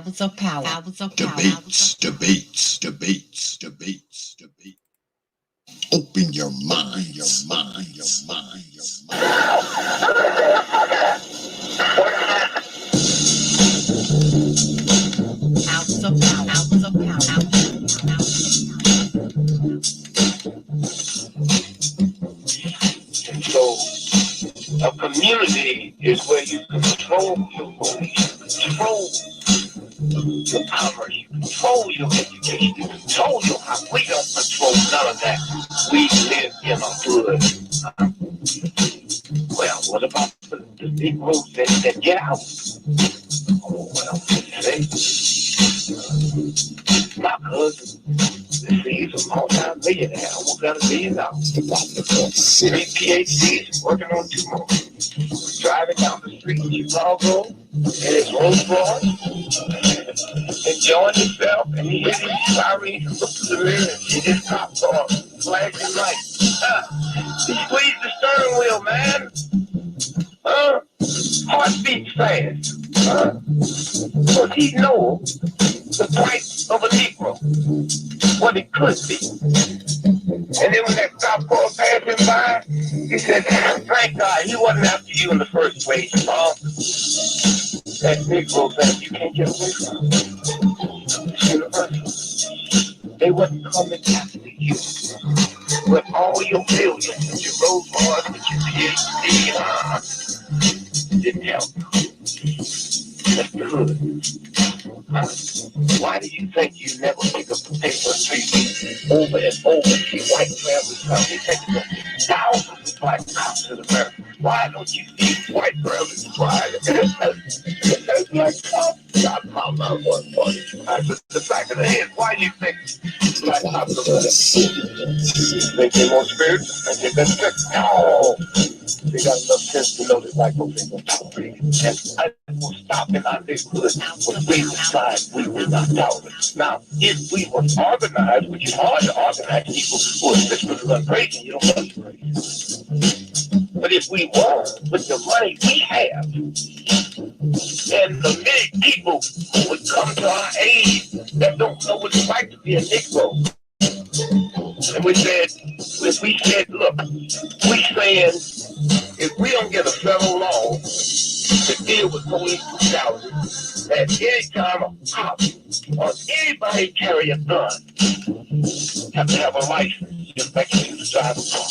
Hours of power. Debates. Open your mind. Hours of power. So a community is where you control your beliefs, control your commerce, you control your education, you control your house. We don't control none of that. We live in a hood. Well, what about the Negroes that get out? Oh, well, say, my cousin, he's a multi-millionaire, almost got $1 billion. 3 PhDs, working on 2 more. Driving down the street in Chicago in his Rolls Royce, enjoying himself, and he hit his siren, looked to the mirror, and see his cop car flashing lights. He squeezed the steering wheel, man. Heart beats fast. Because he knows the price of a Negro, what it could be. And then when that cop car passed him by, he said, thank God he wasn't after you in the first place, Bob. That Negro said, you can't get away from him. It's universal. They wasn't coming after you. But all your billions, and your Rolls Royce, and your PhD, didn't help. That's the hood. Why do you think you never pick up the paper and read over and over and see white families come? They take thousands of black cops in America. Why don't you see white families cry? It's like, oh, God, I'm not one party. The back of the head, why do you think black cops are think they're more spiritual? Think they're better? No. They got enough sense to know that black folks ain't gonna tolerate it. And I will stop in our neighborhood when we decide we will not tolerate. Now, if we were organized, which is hard to organize people who are just going to run crazy, you don't run crazy. But if we were, with the money we have, and the many people who would come to our aid that don't know what it's like to be a Negro, and we said, look, we saying, if we don't get a federal law to deal with police brutality, that any time a cop or anybody carry a gun have to have a license just like you to drive a car.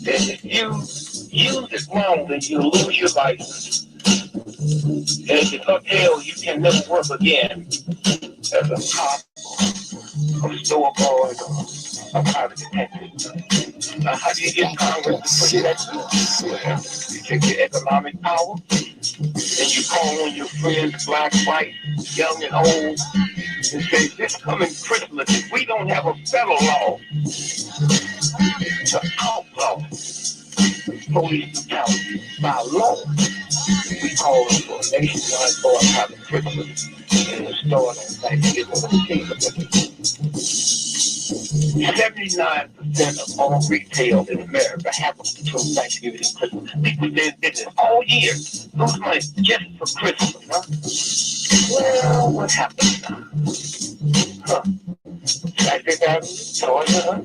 And if you use it wrong, then you lose your license. And if it's hotel, you can never work again as a cop, a store boy, or a private detective. Now, how do you get Congress to put that through? Well, you take your economic power, and you call on your friends, black, white, young, and old, and say, this coming Christmas, if we don't have a federal law to outlaw police brutality by law, we call it for a nationwide boycott of Christmas and the start on Thanksgiving with the kingdom. 79% of all retail in America happens between Thanksgiving and Christmas. People did this all year. Lose money just for Christmas, huh? Well, what happens now? Huh? Saturday Avenue, Toys R Us,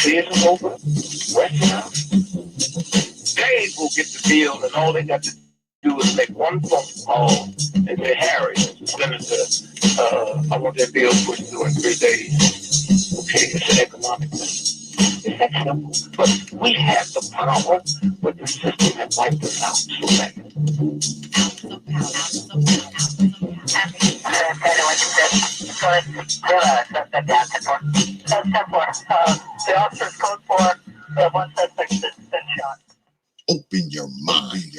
Sears over, restaurants. They will get the bill, and all they got to do is make one phone call and say, Harry, Senator, I want that bill pushed through in 3 days. Okay, it's an economic thing. It's that simple. But we have the power, but the system has wiped us out so bad. The officer's code for one suspect that's been shot. Open your mind.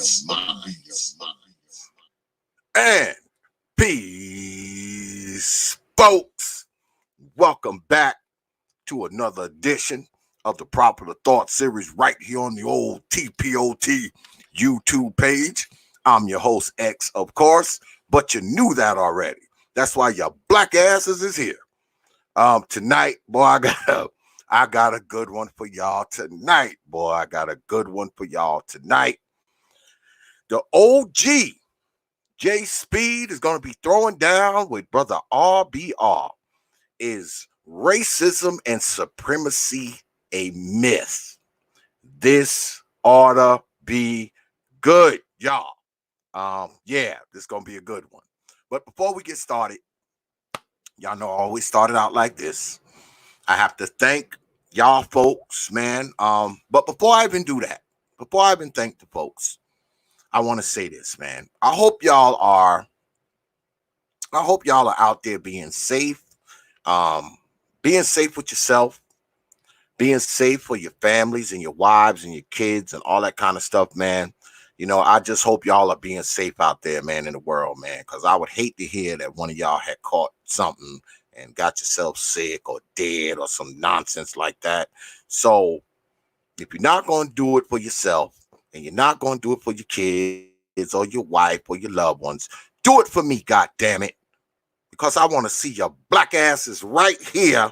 And peace, folks. Welcome back to another edition of the Popular Thought Series right here on the old T.P.O.T. YouTube page. I'm your host, X, of course, but you knew that already. That's why your black asses is here. Tonight, boy, I got a good one for y'all tonight, boy. I got a good one for y'all tonight. The O.G. J Speed is going to be throwing down with brother R.B.R. Is racism and supremacy a myth? This ought to be good, y'all. Yeah, this is gonna be a good one. But before we get started, y'all know I always started out like this. I have to thank y'all folks, man. But before I even do that, before I even thank the folks, I want to say this, man. I hope y'all are out there being safe. Being safe with yourself, being safe for your families and your wives and your kids and all that kind of stuff, man. You know, I just hope y'all are being safe out there, man, in the world, man, because I would hate to hear that one of y'all had caught something and got yourself sick or dead or some nonsense like that. So if you're not going to do it for yourself and you're not going to do it for your kids or your wife or your loved ones, do it for me, God damn it, because I want to see your black asses right here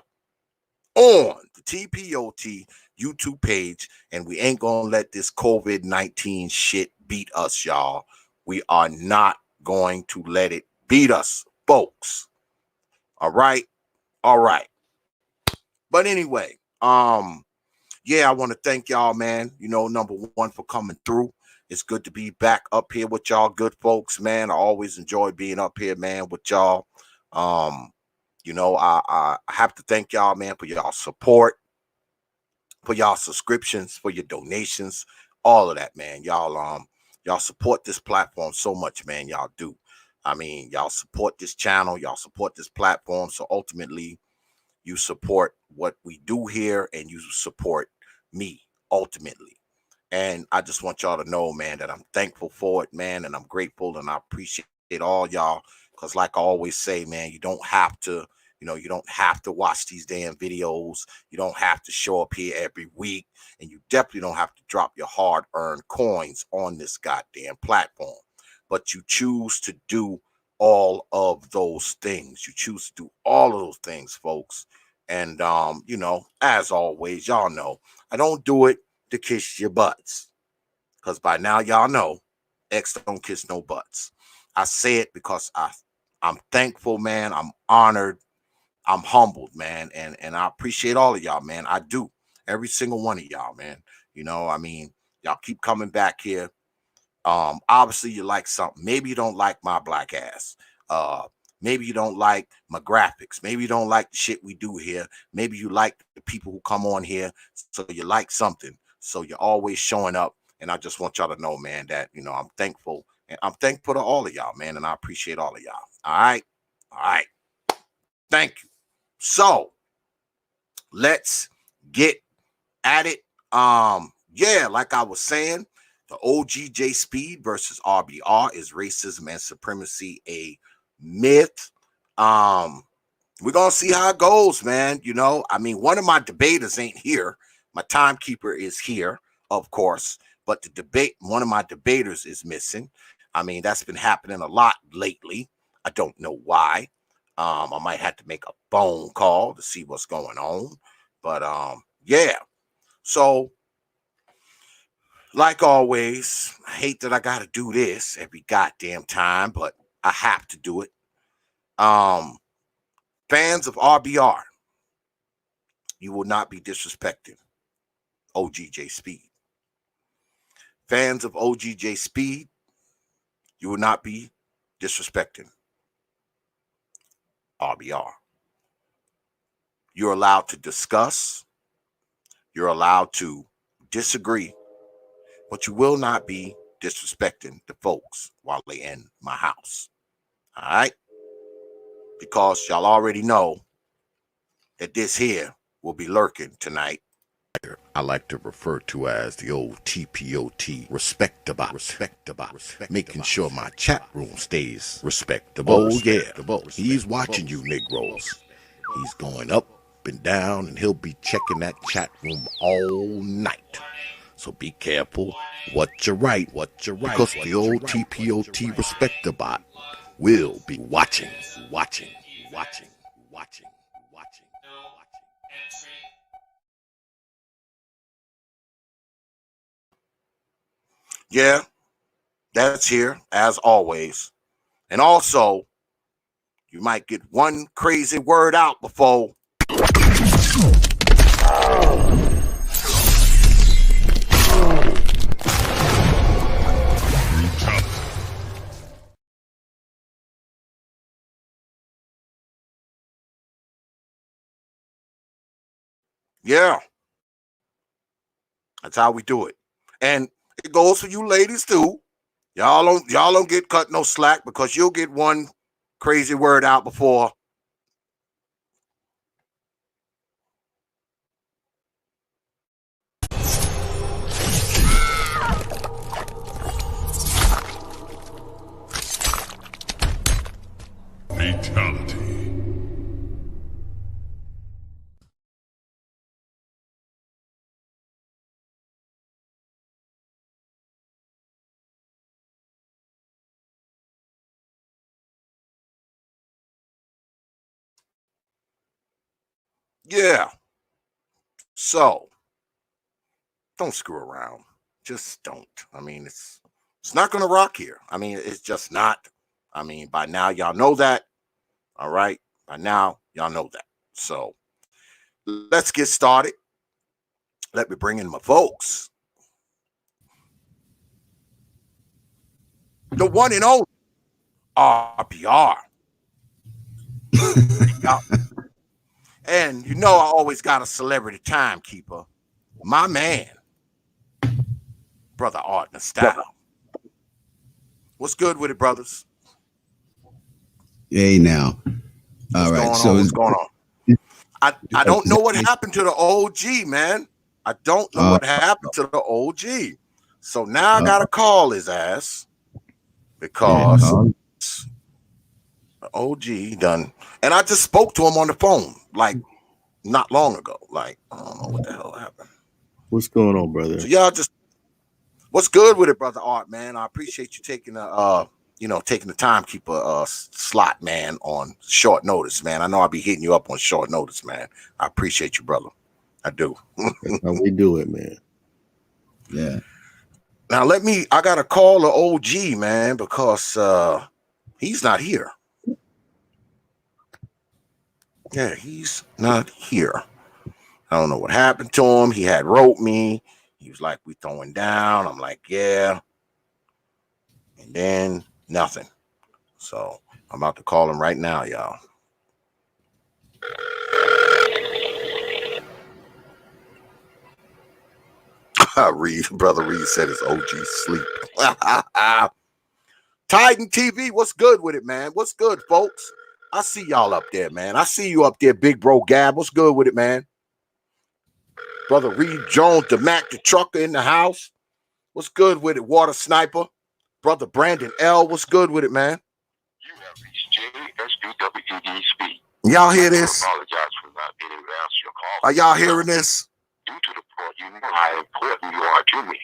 on the T.P.O.T. YouTube page, and we ain't gonna let this COVID-19 shit beat us, y'all. We are not going to let it beat us, folks. All right, all right. But anyway, yeah, I want to thank y'all, man. You know, number one, for coming through. It's good to be back up here with y'all, good folks, man. I always enjoy being up here, man, with y'all. Um, you know, I have to thank y'all, man, for y'all support, for y'all subscriptions, for your donations, all of that, man. Y'all support this platform so much, man. Y'all do. I mean, y'all support this channel, y'all support this platform. So ultimately, you support what we do here and you support me ultimately. And I just want y'all to know, man, that I'm thankful for it, man, and I'm grateful and I appreciate all y'all. Because like I always say, man, you don't have to, you don't have to watch these damn videos. You don't have to show up here every week. And you definitely don't have to drop your hard-earned coins on this goddamn platform. But you choose to do all of those things. You choose to do all of those things, folks. And as always, y'all know, I don't do it to kiss your butts. Because by now, y'all know, X don't kiss no butts. I say it because I'm thankful, man. I'm honored. I'm humbled, man. And I appreciate all of y'all, man. I do. Every single one of y'all, man. I mean, y'all keep coming back here. Obviously you like something. Maybe you don't like my black ass. Uh, maybe you don't like my graphics. Maybe you don't like the shit we do here. Maybe you like the people who come on here. So you like something. So you're always showing up. And I just want y'all to know, man, that I'm thankful. And I'm thankful to all of y'all, man. And I appreciate all of y'all. All right. All right. Thank you. So let's get at it. Yeah, like I was saying, the O.G.Jay Speed versus R.B.R. Is racism and supremacy a myth? We're gonna see how it goes, man. I mean, one of my debaters ain't here. My timekeeper is here, of course, but one of my debaters is missing. I mean, that's been happening a lot lately. I don't know why. I might have to make a phone call to see what's going on. But yeah. So like always, I hate that I gotta do this every goddamn time, but I have to do it. Fans of R.B.R., you will not be disrespecting O.G.Jay Speed. Fans of O.G.Jay Speed, you will not be disrespecting R.B.R. You're allowed to discuss. You're allowed to disagree, but you will not be disrespecting the folks while they in my house. All right? Because y'all already know that this here will be lurking tonight. I like to refer to as the old T.P.O.T. respectable, making sure my chat room stays respectable. Oh yeah, he's watching you Negroes. He's going up and down, and he'll be checking that chat room all night. So be careful what you write, because the old T.P.O.T. respectable will be watching. Yeah, that's here as always. And also, you might get one crazy word out before. Yeah, that's how we do it. And it goes for you ladies too. Y'all don't get cut no slack because you'll get one crazy word out before. Fatality. Yeah. So don't screw around. Just don't. I mean, it's not gonna rock here. I mean, it's just not. I mean, by now y'all know that. All right. By now y'all know that. So let's get started. Let me bring in my folks. The one and only R.B.R. And you know I always got a celebrity timekeeper. My man, brother Art and Style. What's good with it, brothers? Hey now. What's All right. going So on? What's going on? I don't know what happened to the OG, man. I don't know what happened to the OG. So now I gotta call his ass because the OG done. And I just spoke to him on the phone like not long ago. Like, I don't know what the hell happened. What's going on, brother? So y'all just what's good with it, brother Art, man? I appreciate you taking taking the timekeeper slot, man, on short notice, man. I know I'll be hitting you up on short notice, man. I appreciate you, brother. I do. That's how we do it, man. Yeah. Now I gotta call the OG, man, because he's not here. Yeah, he's not here. I don't know what happened to him. He had wrote me. He was like, we throwing down. I'm like, yeah. And then nothing. So I'm about to call him right now, y'all. Brother Reed said his OG sleep. Titan TV, what's good with it, man? What's good, folks? I see y'all up there, man. I see you up there, big bro Gab. What's good with it, man? Brother Reed Jones, the Mac, the trucker in the house. What's good with it, Water Sniper? Brother Brandon L, what's good with it, man? You have reached JSUWED. Y'all hear this? I apologize for not being able to answer your call. Are y'all hearing this? Due to the point, you know how important you are to me.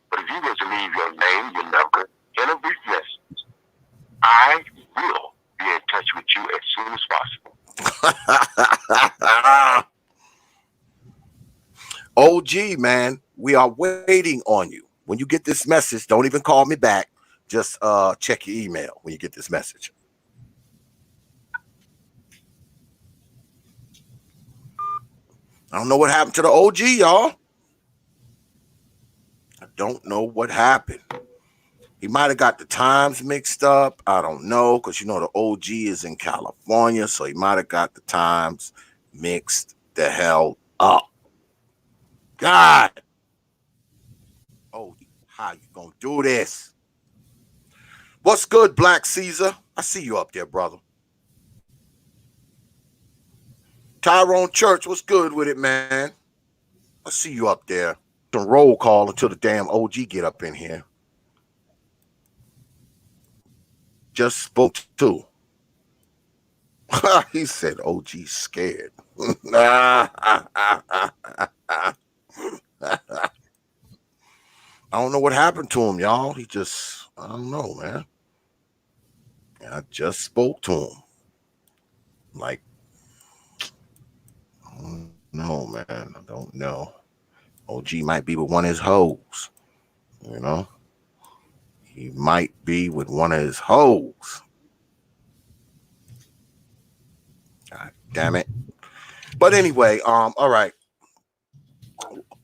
But if you were to leave your name, your number, and a brief message, I will be in touch with you as soon as possible. OG, man, we are waiting on you. When you get this message, don't even call me back. Just check your email when you get this message. I don't know what happened to the OG, y'all. I don't know what happened. He might have got the times mixed up. I don't know, because you know the OG is in California, so he might have got the times mixed the hell up. God. Oh, how you gonna do this? What's good, Black Caesar? I see you up there, brother. Tyrone Church, what's good with it, man? I see you up there. Some roll call until the damn OG get up in here. Just spoke to. He said OG scared. I don't know what happened to him, y'all. I don't know, man. I just spoke to him. Like, I don't know, man. I don't know. OG might be with one of his hoes, you know? He might be with one of his hoes. Damn it. But anyway, all right.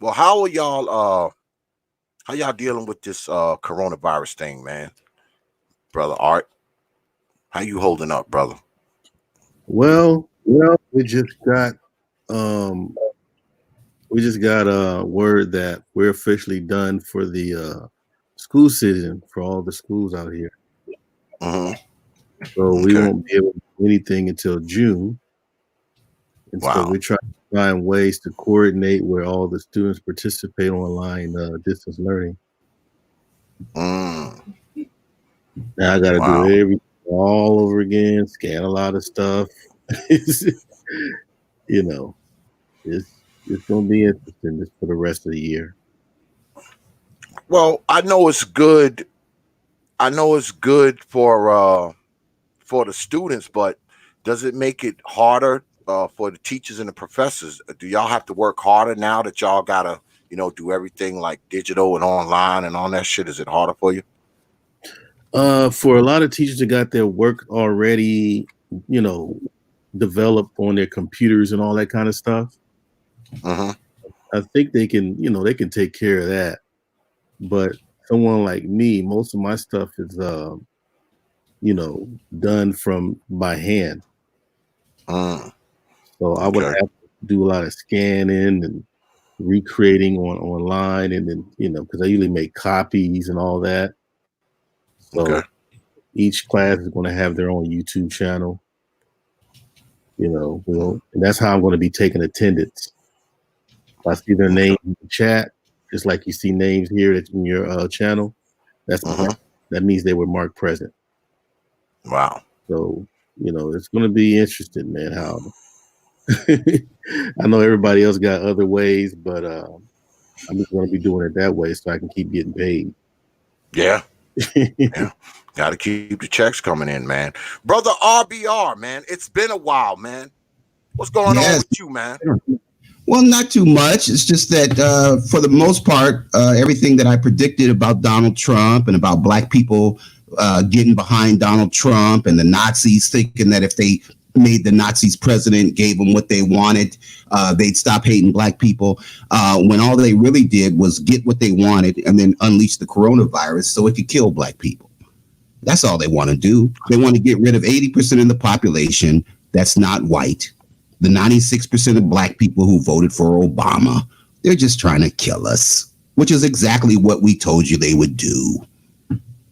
Well, how y'all dealing with this coronavirus thing, man? Brother Art, how you holding up, brother? Well, we just got word that we're officially done for the school season for all the schools out here. Mm-hmm. So we won't be able to do anything until June. And so we're trying to find ways to coordinate where all the students participate online distance learning. Now I got to do everything all over again, scan a lot of stuff. You know, it's going to be interesting just for the rest of the year. Well, I know it's good. I know it's good for the students, but does it make it harder for the teachers and the professors? Do y'all have to work harder now that y'all gotta, do everything like digital and online and all that shit? Is it harder for you? For a lot of teachers that got their work already, developed on their computers and all that kind of stuff, I think they can, they can take care of that. But someone like me, most of my stuff is, done by hand. So I would have to do a lot of scanning and recreating online, and then because I usually make copies and all that. So each class is going to have their own YouTube channel. And that's how I'm going to be taking attendance. If I see their name in the chat, just like you see names here in your channel, that means they were marked present. Wow. So it's going to be interesting, man. How I know everybody else got other ways, but I'm just going to be doing it that way so I can keep getting paid. Yeah. Yeah. Got to keep the checks coming in, man. Brother R.B.R, man, it's been a while, man. What's going on with you, man? Well, not too much. It's just that for the most part, everything that I predicted about Donald Trump and about black people getting behind Donald Trump and the Nazis thinking that if they made the Nazis president, gave them what they wanted, they'd stop hating black people, when all they really did was get what they wanted and then unleash the coronavirus so it could kill black people. That's all they want to do. They want to get rid of 80% of the population that's not white. The 96% of black people who voted for Obama, they're just trying to kill us, which is exactly what we told you they would do.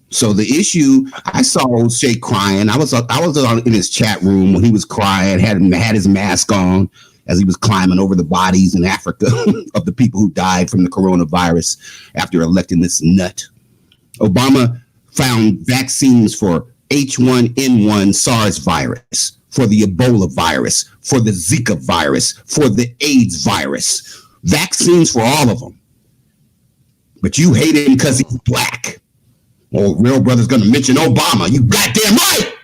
So the issue, I saw O.G.Jay crying. I was in his chat room when he was crying, had his mask on as he was climbing over the bodies in Africa of the people who died from the coronavirus after electing this nut. Obama found vaccines for H1N1 SARS virus, for the Ebola virus, for the Zika virus, for the AIDS virus. Vaccines for all of them. But you hate him because he's black. Oh, Real Brother's going to mention Obama. You goddamn right.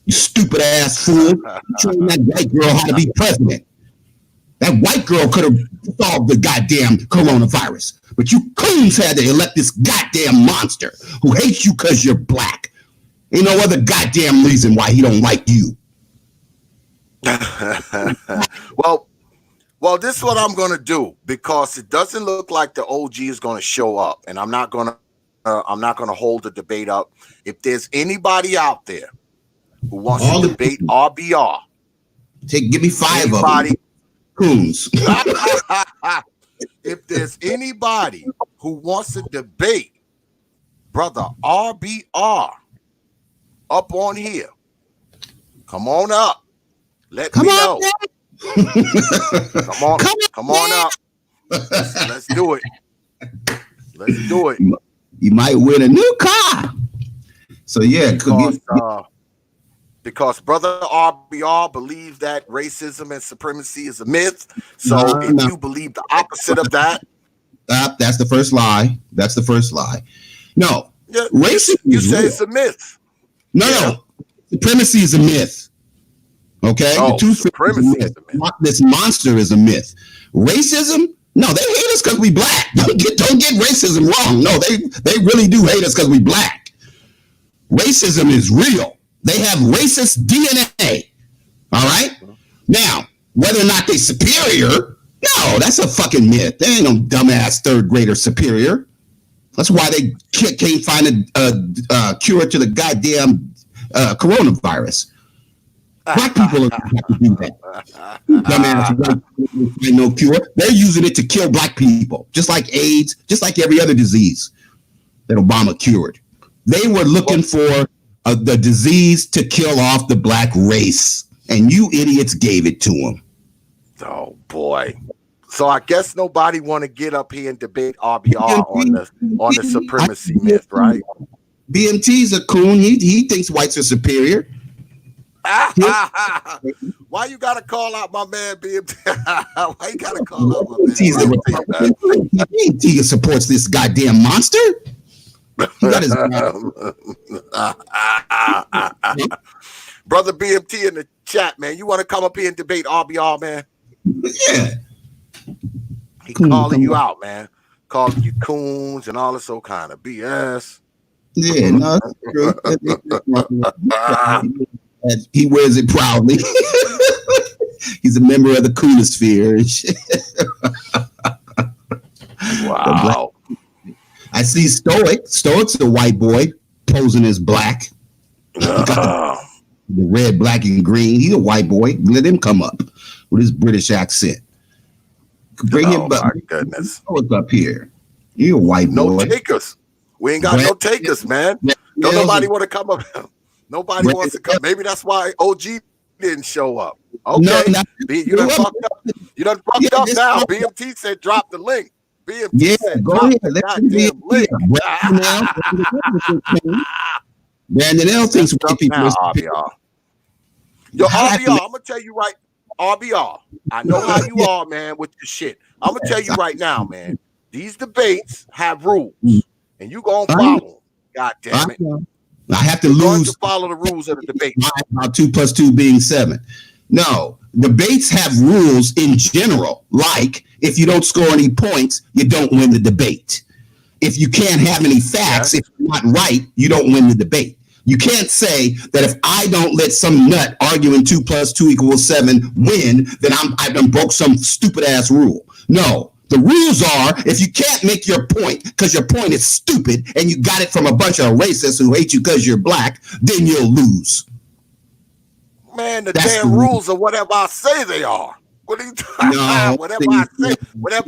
You stupid ass fool. You showing that white girl how to be president. That white girl could have solved the goddamn coronavirus. But you coons had to elect this goddamn monster who hates you because you're black. Ain't no other goddamn reason why he don't like you. Well, this is what I'm going to do, because it doesn't look like the OG is going to show up, and I'm not going to hold the debate up. If there's anybody out there who wants to debate R.B.R, give me 5 of them. Coons. If there's anybody who wants to debate brother R.B.R up on here, come on up. Let me know. Come on up. Let's do it. Let's do it. You might win a new car. So yeah, because brother R.B.R believes that racism and supremacy is a myth. So if you believe the opposite of that, that's the first lie. That's the first lie. No, racism. You say it's a myth. No, supremacy is a myth. Okay, supremacy is a myth. This monster is a myth. Racism. No, they hate us because we black. Don't get racism wrong. No, they really do hate us because we black. Racism is real. They have racist DNA. All right? Now, whether or not they superior, no, that's a fucking myth. There ain't no dumbass third grader superior. That's why they can't find a cure to the goddamn coronavirus. Black people have to do that. Dumbass white people find no cure. They're using it to kill black people, just like AIDS, just like every other disease that Obama cured. They were looking for the disease to kill off the black race, and you idiots gave it to them. Oh boy. So I guess nobody want to get up here and debate R.B.R. on the supremacy myth, right? B.M.T's a coon. He thinks whites are superior. Why you gotta call out my man B.M.T? Why you gotta call out my man? B.M.T supports this goddamn monster. He got his brother B.M.T in the chat, man. You want to come up here and debate R.B.R, man? Yeah. He calling you out, man. Calling you coons and all this old kind of BS. Yeah, no, that's true. He wears it proudly. He's a member of the coonisphere and shit. Wow. I see Stoic. Stoic's a white boy posing as black. The red, black, and green. He's a white boy. Let him come up with his British accent. Bring him up. My goodness. Stoic up here. You're a white boy. No takers. We ain't got no takers, man. Don't nobody want to come up. Nobody wants to come. Maybe that's why O.G. didn't show up. Okay. You done fucked up. You done fucked up now. B.M.T said drop the link. B.M.T said go drop ahead. the goddamn link. Brandon L thinks white people are superior. Yo, R.B.R, I'm gonna tell you right, R.B.R, I know how you are, man, with your shit. I'm gonna tell you right now, man. These debates have rules, and you gonna follow them. God damn it. I have to You're going lose. to follow the rules of the debate. About 2 + 2 being 7. No, debates have rules in general. Like if you don't score any points, you don't win the debate. If you can't have any facts, if you're not right, you don't win the debate. You can't say that if I don't let some nut arguing 2 + 2 = 7 win, then I've done broke some stupid ass rule. No. The rules are if you can't make your point because your point is stupid and you got it from a bunch of racists who hate you because you're black, then you'll lose. Man, the damn rules are whatever I say they are. What are you talking about? Whatever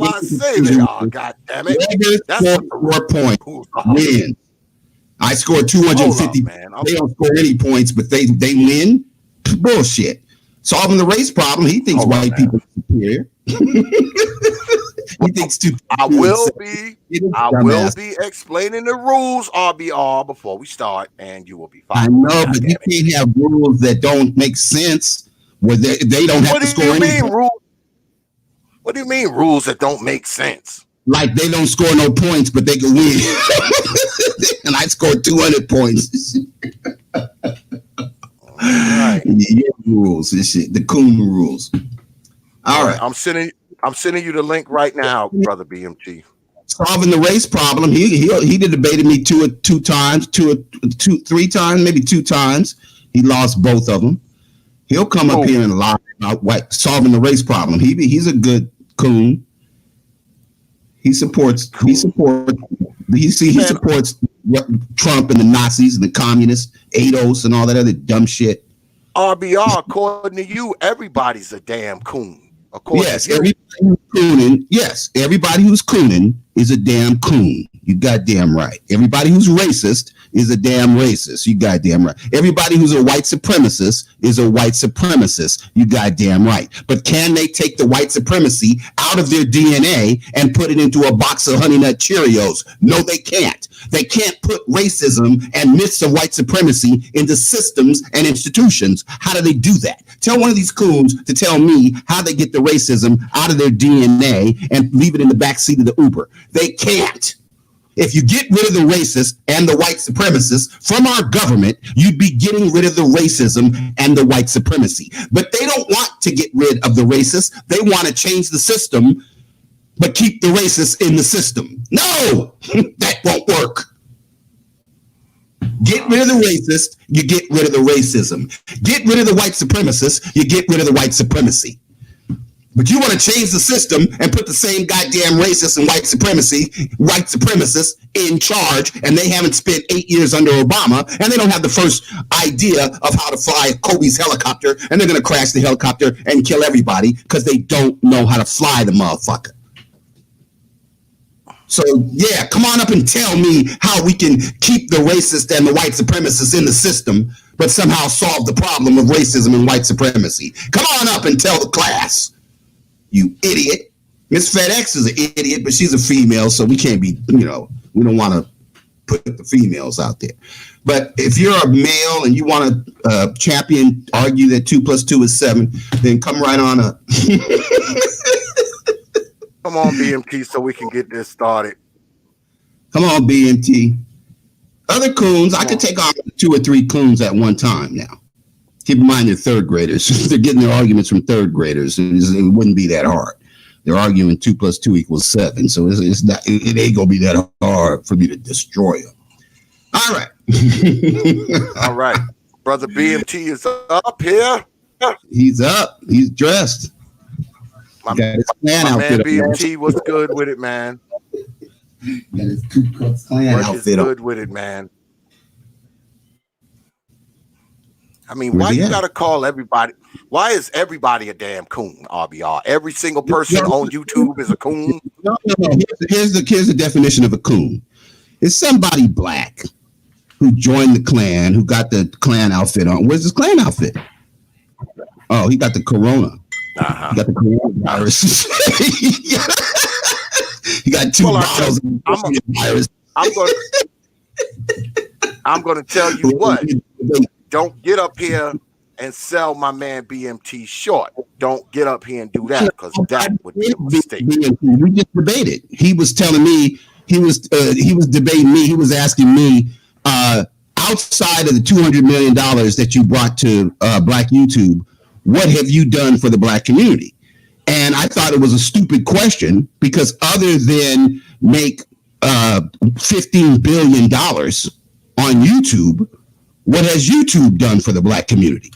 I say they are, God damn it. That's your point. Win. I scored 250. Man. They don't score any points, but they win. Bullshit. Solving the race problem, he thinks white people are superior. He thinks I will be explaining the rules, R.B.R, before we start, and you will be fine. I know, but you can't have rules that don't make sense where they don't have to score anything. What do you mean rules that don't make sense? Like they don't score no points, but they can win. And I scored 200 points. Right. Your rules and shit, the coon rules. All right. I'm sending you the link right now, brother B.M.T. Solving the race problem. He debated me three times, maybe 2 times. He lost both of them. He'll come up here and lie about solving the race problem. He's a good coon. He supports Trump and the Nazis and the communists, ADOS and all that other dumb shit. R.B.R, according to you, everybody's a damn coon. Everybody who's cooning is a damn coon. You goddamn right. Everybody who's racist is a damn racist. You goddamn right. Everybody who's a white supremacist is a white supremacist. You goddamn right. But can they take the white supremacy out of their DNA and put it into a box of Honey Nut Cheerios? No, they can't. They can't put racism and myths of white supremacy into systems and institutions. How do they do that? Tell one of these coons to tell me how they get the racism out of their DNA and leave it in the backseat of the Uber. They can't. If you get rid of the racists and the white supremacists from our government, you'd be getting rid of the racism and the white supremacy. But they don't want to get rid of the racists. They want to change the system, but keep the racists in the system. No, that won't work. Get rid of the racist, you get rid of the racism. Get rid of the white supremacists, you get rid of the white supremacy. But you want to change the system and put the same goddamn racist and white supremacists in charge, and they haven't spent 8 years under Obama, and they don't have the first idea of how to fly Kobe's helicopter, and they're going to crash the helicopter and kill everybody because they don't know how to fly the motherfucker. So, yeah, come on up and tell me how we can keep the racist and the white supremacists in the system, but somehow solve the problem of racism and white supremacy. Come on up and tell the class. You idiot. Miss FedEx is an idiot, but she's a female, so we can't be, we don't want to put the females out there. But if you're a male and you want to argue that 2 + 2 is 7, then come right on up. Come on, B.M.T, so we can get this started. Come on, B.M.T. Other coons, I could take on 2 or 3 coons at one time now. Keep in mind they're third graders. They're getting their arguments from third graders. It wouldn't be that hard. They're arguing 2 + 2 = 7. So it's not. It ain't gonna be that hard for me to destroy them. All right. All right. Brother B.M.T is up here. He's up. He's dressed. My man B.M.T was good with it, man. Got his Ku Klux Klan outfit good with it, man. I mean, why you gotta call everybody? Why is everybody a damn coon, R.B.R? Every single person on YouTube is a coon. No. Here's the definition of a coon. It's somebody black who joined the Klan, who got the Klan outfit on. Where's his Klan outfit? Oh, he got the corona. He got the coronavirus. He got 2 bottles of the virus. I'm going to tell you what. Don't get up here and sell my man B.M.T short. Don't get up here and do that, because that would be a mistake. We just debated. He was telling me, he was debating me. He was asking me, outside of the $200 million that you brought to Black YouTube, what have you done for the Black community? And I thought it was a stupid question, because other than make $15 billion on YouTube, what has YouTube done for the Black community?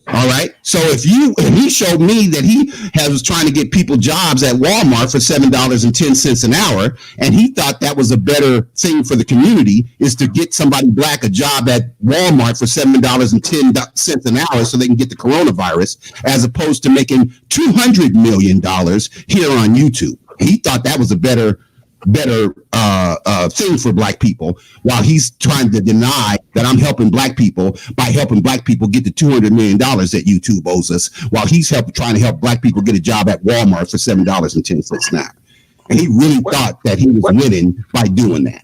All right. So he showed me that he was trying to get people jobs at Walmart for $7.10 an hour. And he thought that was a better thing for the community, is to get somebody Black a job at Walmart for $7.10 an hour so they can get the coronavirus, as opposed to making $200 million here on YouTube. He thought that was a better thing for Black people, while he's trying to deny that I'm helping Black people by helping Black people get the $200 million that YouTube owes us, while he's trying to help Black people get a job at Walmart for $7.10 an hour. And he really thought that he was winning by doing that.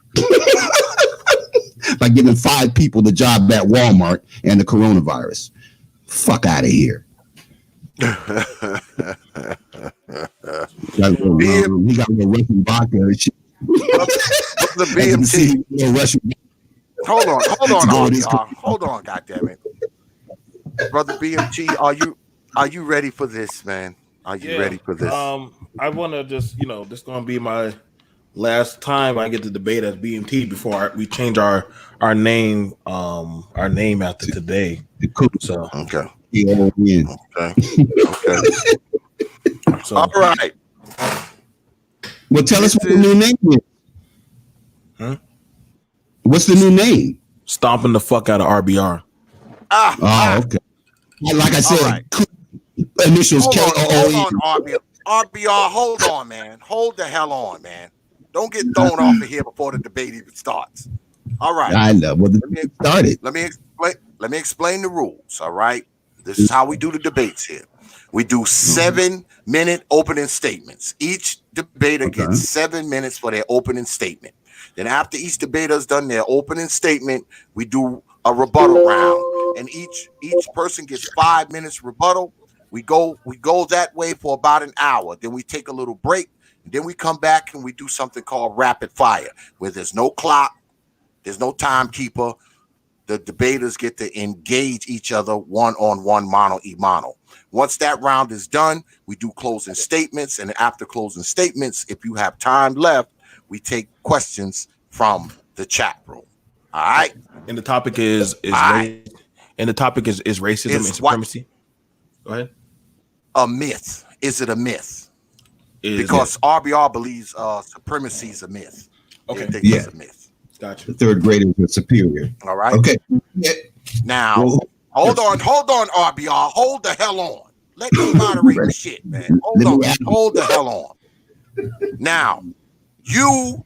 By giving 5 people the job at Walmart and the coronavirus. Fuck out of here. He got a little Russian vodka and shit. The B.M.T. Hold on, goddammit. Brother B.M.T, are you ready for this, man? Are you ready for this? I want to just, this is going to be my last time I get to debate as B.M.T before we change our name after today. So okay. Okay. So, all right. Well, tell us what the new name is. Huh? What's the new name? Stomping the fuck out of R.B.R. Okay. Like I said, right. Initials Hold on, R.B.R. Hold on, man. Hold the hell on, man. Don't get thrown off of here before the debate even starts. All right. I know. Well, it started. Let me explain the rules. All right. This is how we do the debates here. We do 7-minute opening statements. Each debater gets 7 minutes for their opening statement. Then after each debater's done their opening statement, we do a rebuttal round, and each person gets 5 minutes rebuttal. We go that way for about an hour. Then we take a little break, and then we come back and we do something called rapid fire, where there's no clock, there's no timekeeper. The debaters get to engage each other one-on-one, mano-a-mano. Once that round is done, we do closing statements. And after closing statements, if you have time left, we take questions from the chat room. All right. And the topic is right. and the topic is racism and supremacy. Go ahead. A myth. Is it a myth? Is Because R.B.R. believes supremacy is a myth. Okay. They think it's a myth. Gotcha. The third graders are superior. All right. Okay. Now, Well, hold on, R.B.R. Hold the hell on. Let me moderate the shit, man. Hold the hell on. Now, you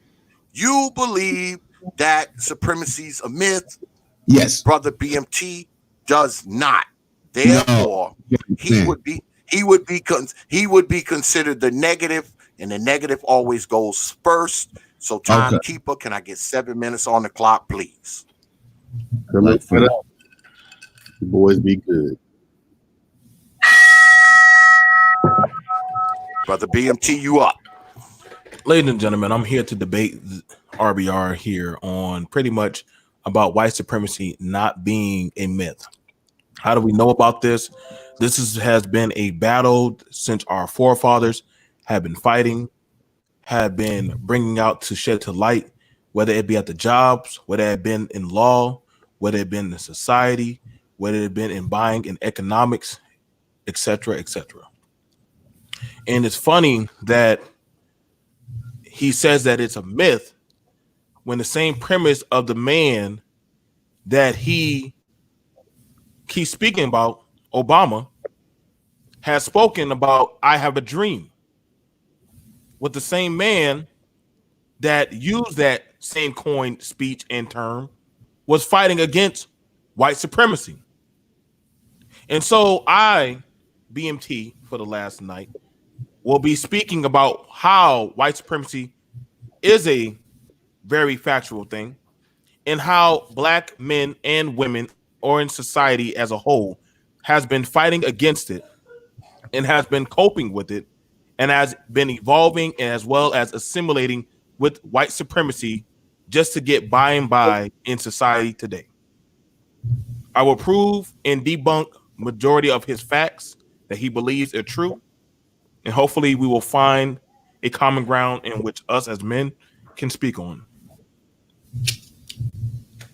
believe that supremacy's a myth. Yes. Brother B.M.T. does not. Therefore, No. he would be considered the negative, and the negative always goes first. So, timekeeper, can I get 7 minutes on the clock, please? Coming for that. You boys be good. Brother B.M.T., you up. Ladies and gentlemen, I'm here to debate R.B.R. here on pretty much about white supremacy not being a myth. How do we know about this? This has been a battle since our forefathers have been fighting, have been bringing out to shed to light, whether it be at the jobs, whether it been in law, whether it been in society, whether it been in buying and economics, etc., etc. And it's funny that he says that it's a myth when the same premise of the man that he keeps speaking about, Obama, has spoken about I have a dream, with the same man that used that same coined speech and term was fighting against white supremacy. And so I, B.M.T. for the last night, will be speaking about how white supremacy is a very factual thing and how black men and women or in society as a whole has been fighting against it and has been coping with it and has been evolving as well as assimilating with white supremacy just to get by and by in society today. I will prove and debunk majority of his facts that he believes are true, and hopefully we will find a common ground in which us as men can speak on.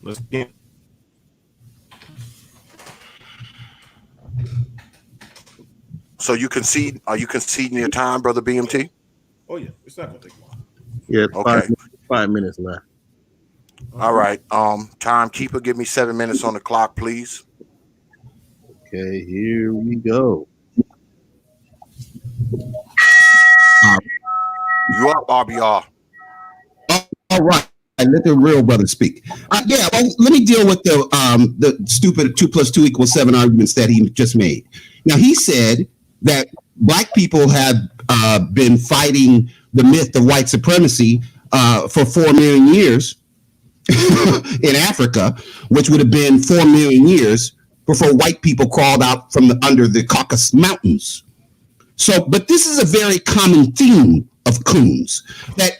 Let's begin. So you concede? Are you conceding your time, Brother BMT? Oh yeah, it's not gonna take long. Yeah, okay. 5 minutes left. All right. Timekeeper, give me 7 minutes on the clock, please. Okay, here we go. You up, R.B.R. All right. Let the real brother speak. Yeah, well, let me deal with the stupid 2 + 2 = 7 arguments that he just made. Now, he said that black people have been fighting the myth of white supremacy for 4 million years in Africa, which would have been 4 million years before white people crawled out from under the Caucasus Mountains. So, but this is a very common theme of coons, that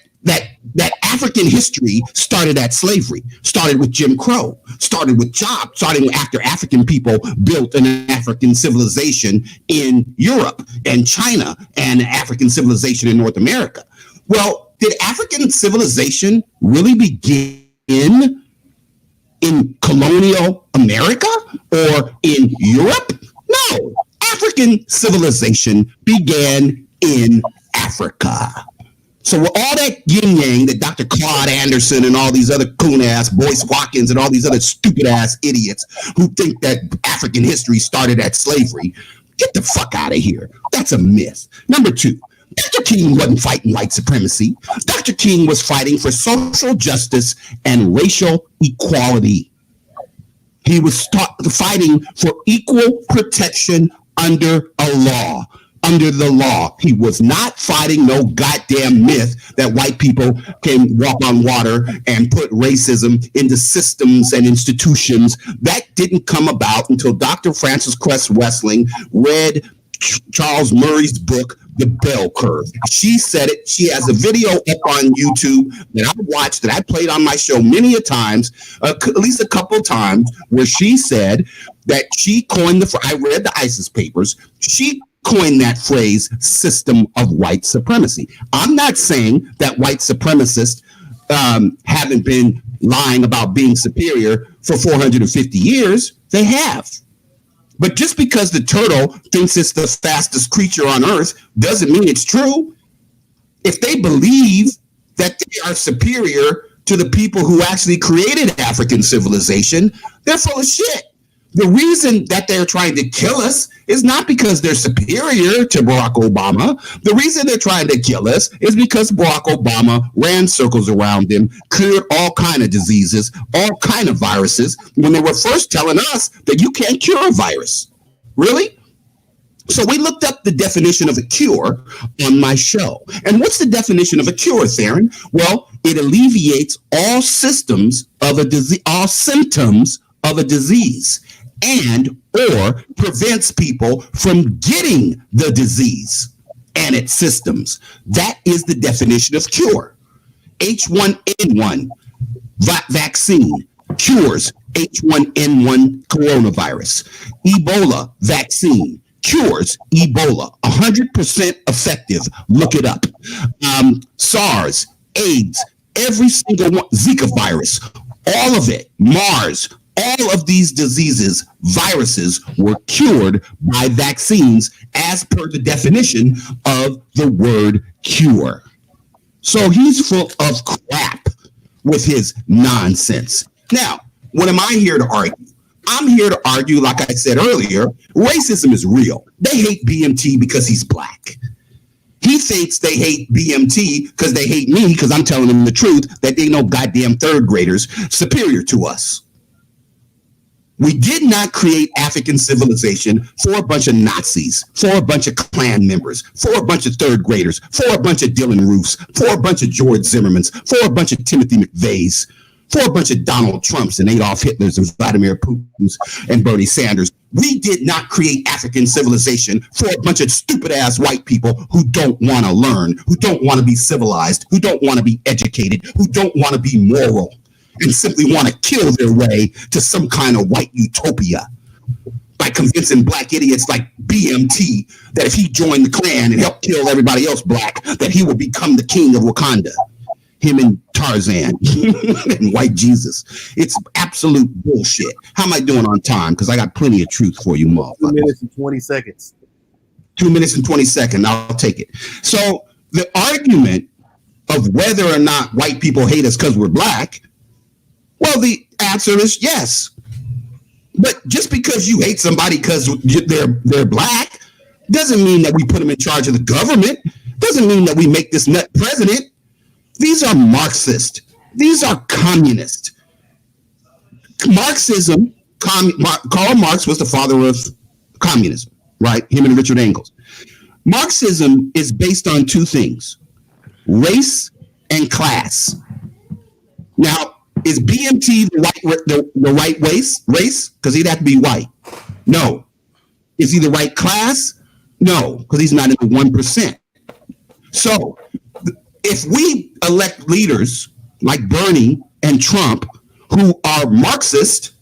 African history started at slavery, started with Jim Crow, started with jobs, starting after African people built an African civilization in Europe and China and African civilization in North America. Well, did African civilization really begin in colonial America or in Europe? No, African civilization began in Africa. So with all that yin yang that Dr. Claude Anderson and all these other coon ass Boyce Watkins and all these other stupid ass idiots who think that African history started at slavery, get the fuck out of here. That's a myth. Number 2, Dr. King wasn't fighting white supremacy. Dr. King was fighting for social justice and racial equality. He was fighting for equal protection under a law. Under the law. He was not fighting no goddamn myth that white people can walk on water and put racism into systems and institutions. That didn't come about until Dr. Frances Cress Wessling read Charles Murray's book, The Bell Curve. She said it. She has a video up on YouTube that I watched, that I played on my show many a times, at least a couple of times, where she said that she coined I read the ISIS papers. She coined that phrase, system of white supremacy. I'm not saying that white supremacists haven't been lying about being superior for 450 years. They have. But just because the turtle thinks it's the fastest creature on earth doesn't mean it's true. If they believe that they are superior to the people who actually created African civilization, they're full of shit. The reason that they're trying to kill us is not because they're superior to Barack Obama. The reason they're trying to kill us is because Barack Obama ran circles around them, cured all kind of diseases, all kind of viruses, when they were first telling us that you can't cure a virus. Really? So we looked up the definition of a cure on my show. And what's the definition of a cure, Theron? Well, it alleviates all symptoms of a disease, and or prevents people from getting the disease and its systems. That is the definition of cure. H1N1 vaccine cures H1N1 coronavirus. Ebola vaccine cures Ebola, 100% effective. Look it up. SARS, AIDS, every single one, Zika virus, all of it, MERS, all of these diseases, viruses, were cured by vaccines as per the definition of the word cure. So he's full of crap with his nonsense. Now, what am I here to argue? I'm here to argue, like I said earlier, racism is real. They hate B.M.T. because he's black. He thinks they hate B.M.T. because they hate me because I'm telling them the truth that they know goddamn third graders superior to us. We did not create African civilization for a bunch of Nazis, for a bunch of Klan members, for a bunch of third graders, for a bunch of Dylan Roofs, for a bunch of George Zimmermans, for a bunch of Timothy McVeighs, for a bunch of Donald Trumps and Adolf Hitlers and Vladimir Putins and Bernie Sanders. We did not create African civilization for a bunch of stupid ass white people who don't want to learn, who don't want to be civilized, who don't want to be educated, who don't want to be moral, and simply want to kill their way to some kind of white utopia by convincing black idiots like B.M.T. that if he joined the Klan and helped kill everybody else black, that he will become the king of Wakanda. Him and Tarzan and white Jesus. It's absolute bullshit. How am I doing on time? Because I got plenty of truth for you, motherfuckers. 2 minutes and 20 seconds. 2 minutes and 20 seconds. I'll take it. So the argument of whether or not white people hate us because we're black, well, the answer is yes. But just because you hate somebody because they're black doesn't mean that we put them in charge of the government. Doesn't mean that we make this nut president. These are Marxist. These are communist. Marxism, Karl Marx was the father of communism, right? Him and Richard Engels. Marxism is based on two things, race and class. Now, is B.M.T. the right race? Because he'd have to be white. No. Is he the right class? No, because he's not in the 1%. So, if we elect leaders like Bernie and Trump who are Marxist,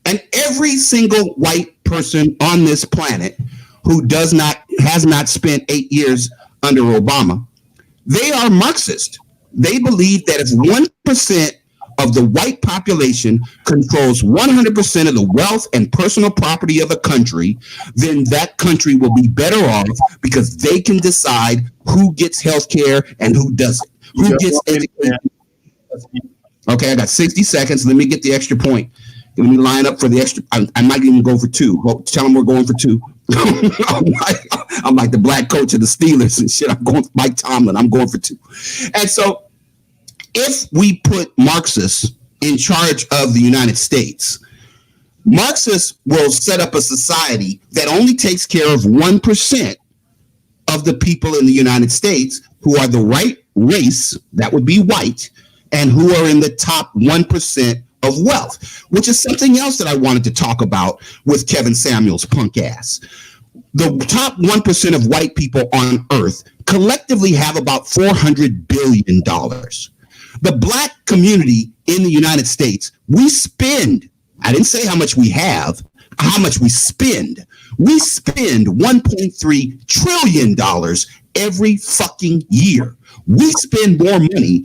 and every single white person on this planet who has not spent 8 years under Obama, they are Marxist. They believe that if 1% of the white population controls 100% of the wealth and personal property of a country, then that country will be better off because they can decide who gets health care and who doesn't. Who gets education. Okay, I got 60 seconds. Let me get the extra point. Let me line up for the extra. I might even go for two. Well, tell them we're going for two. I'm like the black coach of the Steelers and shit. I'm going for Mike Tomlin. I'm going for two. And so if we put Marxists in charge of the United States, Marxists will set up a society that only takes care of 1% of the people in the United States who are the right race, that would be white, and who are in the top 1% of wealth, which is something else that I wanted to talk about with Kevin Samuels' punk ass. The top 1% of white people on earth collectively have about $400 billion. The black community in the United States, we spend, I didn't say how much we have, how much we spend. We spend $1.3 trillion every fucking year. We spend more money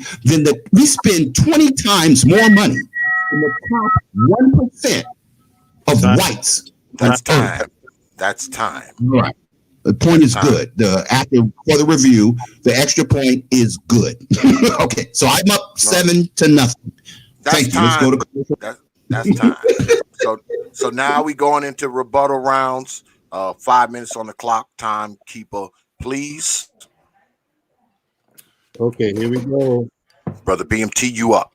we spend 20 times more money than the top 1% of whites. That's time. That's time. Right. The point is good. For the review, the extra point is good. Okay, so I'm up 7-0. Thank you. Let's go to commercial. That's time. So now we going into rebuttal rounds. 5 minutes on the clock. Timekeeper, please. Okay, here we go. Brother B.M.T, you up.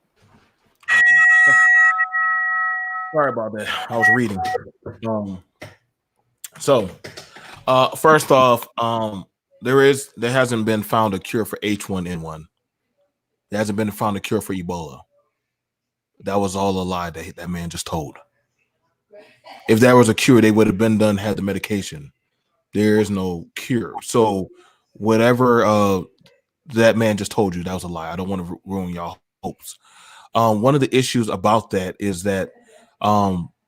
Sorry about that. I was reading. First off, there hasn't been found a cure for H1N1. There hasn't been found a cure for Ebola. That was all a lie that man just told. If there was a cure, they would have been done, had the medication. There is no cure. So whatever that man just told you, that was a lie. I don't want to ruin y'all hopes. One of the issues about that is that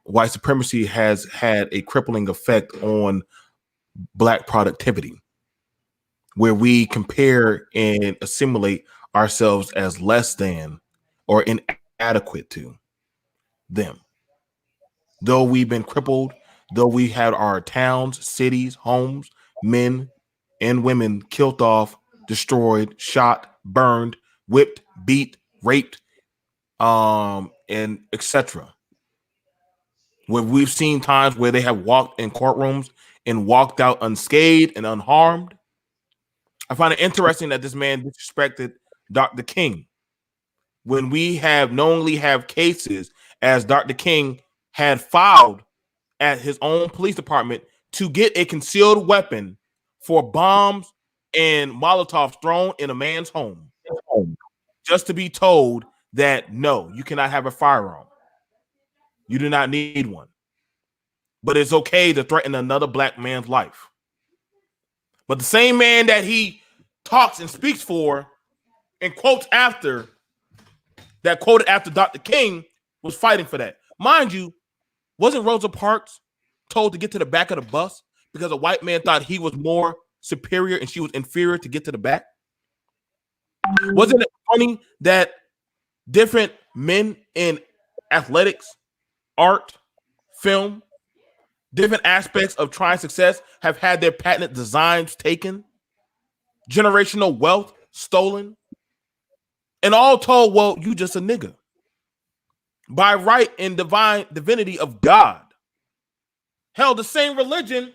white supremacy has had a crippling effect on Black productivity, where we compare and assimilate ourselves as less than or inadequate to them. Though we've been crippled, though we had our towns, cities, homes, men and women killed off, destroyed, shot, burned, whipped, beat, raped, and etc. Where we've seen times where they have walked in courtrooms and walked out unscathed and unharmed. I find it interesting that this man disrespected Dr. King when we have knowingly have cases, as Dr. King had filed at his own police department to get a concealed weapon for bombs and Molotovs thrown in a man's home, just to be told that no, you cannot have a firearm. You do not need one. But it's okay to threaten another Black man's life. But the same man that he talks and speaks for and quoted after Dr. King was fighting for that. Mind you, wasn't Rosa Parks told to get to the back of the bus because a white man thought he was more superior and she was inferior to get to the back? Wasn't it funny that different men in athletics, art, film, different aspects of trying success have had their patented designs taken, generational wealth stolen, and all told, well, you just a nigga. By right and divinity of God. Hell, the same religion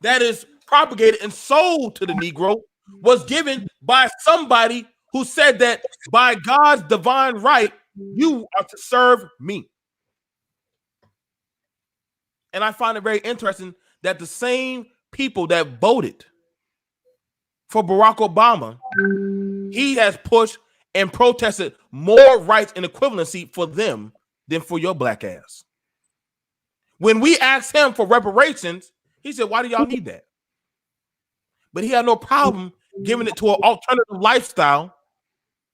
that is propagated and sold to the Negro was given by somebody who said that by God's divine right, you are to serve me. And I find it very interesting that the same people that voted for Barack Obama, he has pushed and protested more rights and equivalency for them than for your Black ass. When we asked him for reparations, he said, why do y'all need that? But he had no problem giving it to an alternative lifestyle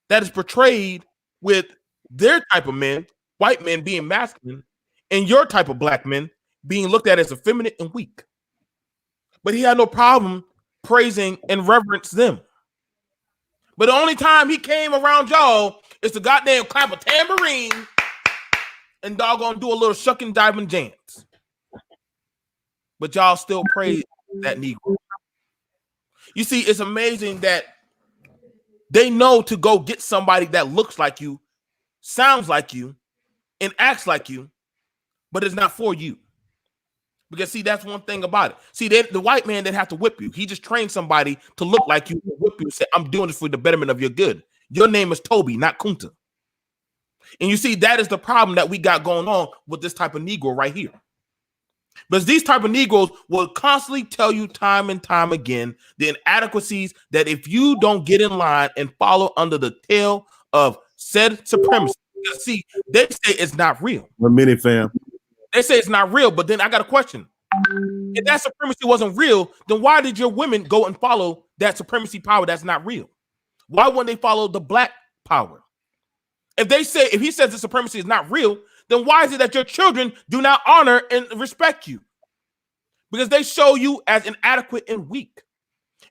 that is portrayed with their type of men, white men being masculine, and your type of Black men being looked at as effeminate and weak. But he had no problem praising and reverence them. But the only time he came around y'all is to goddamn clap a tambourine and doggone do a little shucking, diving dance. But y'all still praise that Negro. You see, it's amazing that they know to go get somebody that looks like you, sounds like you, and acts like you, but it's not for you. Because, see, that's one thing about it. See, the white man didn't have to whip you. He just trained somebody to look like you, whip you, and say, I'm doing this for the betterment of your good. Your name is Toby, not Kunta. And you see, that is the problem that we got going on with this type of Negro right here. Because these type of Negroes will constantly tell you time and time again the inadequacies that if you don't get in line and follow under the tail of said supremacy, see, they say it's not real. 1 minute, fam. They say it's not real, but then I got a question. If that supremacy wasn't real, then why did your women go and follow that supremacy power that's not real? Why wouldn't they follow the Black power? If he says the supremacy is not real, then why is it that your children do not honor and respect you? Because they show you as inadequate and weak.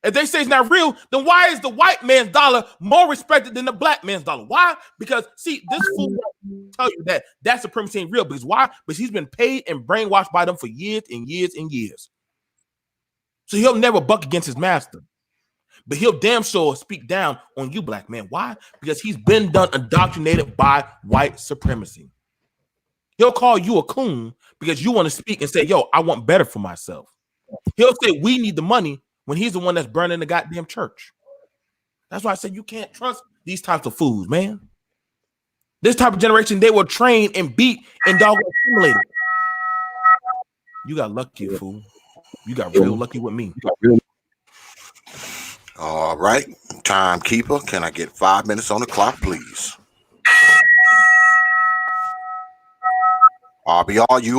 If they say it's not real, then why is the white man's dollar more respected than the black man's dollar? Why? Because, see, this fool will tell you that supremacy ain't real. Because why? Because he's been paid and brainwashed by them for years and years and years. So he'll never buck against his master. But he'll damn sure speak down on you, black man. Why? Because he's been done indoctrinated by white supremacy. He'll call you a coon because you want to speak and say, yo, I want better for myself. He'll say we need the money when he's the one that's burning the goddamn church. That's why I said you can't trust these types of fools, man. This type of generation, they were trained and beat and dog assimilated. You got lucky, fool. You got real lucky with me. All right, timekeeper, can I get 5 minutes on the clock, please? R.B.R, you.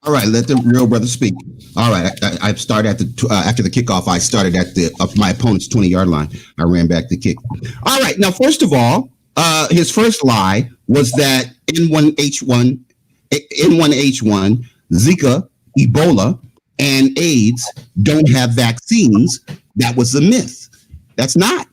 All right, let the real brother speak. All right, I started at the after the kickoff. I started at my opponent's 20-yard line. I ran back the kick. All right, now first of all, his first lie was that N1H1, Zika, Ebola, and AIDS don't have vaccines. That was a myth. That's not.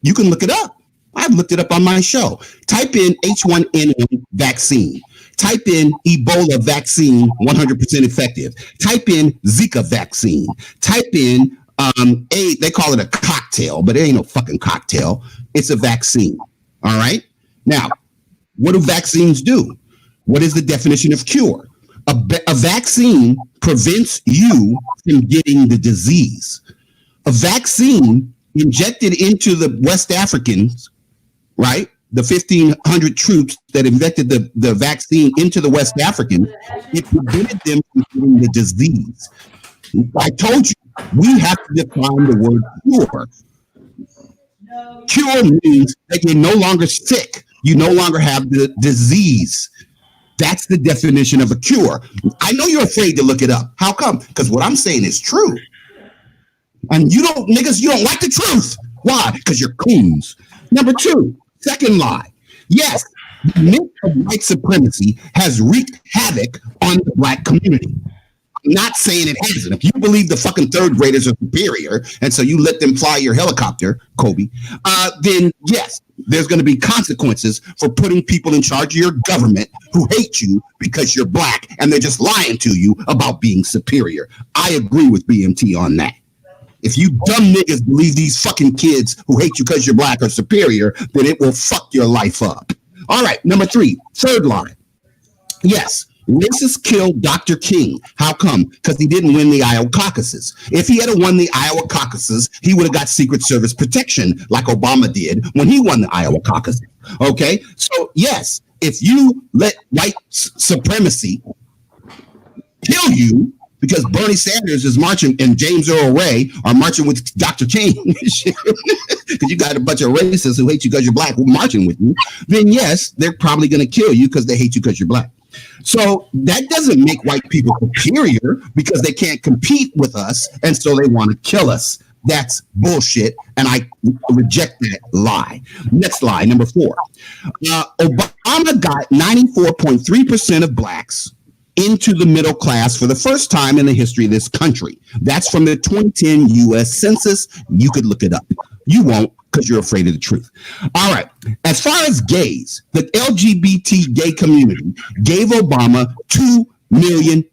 You can look it up. I've looked it up on my show. Type in H1N1 vaccine. Type in Ebola vaccine, 100% effective. Type in Zika vaccine. Type in they call it a cocktail, but it ain't no fucking cocktail. It's a vaccine. All right. Now, what do vaccines do? What is the definition of cure? A vaccine prevents you from getting the disease. A vaccine injected into the West Africans, right? The 1,500 troops that injected the vaccine into the West Africans, it prevented them from getting the disease. I told you, we have to define the word cure. Cure means that you're no longer sick. You no longer have the disease. That's the definition of a cure. I know you're afraid to look it up. How come? Because what I'm saying is true. And you don't like the truth. Why? Because you're coons. Number two, second lie. Yes, the myth of white supremacy has wreaked havoc on the black community. I'm not saying it hasn't. If you believe the fucking third graders are superior, and so you let them fly your helicopter, Kobe, then yes, there's going to be consequences for putting people in charge of your government who hate you because you're black, and they're just lying to you about being superior. I agree with B.M.T on that. If you dumb niggas believe these fucking kids who hate you because you're black are superior, then it will fuck your life up. All right, number three, third line. Yes, racists killed Dr. King. How come? Because he didn't win the Iowa caucuses. If he had won the Iowa caucuses, he would have got Secret Service protection like Obama did when he won the Iowa caucuses. Okay, so yes, if you let white supremacy kill you, because Bernie Sanders is marching and James Earl Ray are marching with Dr. King, because you got a bunch of racists who hate you because you're black who marching with you, then yes, they're probably going to kill you because they hate you because you're black. So that doesn't make white people superior because they can't compete with us, and so they want to kill us. That's bullshit, and I reject that lie. Next lie, number four. Obama got 94.3% of blacks into the middle class for the first time in the history of this country. That's from the 2010 U.S. Census. You could look it up. You won't because you're afraid of the truth. All right. As far as gays, the LGBT gay community gave Obama $2 million.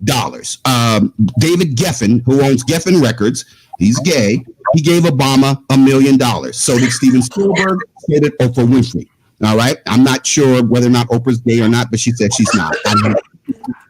David Geffen, who owns Geffen Records, he's gay. He gave Obama $1 million. So did Steven Spielberg. So did Oprah Winfrey. All right. I'm not sure whether or not Oprah's gay or not, but she said she's not.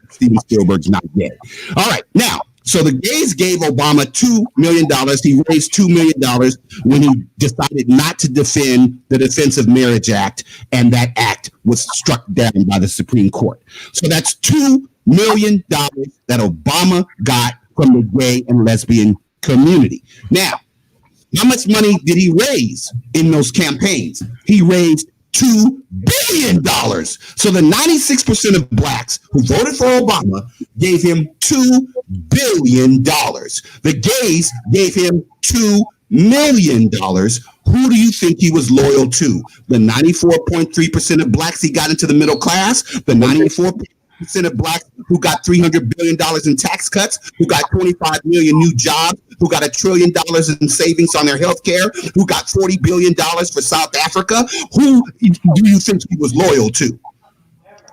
Steven Spielberg's not gay. All right. Now, so the gays gave Obama $2 million. He raised $2 million when he decided not to defend the Defense of Marriage Act, and that act was struck down by the Supreme Court. So that's $2 million that Obama got from the gay and lesbian community. Now, how much money did he raise in those campaigns? He raised $2 billion. So the 96% of blacks who voted for Obama gave him $2 billion. The gays gave him $2 million. Who do you think he was loyal to? The 94.3% of blacks he got into the middle class? The 94% of blacks who got $300 billion in tax cuts, who got 25 million new jobs who got $1 trillion in savings on their health care, who got $40 billion for South Africa? Who do you think he was loyal to?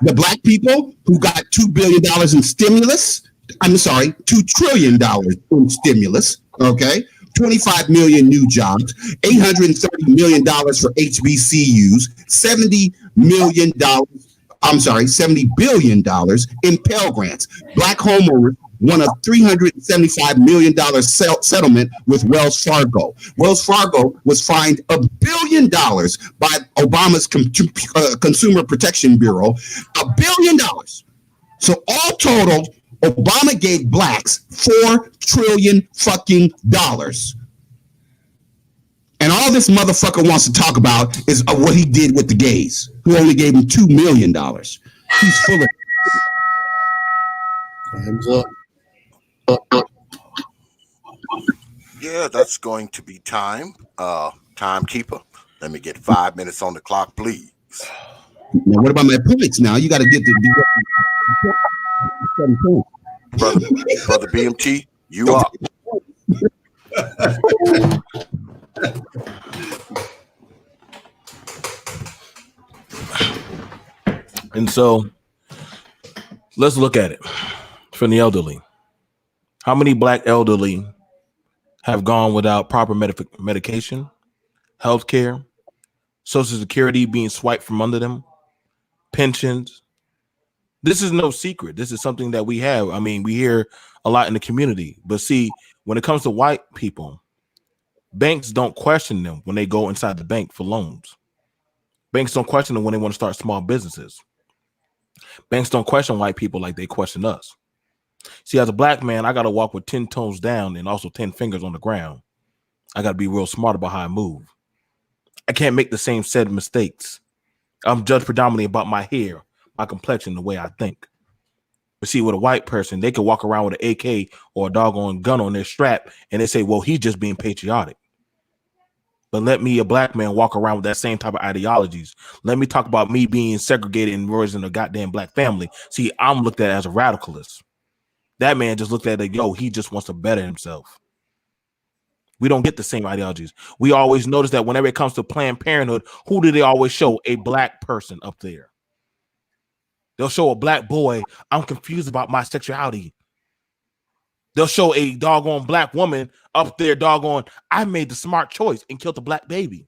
The black people who got $2 billion in stimulus? I'm sorry, $2 trillion in stimulus, okay? 25 million new jobs, $830 million for HBCUs, $70 billion in Pell Grants. Black homeowners won a $375 million settlement with Wells Fargo. Wells Fargo was fined $1 billion by Obama's Consumer Protection Bureau, $1 billion. So all total, Obama gave blacks $4 trillion fucking dollars. And all this motherfucker wants to talk about is what he did with the gays, who only gave him $2 million. He's full of. Time's up. Yeah, that's going to be time. Timekeeper, let me get 5 minutes on the clock, please. Now, what about my points now? You got to get the Brother B.M.T, you up. And so let's look at it from the elderly. How many black elderly have gone without proper medication, health care, Social Security being swiped from under them, pensions? This is no secret. This is something that we have. I mean, we hear a lot in the community. But see, when it comes to white people, banks don't question them when they go inside the bank for loans. Banks don't question them when they want to start small businesses. Banks don't question white people like they question us. See, as a black man, I got to walk with 10 toes down and also 10 fingers on the ground. I got to be real smart about how I move. I can't make the same set of mistakes. I'm judged predominantly about my hair, my complexion, the way I think. But see, with a white person, they can walk around with an AK or a doggone gun on their strap and they say, well, he's just being patriotic. But let me, a black man, walk around with that same type of ideologies. Let me talk about me being segregated and raised in a goddamn black family. See, I'm looked at as a radicalist. That man just looked at it, yo, he just wants to better himself. We don't get the same ideologies. We always notice that whenever it comes to Planned Parenthood, who do they always show? A black person up there. They'll show a black boy, I'm confused about my sexuality. They'll show a doggone black woman up there, doggone, I made the smart choice and killed the black baby.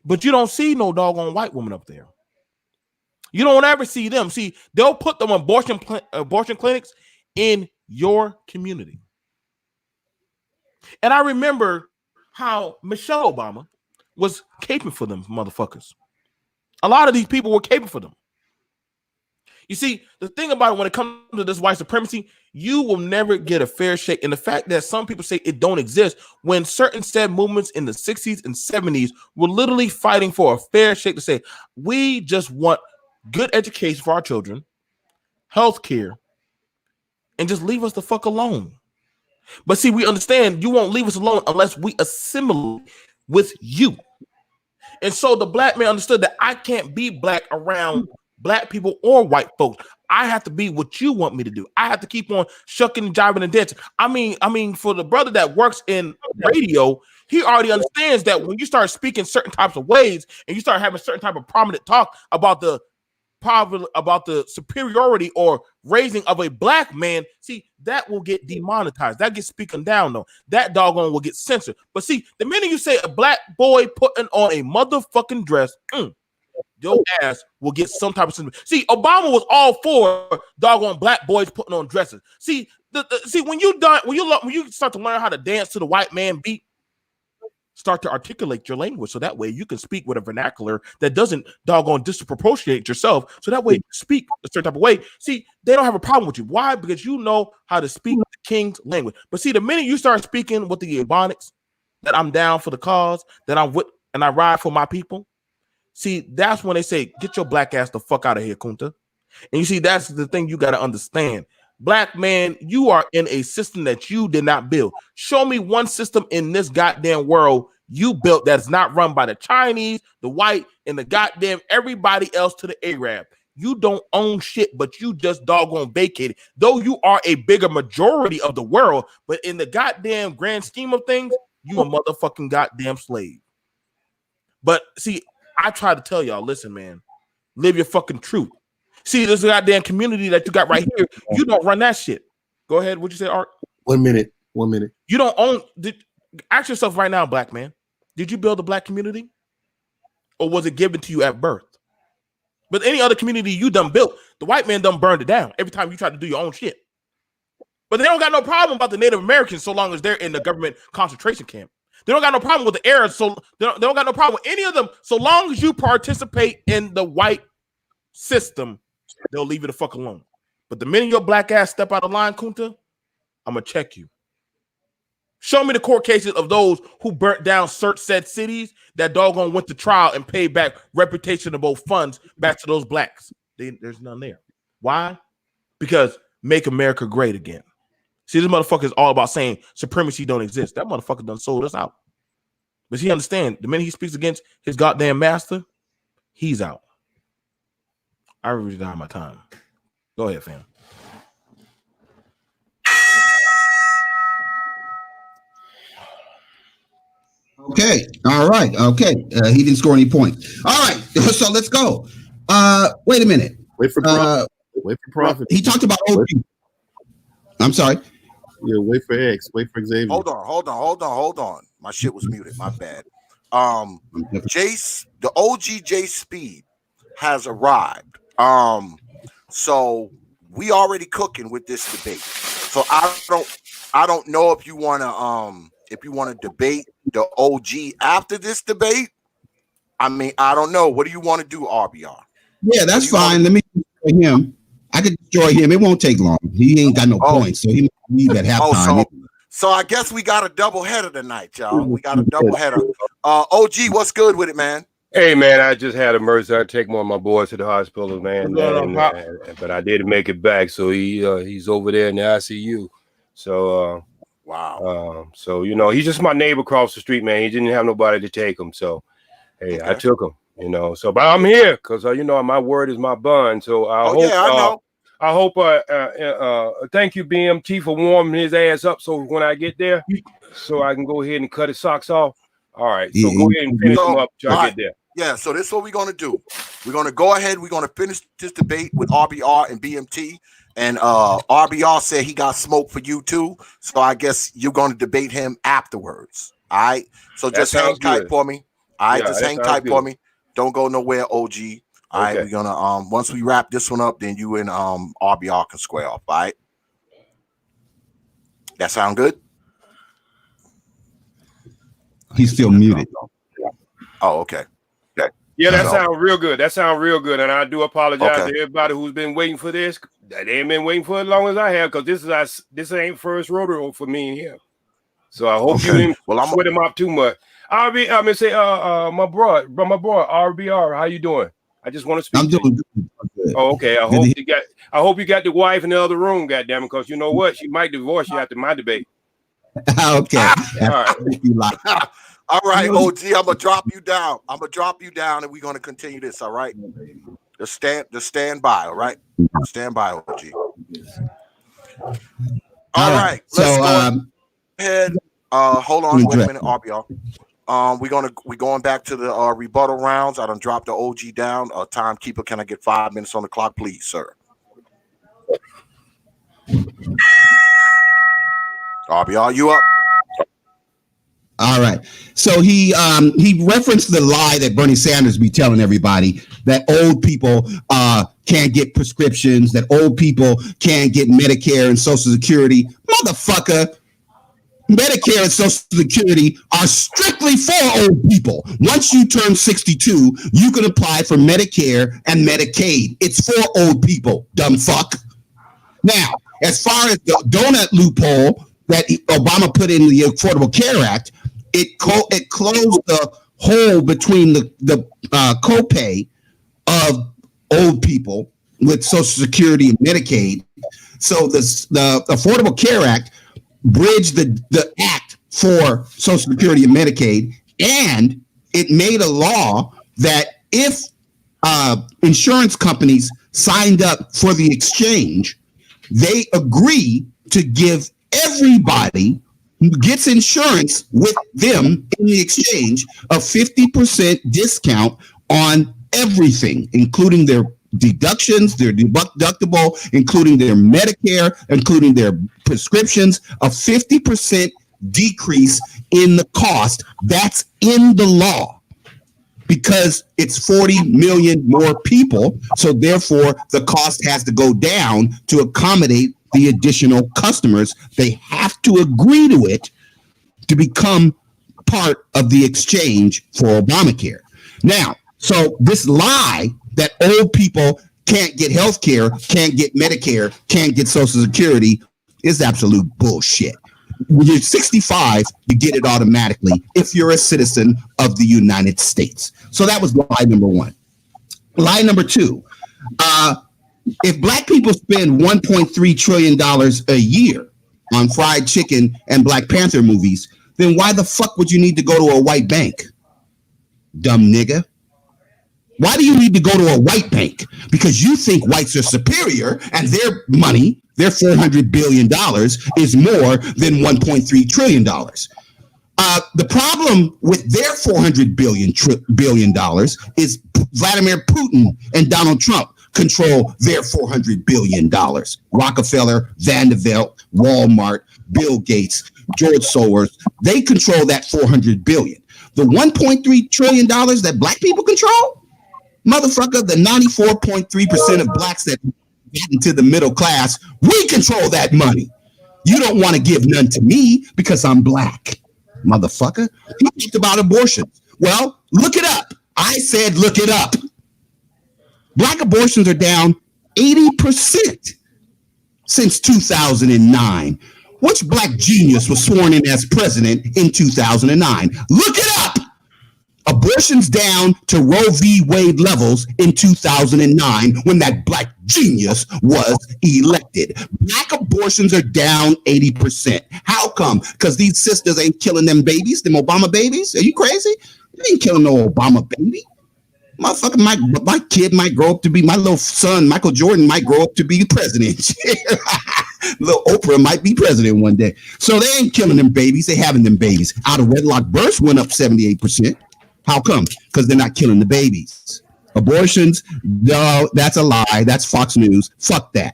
But you don't see no doggone white woman up there. You don't ever see them. See, they'll put them on abortion clinics in your community. And I remember how Michelle Obama was caping for them motherfuckers. A lot of these people were caping for them. You see, the thing about it when it comes to this white supremacy, you will never get a fair shake. And the fact that some people say it don't exist when certain said movements in the 60s and 70s were literally fighting for a fair shake to say, we just want good education for our children, health care, and just leave us the fuck alone. But see, we understand you won't leave us alone unless we assimilate with you. And so the black man understood that I can't be black around black people or white folks. I have to be what you want me to do. I have to keep on shucking, jiving, and dancing. I mean, for the brother that works in radio, he already understands that when you start speaking certain types of ways and you start having certain type of prominent talk about the superiority or raising of a black man, see, that will get demonetized. That gets speaking down, though. That doggone will get censored. But see, the minute you say a black boy putting on a motherfucking dress, your ass will get some type of censorship. See, Obama was all for doggone black boys putting on dresses. See, when you start to learn how to dance to the white man beat, start to articulate your language so that way you can speak with a vernacular that doesn't doggone disproportionate yourself. So that way you speak a certain type of way. See, they don't have a problem with you. Why? Because you know how to speak the king's language. But see, the minute you start speaking with the Ebonics, that I'm down for the cause, that I'm with and I ride for my people. See, that's when they say, get your black ass the fuck out of here, Kunta. And you see, that's the thing you got to understand. Black man, you are in a system that you did not build. Show me one system in this goddamn world you built that's not run by the Chinese, the white, and the goddamn everybody else to the Arab. You don't own shit, but you just doggone vacated. Though you are a bigger majority of the world, but in the goddamn grand scheme of things, you a motherfucking goddamn slave. But see, I try to tell y'all, listen, man, live your fucking truth. See, this goddamn community that you got right here, you don't run that shit. Go ahead. What'd you say, Art? 1 minute. You don't own. Ask yourself right now, black man. Did you build a black community? Or was it given to you at birth? But any other community you done built, the white man done burned it down every time you try to do your own shit. But they don't got no problem about the Native Americans so long as they're in the government concentration camp. They don't got no problem with the Arabs, so they don't got no problem with any of them. So long as you participate in the white system, they'll leave you the fuck alone. But the minute your black ass step out of line, Kunta, I'm gonna check you. Show me the court cases of those who burnt down said cities that doggone went to trial and paid back reputational funds back to those blacks. There's none there. Why? Because make America great again. See, this motherfucker is all about saying supremacy don't exist. That motherfucker done sold us out. But he understand the minute he speaks against his goddamn master, he's out. I really down my time. Go ahead, fam. Okay. All right. Okay. He didn't score any points. All right. So let's go. Wait a minute. Wait for profit. Wait for profit. He talked about OG. I'm sorry. Yeah, wait for X. Wait for Xavier. Hold on. My shit was muted. My bad. Jace, the O.G.Jay speed has arrived. So we already cooking with this debate. So I don't know if you want to debate the OG after this debate. I mean, I don't know. What do you want to do, R.B.R? Yeah, that's fine. Let me destroy him. I could destroy him. It won't take long. He ain't got no points, so he might leave at halftime. So I guess we got a double header tonight, y'all. We got a double header. OG, what's good with it, man? Hey, man, I just had emergency. I take one of my boys to the hospital, man. But I did make it back, so he's over there in the ICU. So wow. So he's just my neighbor across the street, man. He didn't have nobody to take him, so hey, okay. I took him. So but I'm here because my word is my bond. So I hope thank you, B.M.T, for warming his ass up so when I get there, so I can go ahead and cut his socks off. All right, so go ahead and finish him up till I get there. Yeah, so this is what we're gonna do. We're gonna go ahead. We're gonna finish this debate with R.B.R and B.M.T. And R.B.R said he got smoke for you too. So I guess you're gonna debate him afterwards. All right. So just hang tight for me. All right, just hang tight for me. Don't go nowhere, OG. All right, we're gonna once we wrap this one up, then you and R.B.R can square off. All right. That sound good? He's still muted. Oh, okay. Yeah, that sounds real good. And I do apologize to everybody who's been waiting for this. They ain't been waiting for as long as I have, because this ain't first rodeo for me and him. So I hope you didn't sweat him up too much. I'm gonna say, my bro, R.B.R, how you doing? I just want to speak. I'm doing good. Oh, okay. I hope you got the wife in the other room, goddamn it, because you know what? She might divorce you after my debate. Okay. All right. All right, OG, I'm gonna drop you down. And we're gonna continue this. All right. Just stand by. All right. Stand by, OG. All right. Let's go ahead. Hold on. Wait a minute, R.B.R. We're going back to the rebuttal rounds. I done dropped the OG down. Timekeeper, can I get 5 minutes on the clock, please, sir? R.B.R, you up? All right. So he referenced the lie that Bernie Sanders be telling everybody, that old people can't get prescriptions, that old people can't get Medicare and Social Security. Motherfucker, Medicare and Social Security are strictly for old people. Once you turn 62, you can apply for Medicare and Medicaid. It's for old people, dumb fuck. Now, as far as the donut loophole that Obama put in the Affordable Care Act, it closed the hole between the copay of old people with Social Security and Medicaid. So the Affordable Care Act bridged the act for Social Security and Medicaid, and it made a law that if insurance companies signed up for the exchange, they agree to give everybody who gets insurance with them in the exchange a 50% discount on everything, including their deductions, their deductible, including their Medicare, including their prescriptions, a 50% decrease in the cost. That's in the law because it's 40 million more people. So therefore, the cost has to go down to accommodate the additional customers. They have to agree to it to become part of the exchange for Obamacare. Now, so this lie that old people can't get health care, can't get Medicare, can't get Social Security is absolute bullshit. When you're 65, you get it automatically if you're a citizen of the United States. So that was lie number one. Lie number two, if black people spend $1.3 trillion a year on fried chicken and Black Panther movies, then why the fuck would you need to go to a white bank? Dumb nigga. Why do you need to go to a white bank? Because you think whites are superior and their money, their $400 billion, is more than $1.3 trillion. The problem with their $400 billion is Vladimir Putin and Donald Trump control their $400 billion. Rockefeller, Vanderbilt, Walmart, Bill Gates, George Soros, they control that $400 billion. The $1.3 trillion that black people control, motherfucker, the 94.3% of blacks that get into the middle class, we control that money. You don't want to give none to me because I'm black, motherfucker. He talked about abortion. Well, look it up. I said look it up. Black abortions are down 80% since 2009. Which black genius was sworn in as president in 2009? Look it up. Abortions down to Roe v. Wade levels in 2009 when that black genius was elected. Black abortions are down 80%. How come? Because these sisters ain't killing them babies, them Obama babies? Are you crazy? They ain't killing no Obama baby. Motherfucker, my kid might grow up to be, my little son, Michael Jordan, might grow up to be president. Little Oprah might be president one day. So they ain't killing them babies. They having them babies. Out of wedlock births went up 78%. How come? Because they're not killing the babies. Abortions, no, that's a lie. That's Fox News. Fuck that.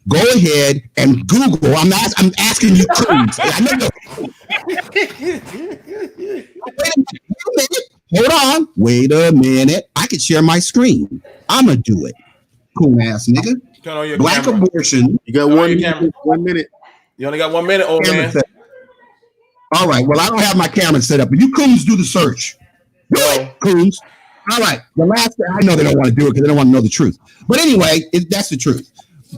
Go ahead and Google. I'm asking you clues. I know. Wait a minute. Hold on. Wait a minute. I can share my screen. I'm going to do it. Cool ass nigga. Turn on your Black camera. abortion. You got 1 minute. You only got 1 minute, old man. All right. Well, I don't have my camera set up, but you coons do the search. Do it, coons. All right. The last thing, I know they don't want to do it because they don't want to know the truth. But anyway, that's the truth.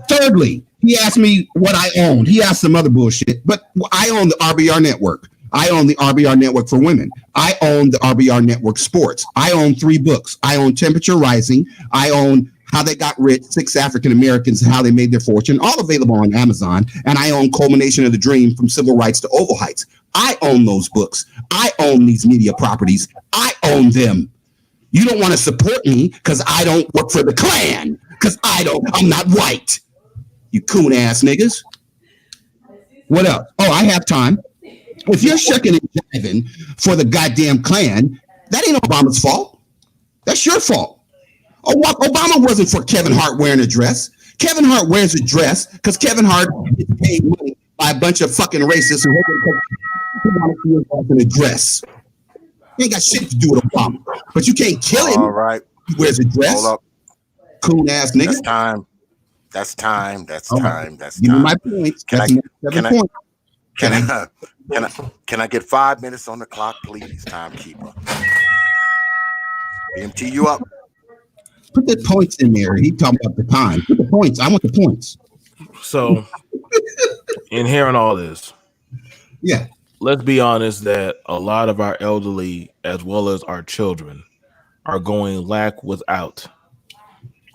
Thirdly, he asked me what I owned. He asked some other bullshit, but I own the R.B.R network. I own the R.B.R network for women. I own the R.B.R network sports. I own 3 books. I own Temperature Rising. I own How They Got Rich, 6 African Americans and How They Made Their Fortune, all available on Amazon. And I own Culmination of the Dream, From Civil Rights to Oval Heights. I own those books. I own these media properties. I own them. You don't want to support me because I don't work for the Klan, because I'm not white. You coon ass niggas. What else? Oh, I have time. If you're shucking and jiving for the goddamn Klan, that ain't Obama's fault. That's your fault. Obama wasn't for Kevin Hart wearing a dress. Kevin Hart wears a dress because Kevin Hart gets paid money by a bunch of fucking racists who want to see in a dress. He ain't got shit to do with Obama. But you can't kill him. All right. He wears a dress. Hold up. Cool ass nigga. That's time. That's time. Give me my points. Can I get 5 minutes on the clock, please, timekeeper? B.M.T, you up? Put the points in there. He talking about the time. Put the points. I want the points. So, in hearing all this, yeah, let's be honest that a lot of our elderly, as well as our children, are going lack without.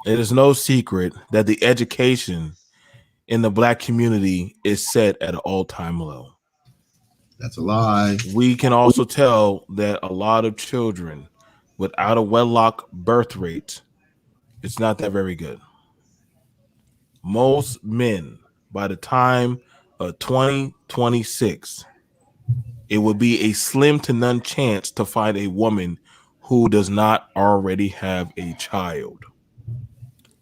It is no secret that the education in the black community is set at an all-time low. That's a lie. We can also tell that a lot of children without a wedlock birth rate, it's not that very good. most men by the time of 2026, it would be a slim to none chance to find a woman who does not already have a child.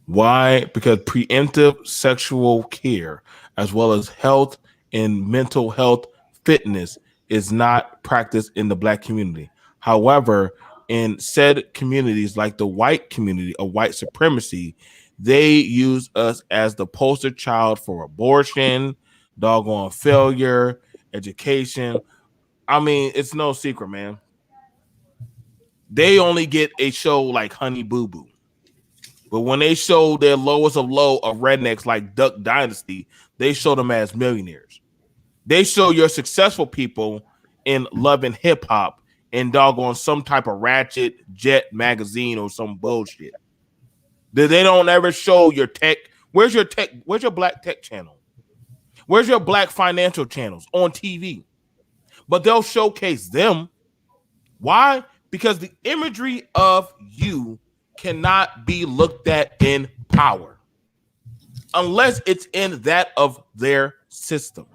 Why? Because preemptive sexual care, as well as health and mental health fitness, is not practiced in the Black community. However, in said communities like the white community of white supremacy, they use us as the poster child for abortion, doggone failure, education. I mean, it's no secret, man. They only get a show like Honey Boo Boo. But when they show their lowest of low of rednecks like Duck Dynasty, they show them as millionaires. They show your successful people in Love and Hip Hop and doggone some type of Ratchet Jet magazine or some bullshit. They don't ever show your tech. Where's your tech? Where's your black tech channel? Where's your black financial channels on TV? But they'll showcase them. Why? Because the imagery of you cannot be looked at in power unless it's in that of their system.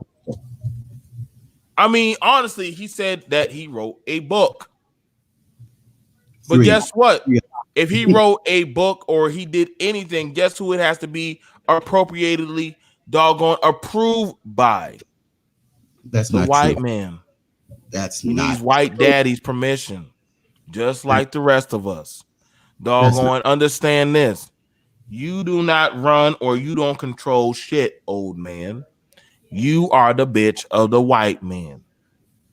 I mean, honestly, he said that he wrote a book. But guess what? Yeah. If he wrote a book or he did anything, guess who it has to be appropriately doggone approved by? That's the not white true. Man. He needs white daddy's permission, just like the rest of us. Doggone, understand this. You do not run or you don't control shit, old man. You are the bitch of the white man.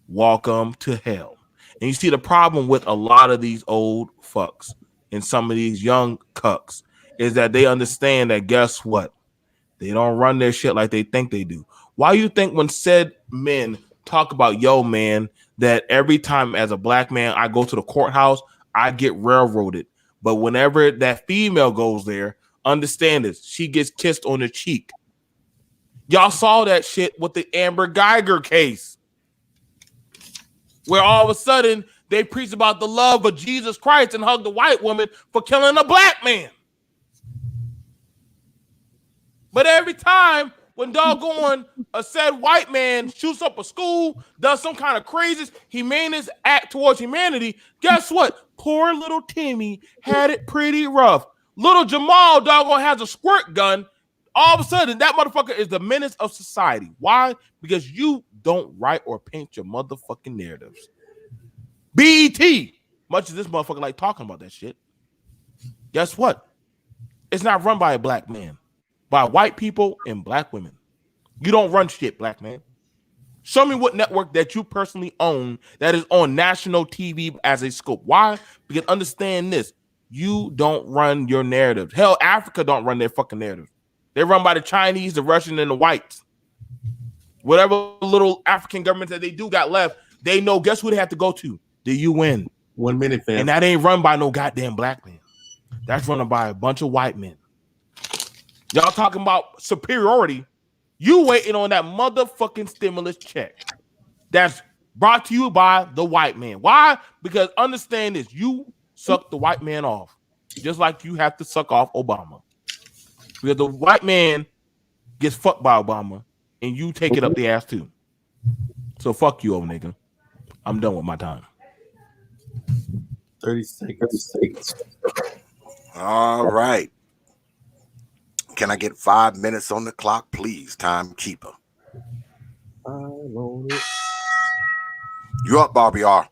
Welcome to hell. And you see the problem with a lot of these old fucks and some of these young cucks is that they understand that guess what? They don't run their shit like they think they do. Why you think when said men talk about, yo, man, that every time as a black man I go to the courthouse, I get railroaded. But whenever that female goes there, understand this, she gets kissed on the cheek. Y'all saw that shit with the Amber Geiger case, where all of a sudden they preach about the love of Jesus Christ and hug the white woman for killing a black man. But every time when doggone a said white man shoots up a school, does some kind of crazy humanist act towards humanity, guess what? Poor little Timmy had it pretty rough. Little Jamal doggone has a squirt gun. All of a sudden, that motherfucker is the menace of society. Why? Because you don't write or paint your motherfucking narratives. B.M.T, much as this motherfucker like talking about that shit, guess what? It's not run by a black man, by white people and black women. You don't run shit, black man. Show me what network that you personally own that is on national TV as a scope. Why? Because understand this. You don't run your narrative. Hell, Africa don't run their fucking narrative. They're run by the Chinese, the Russian, and the whites. Whatever little African government that they do got left, they know, guess who they have to go to? The UN. 1 minute, fam. And that ain't run by no goddamn black man. That's run by a bunch of white men. Y'all talking about superiority. You waiting on that motherfucking stimulus check that's brought to you by the white man. Why? Because understand this. You suck the white man off, just like you have to suck off Obama. Because the white man gets fucked by Obama, and you take it up the ass too. So fuck you, old nigga. I'm done with my time. 30 seconds. All right. Can I get 5 minutes on the clock, please, timekeeper? You up, R.B.R.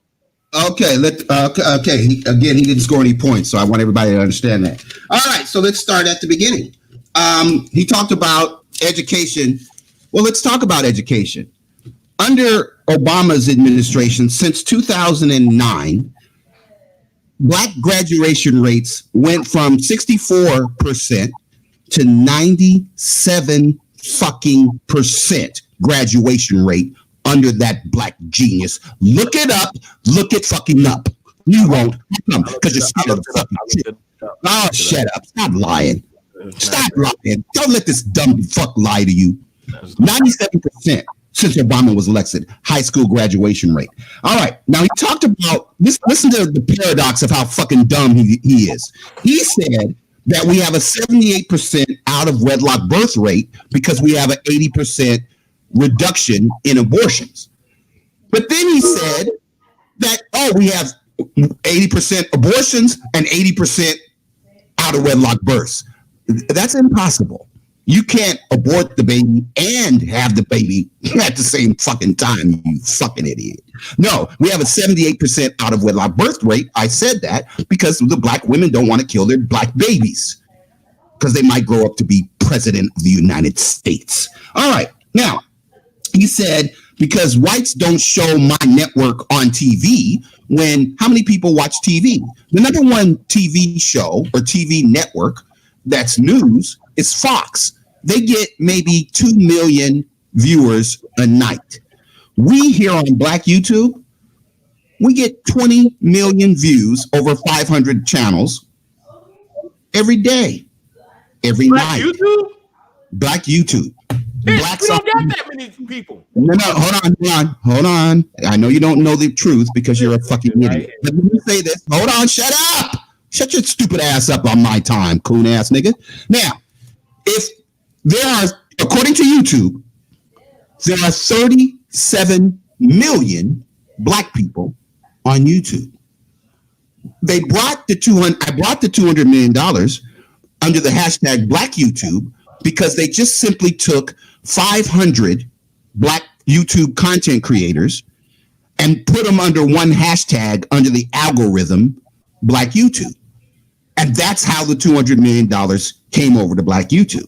Okay, okay. He didn't score any points, so I want everybody to understand that. All right, so let's start at the beginning. He talked about education. Well, let's talk about education. Under Obama's administration, since 2009, Black graduation rates went from 64% to 97 fucking percent graduation rate under that black genius. Look it up. Look it fucking up. You won't come because you're scared of the fucking shit. Oh, shut up. Stop lying. Stop lying. Don't let this dumb fuck lie to you. 97% since Obama was elected, high school graduation rate. All right. Now he talked about this. Listen to the paradox of how fucking dumb he is. He said that we have a 78% out of wedlock birth rate because we have an 80% reduction in abortions. But then he said that, we have 80% abortions and 80% out of wedlock births. That's impossible. You can't abort the baby and have the baby at the same fucking time, you fucking idiot. No, we have a 78% out of wedlock birth rate. I said that because the black women don't want to kill their black babies because they might grow up to be president of the United States. All right. Now, he said, because whites don't show my network on TV, how many people watch TV? The number one TV show or TV network that's news is Fox. They get maybe 2 million viewers a night. We here on Black YouTube, we get 20 million views over 500 channels every day, every night. YouTube? Black YouTube. Black we don't get that many people. No, hold on. I know you don't know the truth because you're a fucking idiot. But let me say this. Hold on, shut up. Shut your stupid ass up on my time, coon ass nigga. Now, if there are, according to YouTube, there are 37 million black people on YouTube. I brought the $200 million under the hashtag Black YouTube because they just simply took 500 black YouTube content creators and put them under one hashtag under the algorithm Black YouTube. And that's how the $200 million came over to Black YouTube.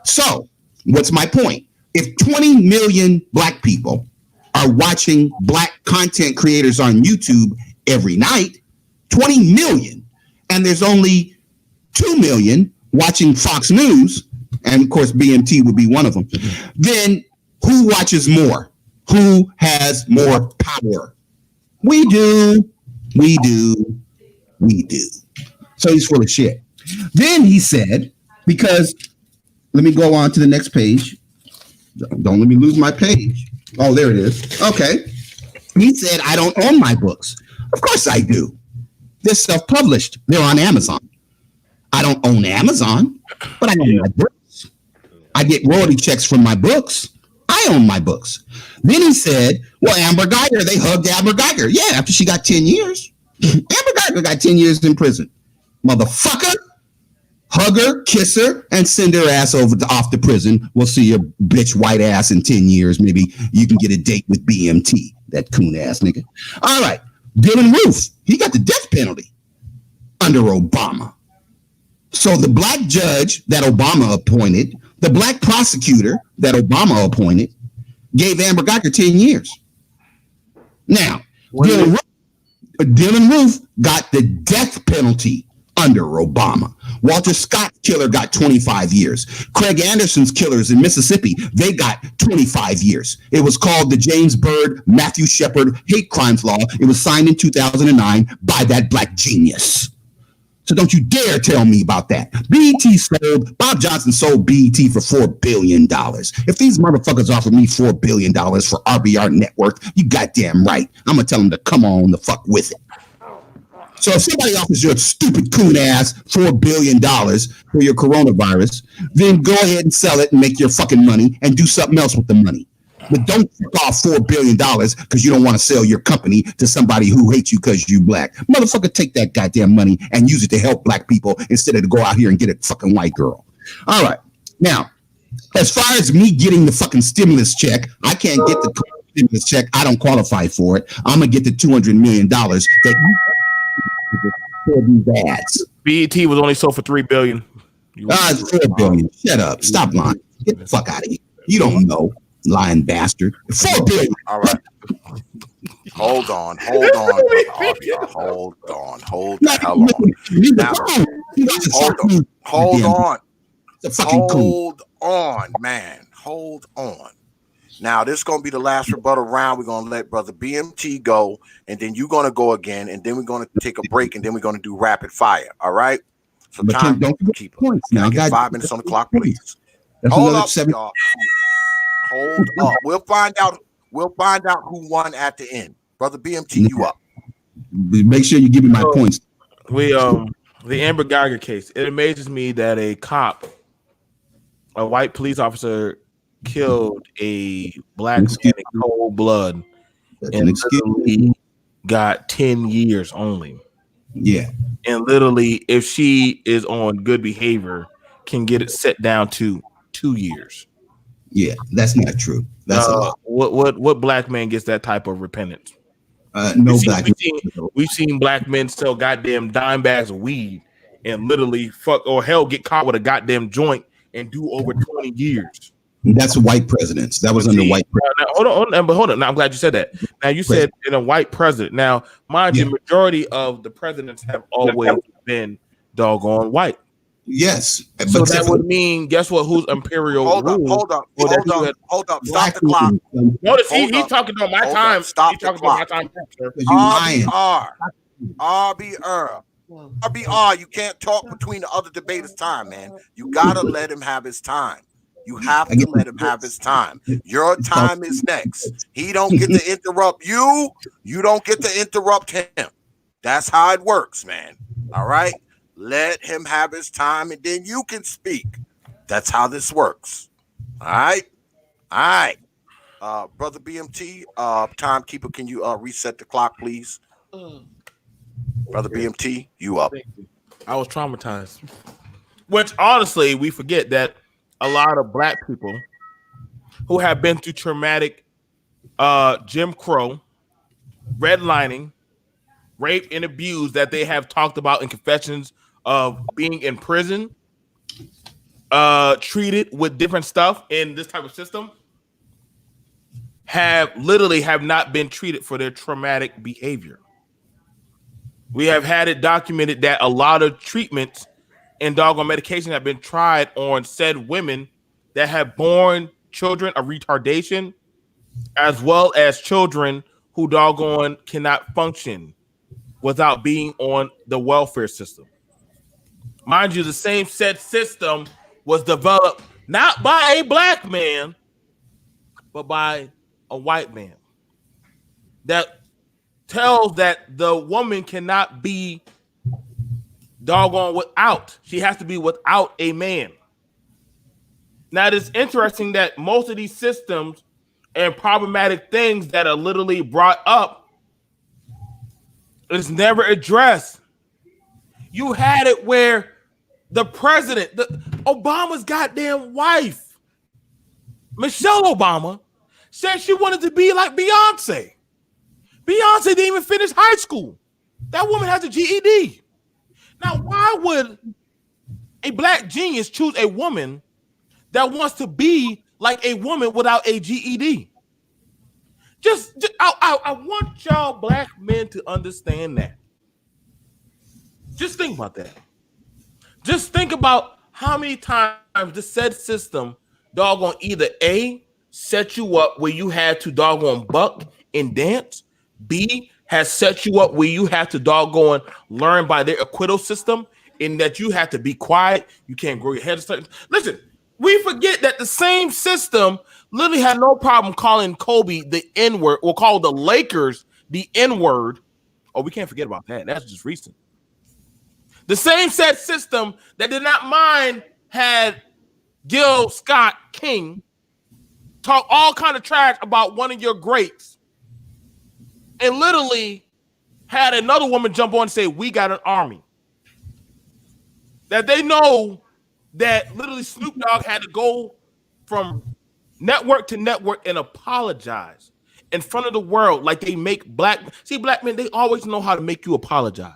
So what's my point? If 20 million black people are watching black content creators on YouTube every night, 20 million, and there's only 2 million watching Fox News, and of course B.M.T would be one of them, then who watches more? Who has more power? We do. So he's full of shit. Then he said, because, let me go on to the next page. Don't let me lose my page. Oh, there it is. Okay. He said, I don't own my books. Of course I do. They're self-published. They're on Amazon. I don't own Amazon, but I own my books. I get royalty checks from my books. I own my books. Then he said, well, Amber Geiger, they hugged Amber Geiger. Yeah, after she got 10 years. Amber Geiger got 10 years in prison. Motherfucker. Hug her, kiss her, and send her ass off to prison. We'll see your bitch white ass in 10 years. Maybe you can get a date with B.M.T, that coon ass nigga. All right. Dylan Roof, he got the death penalty under Obama. So the black judge that Obama appointed, the black prosecutor that Obama appointed, gave Amber Geiger 10 years. Now, Dylan Roof got the death penalty under Obama. Walter Scott's killer got 25 years. Craig Anderson's killers in Mississippi, they got 25 years. It was called the James Byrd Matthew Shepard Hate Crimes Law. It was signed in 2009 by that black genius. So don't you dare tell me about that. Bob Johnson sold BET for $4 billion. If these motherfuckers offer me $4 billion for R.B.R. network, you goddamn right. I'm going to tell them to come on the fuck with it. So if somebody offers your stupid coon ass $4 billion for your coronavirus, then go ahead and sell it and make your fucking money and do something else with the money. But don't fuck off $4 billion because you don't want to sell your company to somebody who hates you because you black. Motherfucker, take that goddamn money and use it to help black people instead of to go out here and get a fucking white girl. All right. Now, as far as me getting the fucking stimulus check, I can't get the stimulus check. I don't qualify for it. I'm going to get the $200 million that you for these ads. BET was only sold for $3 billion. It's $4 billion. Shut up. Stop lying. Get the fuck out of here. You don't know, lying bastard. $4 billion. All right. Hold on. Hold the hell on. Hold on, man. Hold on. Now, this is going to be the last rebuttal round. We're going to let Brother B.M.T go, and then you're going to go again, and then we're going to take a break, and then we're going to do rapid fire. All right? So time keep points. Can I get 5 minutes on the clock, please? Hold up, y'all. Hold up. We'll find out who won at the end. Brother B.M.T, you up. Make sure you give me my points. We The Amber Geiger case. It amazes me that a white police officer, killed a black man in cold blood and literally got 10 years only. Yeah. And literally, if she is on good behavior, can get it set down to 2 years. Yeah, that's not true. That's a lie. What black man gets that type of repentance? No black. We've seen black men sell goddamn dime bags of weed and literally fuck or hell get caught with a goddamn joint and do over 20 years. That's white presidents. That was under white presidents. Hold on. Now I'm glad you said that. Now you said in a white president. Now, mind you, majority of the presidents have always been doggone white. Yes. So that would mean, guess what? Who's imperial? Hold up. Stop the clock. Notice he's talking about my time. Stop the clock. R.B.R. R.B.R. You can't talk between the other debaters' time, man. You gotta let him have his time. You have to let him have his time. Your time is next. He don't get to interrupt you. You don't get to interrupt him. That's how it works, man. All right? Let him have his time, and then you can speak. That's how this works. All right? Brother B.M.T, timekeeper, can you reset the clock, please? Brother B.M.T, you up. I was traumatized. Which, honestly, we forget that a lot of black people who have been through traumatic Jim Crow, redlining, rape, and abuse that they have talked about in confessions of being in prison, treated with different stuff in this type of system, have not been treated for their traumatic behavior. We have had it documented that a lot of treatments and doggone medication have been tried on said women that have born children of retardation, as well as children who doggone cannot function without being on the welfare system. Mind you, the same said system was developed not by a black man, but by a white man that tells that the woman cannot be doggone without. She has to be without a man. Now, it is interesting that most of these systems and problematic things that are literally brought up is never addressed. You had it where the president, Obama's goddamn wife, Michelle Obama, said she wanted to be like Beyonce. Beyonce didn't even finish high school. That woman has a GED. Now, why would a black genius choose a woman that wants to be like a woman without a GED? I want y'all black men to understand that. Just think about that. Just think about how many times the said system doggone either A, set you up where you had to doggone buck and dance, B, has set you up where you have to doggone learn by their acquittal system in that you have to be quiet, you can't grow your head. Listen, we forget that the same system literally had no problem calling Kobe the N-word, or call the Lakers the N-word. Oh, we can't forget about that. That's just recent. The same set system that did not mind had Gil Scott King talk all kind of trash about one of your greats and literally had another woman jump on and say, we got an army. That they know that literally Snoop Dogg had to go from network to network and apologize in front of the world like they make black men, they always know how to make you apologize.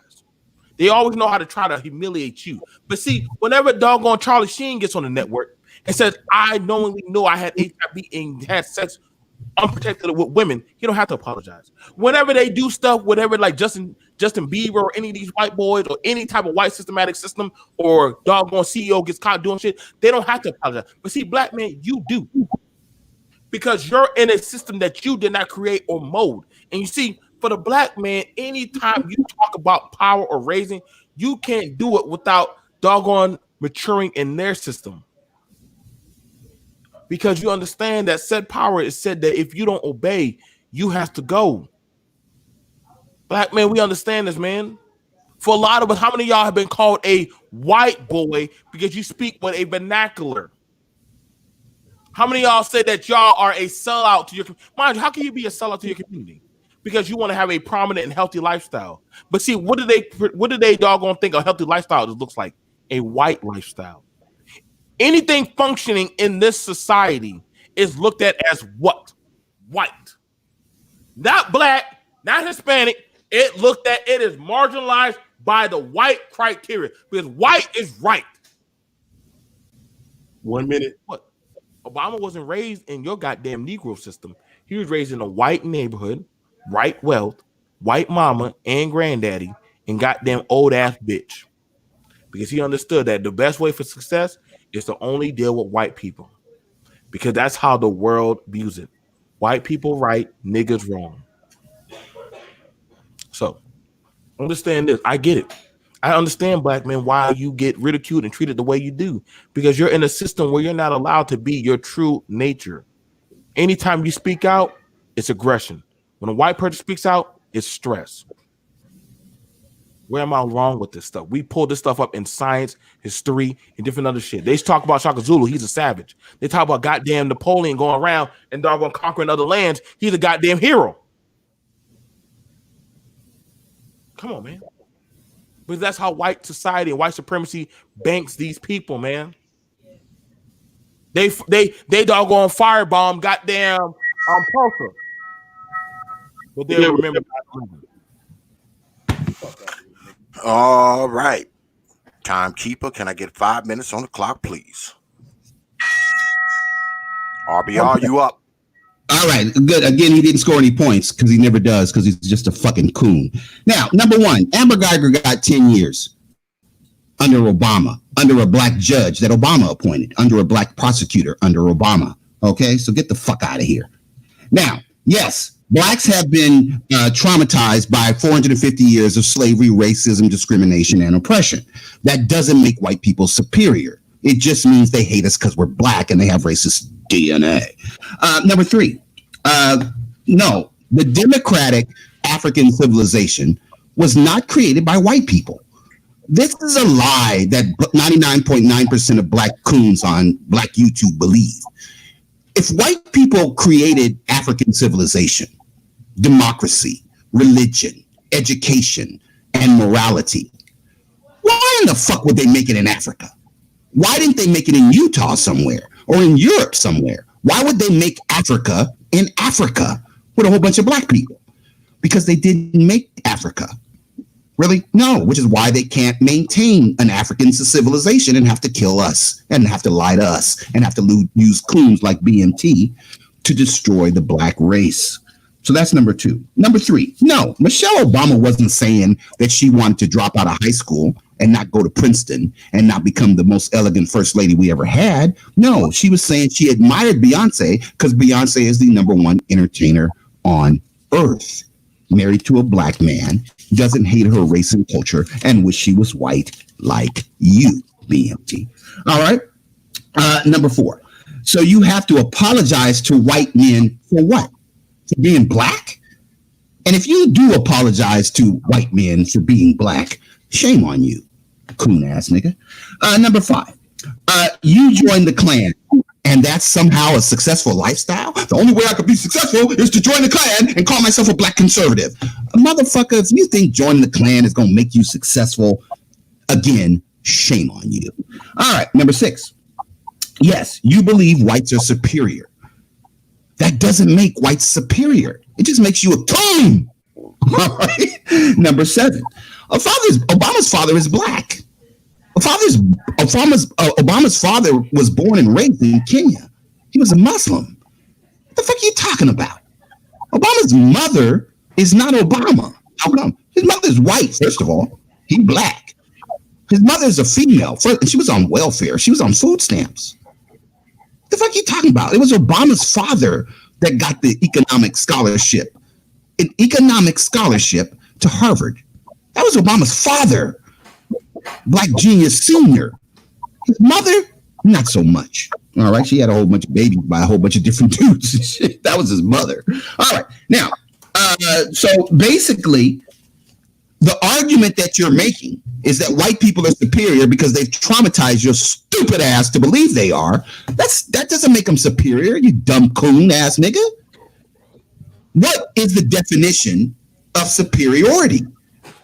They always know how to try to humiliate you. But see, whenever doggone Charlie Sheen gets on the network and says, I knowingly know I had HIV and had sex unprotected with women, he don't have to apologize. Whenever they do stuff, whatever, like Justin Bieber or any of these white boys or any type of white systematic system or doggone CEO gets caught doing shit, they don't have to apologize. But see, black men, you do. Because you're in a system that you did not create or mold. And you see, for the black man, anytime you talk about power or raising, you can't do it without doggone maturing in their system. Because you understand that said power is said that if you don't obey, you have to go. Black man, we understand this, man. For a lot of us, how many of y'all have been called a white boy because you speak with a vernacular? How many of y'all say that y'all are a sellout to your community? Mind you, how can you be a sellout to your community? Because you want to have a prominent and healthy lifestyle. But see, what do they doggone think a healthy lifestyle looks like? A white lifestyle. Anything functioning in this society is looked at as what? White. Not black, not Hispanic. It looked at, it is marginalized by the white criteria because white is right. 1 minute. What? Obama wasn't raised in your goddamn Negro system. He was raised in a white neighborhood, white wealth, white mama and granddaddy, and goddamn old ass bitch. Because he understood that the best way for success is to only deal with white people. Because that's how the world views it. White people right, niggas wrong. So understand this. I get it. I understand, black men, why you get ridiculed and treated the way you do, because you're in a system where you're not allowed to be your true nature. Anytime you speak out, it's aggression. When a white person speaks out, it's stress. Where am I wrong with this stuff? We pull this stuff up in science, history, and different other shit. They talk about Shaka Zulu. He's a savage. They talk about goddamn Napoleon going around and doggone conquering other lands. He's a goddamn hero. Come on, man. But that's how white society and white supremacy banks these people, man. They doggone firebomb goddamn Tulsa. But they remember. All right. Timekeeper, can I get 5 minutes on the clock, please? R.B.R, you up? All right, good. Again, he didn't score any points because he never does because he's just a fucking coon. Now, number one, Amber Geiger got 10 years under Obama, under a black judge that Obama appointed, under a black prosecutor under Obama. Okay, so get the fuck out of here. Now, yes, blacks have been traumatized by 450 years of slavery, racism, discrimination, and oppression. That doesn't make white people superior. It just means they hate us because we're black and they have racist DNA. Number three, no, the democratic African civilization was not created by white people. This is a lie that 99.9% of black coons on black YouTube believe. If white people created African civilization, democracy, religion, education, and morality, why in the fuck would they make it in Africa? Why didn't they make it in Utah somewhere or in Europe somewhere? Why would they make Africa in Africa with a whole bunch of black people? Because they didn't make Africa. Really? No, which is why they can't maintain an African civilization and have to kill us and have to lie to us and have to use coons like B.M.T to destroy the black race. So that's number two. Number three, no, Michelle Obama wasn't saying that she wanted to drop out of high school and not go to Princeton and not become the most elegant first lady we ever had. No, she was saying she admired Beyonce because Beyonce is the number one entertainer on earth. Married to a black man, doesn't hate her race and culture, and wish she was white like you, BMT. All right. Number four. So you have to apologize to white men for what? For being black? And if you do apologize to white men for being black, shame on you, coon ass nigga. Number five. You joined the Klan, and that's somehow a successful lifestyle. The only way I could be successful is to join the Klan and call myself a black conservative. Motherfucker, if you think joining the Klan is going to make you successful, again, shame on you. All right, number six. Yes, you believe whites are superior. That doesn't make whites superior. It just makes you a coon. All right. Number seven. Obama's father is black. Obama's father was born and raised in Kenya. He was a Muslim. What the fuck are you talking about? Obama's mother is not Obama. How come? His mother's white, first of all. He's black. His mother's a female, and she was on welfare. She was on food stamps. What the fuck are you talking about? It was Obama's father that got the economic scholarship to Harvard. That was Obama's father. Black genius senior. His mother, not so much. All right, she had a whole bunch of babies by a whole bunch of different dudes. That was his mother. All right, now, so basically, the argument that you're making is that white people are superior because they've traumatized your stupid ass to believe they are. That doesn't make them superior, you dumb coon ass nigga. What is the definition of superiority?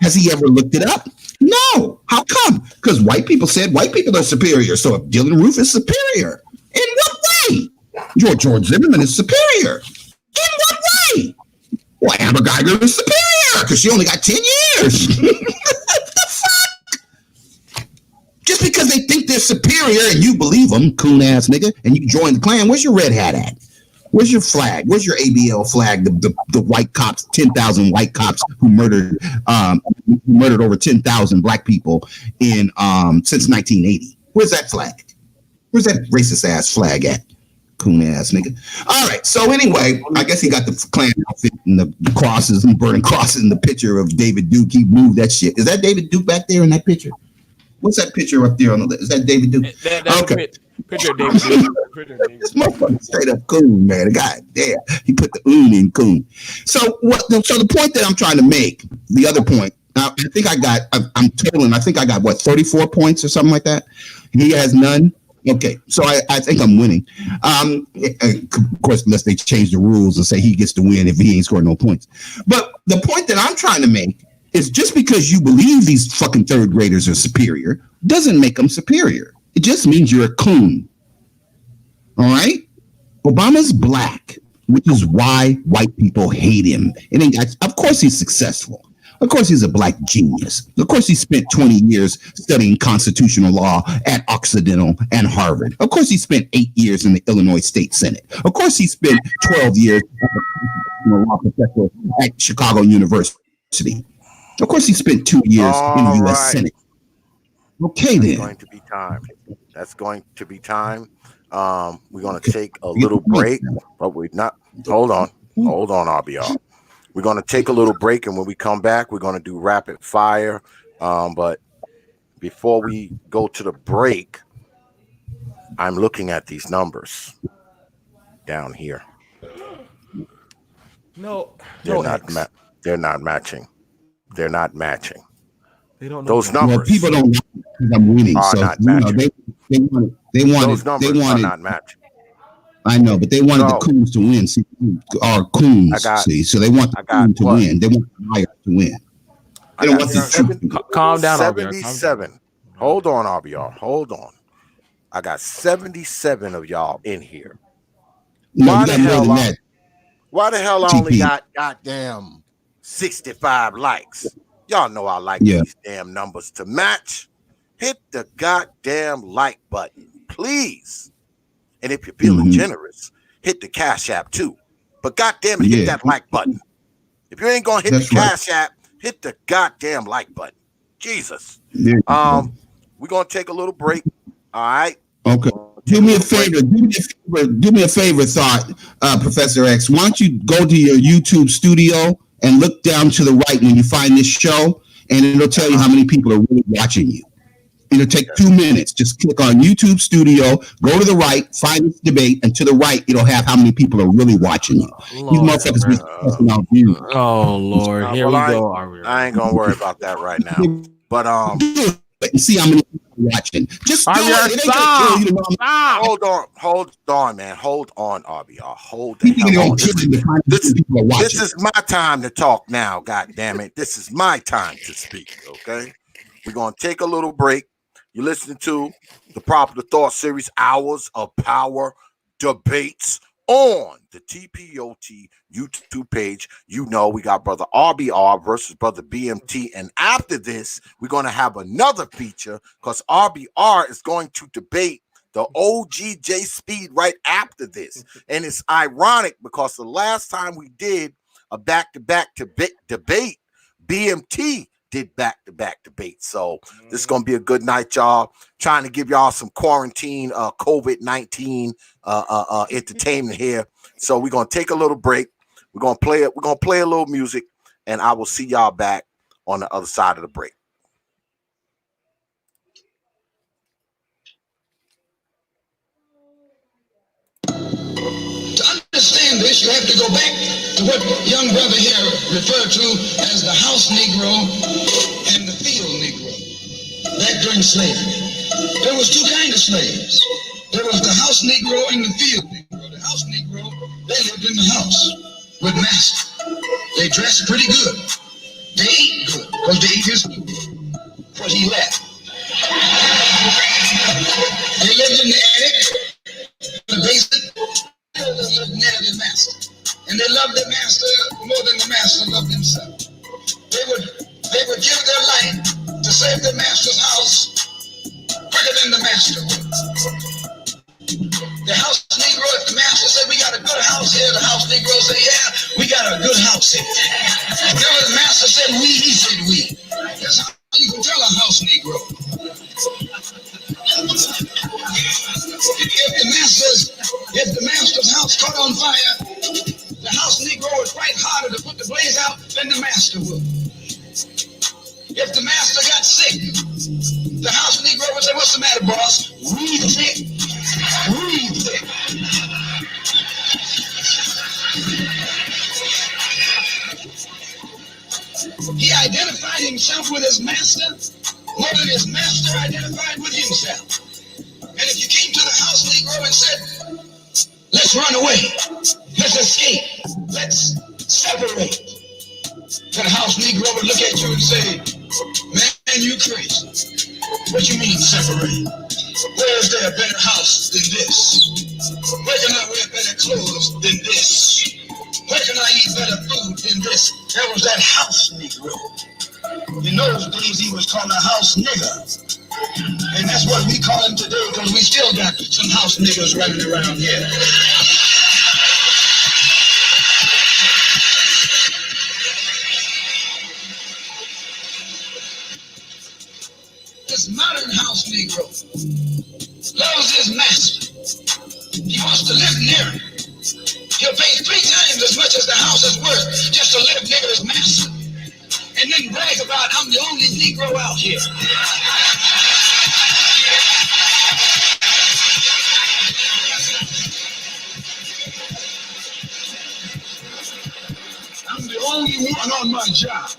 Has he ever looked it up? No. How come? Because white people said white people are superior. So if Dylan Roof is superior, in what way? George Zimmerman is superior. In what way? Well, Amber Geiger is superior because she only got 10 years. What the fuck? Just because they think they're superior and you believe them, coon ass nigga, and you join the Klan, where's your red hat at? Where's your flag? Where's your ABL flag? The white cops, 10,000 white cops who murdered over 10,000 black people in since 1980. Where's that flag? Where's that racist ass flag at? Coon ass nigga. All right. So anyway, I guess he got the Klan outfit and the crosses and burning crosses and the picture of David Duke. He moved that shit. Is that David Duke back there in that picture? What's that picture up there on the list? Is that David Duke? That's okay. Picture of David Duke. This motherfucker straight up coon, man. God damn, he put the in coon. So what? So the point that I'm trying to make, the other point, I think I got. I'm totaling. I think I got 34 points or something like that. He has none. Okay, so I think I'm winning. Of course, unless they change the rules and say he gets to win if he ain't scored no points. But the point that I'm trying to make is just because you believe these fucking third graders are superior doesn't make them superior. It just means you're a coon. All right? Obama's black, which is why white people hate him. Of course he's successful. Of course he's a black genius. Of course he spent 20 years studying constitutional law at Occidental and Harvard. Of course he spent 8 years in the Illinois State Senate. Of course he spent 12 years as a law professor at Chicago University. Of course he spent 2 years in the U.S. Senate. Okay, then. That's going to be time. That's going to be time. We're going to take a little break, but we're not. Hold on, R.B.R. We're going to take a little break, and when we come back, we're going to do rapid fire. But before we go to the break, I'm looking at these numbers down here. They're not matching. They're not matching. They don't know those numbers. Well, people don't know because I'm winning, so not matching. They wanted those numbers are not matching. I know, but they wanted the coons to win. See, our coons, so they want the coon to win. They want the liars to win. They don't want the calm down, 77. Hold on, R.B.R. Hold on. I got 77 of y'all in here. No, why the hell I only TP. got goddamn 65 likes? Y'all know I like these damn numbers to match. Hit the goddamn like button, please. And if you're feeling generous, hit the Cash App too. But goddamn it, hit that like button. If you ain't gonna hit the Cash App, hit the goddamn like button. Jesus. We're gonna take a little break. All right. Okay. Do me a favor. Do me a favor, Professor X. Why don't you go to your YouTube studio and look down to the right when you find this show, and it'll tell you how many people are really watching you. It'll take 2 minutes. Just click on YouTube Studio, go to the right, find this debate, and to the right, it'll have how many people are really watching you. These motherfuckers be stressing out views. Oh, Lord. Here we go. I ain't going to worry about that right now. But, and see how many people are watching. Just do it. Stop. Hold on, man. Hold on, R.B.R. Hold the hell on. This is my time to talk now, God damn it. This is my time to speak, okay? We're going to take a little break. You're listening to the Proper Thought Series, Hours of Power Debates on the T.P.O.T. YouTube page. You know, we got brother R.B.R. versus brother B.M.T. And after this, we're going to have another feature because R.B.R. is going to debate the O.G.Jay speed right after this. And it's ironic because the last time we did a back-to-back debate, B.M.T. did back-to-back debates. So this is going to be a good night, y'all. Trying to give y'all some quarantine, COVID-19 entertainment here. So we're going to take a little break. We're going to play it. We're going to play a little music, and I will see y'all back on the other side of the break. To understand this, you have to go back to what young brother here referred to as the house Negro and the field Negro. Back during slavery, there was two kinds of slaves. There was the house Negro and the field Negro. The house Negro, they lived in the house with master. They dressed pretty good. They ate good because they ate his food, what he left. They lived in the attic, the basement. They lived near their master, and they loved their master more than the master loved himself. They would give their life to save their master's house quicker than the master would. The house Negro, if the master said, we got a good house here, the house Negro said, yeah, we got a good house here. Whenever the master said we, he said we. That's how you can tell a house Negro. If the master's house caught on fire, the house Negro would fight harder to put the blaze out than the master would. If the master got sick, the house Negro would say, what's the matter, boss? We sick. We sick. He identified himself with his master more than his master identified with himself. And if you came to the house Negro and said, let's run away, let's escape, let's separate, then the house Negro would look at you and say, man, you crazy. What you mean separate? Where is there a better house than this? Where can I wear better clothes than this? Where can I eat better food than this? There was that house Negro. In those days, he was called a house nigger. And that's what we call him today, because we still got some house niggers running around here. This modern house Negro loves his master. He wants to live near him. He'll pay 3 times as much as the house is worth just to live near his master. And then brag about, I'm the only Negro out here. I'm the only one on my job.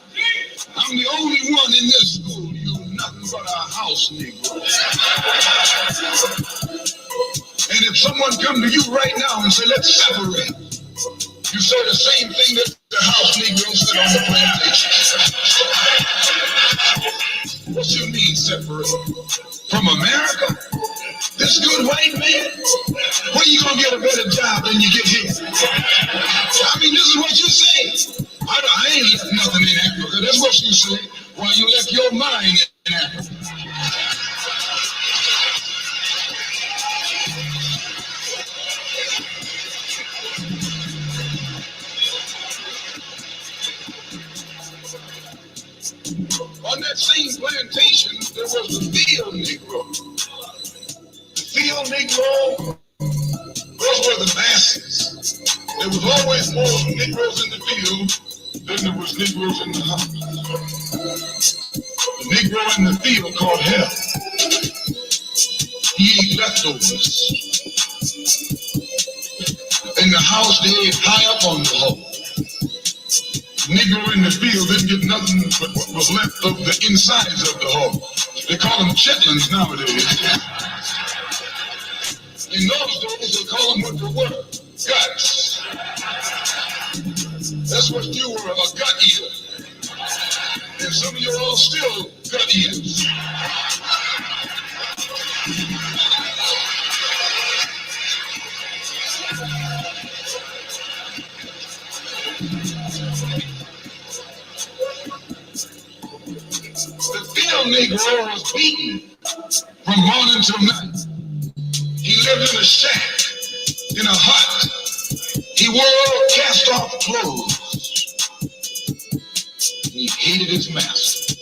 I'm the only one in this school. You're nothing but a house Negro. And if someone come to you right now and say, let's separate, you say the same thing that the house Negro said on the plantation. What you mean separate? From America? This good white man? Where you gonna get a better job than you get here? I mean, this is what you say. I ain't left nothing in Africa. That's what you say. Well, you left your mind in Africa. On that same plantation, there was the field Negro. The field Negro, those were the masses. There was always more Negroes in the field than there was Negroes in the house. The Negro in the field caught hell. He ate leftovers. In the house, they ate high up on the hole. Negro in the field didn't get nothing but what was left of the insides of the hog. They call them chitlins nowadays. In those days, they call them what they were, guts. That's what you were, a gut eater. And some of you are all still gut eaters. The field Negro was beaten from morning till night. He lived in a shack, in a hut. He wore cast-off clothes. He hated his master.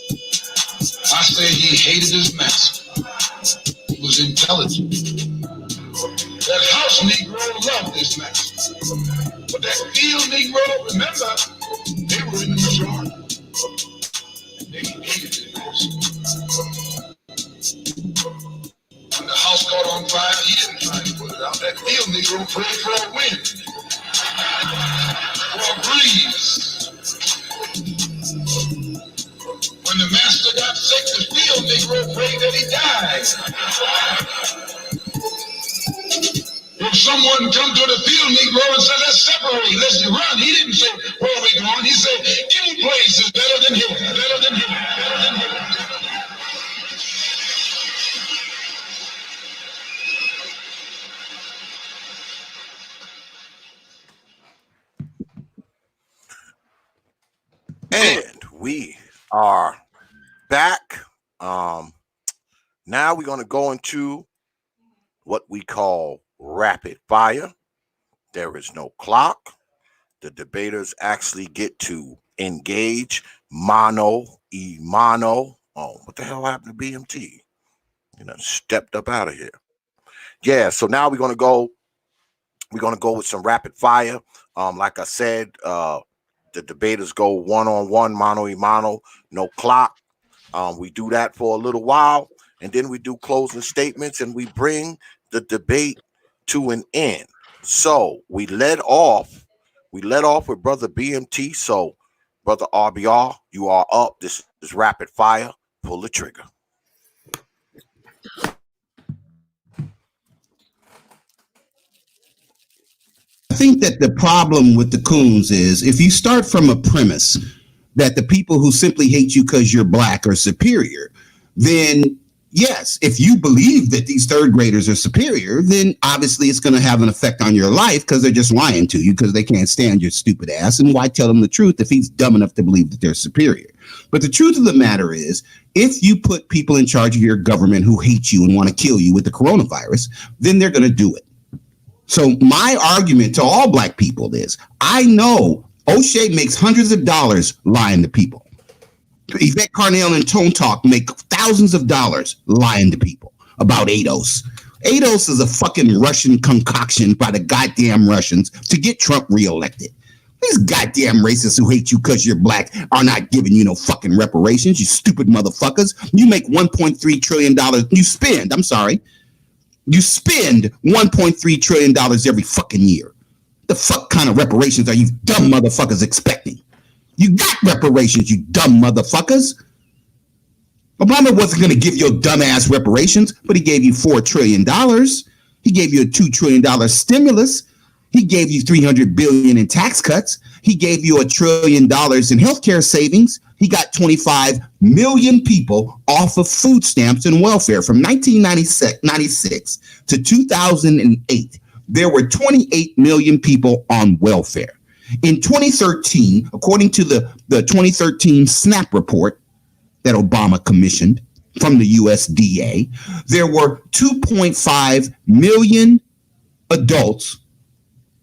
I say he hated his master. He was intelligent. That house Negro loved his master. But that field Negro, remember, they were in the majority. They hated his master. When the house caught on fire, he didn't try to put it out. That field Negro prayed for a wind, for a one come to the field, Negro, and said, let's separate, let's run. He didn't say, where are we going? He said, any place is better than here, better than here, better than here. And we are back. Now we're going to go into what we call rapid fire. There is no clock. The debaters actually get to engage mano y mano. Oh, what the hell happened to B.M.T? You know, stepped up out of here. Yeah, so now we're going to go with some rapid fire. Like I said, the debaters go one-on-one, mano y mano, no clock. We do that for a little while, and then we do closing statements, and we bring the debate to an end. So we led off with Brother B.M.T. So, Brother R.B.R, you are up. This is rapid fire. Pull the trigger. I think that the problem with the coons is if you start from a premise that the people who simply hate you because you're black are superior, then yes, if you believe that these third graders are superior, then obviously it's going to have an effect on your life because they're just lying to you because they can't stand your stupid ass. And why tell him the truth if he's dumb enough to believe that they're superior? But the truth of the matter is, if you put people in charge of your government who hate you and want to kill you with the coronavirus, then they're going to do it. So my argument to all black people is, I know O.G.Jay makes hundreds of dollars lying to people. Yvette Carnell and Tone Talk make thousands of dollars lying to people about ADOS. ADOS is a fucking Russian concoction by the goddamn Russians to get Trump reelected. These goddamn racists who hate you because you're black are not giving you no fucking reparations, you stupid motherfuckers. You make $1.3 trillion. You spend $1.3 trillion every fucking year. The fuck kind of reparations are you dumb motherfuckers expecting? You got reparations, you dumb motherfuckers. Obama wasn't going to give your dumbass reparations, but he gave you $4 trillion. He gave you a $2 trillion stimulus. He gave you $300 billion in tax cuts. He gave you $1 trillion in healthcare savings. He got 25 million people off of food stamps and welfare from 1996 to 2008. There were 28 million people on welfare. In 2013, according to the 2013 SNAP report that Obama commissioned from the USDA, there were 2.5 million adults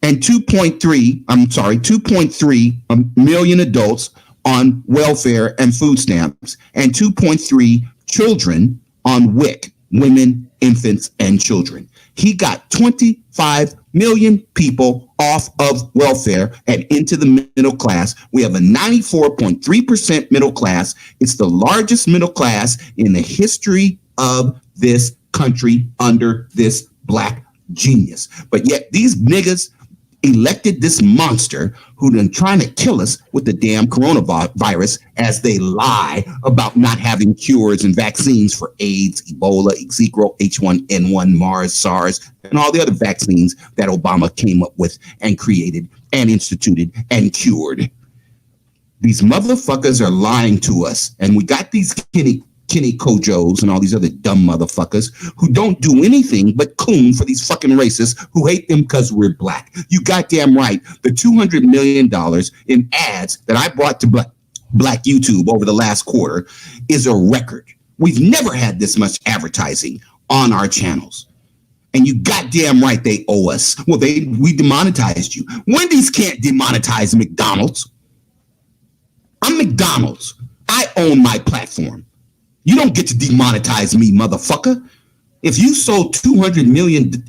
and 2.3 million adults on welfare and food stamps, and 2.3 children on WIC, women, infants, and children. He got 25 million people off of welfare and into the middle class. We have a 94.3% middle class. It's the largest middle class in the history of this country under this black genius. But yet these niggas elected this monster who been trying to kill us with the damn coronavirus as they lie about not having cures and vaccines for AIDS, Ebola, Zika, H1N1, MERS, SARS, and all the other vaccines that Obama came up with and created and instituted and cured. These motherfuckers are lying to us, and we got these Kenny Kojos and all these other dumb motherfuckers who don't do anything but coon for these fucking racists who hate them because we're black. You goddamn right. The $200 million in ads that I brought to black YouTube over the last quarter is a record. We've never had this much advertising on our channels. And you goddamn right they owe us. Well, we demonetized you. Wendy's can't demonetize McDonald's. I'm McDonald's. I own my platform. You don't get to demonetize me, motherfucker. If you sold $200 million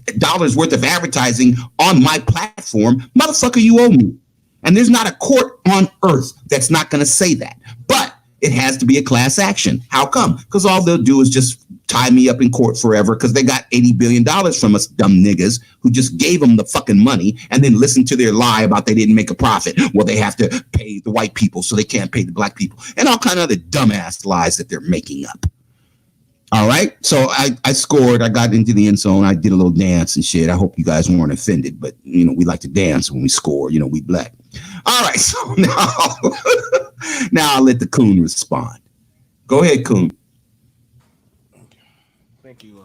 worth of advertising on my platform, motherfucker, you owe me. And there's not a court on earth that's not going to say that. But it has to be a class action. How come? Because all they'll do is just tie me up in court forever because they got $80 billion from us dumb niggas who just gave them the fucking money and then listen to their lie about they didn't make a profit. Well, they have to pay the white people so they can't pay the black people and all kind of other dumbass lies that they're making up. All right. So I scored. I got into the end zone. I did a little dance and shit. I hope you guys weren't offended, but we like to dance when we score. We black. All right. So now I'll let the coon respond. Go ahead, coon. Thank you.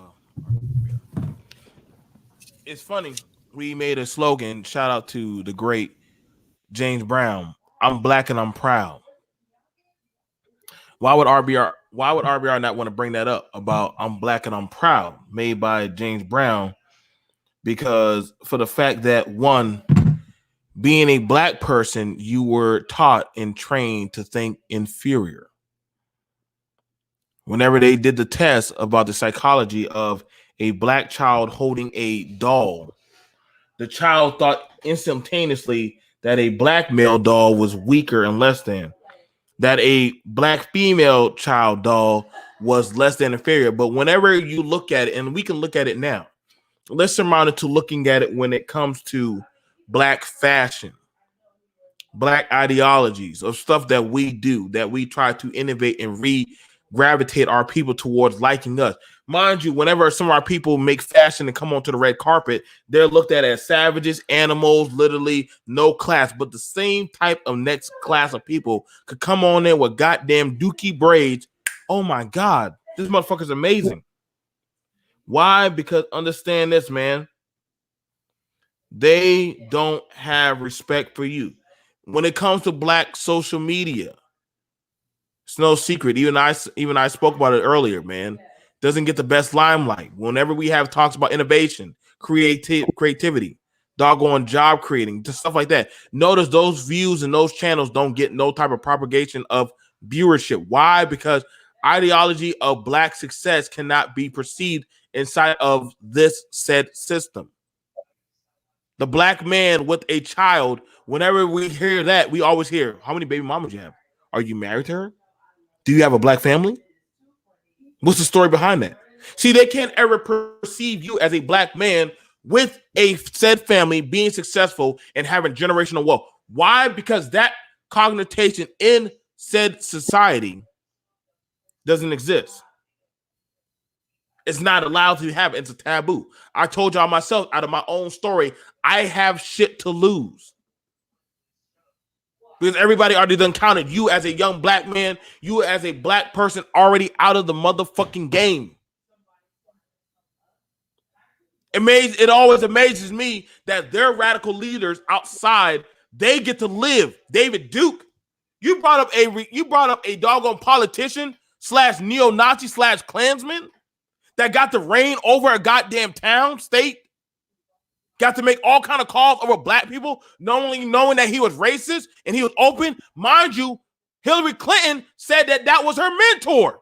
It's funny. We made a slogan. Shout out to the great James Brown. I'm black and I'm proud. Why would R.B.R. Why would R.B.R. not want to bring that up about I'm black and I'm proud, made by James Brown? Because for the fact that one, being a black person, you were taught and trained to think inferior. Whenever they did the test about the psychology of a black child holding a doll, the child thought instantaneously that a black male doll was weaker and less than, that a black female child doll was less than inferior. But whenever you look at it, and we can look at it now, let's surmount it to looking at it when it comes to black fashion, black ideologies, of stuff that we do, that we try to innovate and gravitate our people towards liking us. Mind you, whenever some of our people make fashion and come onto the red carpet, they're looked at as savages, animals, literally no class. But the same type of next class of people could come on in with goddamn dookie braids. Oh my God, this motherfucker's amazing. Why? Because understand this, man. They don't have respect for you. When it comes to black social media, it's no secret. Even I spoke about it earlier, man. Doesn't get the best limelight. Whenever we have talks about innovation, creativity, doggone job creating, just stuff like that. Notice those views and those channels don't get no type of propagation of viewership. Why? Because ideology of black success cannot be perceived inside of this said system. The black man with a child, whenever we hear that, we always hear, how many baby mamas you have? Are you married to her? Do you have a black family? What's the story behind that? See, they can't ever perceive you as a black man with a said family being successful and having generational wealth. Why? Because that cognition in said society doesn't exist. It's not allowed to have it. It's a taboo. I told y'all myself out of my own story, I have shit to lose. Because everybody already done counted you as a young black man, you as a black person already out of the motherfucking game. It always amazes me that their radical leaders outside, they get to live. David Duke, you brought up a doggone politician / neo-Nazi / Klansman that got to reign over a goddamn town, state, got to make all kind of calls over black people, knowing that he was racist and he was open. Mind you, Hillary Clinton said that was her mentor.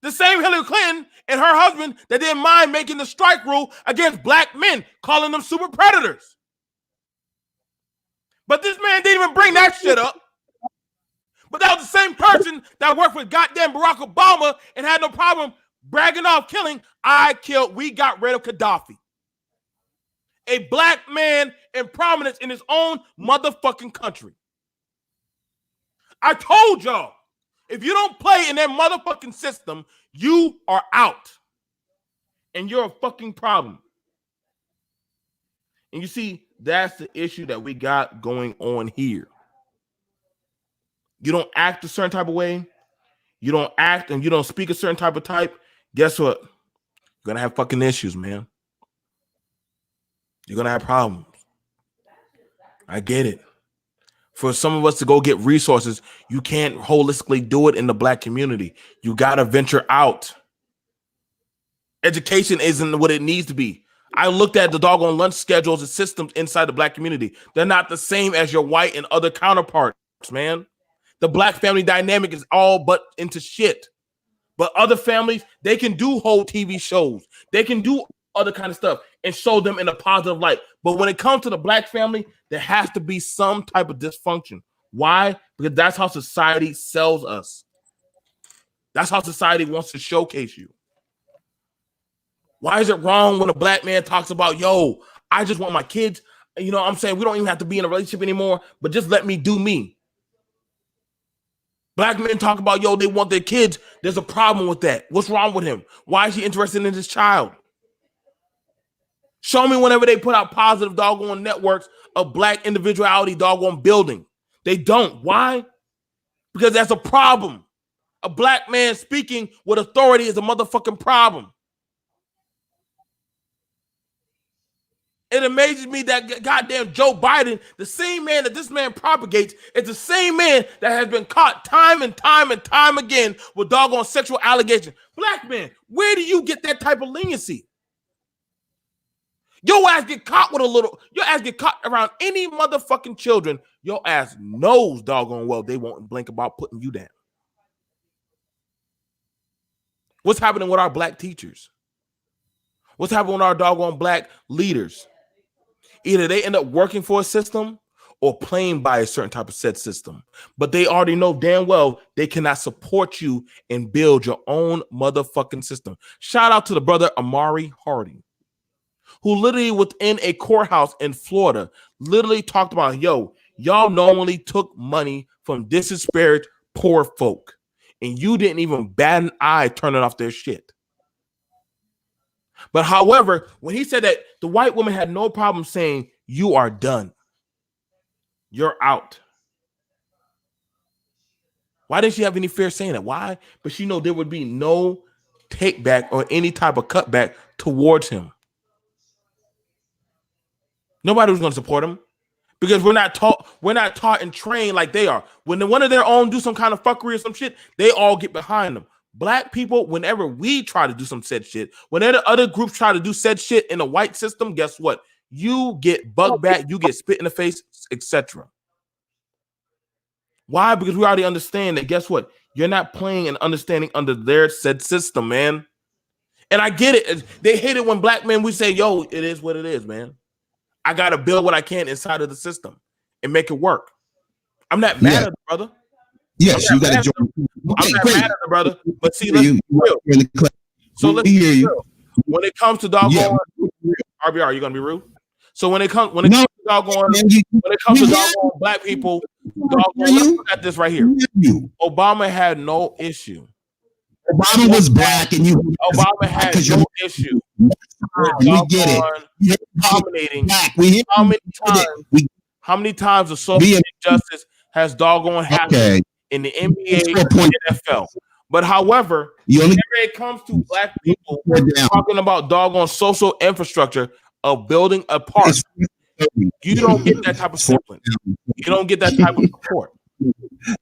The same Hillary Clinton and her husband that didn't mind making the strike rule against black men, calling them super predators. But this man didn't even bring that shit up. But that was the same person that worked with goddamn Barack Obama and had no problem bragging off killing. We got rid of Gaddafi. A black man in prominence in his own motherfucking country. I told y'all, if you don't play in that motherfucking system, you are out. And you're a fucking problem. And you see, that's the issue that we got going on here. You don't act a certain type of way. You don't act and you don't speak a certain type of type. Guess what? You're going to have fucking issues, man. You're going to have problems. I get it. For some of us to go get resources, you can't holistically do it in the black community. You got to venture out. Education isn't what it needs to be. I looked at the doggone lunch schedules and systems inside the black community. They're not the same as your white and other counterparts, man. The black family dynamic is all but into shit. But other families, they can do whole TV shows. They can do other kind of stuff and show them in a positive light. But when it comes to the black family, there has to be some type of dysfunction. Why? Because that's how society sells us. That's how society wants to showcase you. Why is it wrong when a black man talks about, yo, I just want my kids, you know what I'm saying? We don't even have to be in a relationship anymore, but just let me do me. Black men talk about, yo, they want their kids. There's a problem with that. What's wrong with him? Why is he interested in his child? Show me whenever they put out positive doggone networks of black individuality doggone building. They don't. Why? Because that's a problem. A black man speaking with authority is a motherfucking problem. It amazes me that goddamn Joe Biden, the same man that this man propagates, is the same man that has been caught time and time and time again with doggone sexual allegations. Black man, where do you get that type of leniency? Your ass get caught with your ass get caught around any motherfucking children. Your ass knows doggone well they won't blink about putting you down. What's happening with our black teachers? What's happening with our doggone black leaders? Either they end up working for a system or playing by a certain type of said system. But they already know damn well they cannot support you and build your own motherfucking system. Shout out to the brother Amari Harding, who literally within a courthouse in Florida literally talked about, yo, y'all normally took money from disparate poor folk, and you didn't even bat an eye turning off their shit. But however, when he said that, the white woman had no problem saying, you are done. You're out. Why didn't she have any fear saying that? Why? But she know there would be no take back or any type of cutback towards him. Nobody was going to support him because we're not taught and trained like they are. When one of their own do some kind of fuckery or some shit, they all get behind them. Black people, whenever we try to do some said shit, whenever other groups try to do said shit in the white system, guess what? You get bugged back, you get spit in the face, etc. Why? Because we already understand that, guess what? You're not playing and understanding under their said system, man. And I get it. They hate it when black men, we say, yo, it is what it is, man. I got to build what I can inside of the system and make it work. I'm not mad at the brother. Yes, you got to join. I'm not mad at the brother, but see, let's be real. So let's be real. When it comes to doggone R.B.R, you gonna be rude? So when it comes to doggone black people, let's look at this right here. Obama had no issue. Obama was black, and Obama had no issue. We get it. Dominating. How many times the social injustice has doggone happened in the NBA and NFL? But however, whenever it comes to black people talking about doggone social infrastructure of building a park, you don't get that type of support. You don't get that type of support.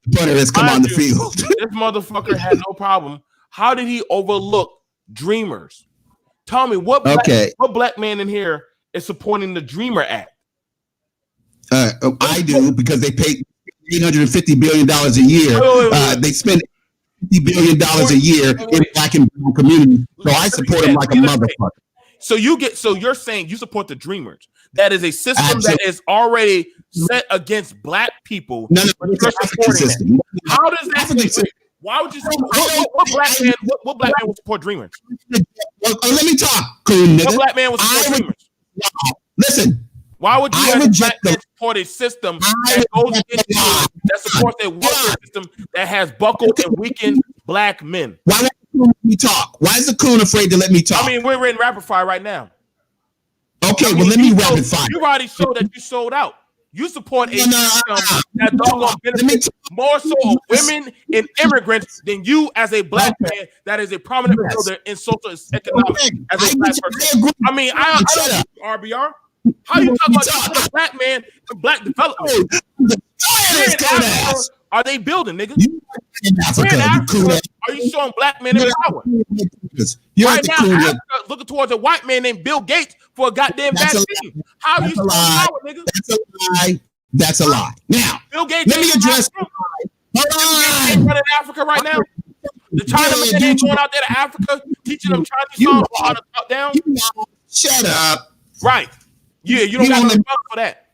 Butter has come on the field. This motherfucker had no problem. How did he overlook Dreamers? Tell me what black man in here is supporting the Dreamer Act? I do, because they pay $850 billion a year. They spend $50 billion a year in black and brown communities. So I support them like a motherfucker. So you're saying you support the Dreamers. That is a system that is already set against black people. No, it's an African system. How does that? Why would you say what black man would support Dreamers? Let me talk, cool nigga. What black man would support Dreamers? Listen. Why would you as a black man support a system that supports a welfare system that has buckled and weakened black men? Why won't you let me talk? Why is the coon afraid to let me talk? I mean, we're in rapid fire right now. Okay, well, let me rapid fire. You already showed that you sold out. You support a system that doggone benefits more so of women and immigrants than you as a black man that is a prominent builder in social and economic as a black person. I mean, I don't R.B.R. How you talking about a black man and black development? Are they building, nigga? In Africa, are you showing black men in power? Right now, Africa looking towards a white man named Bill Gates for a goddamn vaccine. How are you showing power, nigga? That's a lie. That's a lie. Now, Bill Gates, let me address. Bill Gates ain't running Africa right now. The Chinaman ain't going out there to Africa teaching them Chinese songs how to talk down. Shut up. Right. Yeah, you don't got no fuck for that.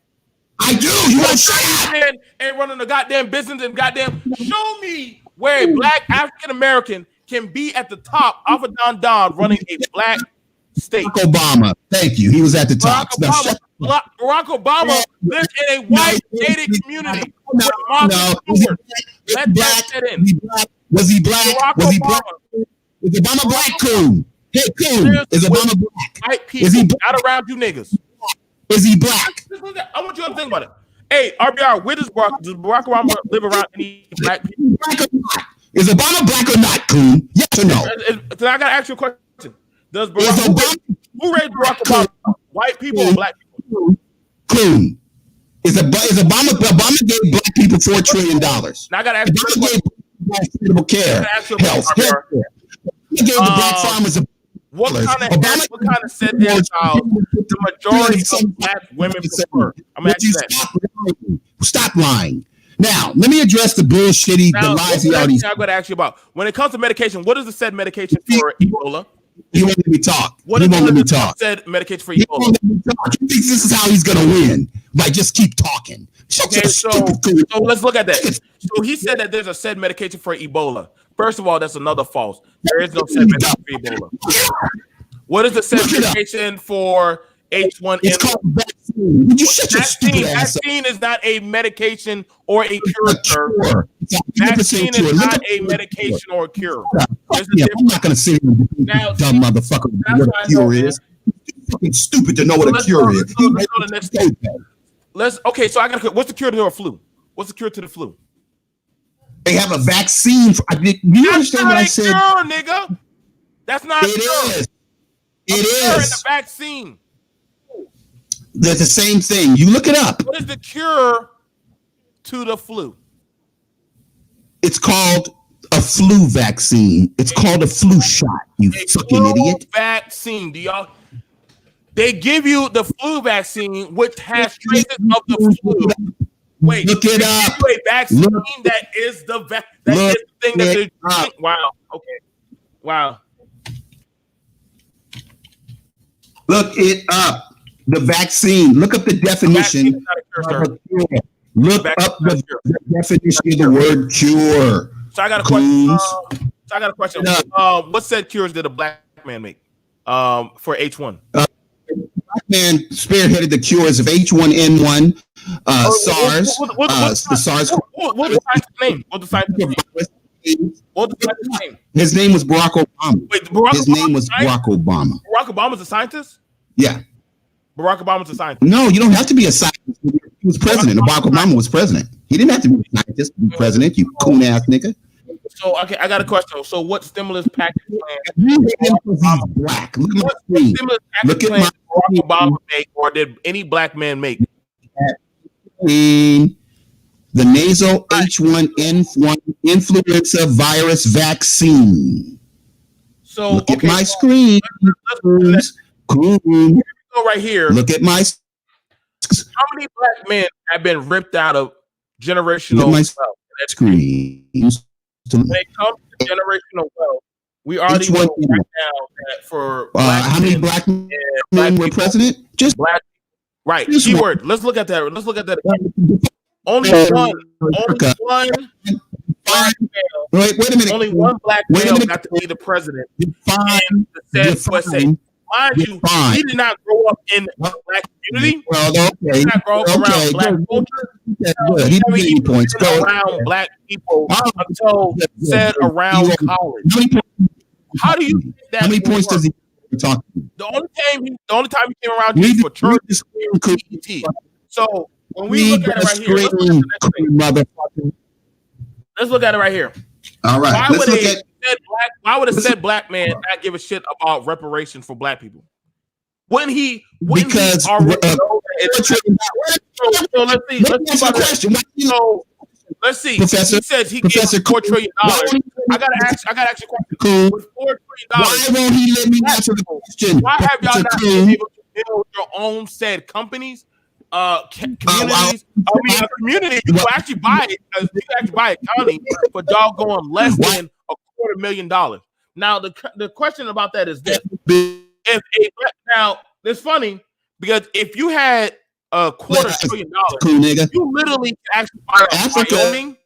I do. You don't shut up. Ain't running the goddamn business and goddamn show me where a black African American can be at the top of a Don running a black state. Barack Obama. Thank you. He was at the top. Barack Obama lives in a white gated community with Martha Stewart. Let that set in. Was he black? Was he black? Is Obama black, Coon? Hey, Coon, is Obama black? White people, is he black? Not around you niggas. Is he black? I want you to think about it. Hey, R.B.R, where does Barack Obama live around any black people? Black or not? Is Obama black or not, Coon? Yes or no? So I got to ask you a question. Does Barack, who raised Barack Obama? White people or black people? Coon. Is Obama gave black people $4 trillion? Now I got to ask you a question. Affordable care, health care. He gave the black farmers a what kind of set in child the majority of black women prefer? I'm asking that. Stop lying. Now, let me address the bullshit, the lies he already said. I'm going to ask you about. When it comes to medication, what is the said medication for Ebola? He won't let me talk. What is the said medication for Ebola? He thinks this is how he's going to win. Like, just keep talking. Okay, so let's look at that. So he said that there's a said medication for Ebola. First of all, that's another false. There is no said medication for Ebola. What is the said medication for H1N1? It's called vaccine. Would you shut your stupid ass up? Vaccine is not a medication or a cure, sir. Vaccine is not a medication or a cure. I'm not going to sit here and now, dumb motherfucker what a cure is. It's fucking stupid to know what a cure is. Let's go to the next stage. Okay, so I got. What's the cure to the flu? What's the cure to the flu? They have a vaccine. You understand what I said? That's not a cure, nigga. That's not a cure. It is. It is. A vaccine. They're the same thing. You look it up. What is the cure to the flu? It's called a flu vaccine. It's called a flu shot. You fucking idiot. Vaccine. Do y'all? They give you the flu vaccine, which has traces of the flu. Wait, look it up. A vaccine that is the thing that they're doing. Wow. Okay. Wow. Look it up. The vaccine. Look up the definition. Look up the definition of the word cure. So I got a question. What said cures did a black man make for H1? Black man spearheaded the cures of H1N1, SARS, the SARS. What's the scientist's name? What's the scientist's name? His name was Barack Obama. Wait, his name was Barack Obama. Barack Obama's a scientist? Yeah. Barack Obama's a scientist. No, you don't have to be a scientist. He was president. Barack Obama was president. He didn't have to be a scientist to be president, you coon ass nigga. So, okay, I got a question. So, what stimulus package plan? He's black. Look at my screen. Look at my Barack Obama make, or did any black man make? The nasal H1N1 influenza virus vaccine. So, look at my screen. Go right here. Look at my. How many black men have been ripped out of generational wealth? Screen. When it comes to generational wealth, we already know right now that for how many black men were president? Just black. Right. Keyword. Let's look at that. Let's look at that. Only one. Black male. Wait a minute. Only one black male got to be the president. In the said USA. Mind you, he did not grow up in a black community. Well, okay. He did not grow up around black culture. He never even been around black people until said around college. How do you think that? How many points does he talk? The only time he came around you for church is T.P.O.T. So when we look at it right here, let's look at it right here. All right. Why would a said black man not give a shit about reparations for black people? Let's see. Let's see Professor, he says he gave $4 trillion. I gotta ask you a question. With $4 trillion, why won't he let me answer the question? Why have y'all not been able to build your own said companies? Communities. Community. You actually buy it. You actually buy a county for doggone less than $250,000. Now the question about that is that now it's funny because if you had $250 million, you literally can actually buy Wyoming,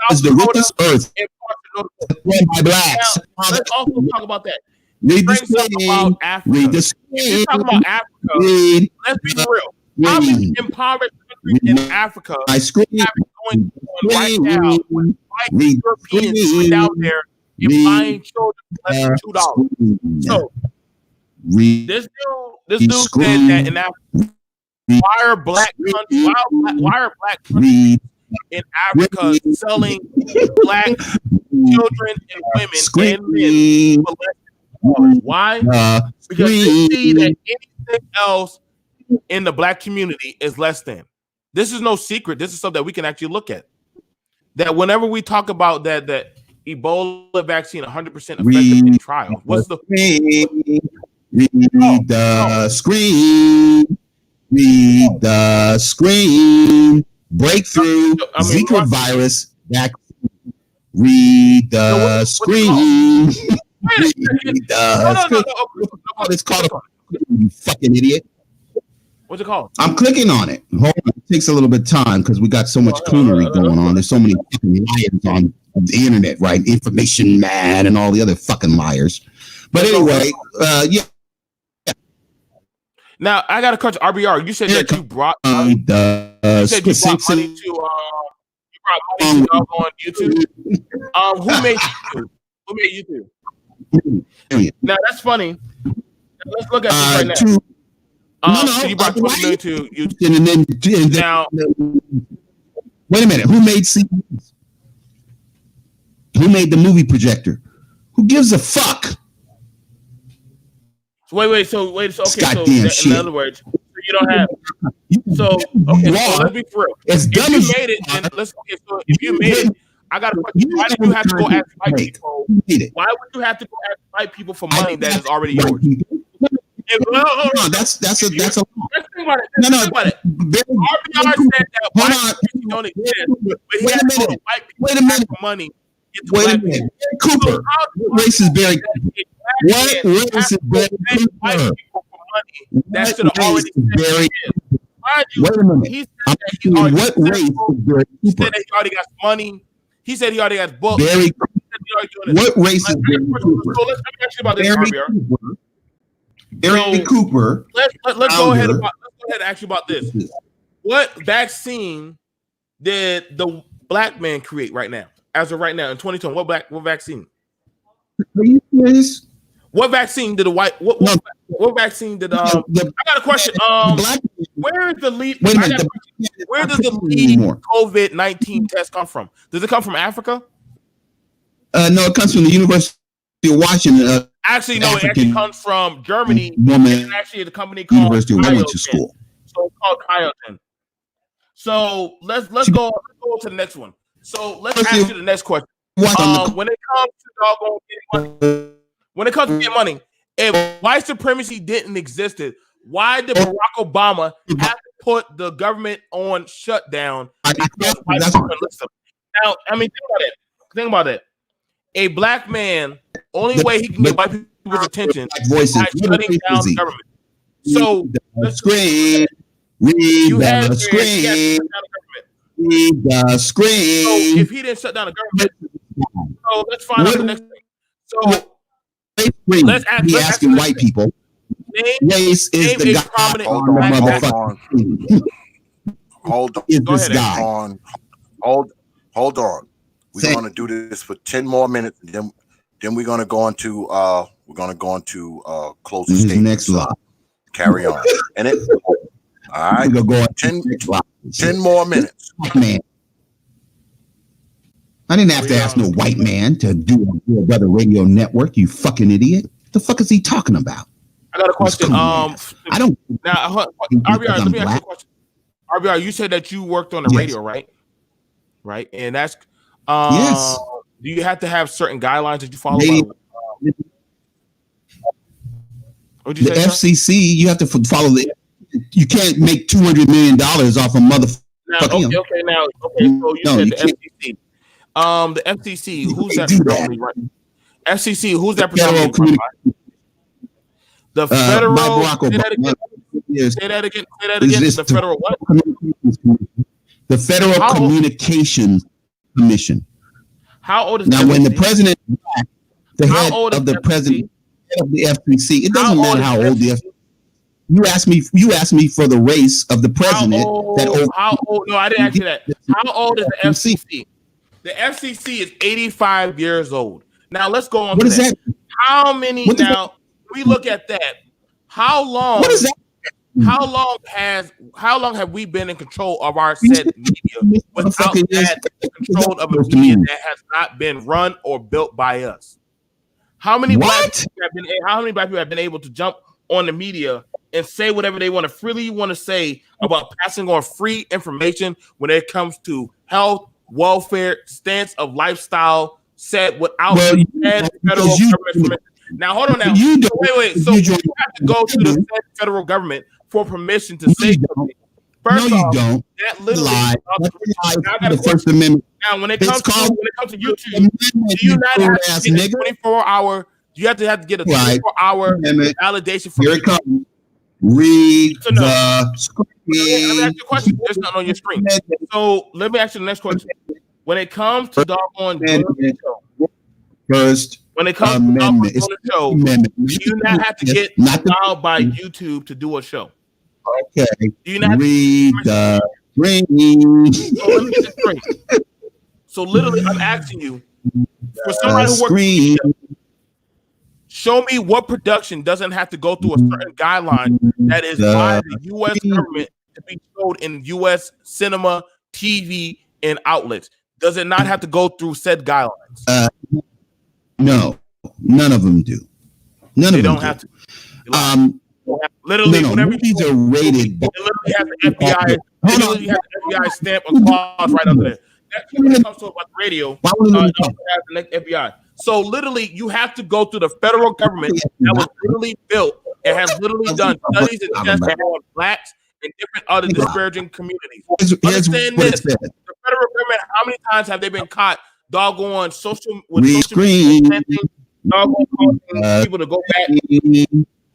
South Dakota, earth and parts of blacks. Now, let's also talk about that. Read the screen. About Africa. Read the screen. Talk about Africa. Let's be real. How many impoverished countries in Africa have going on right now with white Europeans going down there and buying children for less than $2? So this dude said that in Africa, why are black countries in Africa selling black children and women and men for less than $2? Why? Because they see that anything else in the black community is less than. This is no secret. This is something that we can actually look at. That whenever we talk about that Ebola vaccine 100% effective in trial, what's the screen? Breakthrough Zika virus vaccine. Read the screen. It's called you fucking idiot. What's it called? I'm clicking on it. Hold on. It takes a little bit of time because we got so much coonery going on. There's so many fucking liars on the internet, right? Information Man and all the other fucking liars. But anyway, yeah. Now I got a question. R.B.R. You said that you brought money. You said you brought money to on YouTube. Who made YouTube? Who made YouTube? Now that's funny. Let's look at this right now. So you brought 20 million to YouTube. Now, wait a minute. Who made CDs? Who made the movie projector? Who gives a fuck? Wait. So in other words, you don't have. So let's be for real. If you made it, if you made it, I got a question. Why did you have to go ask white people? Why would you have to go ask white people for money that is already yours? No, that's a let's think about it. Let's think about it. R.B.R. said that white people don't exist, but he had to go to white people for money. Wait a minute. Cooper. What race is Barry Cooper? What race is Barry Cooper? That should have already said wait a minute. He said that he already what race is Barry Cooper? He said that he already got money. He said he already got books. Barry what race is Barry Cooper? So let me ask you about this, R.B.R. Barry Cooper. Let's go ahead and ask you about this. What vaccine did the black man create right now? As of right now in 2020, what vaccine? Are you serious? What vaccine did what vaccine did I got a question. Where is the lead? Where does the lead COVID-19 test come from? Does it come from Africa? No, it comes from the University of Washington. Actually, no, it actually comes from Germany. And actually, the company called University of went to school. So it's called T.P.O.T. So let's go to the next one. So let's ask you the next question. When it comes to getting money, if white supremacy didn't exist, why did Barack Obama have to put the government on shutdown? Now, I mean, think about it. A black man, only way he can get white people's attention is by shutting down the government. So screen. Read the screen. Read the screen. So if he didn't shut down the government, so let's find out the next thing. So let's ask white people. Race is the guy prominent on the motherfucker. Hold on. Is this guy? Hold on. We're going to do this for 10 more minutes. Then we're going to go into closing statements. Next slide. Carry on. And it. All right. We're going 10 more minutes. Man. I didn't have to ask no white man to do a brother radio network. You fucking idiot. What the fuck is he talking about? I got a question. I don't. Now, R.B.R. Let me ask you a question. R.B.R. You said that you worked on the radio, right? Right, and that's yes. Do you have to have certain guidelines that you follow? The FCC, you have to follow the. You can't make $200 million off a motherfucker. So you said the FCC. The FCC, who's that predominantly right? FCC, who's that predominantly right? The federal. Say that again. The federal what? The Federal Communications Commission. How old is now? FCC? When the president, the head of the president of the FCC, it doesn't matter how old the FCC. You asked me for the race of the president. How old? No, I didn't ask you that. How old is the FCC? The FCC is 85 years old. Now let's go on. What is that? How many? Now we look at that. How long? What is that? How long have we been in control of our said media without that control of a media that has not been run or built by us? How many black people have been able to jump on the media and say whatever they want to freely want to say about passing on free information when it comes to health, welfare, stance of lifestyle, said without federal government. Now hold on now. Wait. So you have to go to the federal government for permission to say something. First off, that literally the First Amendment. Now when it comes to YouTube, do you not have to get a 24-hour? You have to get a 24-hour validation from. Here it comes. Read the screen. Let me ask you a question. There's nothing on your screen. So let me ask you the next question. When it comes to doggone First when it comes to doggone the show, do you not have to get allowed by YouTube to do a show? Okay. Do you not read the screen? So let me get this straight. So literally, I'm asking you for somebody who works media, show me what production doesn't have to go through a certain guideline that is by the U.S. government to be showed in U.S. cinema, TV, and outlets. Does it not have to go through said guidelines? No, none of them do. None of them don't have to. Literally, whenever movies are rated, it literally has the FBI. Literally has the FBI stamp a clause right under there. That's when it comes to about the radio. It also has the FBI. So literally, you have to go through the federal government that was literally built and has literally done studies and tests on blacks and different other disparaging communities. Understand this: the federal government. How many times have they been caught doggone social media, doggone causing people to go back?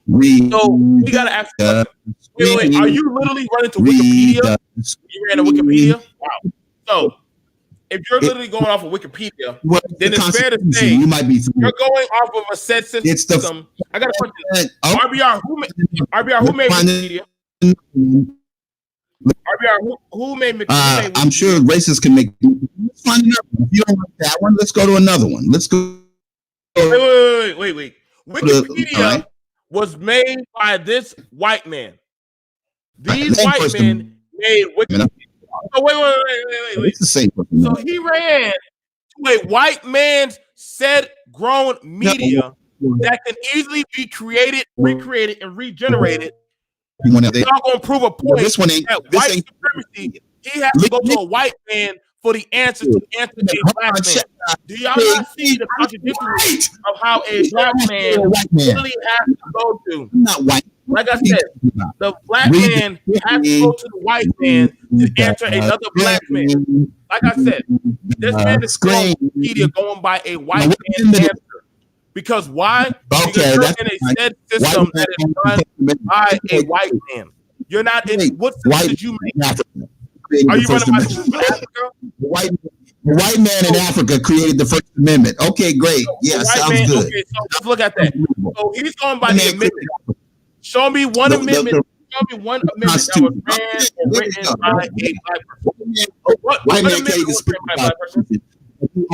So we gotta ask the question. Wait, are you literally running to Wikipedia? You ran to Wikipedia? Wow. So if you're literally going off of Wikipedia, then it's fair to say you're going off of a set system. I got a question. R.B.R. Who made Wikipedia? R.B.R. Who made Wikipedia? I'm sure racists can make. Let's find another one. If you don't like that one, let's go to another one. Let's go. Wait. Wikipedia was made by this white man. These white men made Wikipedia. So wait. It's the same person. So he ran to a white man's said grown media that can easily be created, recreated, and regenerated. Y'all gonna prove a point that white supremacy. He has to go to a white man for the answer to answer a black man. Do y'all not see the contradiction of how a black man really has to go to? Not white. Like I said, the black man has to go to the white man to answer another black man. Like I said, this man is media going by a white man's answer. Because why? Because you're in a said system that is run by a white man. You're not in what system did you make? Are you running by Africa? The white man in Africa created the First Amendment. Okay, great. Yeah, sounds good. Okay, so let's look at that. So he's going by the amendment. Show me one amendment. Show me one amendment that was ran or written by a black person. What amendment was written by a black person? He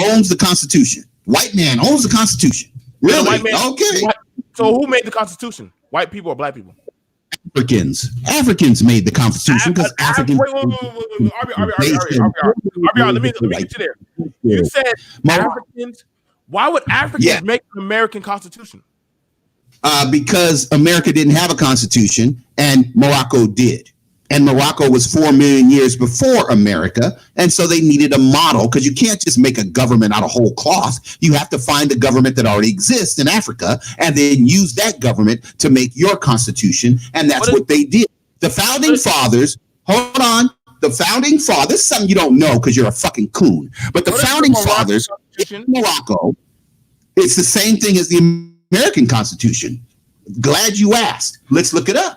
owns the Constitution. White man owns the Constitution. Really? Okay. So who made the Constitution? White people or black people? Africans made the Constitution because Africans. Wait. R.B.R. Let me get you there. You said Africans. Why would Africans make an American Constitution? Because America didn't have a constitution and Morocco did. And Morocco was 4 million years before America. And so they needed a model because you can't just make a government out of whole cloth. You have to find a government that already exists in Africa and then use that government to make your constitution. And that's what they did. The founding fathers, hold on. The founding fathers, this is something you don't know because you're a fucking coon. But the founding fathers in Morocco, it's the same thing as the American Constitution. Glad you asked. Let's look it up.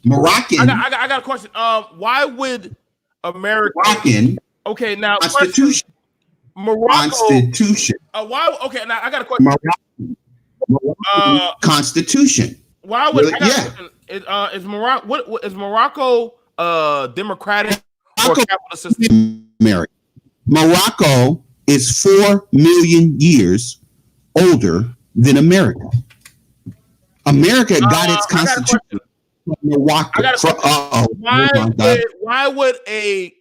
Moroccan. I got a question. Why would Moroccan? Okay, now Constitution. Morocco Constitution. Why? Okay, now I got a question. Moroccan Constitution. Why would Yeah. Is Morocco what is Morocco democratic or capitalist system? America. Morocco is 4 million years older than America. America got its constitution from Morocco. Why would a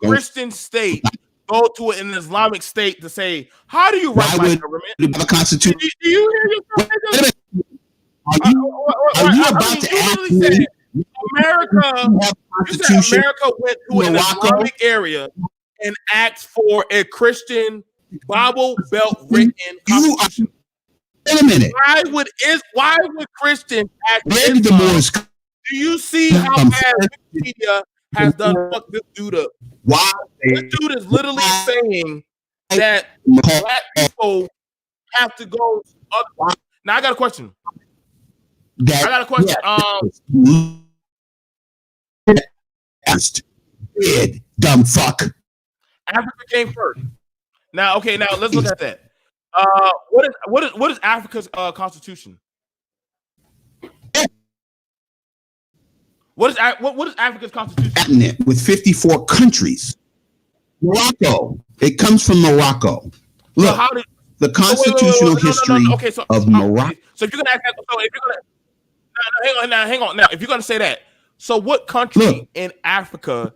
Christian state go to an Islamic state to say, how do you write my government? The constitution. Do you hear yourself? Are you about to ask me? America went to an Islamic area and asked for a Christian Bible Belt written constitution. Wait a minute. Why would Christians ask Islam? Do you see how bad Wikipedia has done fuck this dude up? Why? This dude is literally saying that black people have to go. Now I got a question. Dumb fuck. Africa came first. Now let's look at that. What is Africa's constitution? What is Africa's constitution? With 54 countries. Morocco. It comes from Morocco. Look, so the constitutional history of Morocco. So if you're gonna ask that, so if you're gonna hang on. Now, if you're gonna say that, so what country in Africa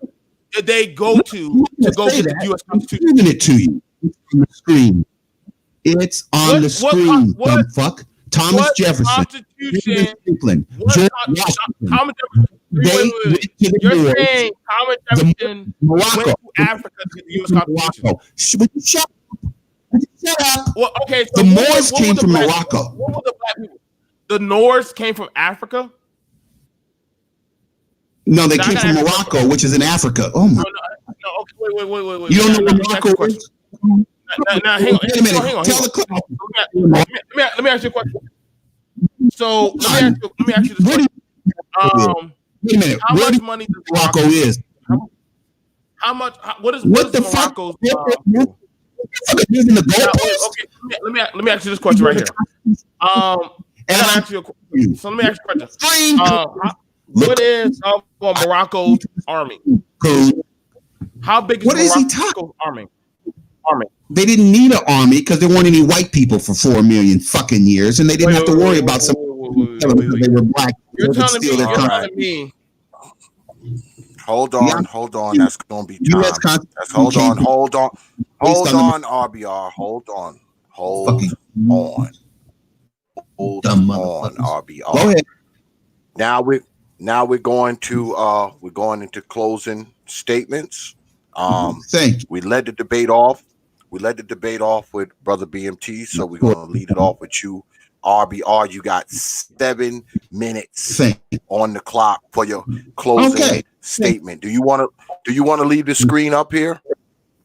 did they go to go get the U.S. Constitution? I'm giving it to you. It's on the screen. It's on the screen, dumb fuck. Thomas Jefferson. Constitution. George Washington. You're saying Thomas Jefferson went to Africa to get the U.S. Constitution. Shut up. Well, okay, so the Moors came from Morocco. What were the black people? The Norse came from Africa? No, they came from Morocco, which is in Africa. Oh my! No, okay, wait. You don't know where Morocco is? Now, hang on. Wait a minute. Tell the clip. Let me ask you a question. So let me ask you this question. Wait a minute. How much money does Morocco is? How much? What is Morocco's? Okay, let me ask you this question right here. And I'll ask you a question. So let me ask you a question. What is Morocco's army? How big is Morocco's army? They didn't need an army because there weren't any white people for 4 million fucking years, and they didn't have to worry about some. They were black. You're telling me. Hold on. That's gonna be time. Hold on, R.B.R. Hold on, R.B.R. Go ahead. Now we're going into closing statements. We led the debate off. With Brother B.M.T. So we're going to lead it off with you, R.B.R. You got 7 minutes on the clock for your closing statement. Do you want to leave the screen up here?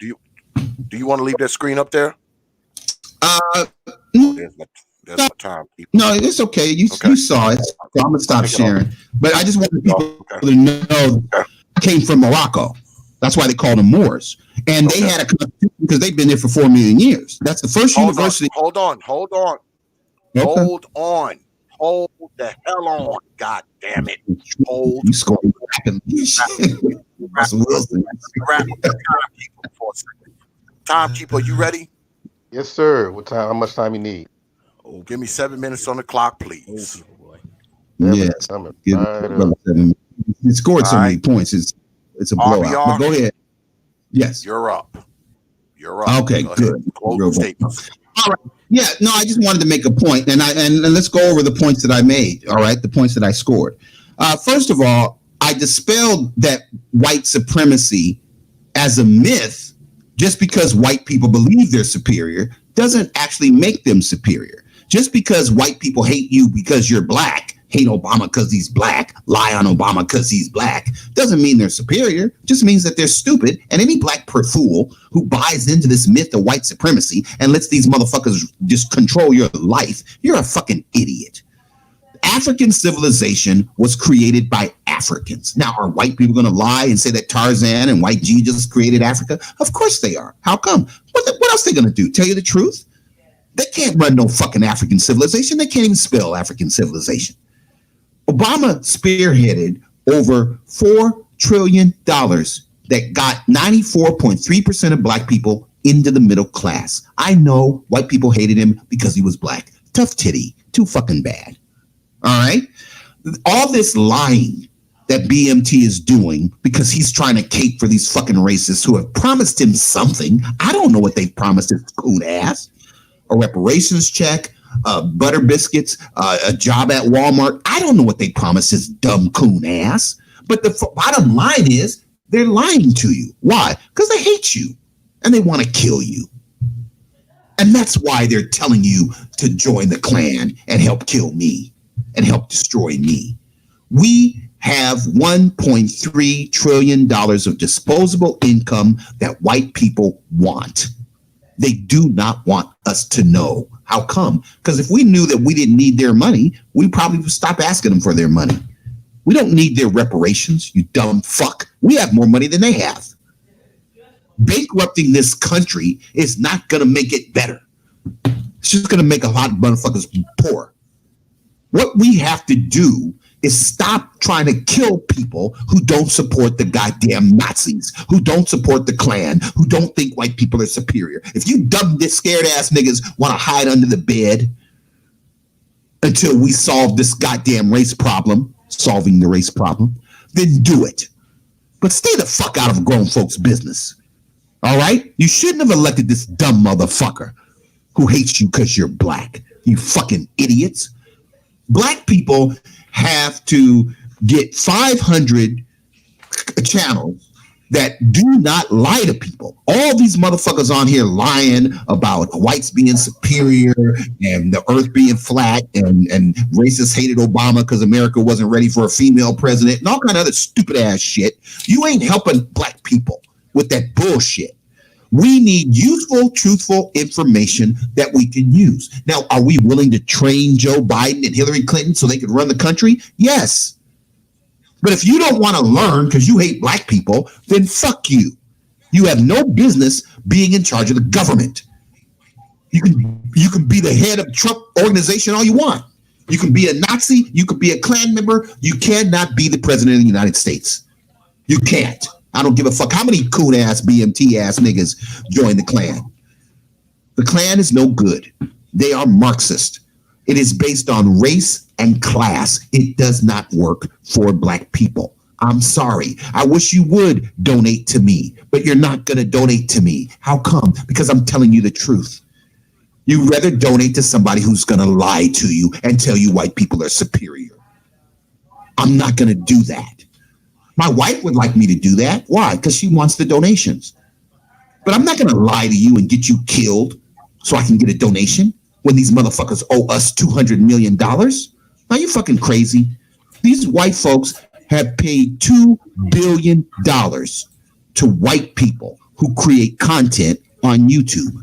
Do you want to leave that screen up there? There's my time. No, it's okay. You saw it. So I'm gonna stop sharing. But I just want people to know came from Morocco. That's why they called them Moors. And they had a constitution because they've been there for 4 million years. That's the first university. Hold on. Hold the hell on. God damn it. Hold. You scored rapidly. Russell Wilson. Timekeeper, you ready? Yes, sir. What time? How much time you need? Oh, give me 7 minutes on the clock, please. Yes. He scored so many points. It's a blowout. R.B.R. But go ahead. Yes. You're up. Okay, good. Closing statements. All right. Yeah, no, I just wanted to make a point, and let's go over the points that I made. All right, the points that I scored. First of all, I dispelled that white supremacy as a myth. Just because white people believe they're superior doesn't actually make them superior. Just because white people hate you because you're black, hate Obama because he's black, lie on Obama because he's black, doesn't mean they're superior. Just means that they're stupid. And any black fool who buys into this myth of white supremacy and lets these motherfuckers just control your life, you're a fucking idiot. African civilization was created by Africans. Now, are white people going to lie and say that Tarzan and White G just created Africa? Of course they are. How come? What else are they going to do? Tell you the truth? They can't run no fucking African civilization. They can't even spell African civilization. Obama spearheaded over $4 trillion that got 94.3% of black people into the middle class. I know white people hated him because he was black. Tough titty. Too fucking bad. All right? All this lying that B.M.T is doing because he's trying to cape for these fucking racists who have promised him something. I don't know what they've promised his coon ass. A reparations check, butter biscuits, a job at Walmart. I don't know what they promised his dumb coon ass. But the bottom line is they're lying to you. Why? Because they hate you and they want to kill you. And that's why they're telling you to join the Klan and help kill me and help destroy me. We have $1.3 trillion of disposable income that white people want. They do not want us to know. How come? Because if we knew that we didn't need their money, we probably would stop asking them for their money. We don't need their reparations, you dumb fuck. We have more money than they have. Bankrupting this country is not going to make it better. It's just going to make a lot of motherfuckers poor. What we have to do is stop trying to kill people who don't support the goddamn Nazis, who don't support the Klan, who don't think white people are superior. If you dumb, scared ass niggas want to hide under the bed until we solve this goddamn race problem, solving the race problem, then do it. But stay the fuck out of grown folks' business. All right? You shouldn't have elected this dumb motherfucker who hates you because you're black. You fucking idiots. Black people have to get 500 channels that do not lie to people. All these motherfuckers on here lying about whites being superior and the earth being flat and racists hated Obama because America wasn't ready for a female president and all kind of other stupid ass shit. You ain't helping black people with that bullshit. We need useful, truthful information that we can use. Now, are we willing to train Joe Biden and Hillary Clinton so they can run the country? Yes. But if you don't want to learn because you hate black people, then fuck you. You have no business being in charge of the government. You can be the head of Trump organization all you want. You can be a Nazi. You could be a Klan member. You cannot be the president of the United States. You can't. I don't give a fuck how many coon ass B.M.T ass niggas join the Klan. The Klan is no good. They are Marxist. It is based on race and class. It does not work for black people. I'm sorry. I wish you would donate to me, but you're not going to donate to me. How come? Because I'm telling you the truth. You'd rather donate to somebody who's going to lie to you and tell you white people are superior. I'm not going to do that. My wife would like me to do that. Why? Because she wants the donations. But I'm not going to lie to you and get you killed so I can get a donation when these motherfuckers owe us $200 million. Are you fucking crazy? These white folks have paid $2 billion to white people who create content on YouTube.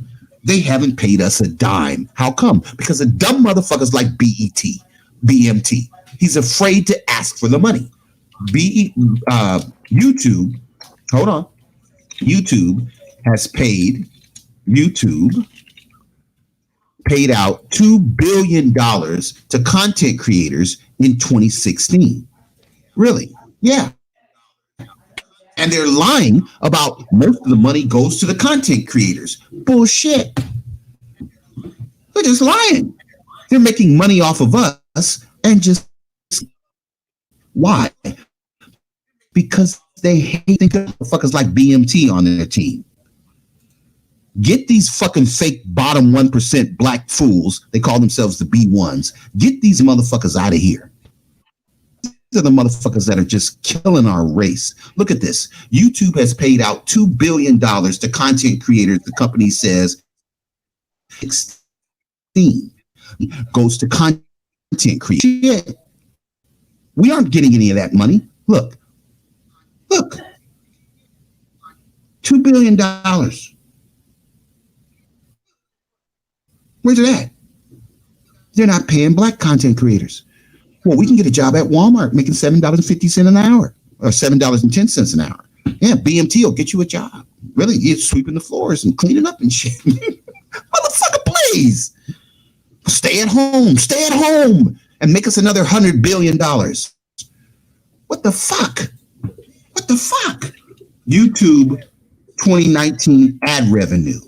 They haven't paid us a dime. How come? Because of dumb motherfuckers like B.M.T. He's afraid to ask for the money. YouTube has paid out $2 billion to content creators in 2016. Really? Yeah. And they're lying about most of the money goes to the content creators. Bullshit. They're just lying. They're making money off of us and just why? Because they hate motherfuckers like B.M.T on their team. Get these fucking fake bottom 1% black fools. They call themselves the B1s. Get these motherfuckers out of here. These are the motherfuckers that are just killing our race. Look at this. YouTube has paid out $2 billion to content creators. The company says 16 goes to content creators. We aren't getting any of that money. Look, $2 billion. Where's it at? They're not paying black content creators. Well, we can get a job at Walmart making $7.50 an hour or $7.10 an hour. Yeah, B.M.T will get you a job. Really, you're sweeping the floors and cleaning up and shit. Motherfucker, days. Stay at home, and make us another $100 billion. What the fuck? What the fuck? YouTube 2019 ad revenue.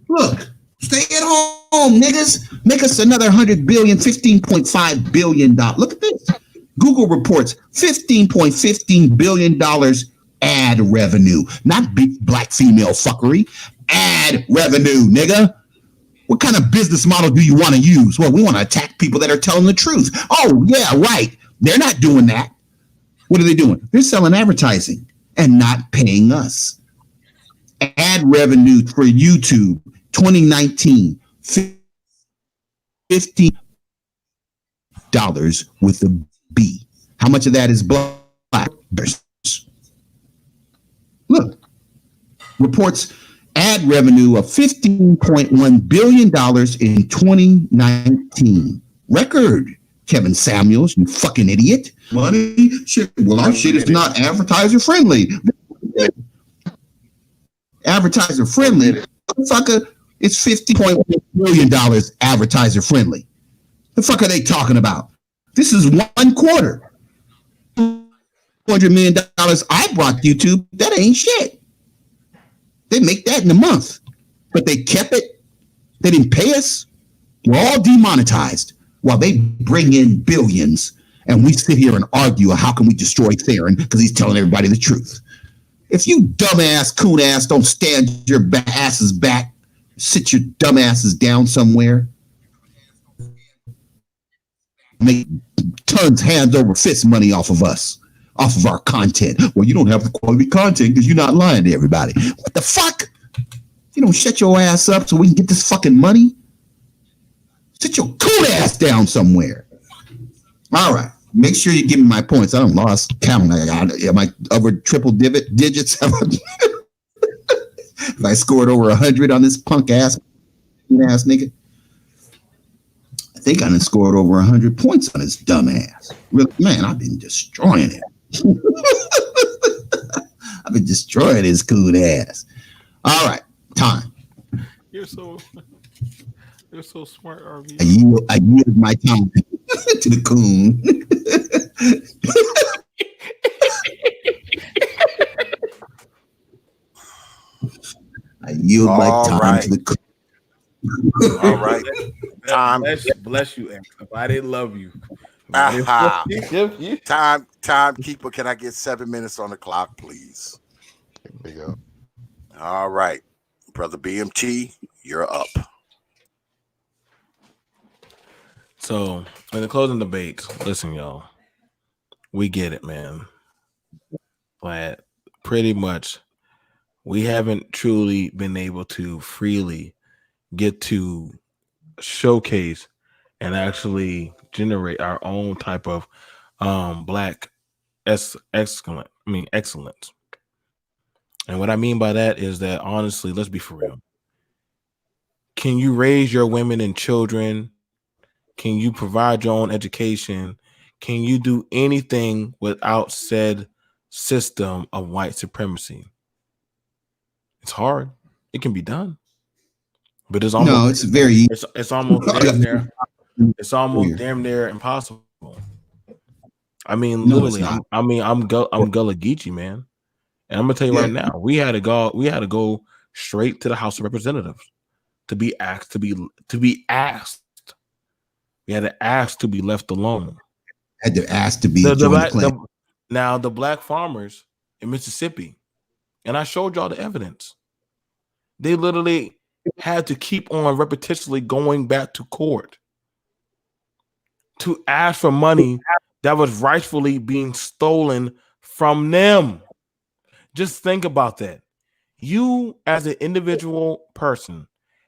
Look, stay at home, niggas. Make us another 100 billion, $15.5 billion. Look at this. Google reports $15.15 billion ad revenue, not big black female fuckery. Ad revenue, nigga. What kind of business model do you want to use? Well, we want to attack people that are telling the truth. Oh, yeah, right. They're not doing that. What are they doing? They're selling advertising and not paying us. Ad revenue for YouTube 2019, $15 with a B. How much of that is black? Look, reports ad revenue of $15.1 billion in 2019. Record, Kevin Samuels, you fucking idiot. Money? Shit. Well, our shit is not advertiser friendly. Advertiser friendly? Motherfucker, it's $50.1 billion advertiser friendly. The fuck are they talking about? This is one quarter. $200 million I brought YouTube, that ain't shit. They make that in a month, but they kept it. They didn't pay us. We're all demonetized while they bring in billions, and we sit here and argue how can we destroy Theron because he's telling everybody the truth. If you dumbass, coon ass don't stand your asses back, sit your dumb asses down somewhere, make tons hands over fist money off of us, off of our content. Well, you don't have the quality content because you're not lying to everybody. What the fuck? You don't shut your ass up so we can get this fucking money? Sit your cool ass down somewhere. All right. Make sure you give me my points. I don't lost count. Am I over triple digits? If I scored over 100 on this punk ass nigga, I think I done scored over 100 points on this dumb ass. Really, man, I've been destroying it. I've been destroying his cool ass. All right, time. You're so smart, R.B. I yield my time to the coon. I yield my time to the coon. All right. Bless you, X. If I didn't love you. Timekeeper, can I get 7 minutes on the clock, please? There you go. All right. Brother B.M.T, you're up. So, in the closing debate, listen, y'all. We get it, man. But pretty much, we haven't truly been able to freely get to showcase and actually generate our own type of black excellence. And what I mean by that is that, honestly, let's be for real. Can you raise your women and children? Can you provide your own education? Can you do anything without said system of white supremacy? It's hard. It can be done, but it's almost it's very easy. It's almost damn near. It's almost damn near impossible. I mean, literally. I'm Gullah Geechee, man, and I'm gonna tell you right now. We had to go straight to the House of Representatives to be asked. We had to ask to be left alone. Had to ask to be now the black farmers in Mississippi, and I showed y'all the evidence. They literally had to keep on repetitively going back to court to ask for money that was rightfully being stolen from them. Just think about that. You, as an individual person,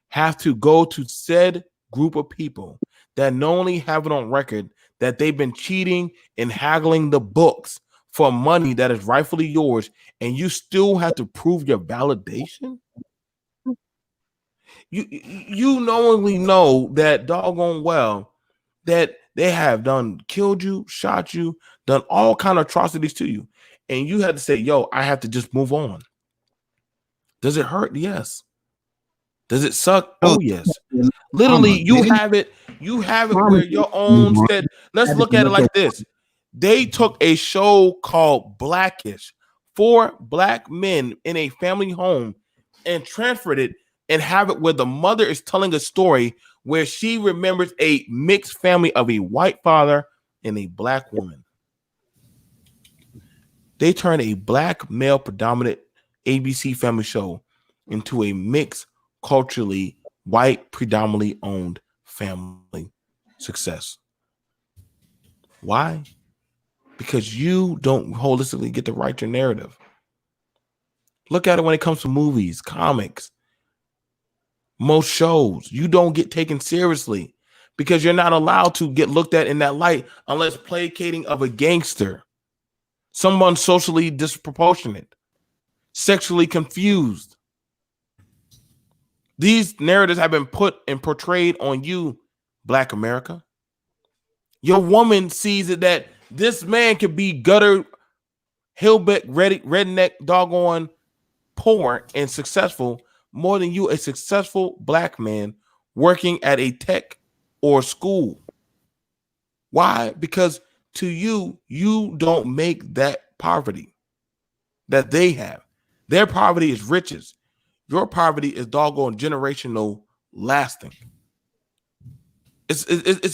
have to go to said group of people that not only have it on record that they've been cheating and haggling the books for money that is rightfully yours, and you still have to prove your validation. You knowingly know that doggone well that they have killed you, shot you, done all kind of atrocities to you, and you had to say, "Yo, I have to just move on." Does it hurt? Yes. Does it suck? Oh yes. Literally, you have it where your own said, let's look at it like this. They took a show called Blackish, 4 black men in a family home, and transferred it and have it where the mother is telling a story where she remembers a mixed family of a white father and a black woman. They turned a black male predominant ABC family show into a mixed culturally white predominantly owned family success. Why? Because you don't holistically get to write your narrative. Look at it when it comes to movies, comics, most shows. You don't get taken seriously because you're not allowed to get looked at in that light unless placating of a gangster, someone socially disproportionate, sexually confused. These narratives have been put and portrayed on you, Black America. Your woman sees it that this man could be gutter, hillbilly, redneck, doggone, poor and successful more than you, a successful black man working at a tech or school. Why? Because to you, you don't make that poverty that they have. Their poverty is riches. Your poverty is doggone generational lasting. It's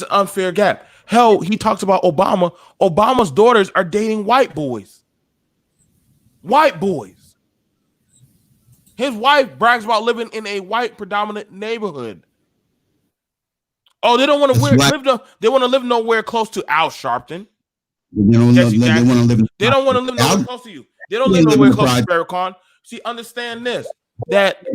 an unfair gap. Hell, he talks about Obama. Obama's daughters are dating white boys. White boys. His wife brags about living in a white predominant neighborhood. Oh, they don't want to they want to live nowhere close to Al Sharpton. They don't want to live nowhere close to you. They don't live nowhere close to Farrakhan. See, understand this. That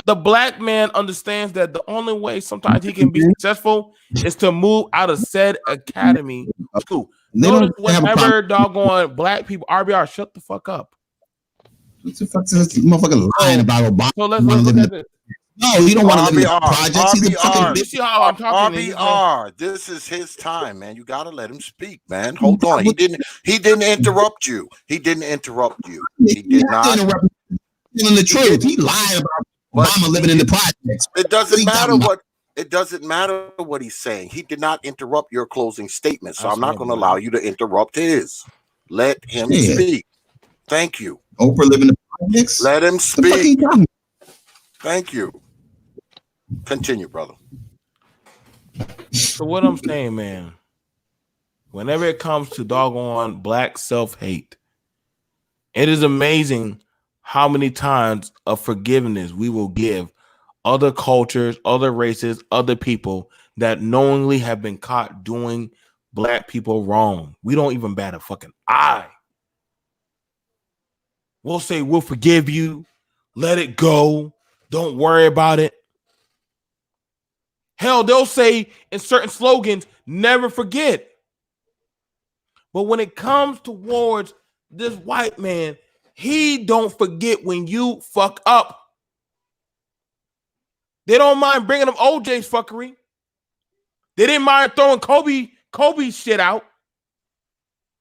the black man understands that the only way sometimes he can be successful is to move out of said academy school. Notice whenever doggone black people, R.B.R, shut the fuck up. What the fuck is this motherfucker lying about Obama? So let's look at this. No, you don't want to live in the projects. You see how I'm talking? R.B.R, this is his time, man. You gotta let him speak, man. Hold on. He didn't interrupt you. He did not. In the truth, he lied about Obama living in the projects. It doesn't matter what he's saying. He did not interrupt your closing statement, so I'm not going to allow you to interrupt his. Let him speak. Thank you. Oprah living in the projects. Let him speak. Thank you. Continue, brother. So what I'm saying, man, whenever it comes to doggone black self-hate, it is amazing how many times of forgiveness we will give other cultures, other races, other people that knowingly have been caught doing black people wrong. We don't even bat a fucking eye. We'll say, we'll forgive you. Let it go. Don't worry about it. Hell, they'll say in certain slogans, never forget. But when it comes towards this white man, he don't forget when you fuck up. They don't mind bringing up O.J.'s fuckery. They didn't mind throwing Kobe's shit out.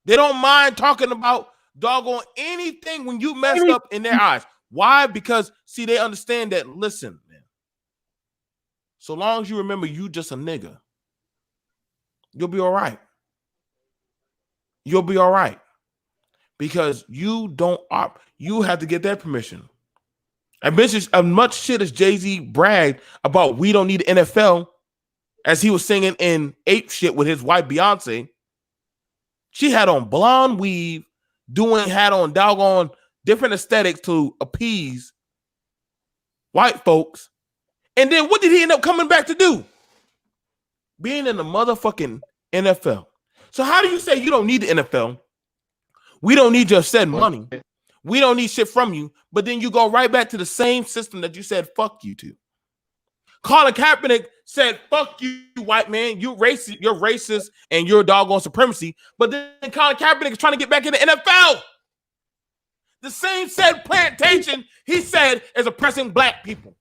They don't mind talking about doggone anything when you messed up in their eyes. Why? Because, see, they understand that, listen, man, so long as you remember you just a nigga, you'll be all right. You'll be all right. Because you have to get their permission. As much shit as Jay-Z bragged about we don't need the NFL, as he was singing in Ape Shit with his wife Beyonce, she had on blonde weave, had on doggone different aesthetics to appease white folks. And then what did he end up coming back to do? Being in the motherfucking NFL. So how do you say you don't need the NFL? We don't need your said money. We don't need shit from you. But then you go right back to the same system that you said fuck you to. Colin Kaepernick said, fuck you, white man. You're racist and you're doggone supremacy. But then Colin Kaepernick is trying to get back in the NFL. The same said plantation, he said, is oppressing black people.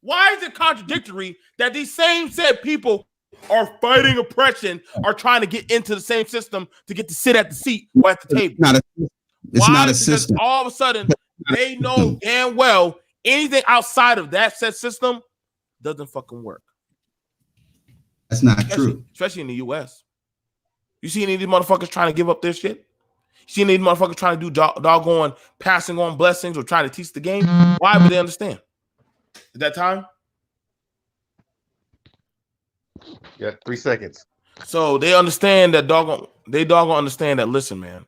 Why is it contradictory that these same said people are fighting oppression, are trying to get into the same system to get to sit at the seat or at the table? It's not a system. All of a sudden, they know damn well Anything outside of that set system doesn't fucking work. That's not true. Especially in the US. You see any of these motherfuckers trying to give up their shit? You see any of these motherfuckers trying to do doggone passing on blessings or trying to teach the game? Why? But they understand. At that time? Yeah, 3 seconds. So they understand that they understand that, listen, man,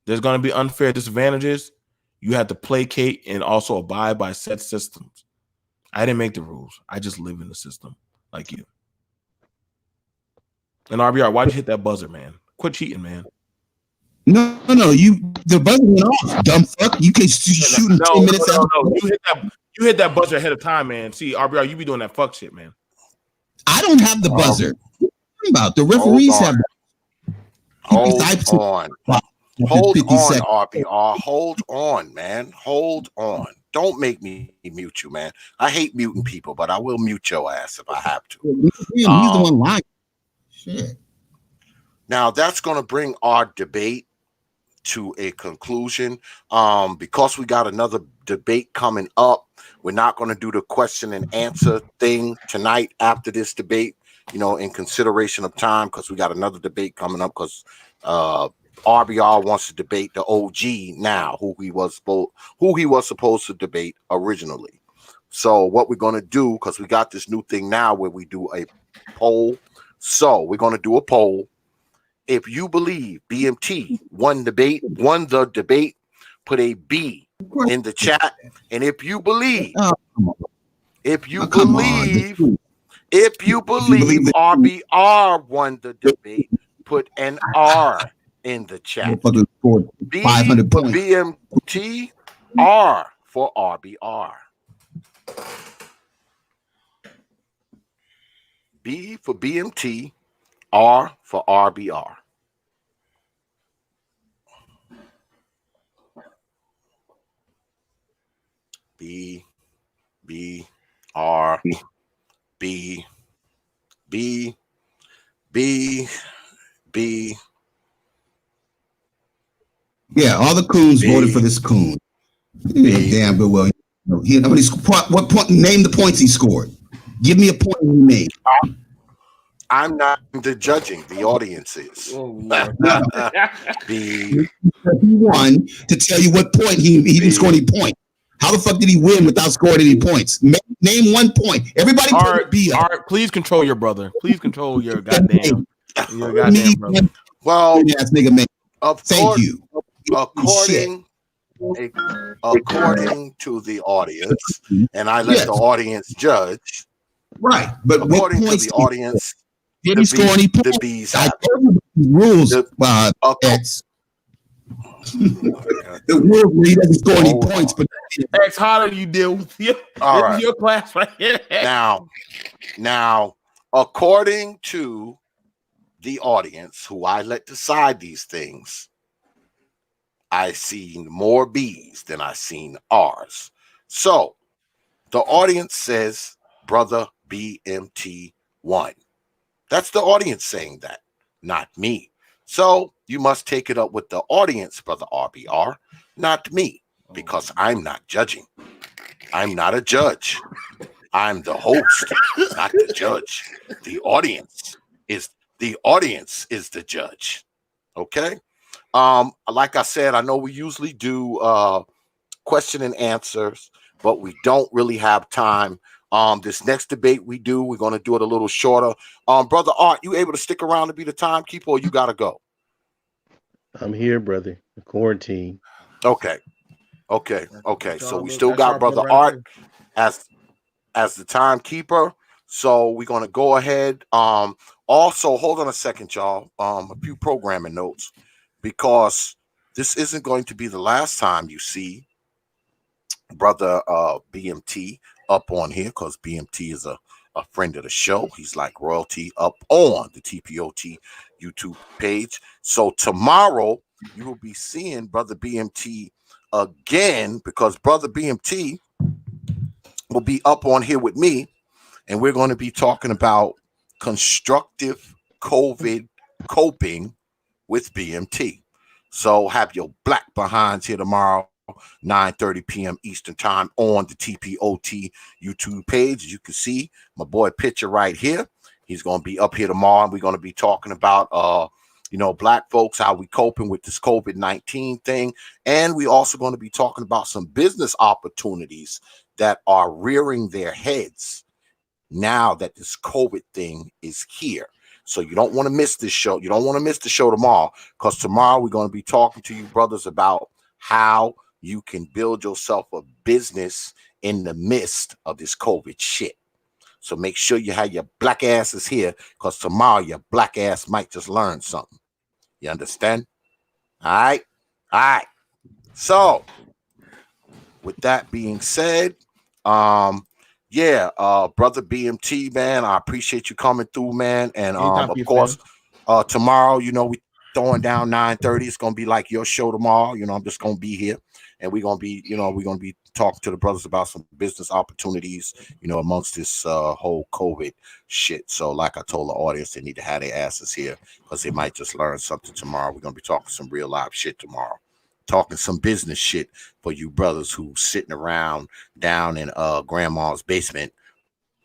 there's going to be unfair disadvantages. You have to placate and also abide by set systems. I didn't make the rules. I just live in the system like you. And R.B.R, why'd you hit that buzzer, man? Quit cheating, man. No. The buzzer went off, dumb fuck. You can shoot in 10 minutes. No. You hit that buzzer ahead of time, man. See, R.B.R, you be doing that fuck shit, man. I don't have the buzzer. What are you talking about? The referees have. Hold on, R.B.R. Hold on, man. Hold on. Don't make me mute you, man. I hate muting people, but I will mute your ass if I have to. He's the one lying. Shit. Now that's going to bring our debate to a conclusion. Because we got another debate coming up, we're not going to do the question and answer thing tonight after this debate, in consideration of time, because we got another debate coming up, because R.B.R. wants to debate the OG now, who he was supposed to debate originally. So what we're going to do, because we got this new thing now where we do a poll. So we're going to do a poll. If you believe B.M.T. won the debate, put a B in the chat. And if you believe R.B.R. won the debate, put an R in the chat. B 500 for points. B.M.T. R for R.B.R. B for B.M.T. R for R.B.R. B R B B B B. Yeah, all the coons voted for this coon. Damn good. Well, what point? Name the points he scored. Give me a point he made. I'm not the judging. The audience is. He won to tell you what point he didn't score any points. How the fuck did he win without scoring any points? Name one point. Everybody put B up. Art, please control your brother. Please control your goddamn brother. Well, nigga, man. Thank you. According to the audience, and I let the audience judge. Right, but according to the audience, didn't score any points. The bees have rules. The rule where he doesn't score any points, but X, how do you deal with you? All This right. is your class right here. Now, according to the audience, who I let decide these things, I seen more B's than I seen R's. So the audience says brother B.M.T. won. That's the audience saying that, not me. So you must take it up with the audience, brother R.B.R., not me, because I'm not judging. I'm not a judge. I'm the host, not the judge. The audience is the judge. Okay. Like I said, I know we usually do question and answers, but we don't really have time. This next debate we're going to do it a little shorter. Brother Art, you able to stick around to be the timekeeper, or you got to go? I'm here, brother. Quarantine. Okay. So we still got brother Art as the timekeeper. So we're going to go ahead. Also, hold on a second, y'all. A few programming notes, because this isn't going to be the last time you see brother B.M.T. up on here, because B.M.T. is a friend of the show. He's like royalty up on the T.P.O.T. YouTube page. So tomorrow you will be seeing brother B.M.T. again, because brother B.M.T. will be up on here with me, and we're going to be talking about constructive COVID coping with B.M.T. So have your black behinds here tomorrow 9:30 p.m. Eastern time on the T.P.O.T. YouTube page. As you can see, my boy picture right here. He's going to be up here tomorrow, and we're going to be talking about, black folks, how we coping with this COVID-19 thing. And we also going to be talking about some business opportunities that are rearing their heads now that this COVID thing is here. So you don't want to miss this show. You don't want to miss the show tomorrow, because tomorrow we're going to be talking to you brothers about how you can build yourself a business in the midst of this COVID shit. So make sure you have your black asses here, because tomorrow your black ass might just learn something. You understand? All right. So with that being said, brother B.M.T, man, I appreciate you coming through, man. And of course, tomorrow, we throwing down 9:30. It's gonna be like your show tomorrow. I'm just gonna be here, and we're gonna be talking to the brothers about some business opportunities, amongst this whole COVID shit. So like I told the audience, they need to have their asses here, because they might just learn something tomorrow. We're gonna be talking some real live shit tomorrow. Talking some business shit for you brothers who sitting around down in grandma's basement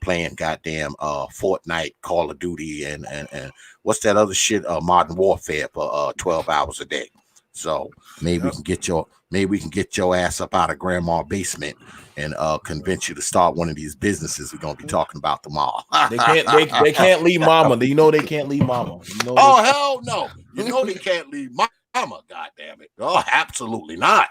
playing goddamn Fortnite, Call of Duty, and what's that other shit, Modern Warfare for 12 hours a day. So maybe we can get your ass up out of grandma's basement and convince you to start one of these businesses we're gonna be talking about tomorrow. They can't leave mama. They can't leave mama. Hell no. They can't leave mama. God damn it. Oh, absolutely not.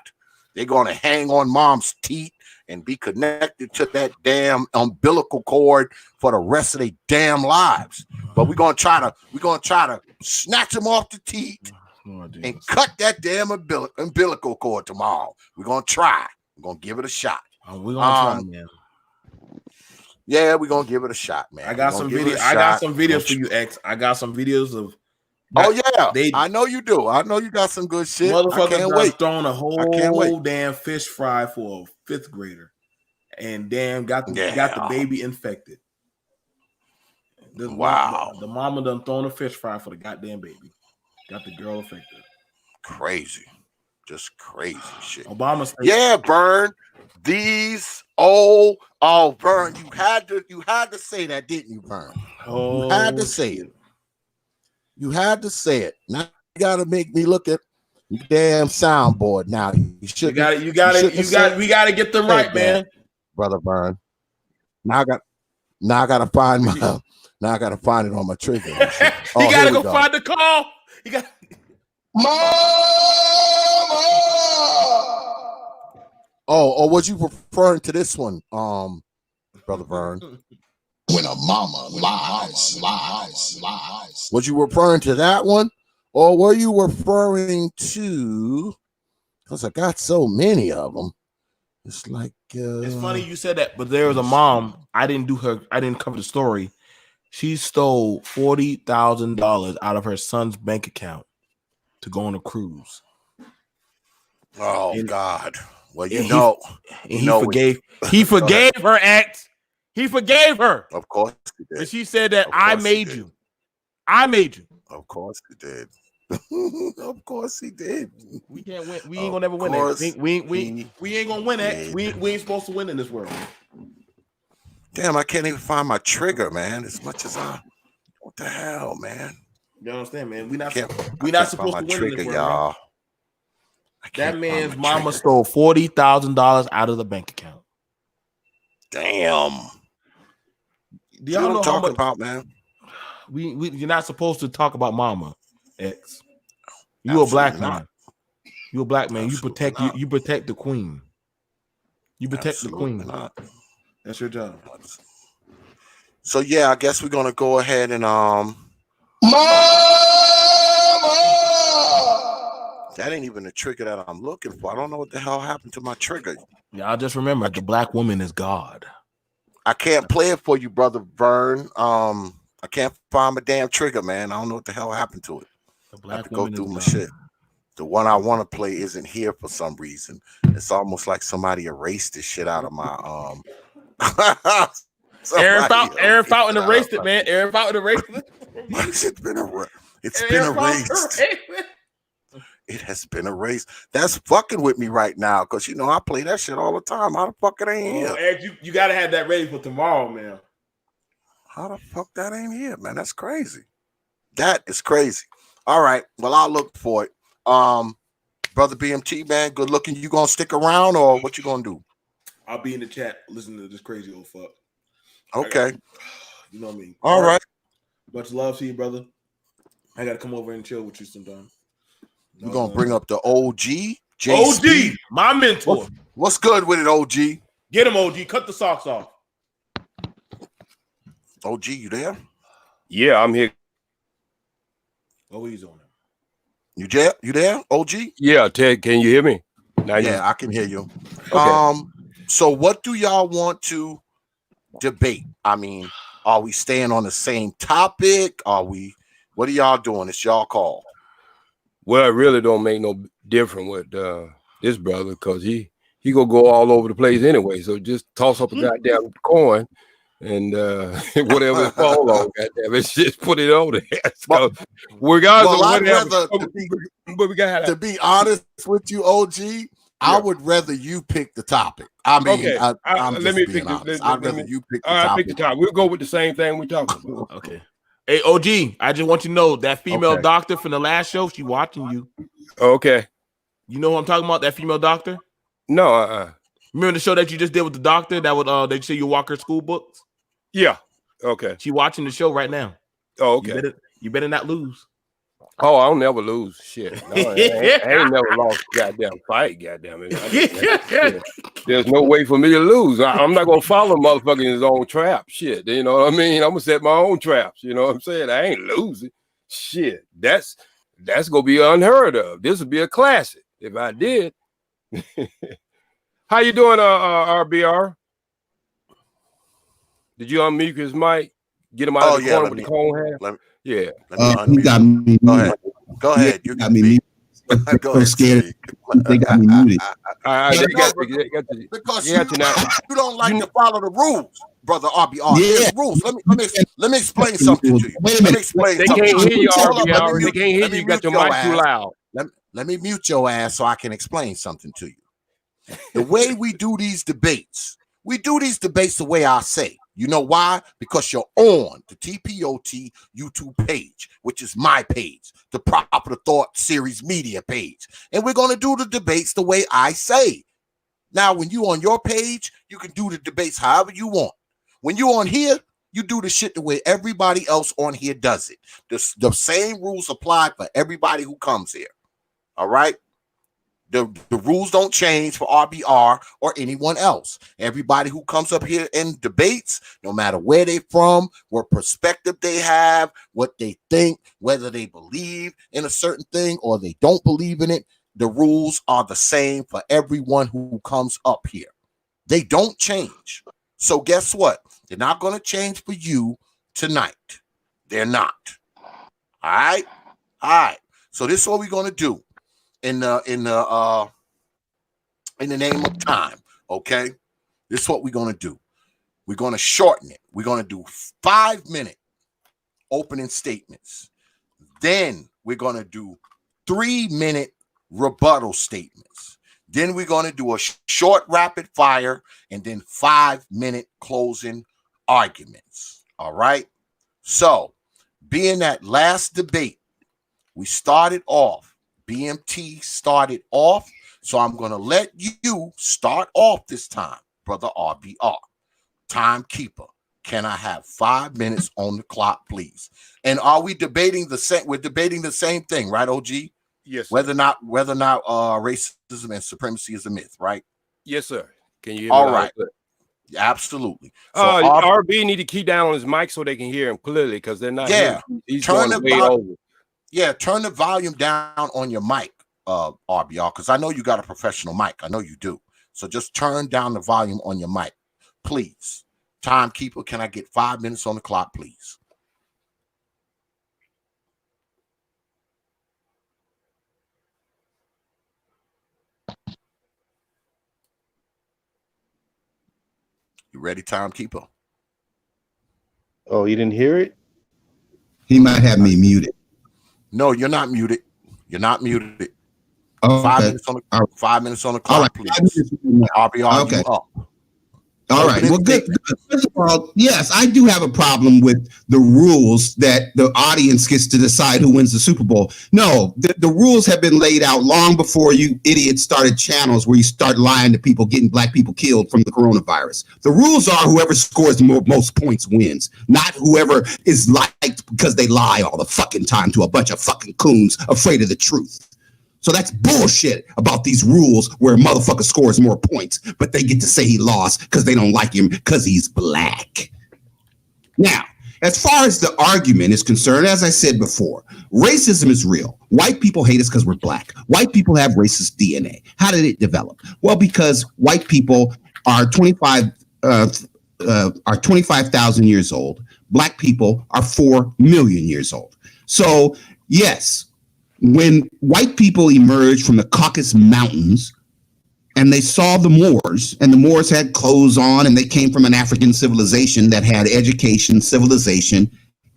They're gonna hang on mom's teeth and be connected to that damn umbilical cord for the rest of their damn lives. But we're gonna try to snatch them off the teeth and cut that damn umbilical cord tomorrow. We're gonna try. We're gonna give it a shot. We're gonna try, man. Yeah, we're gonna give it a shot, man. I got some videos for you, X. I got some videos of. I know you do. I know you got some good shit. Motherfuckers throwing a whole damn fish fry for a 5th grader, and damn got the baby infected. Wow. The mama done thrown a fish fry for the goddamn baby. Got the girl affected. Crazy. Just crazy shit. Obama said, yeah, Burn. Burn. You had to say that, didn't you, Burn? You had to say it. You had to say it. Now you gotta make me look at your damn soundboard. Now we gotta get them right, man. Brother Burn. Now I gotta find my now I gotta find it on my trigger. You gotta go find the call. You got Mama. Oh, was you referring to this one, Brother Burn? When a mama lies. Was you referring to that one? Or were you referring to, because I got so many of them. It's like it's funny you said that, but there was a mom. I didn't cover the story. She stole $40,000 out of her son's bank account to go on a cruise. Oh, God. Well, he forgave her, X. He forgave her. Of course he did. And she said that I made you. I made you. Of course he did. Of course he did. We can't win. We ain't gonna never win that. We ain't gonna win that. We ain't supposed to win in this world. Damn, I can't even find my trigger, man. As much as what the hell, man? You understand, man? We not supposed to win trigger, in this world, y'all. That man's mama stole $40,000 out of the bank account. Damn. Do y'all know what I'm talking about, man? You're not supposed to talk about mama, X. You a black man. You a black man. You protect the queen. You protect the queen. Not. That's your job. So yeah, I guess we're gonna go ahead and Mama! That ain't even the trigger that I'm looking for. I don't know what the hell happened to my trigger. Yeah, I just remember the black woman is God. I can't play it for you, Brother Vern. I can't find my damn trigger, man. I don't know what the hell happened to it. The black I have to go through my God. shit. The one I want to play isn't here for some reason. It's almost like somebody erased this shit out of my Aaron Fountain erased it, man. Aaron Fountain erased it. It's been erased. It has been erased. That's fucking with me right now, because you know I play that shit all the time. How the fuck it ain't here? Ed, you gotta have that ready for tomorrow, man. How the fuck that ain't here, man? That's crazy. That is crazy. All right. Well, I'll look for it. Brother B.M.T, man, good looking. You gonna stick around or what you gonna do? I'll be in the chat listening to this crazy old fuck. Okay. You know what I mean? All right. Much love to you, brother. I gotta come over and chill with you sometime. We're gonna bring up the O.G.Jay. O.G., my mentor. What's good with it, O.G.? Get him, O.G. Cut the socks off. O.G., you there? Yeah, I'm here. Oh, he's on him. You there, O.G.? Yeah, Ted, can you hear me? I can hear you. Okay. So what do y'all want to debate? I mean, are we staying on the same topic? What are y'all doing? It's y'all call. Well, it really don't make no difference with this brother, because he gonna go all over the place anyway. So just toss up a goddamn coin and whatever it fall on, goddamn it, just put it on there. So regardless of whatever, to be honest with you, OG, I would rather you pick the topic. I mean, okay. Let me pick this. I'd rather you pick the topic. topic. Pick the topic. We'll go with the same thing we're talking about. Okay. Hey, OG, I just want you to know that female doctor from the last show, she watching you. Okay. You know who I'm talking about? That female doctor? No, Remember the show that you just did with the doctor that would they say you walk her school books? Yeah. Okay. She watching the show right now. Oh, okay. You better not lose. Oh, I'll never lose. Shit. No, I ain't never lost a goddamn fight, goddamn it. There's no way for me to lose. I'm not gonna follow motherfucker in his own trap. Shit. You know what I mean? I'm gonna set my own traps. You know what I'm saying? I ain't losing. Shit. That's gonna be unheard of. This would be a classic if I did. How you doing, R.B.R? Did you unmute his mic? Get him out of the corner with the cone hair? He got me. Go ahead. You got me. Go ahead. Scared. They got me muted. Because you don't like to follow the rules, brother R.B.R. There's rules. Let me explain something to you. Wait a minute. They can't hear you, R.B.R. They can't hear you. You got your mic too loud. Let me mute your ass so I can explain something to you. The way we do these debates the way I say. You know why? Because you're on the T.P.O.T. YouTube page, which is my page, the Proper Thought Series media page. And we're going to do the debates the way I say. Now, when you on your page, you can do the debates however you want. When you on here, you do the shit the way everybody else on here does it. The same rules apply for everybody who comes here. All right? The rules don't change for R.B.R. or anyone else. Everybody who comes up here and debates, no matter where they're from, what perspective they have, what they think, whether they believe in a certain thing or they don't believe in it, the rules are the same for everyone who comes up here. They don't change. So guess what? They're not going to change for you tonight. They're not. All right? All right. So this is what we're going to do. In the name of time, okay? This is what we're gonna do. We're gonna shorten it. We're gonna do 5-minute opening statements. Then we're gonna do 3-minute rebuttal statements. Then we're gonna do a short rapid fire and then 5-minute closing arguments. All right. So, being that last debate, we started off. B.M.T started off, so I'm going to let you start off this time, brother R.B.R. Timekeeper, can I have 5 minutes on the clock, please? And are we debating the same? We're debating the same thing, right, OG? Yes, sir. Whether or not racism and supremacy is a myth, right? Yes, sir. Can you hear me? All right. Absolutely. So RB need to keep down on his mic so they can hear him clearly, because they're not hearing him. He's going way over. Yeah, turn the volume down on your mic, RBR, because I know you got a professional mic. I know you do. So just turn down the volume on your mic, please. Timekeeper, can I get 5 minutes on the clock, please? You ready, Timekeeper? Oh, you didn't hear it? He might have me muted. No, you're not muted. You're not muted. Okay. 5 minutes on the 5 minutes on the clock, please. R.B.R. Okay. You up? All right. Well, good. First of all, yes, I do have a problem with the rules that the audience gets to decide who wins the Super Bowl. No, the rules have been laid out long before you idiots started channels where you start lying to people, getting black people killed from the coronavirus. The rules are whoever scores the most points wins, not whoever is liked because they lie all the fucking time to a bunch of fucking coons afraid of the truth. So that's bullshit about these rules where a motherfucker scores more points, but they get to say he lost because they don't like him because he's black. Now, as far as the argument is concerned, as I said before, racism is real. White people hate us because we're black. White people have racist DNA. How did it develop? Well, because white people are 25,000 years old. Black people are 4 million years old. So, yes, when white people emerged from the Caucasus Mountains and they saw the Moors, and the Moors had clothes on, and they came from an African civilization that had education, civilization,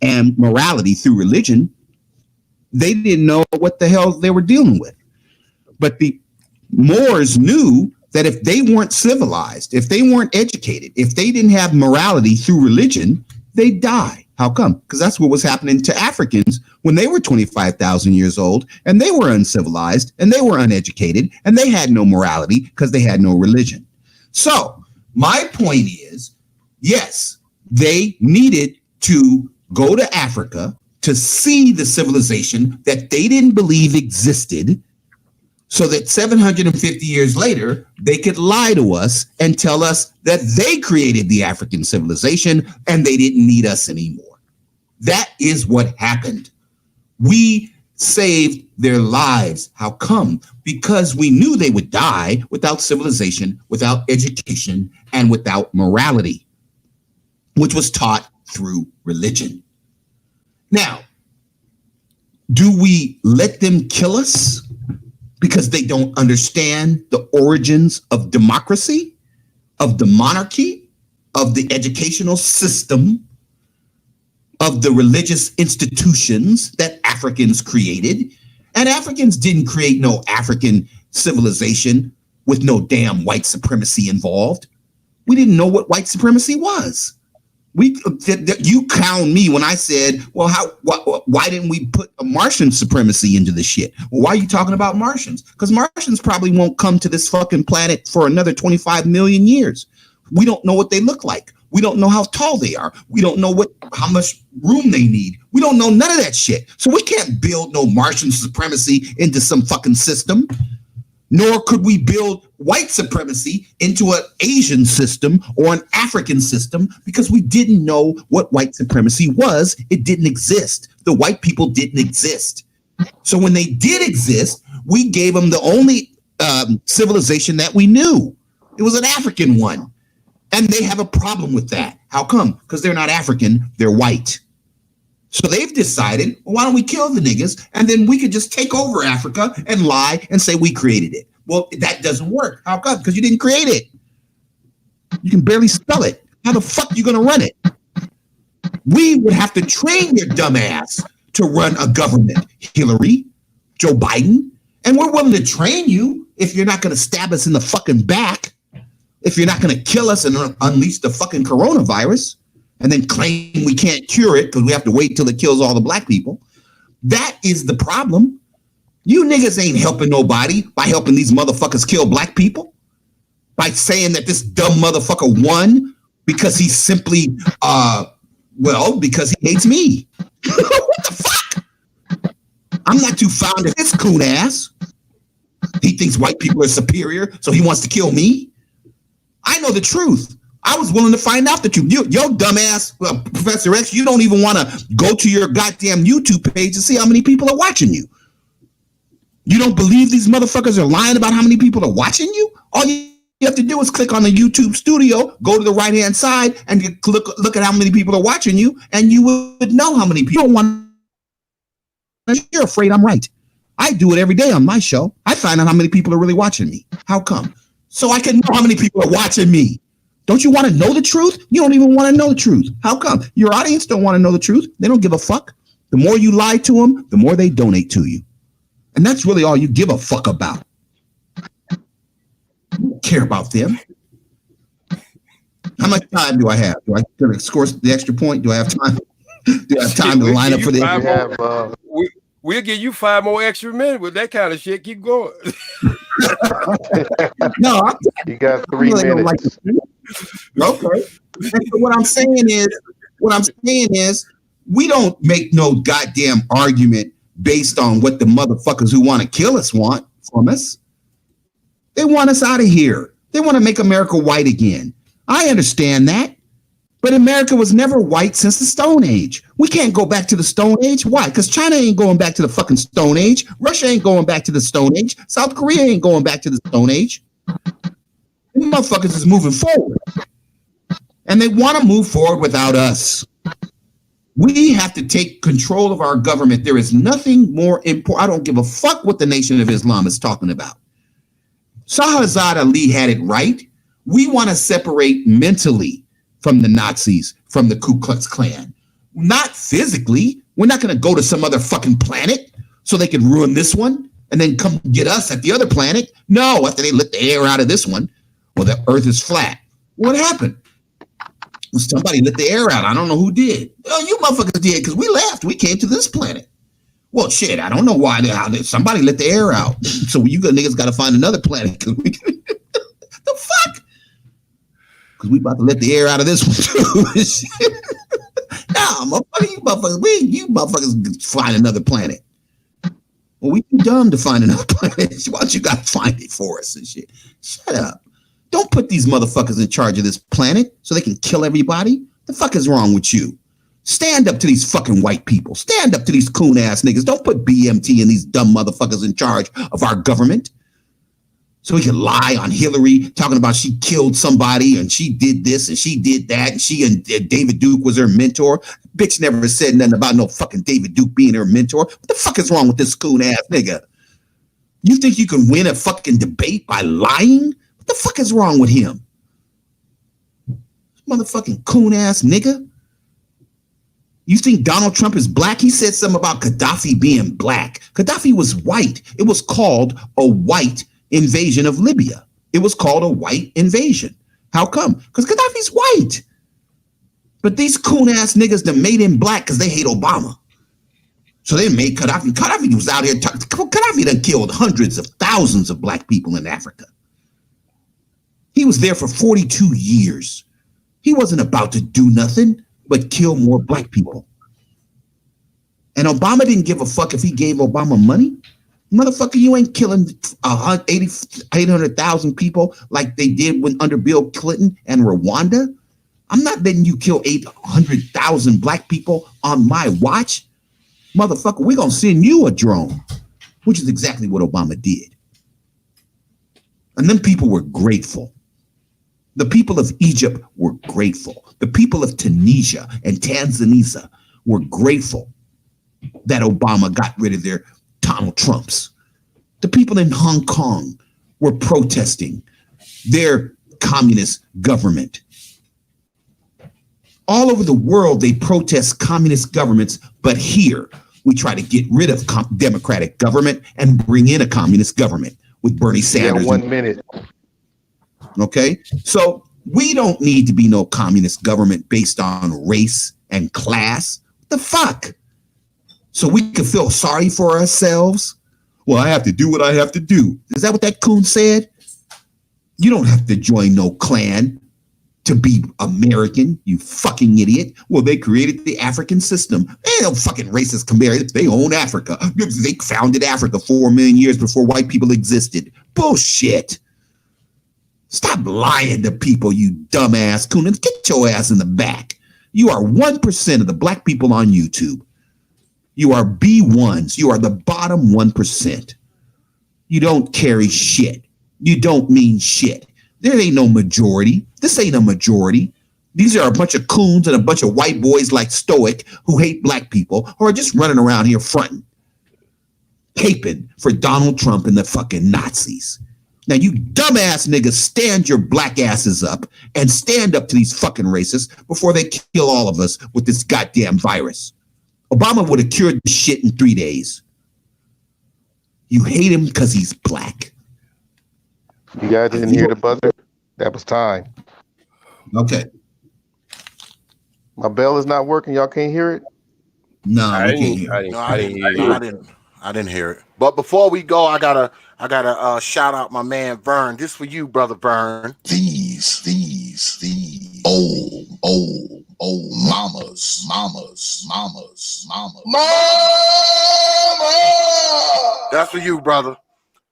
and morality through religion, they didn't know what the hell they were dealing with. But the Moors knew that if they weren't civilized, if they weren't educated, if they didn't have morality through religion, they'd die. How come? Because that's what was happening to Africans when they were 25,000 years old, and they were uncivilized, and they were uneducated, and they had no morality because they had no religion. So my point is, yes, they needed to go to Africa to see the civilization that they didn't believe existed, so that 750 years later, they could lie to us and tell us that they created the African civilization and they didn't need us anymore. That is what happened. We saved their lives. How come? Because we knew they would die without civilization, without education, and without morality, which was taught through religion. Now, do we let them kill us because they don't understand the origins of democracy, of the monarchy, of the educational system, of the religious institutions that Africans created? And Africans didn't create no African civilization with no damn white supremacy involved. We didn't know what white supremacy was. You count me when I said, well, why didn't we put a Martian supremacy into the shit? Well, why are you talking about Martians? Because Martians probably won't come to this fucking planet for another 25 million years. We don't know what they look like. We don't know how tall they are. We don't know how much room they need. We don't know none of that shit. So we can't build no Martian supremacy into some fucking system. Nor could we build white supremacy into an Asian system or an African system, because we didn't know what white supremacy was. It didn't exist. The white people didn't exist. So when they did exist, we gave them the only civilization that we knew. It was an African one. And they have a problem with that. How come? Because they're not African, they're white. So they've decided, well, why don't we kill the niggas, and then we could just take over Africa and lie and say we created it. Well, that doesn't work. How come? Because you didn't create it. You can barely spell it. How the fuck are you going to run it? We would have to train your dumb ass to run a government, Hillary, Joe Biden. And we're willing to train you if you're not going to stab us in the fucking back, if you're not going to kill us and unleash the fucking coronavirus and then claim we can't cure it because we have to wait till it kills all the black people. That is the problem. You niggas ain't helping nobody by helping these motherfuckers kill black people, by saying that this dumb motherfucker won because he's simply, because he hates me. What the fuck? I'm not too fond of his coon ass. He thinks white people are superior, so he wants to kill me. I know the truth. I was willing to find out the truth. Your dumbass, Professor X, you don't even want to go to your goddamn YouTube page to see how many people are watching you. You don't believe these motherfuckers are lying about how many people are watching you? All you have to do is click on the YouTube studio, go to the right-hand side, and you look at how many people are watching you, and you would know how many people want. You're afraid I'm right. I do it every day on my show. I find out how many people are really watching me. How come? So I can know how many people are watching me. Don't you want to know the truth? You don't even want to know the truth. How come? Your audience don't want to know the truth. They don't give a fuck. The more you lie to them, the more they donate to you. And that's really all you give a fuck about. You don't care about them. How much time do I have? Do I score the extra point? Do I have time? Do I have time to line up for the? We'll give you 5 more extra minutes with that kind of shit. Keep going. No, you got 3 minutes. Okay. And so what I'm saying is, we don't make no goddamn argument based on what the motherfuckers who want to kill us want from us. They want us out of here. They want to make America white again. I understand that. But America was never white since the Stone Age. We can't go back to the Stone Age. Why? Because China ain't going back to the fucking Stone Age. Russia ain't going back to the Stone Age. South Korea ain't going back to the Stone Age. These motherfuckers is moving forward. And they want to move forward without us. We have to take control of our government. There is nothing more important. I don't give a fuck what the Nation of Islam is talking about. Shahrazad Ali had it right. We want to separate mentally from the Nazis, from the Ku Klux Klan. Not physically. We're not going to go to some other fucking planet so they can ruin this one and then come get us at the other planet. No, after they let the air out of this one, well, the earth is flat. What happened? Well, somebody let the air out. I don't know who did. Oh, you motherfuckers did because we left. We came to this planet. Well, shit, I don't know why. Somebody let the air out. So you niggas got to find another planet. The fuck? Because we about to let the air out of this one too. Nah, you motherfuckers find another planet. Well, we too dumb to find another planet. Why don't you guys find it for us and shit? Shut up. Don't put these motherfuckers in charge of this planet so they can kill everybody. The fuck is wrong with you? Stand up to these fucking white people. Stand up to these coon ass niggas. Don't put B.M.T and these dumb motherfuckers in charge of our government. So he can lie on Hillary, talking about she killed somebody and she did this and she did that. And she and David Duke was her mentor. Bitch never said nothing about no fucking David Duke being her mentor. What the fuck is wrong with this coon ass nigga? You think you can win a fucking debate by lying? What the fuck is wrong with him? Motherfucking coon ass nigga. You think Donald Trump is black? He said something about Gaddafi being black. Gaddafi was white. It was called a white invasion of Libya. It was called a white invasion. How come? Because Gaddafi's white. But these coon ass niggas that made him black because they hate Obama. So they made Gaddafi. Gaddafi was out here. Gaddafi done killed hundreds of thousands of black people in Africa. He was there for 42 years. He wasn't about to do nothing but kill more black people. And Obama didn't give a fuck if he gave Obama money. Motherfucker, you ain't killing 800,000 people like they did under Bill Clinton and Rwanda. I'm not letting you kill 800,000 black people on my watch. Motherfucker, we're going to send you a drone, which is exactly what Obama did. And then people were grateful. The people of Egypt were grateful. The people of Tunisia and Tanzania were grateful that Obama got rid of their Donald Trumps. The people in Hong Kong were protesting their communist government. All over the world, they protest communist governments, but here we try to get rid of democratic government and bring in a communist government with Bernie Sanders. 1 minute. Okay, so we don't need to be no communist government based on race and class. What the fuck? So we can feel sorry for ourselves? Well, I have to do what I have to do. Is that what that coon said? You don't have to join no clan to be American, you fucking idiot. Well, they created the African system. They don't fucking racist compare. They own Africa. They founded Africa 4 million years before white people existed. Bullshit. Stop lying to people, you dumbass coon. Get your ass in the back. You are 1% of the black people on YouTube. You are B1s. You are the bottom 1%. You don't carry shit. You don't mean shit. There ain't no majority. This ain't a majority. These are a bunch of coons and a bunch of white boys like Stoic who hate black people who are just running around here fronting, caping for Donald Trump and the fucking Nazis. Now, you dumbass niggas, stand your black asses up and stand up to these fucking racists before they kill all of us with this goddamn virus. Obama would have cured the shit in 3 days. You hate him because he's black. You guys didn't hear the buzzer? That was time. Okay. My bell is not working. Y'all can't hear it? No, I we can't didn't. hear it. I didn't hear you. I didn't hear it. But before we go, I gotta shout out my man Vern. This for you, brother Vern. These old mamas. That's for you, brother.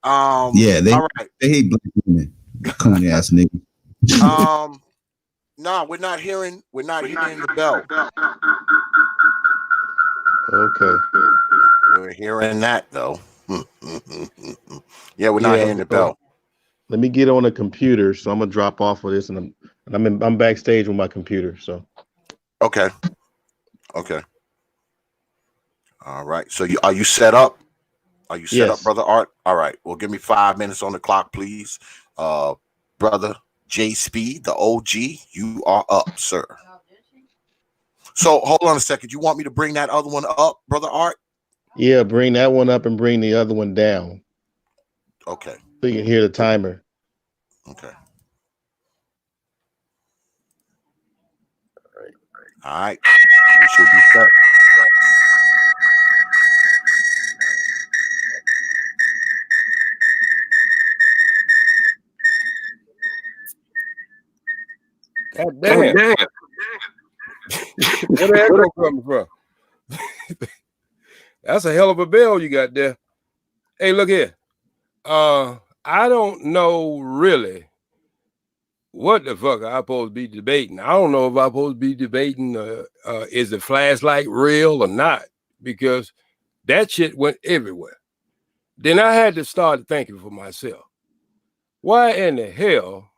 Yeah, all right. They hate black women. Coon ass nigga. No, we're not hearing the bell. Okay. We're hearing that though. Yeah, we're not hearing the bell. Let me get on a computer, so I'm gonna drop off of this, and I'm backstage with my computer. So. Okay. All right. So are you set up? Are you set up, brother Art? All right. Well, give me 5 minutes on the clock, please. Brother J Speed, the OG, you are up, sir. So hold on a second. You want me to bring that other one up, brother Art? Yeah, bring that one up and bring the other one down. Okay. So you can hear the timer. Okay. All right. We should be set. God damn. Where the echo coming from? That's a hell of a bell you got there. Hey, look here. I don't know really what the fuck I'm supposed to be debating. I don't know if I'm supposed to be debating is the flashlight real or not, because that shit went everywhere. Then I had to start thinking for myself, why in the hell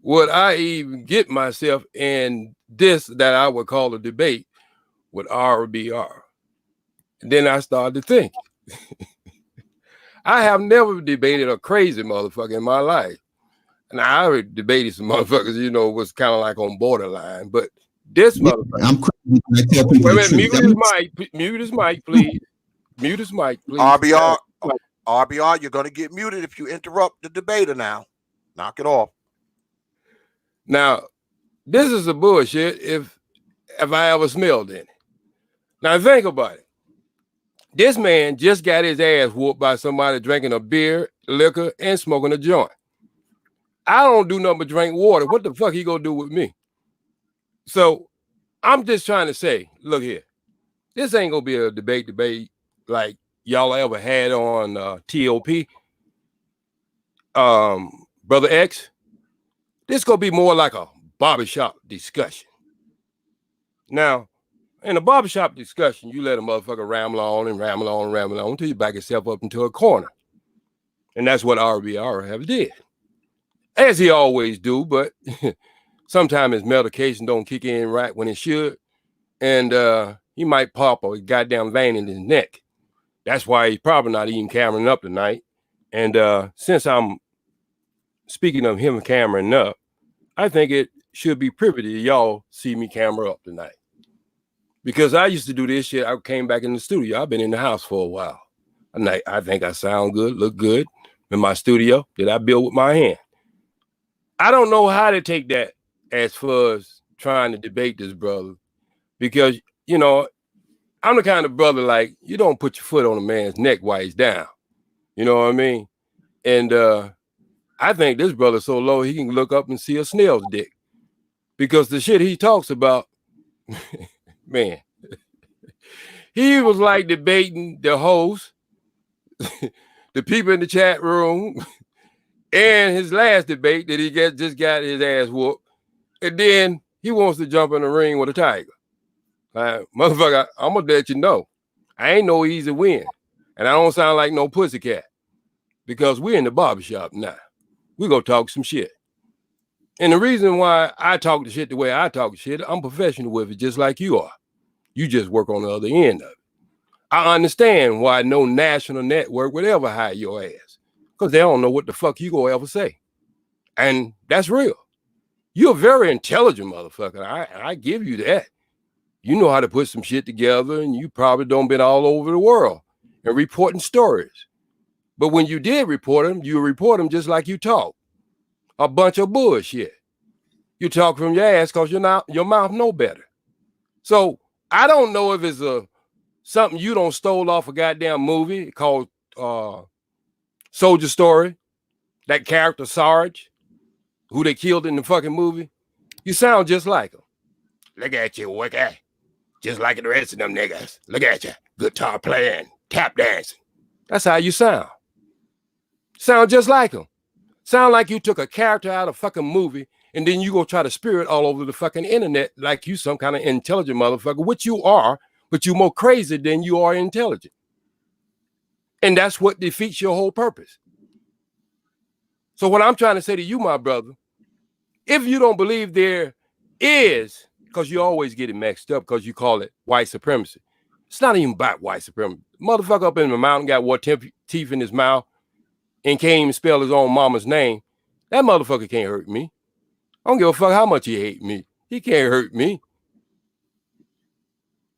would I even get myself in this that I would call a debate with R.B.R? And then I started to think, I have never debated a crazy motherfucker in my life. And I already debated some motherfuckers, you know, was kind of like on borderline. But this motherfucker. I'm crazy. I tell people the truth. Mute his mic, please. Mute his mic, please. R.B.R, you're going to get muted if you interrupt the debater now. Knock it off. Now, this is a bullshit if I ever smelled any. Now, think about it. This man just got his ass whooped by somebody drinking a beer, liquor, and smoking a joint. I don't do nothing but drink water. What the fuck he gonna do with me? So I'm just trying to say, look here. This ain't gonna be a debate like y'all ever had on T.P.O.T. Brother X. This gonna be more like a barbershop discussion. Now, in a barbershop discussion, you let a motherfucker ramble on until you back yourself up into a corner. And that's what R.B.R. have did. As he always do, but sometimes his medication don't kick in right when it should. And he might pop a goddamn vein in his neck. That's why he's probably not even cammering up tonight. And since I'm speaking of him cammering up, I think it should be privy to y'all see me camera up tonight. Because I used to do this shit. I came back in the studio. I've been in the house for a while. I think I sound good, look good in my studio that I built with my hand. I don't know how to take that as far as trying to debate this brother, because, you know, I'm the kind of brother, like, you don't put your foot on a man's neck while he's down. You know what I mean? And I think this brother's so low, he can look up and see a snail's dick, because the shit he talks about, man, he was like debating the host, the people in the chat room, and his last debate that he just got his ass whooped. And then he wants to jump in the ring with a tiger. Motherfucker, I'm going to let you know, I ain't no easy win. And I don't sound like no pussycat, because we're in the barbershop now. We're going to talk some shit. And the reason why I talk the shit the way I talk shit, I'm professional with it, just like you are. You just work on the other end of it. I understand why no national network would ever hire your ass, because they don't know what the fuck you gonna ever say. And that's real. You're a very intelligent motherfucker. I give you that. You know how to put some shit together, and you probably don't been all over the world and reporting stories. But when you did report them, you report them just like you talk. A bunch of bullshit. You talk from your ass because your mouth know better. So I don't know if it's something you don't stole off a goddamn movie called Soldier Story. That character Sarge, who they killed in the fucking movie. You sound just like him. Look at you, Wiki. Just like the rest of them niggas. Look at you. Guitar playing, tap dancing. That's how you sound. Sound just like him. Sound like you took a character out of a fucking movie and then you go try to spear it all over the fucking internet like you some kind of intelligent motherfucker, which you are, but you're more crazy than you are intelligent. And that's what defeats your whole purpose. So what I'm trying to say to you, my brother, if you don't believe there is, because you always get it mixed up because you call it white supremacy. It's not even about white supremacy. Motherfucker up in the mountain got what teeth in his mouth and can't even spell his own mama's name. That motherfucker can't hurt me. I don't give a fuck how much he hate me. He can't hurt me.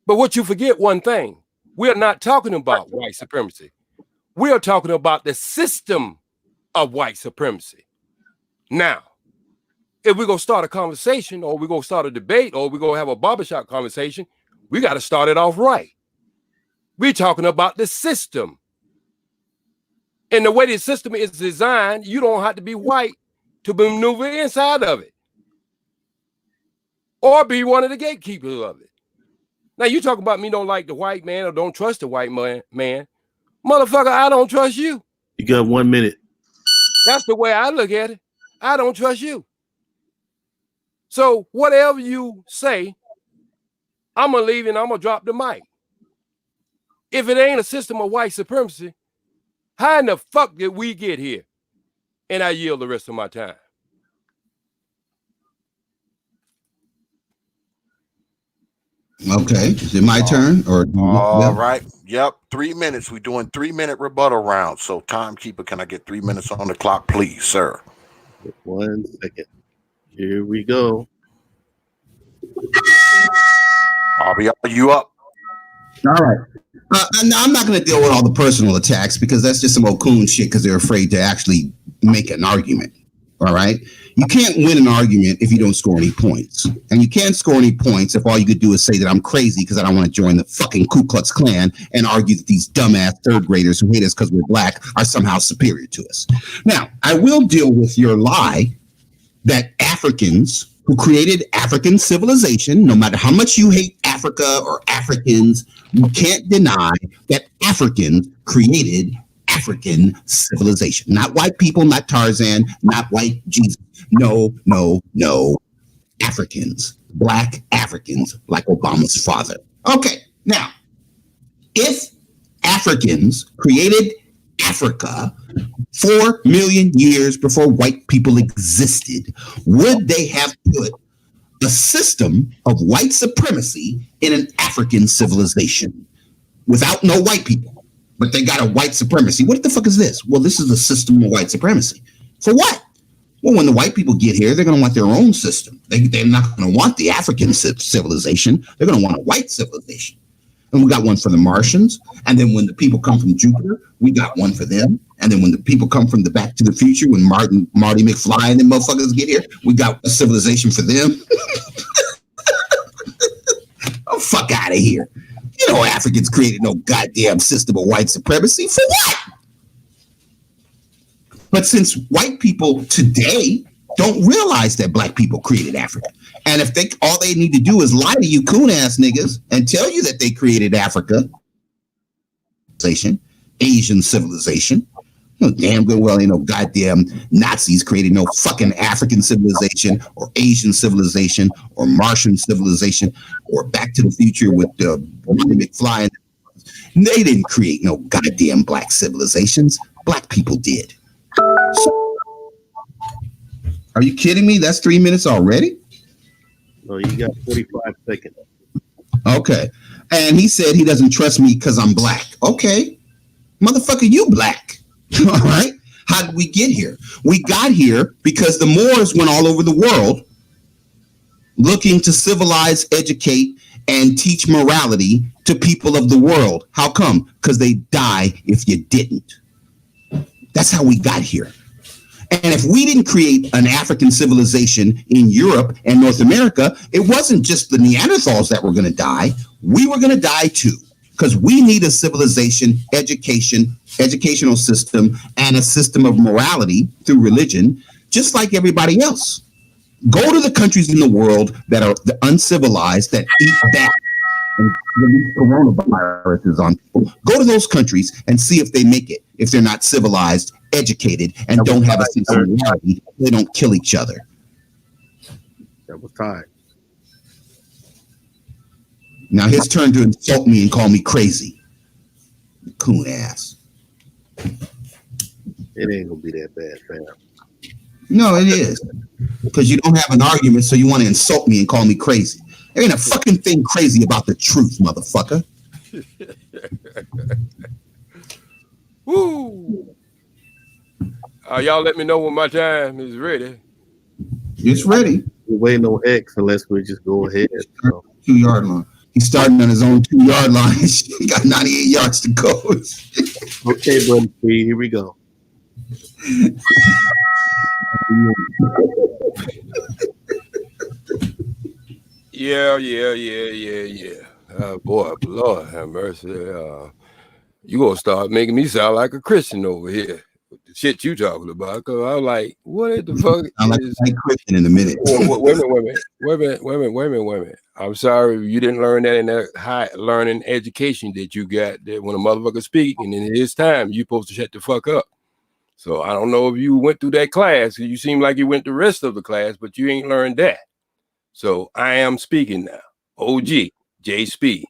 But what you forget one thing, we are not talking about white supremacy. We are talking about the system of white supremacy. Now, if we're going to start a conversation or we're going to start a debate or we're going to have a barbershop conversation, we got to start it off right. We're talking about the system. And the way the system is designed, you don't have to be white to maneuver inside of it or be one of the gatekeepers of it. Now, you talk about me don't like the white man or don't trust the white man. Motherfucker, I don't trust you. You got 1 minute. That's the way I look at it. I don't trust you. So whatever you say, I'm going to leave and I'm going to drop the mic. If it ain't a system of white supremacy, how in the fuck did we get here? And I yield the rest of my time. Okay, is it my turn or? All right. Yep, 3 minutes. We're doing 3-minute rebuttal rounds. So, timekeeper, can I get 3 minutes on the clock, please, sir? 1 second. Here we go. R.B.R, you up? All right. I'm not going to deal with all the personal attacks because that's just some old coon shit because they're afraid to actually make an argument. All right. You can't win an argument if you don't score any points. And you can't score any points if all you could do is say that I'm crazy because I don't want to join the fucking Ku Klux Klan and argue that these dumbass third graders who hate us because we're black are somehow superior to us. Now, I will deal with your lie that Africans who created African civilization, no matter how much you hate Africa or Africans, you can't deny that Africans created African civilization. Not white people, not Tarzan, not white Jesus. No. Africans, black Africans, like Obama's father. Okay, now, if Africans created Africa 4 million years before white people existed, would they have put a system of white supremacy in an African civilization without no white people? But they got a white supremacy. What the fuck is this? Well, this is a system of white supremacy. For what? Well, when the white people get here, they're going to want their own system. They're not going to want the African civilization. They're going to want a white civilization. And we got one for the Martians. And then when the people come from Jupiter, we got one for them. And then when the people come from the Back to the Future, when Marty McFly and them motherfuckers get here, we got a civilization for them. Oh, fuck out of here. You know, Africans created no goddamn system of white supremacy. For what? But since white people today don't realize that black people created Africa, and if they all they need to do is lie to you coon ass niggas and tell you that they created Africa, Asian civilization, no damn good well ain't no goddamn Nazis created no fucking African civilization or Asian civilization or Martian civilization or Back to the Future with Marty McFly. They didn't create no goddamn black civilizations. Black people did. So, are you kidding me? That's 3 minutes already? No, you got 45 seconds. Okay. And he said he doesn't trust me because I'm black. Okay. Motherfucker, you black. All right. How did we get here? We got here because the Moors went all over the world looking to civilize, educate, and teach morality to people of the world. How come? Because they die if you didn't. That's how we got here. And if we didn't create an African civilization in Europe and North America, it wasn't just the Neanderthals that were going to die. We were going to die too, because we need a civilization, educational system, and a system of morality through religion, just like everybody else. Go to the countries in the world that are uncivilized, that eat that and release coronaviruses on people. Go to those countries and see if they make it. If they're not civilized, educated, and don't have a sense of morality, they don't kill each other. That was time. Now his turn to insult me and call me crazy. Coon ass. It ain't gonna be that bad, fam. No, it is. Because you don't have an argument, so you want to insult me and call me crazy. There ain't a fucking thing crazy about the truth, motherfucker. Woo! Y'all let me know when my time is ready. It's ready. We're waiting on X unless we just go ahead. So. 2-yard line. He's starting on his own 2-yard line. He got 98 yards to go. Okay, buddy, here we go. Yeah. Boy, Lord have mercy. You gonna start making me sound like a Christian over here. The shit you talking about? Cause I'm like, what the fuck? I'm like Christian in a minute. Wait a minute. I'm sorry you didn't learn that in that high learning education that you got. That when a motherfucker speak and in his time, you supposed to shut the fuck up. So I don't know if you went through that class. You seem like you went the rest of the class, but you ain't learned that. So I am speaking now. O.G.Jay Speed,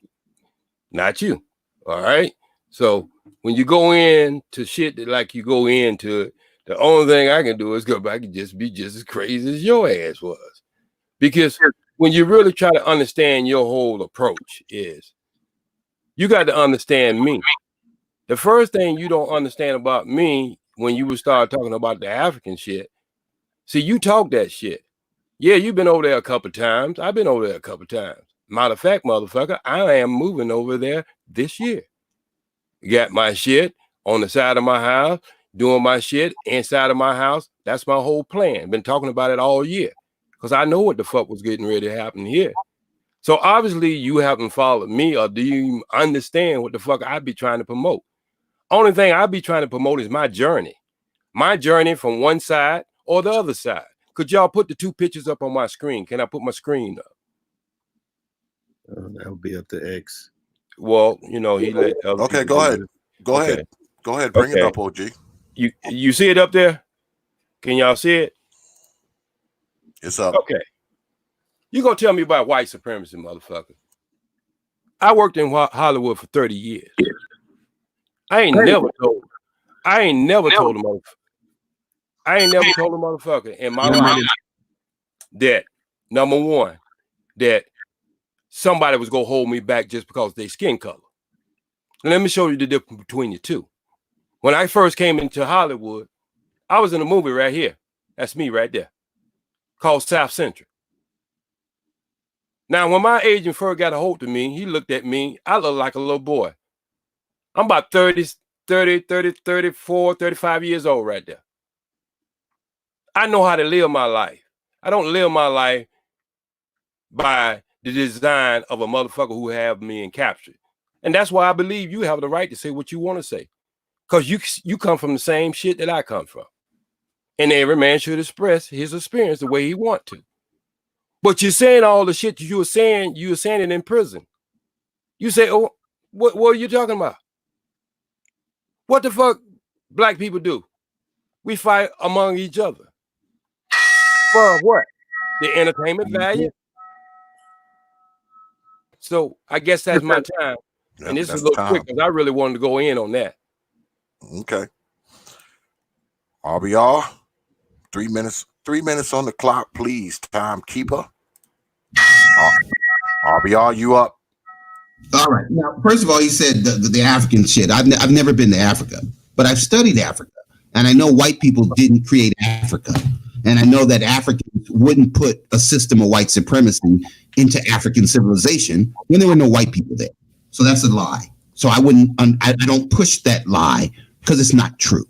not you. All right. So when you go into shit that like you go into it, the only thing I can do is go back and just be just as crazy as your ass was. Because when you really try to understand your whole approach is you got to understand me. The first thing you don't understand about me when you would start talking about the African shit, see, you talk that shit. Yeah, you've been over there a couple times. I've been over there a couple times. Matter of fact, motherfucker, I am moving over there this year. Got my shit on the side of my house, doing my shit inside of my house. That's my whole plan. Been talking about it all year because I know what the fuck was getting ready to happen here. So obviously you haven't followed me, or do you understand what the fuck I be trying to promote? Only thing I be trying to promote is my journey from one side or the other side. Could y'all put the two pictures up on my screen? Can I put my screen up? That would be up to X. Well, you know, he let. Okay, go ahead. Go ahead. Bring it up, OG. You see it up there? Can y'all see it? It's up. Okay. You gonna tell me about white supremacy, motherfucker? I worked in Hollywood for 30 years. I ain't never told a motherfucker in my life that, number one, that somebody was gonna hold me back just because of their skin color. Let me show you the difference between the two. When I first came into Hollywood, I was in a movie right here. That's me right there, called South Central. Now, when my agent first got a hold of me, he looked at me. I look like a little boy. I'm about 34, 35 years old right there. I know how to live my life. I don't live my life by the design of a motherfucker who have me in capture. And that's why I believe you have the right to say what you want to say. Because you come from the same shit that I come from. And every man should express his experience the way he want to. But you're saying all the shit you were saying it in prison. You say, oh, what are you talking about? What the fuck black people do? We fight among each other. For what? The entertainment value? So I guess that's my time. And this is a little quick because I really wanted to go in on that. Okay. R.B.R. 3 minutes. 3 minutes on the clock, please, timekeeper. R.B.R., you up? All right. Now, first of all, you said the African shit. I've never been to Africa, but I've studied Africa, and I know white people didn't create Africa, and I know that Africans wouldn't put a system of white supremacy into African civilization when there were no white people there. So that's a lie. So I don't push that lie because it's not true.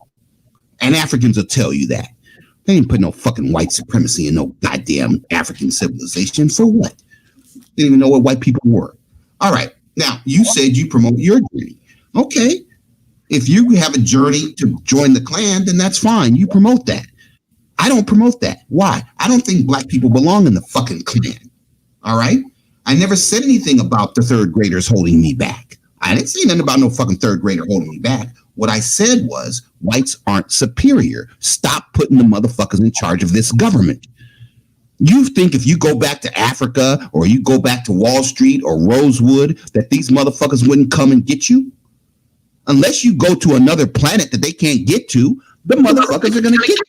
And Africans will tell you that. They didn't put no fucking white supremacy in no goddamn African civilization. For what? They didn't even know what white people were. All right. Now, you said you promote your journey. Okay. If you have a journey to join the Klan, then that's fine. You promote that. I don't promote that. Why? I don't think black people belong in the fucking Klan. All right? I never said anything about the third graders holding me back. I didn't say nothing about no fucking third grader holding me back. What I said was whites aren't superior. Stop putting the motherfuckers in charge of this government. You think if you go back to Africa or you go back to Wall Street or Rosewood that these motherfuckers wouldn't come and get you? Unless you go to another planet that they can't get to, the motherfuckers are going to get you.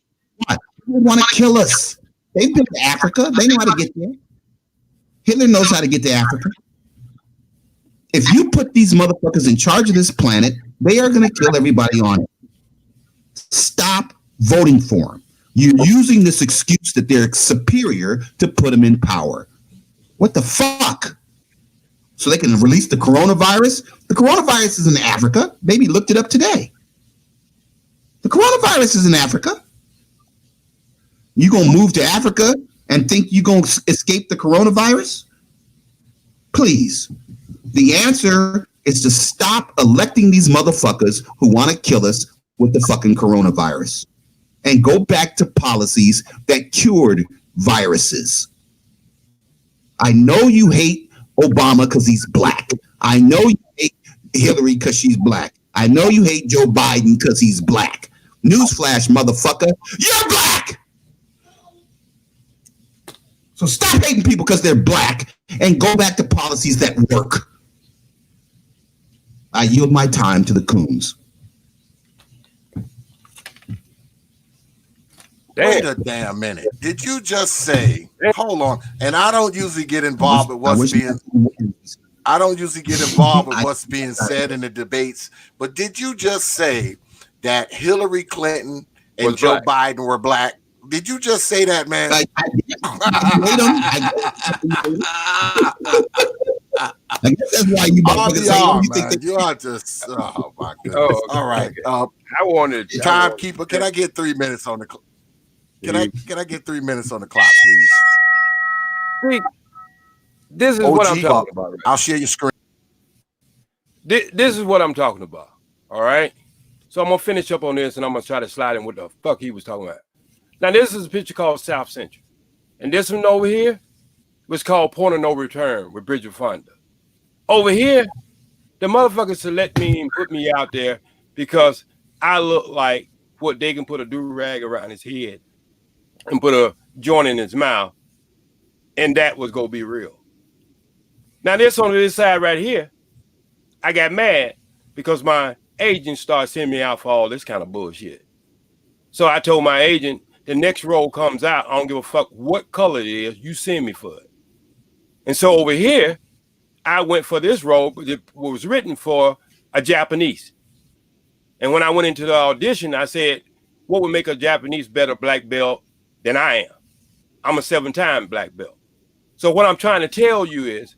Why? They want to kill us. They've been to Africa. They know how to get there. Hitler knows how to get to Africa. If you put these motherfuckers in charge of this planet, they are going to kill everybody on it. Stop voting for them. You're using this excuse that they're superior to put them in power. What the fuck? So they can release the coronavirus? The coronavirus is in Africa. Maybe looked it up today. The coronavirus is in Africa. You gonna move to Africa and think you gonna escape the coronavirus? Please. The answer is to stop electing these motherfuckers who want to kill us with the fucking coronavirus and go back to policies that cured viruses. I know you hate Obama because he's black. I know you hate Hillary because she's black. I know you hate Joe Biden because he's black. Newsflash, motherfucker, you're black. So stop hating people because they're black and go back to policies that work. I yield my time to the coons. Wait a damn minute. Did you just say, hold on, and I don't usually get involved with what's being said in the debates, but did you just say that Hillary Clinton and Joe Biden were black? Did you just say that, man? I guess that's why you think you are just, oh my goodness. Oh, all right. I wanted timekeeper. Can I get 3 minutes on the clock? Can I get 3 minutes on the clock, please? See, this is what I'm talking about. Right? I'll share your screen. This is what I'm talking about. All right. So I'm gonna finish up on this, and I'm gonna try to slide in what the fuck he was talking about. Now, this is a picture called South Central, and this one over here was called Point of No Return with Bridget Fonda. Over here, the motherfuckers select me and put me out there because I look like what they can put a do-rag around his head and put a joint in his mouth, and that was gonna be real. Now, this on this side right here, I got mad because my agent started sending me out for all this kind of bullshit. So I told my agent, the next roll comes out, I don't give a fuck what color it is, you send me for it. And so over here, I went for this role, but it was written for a Japanese. And when I went into the audition, I said, what would make a Japanese better black belt than I am? I'm a 7-time black belt. So what I'm trying to tell you is,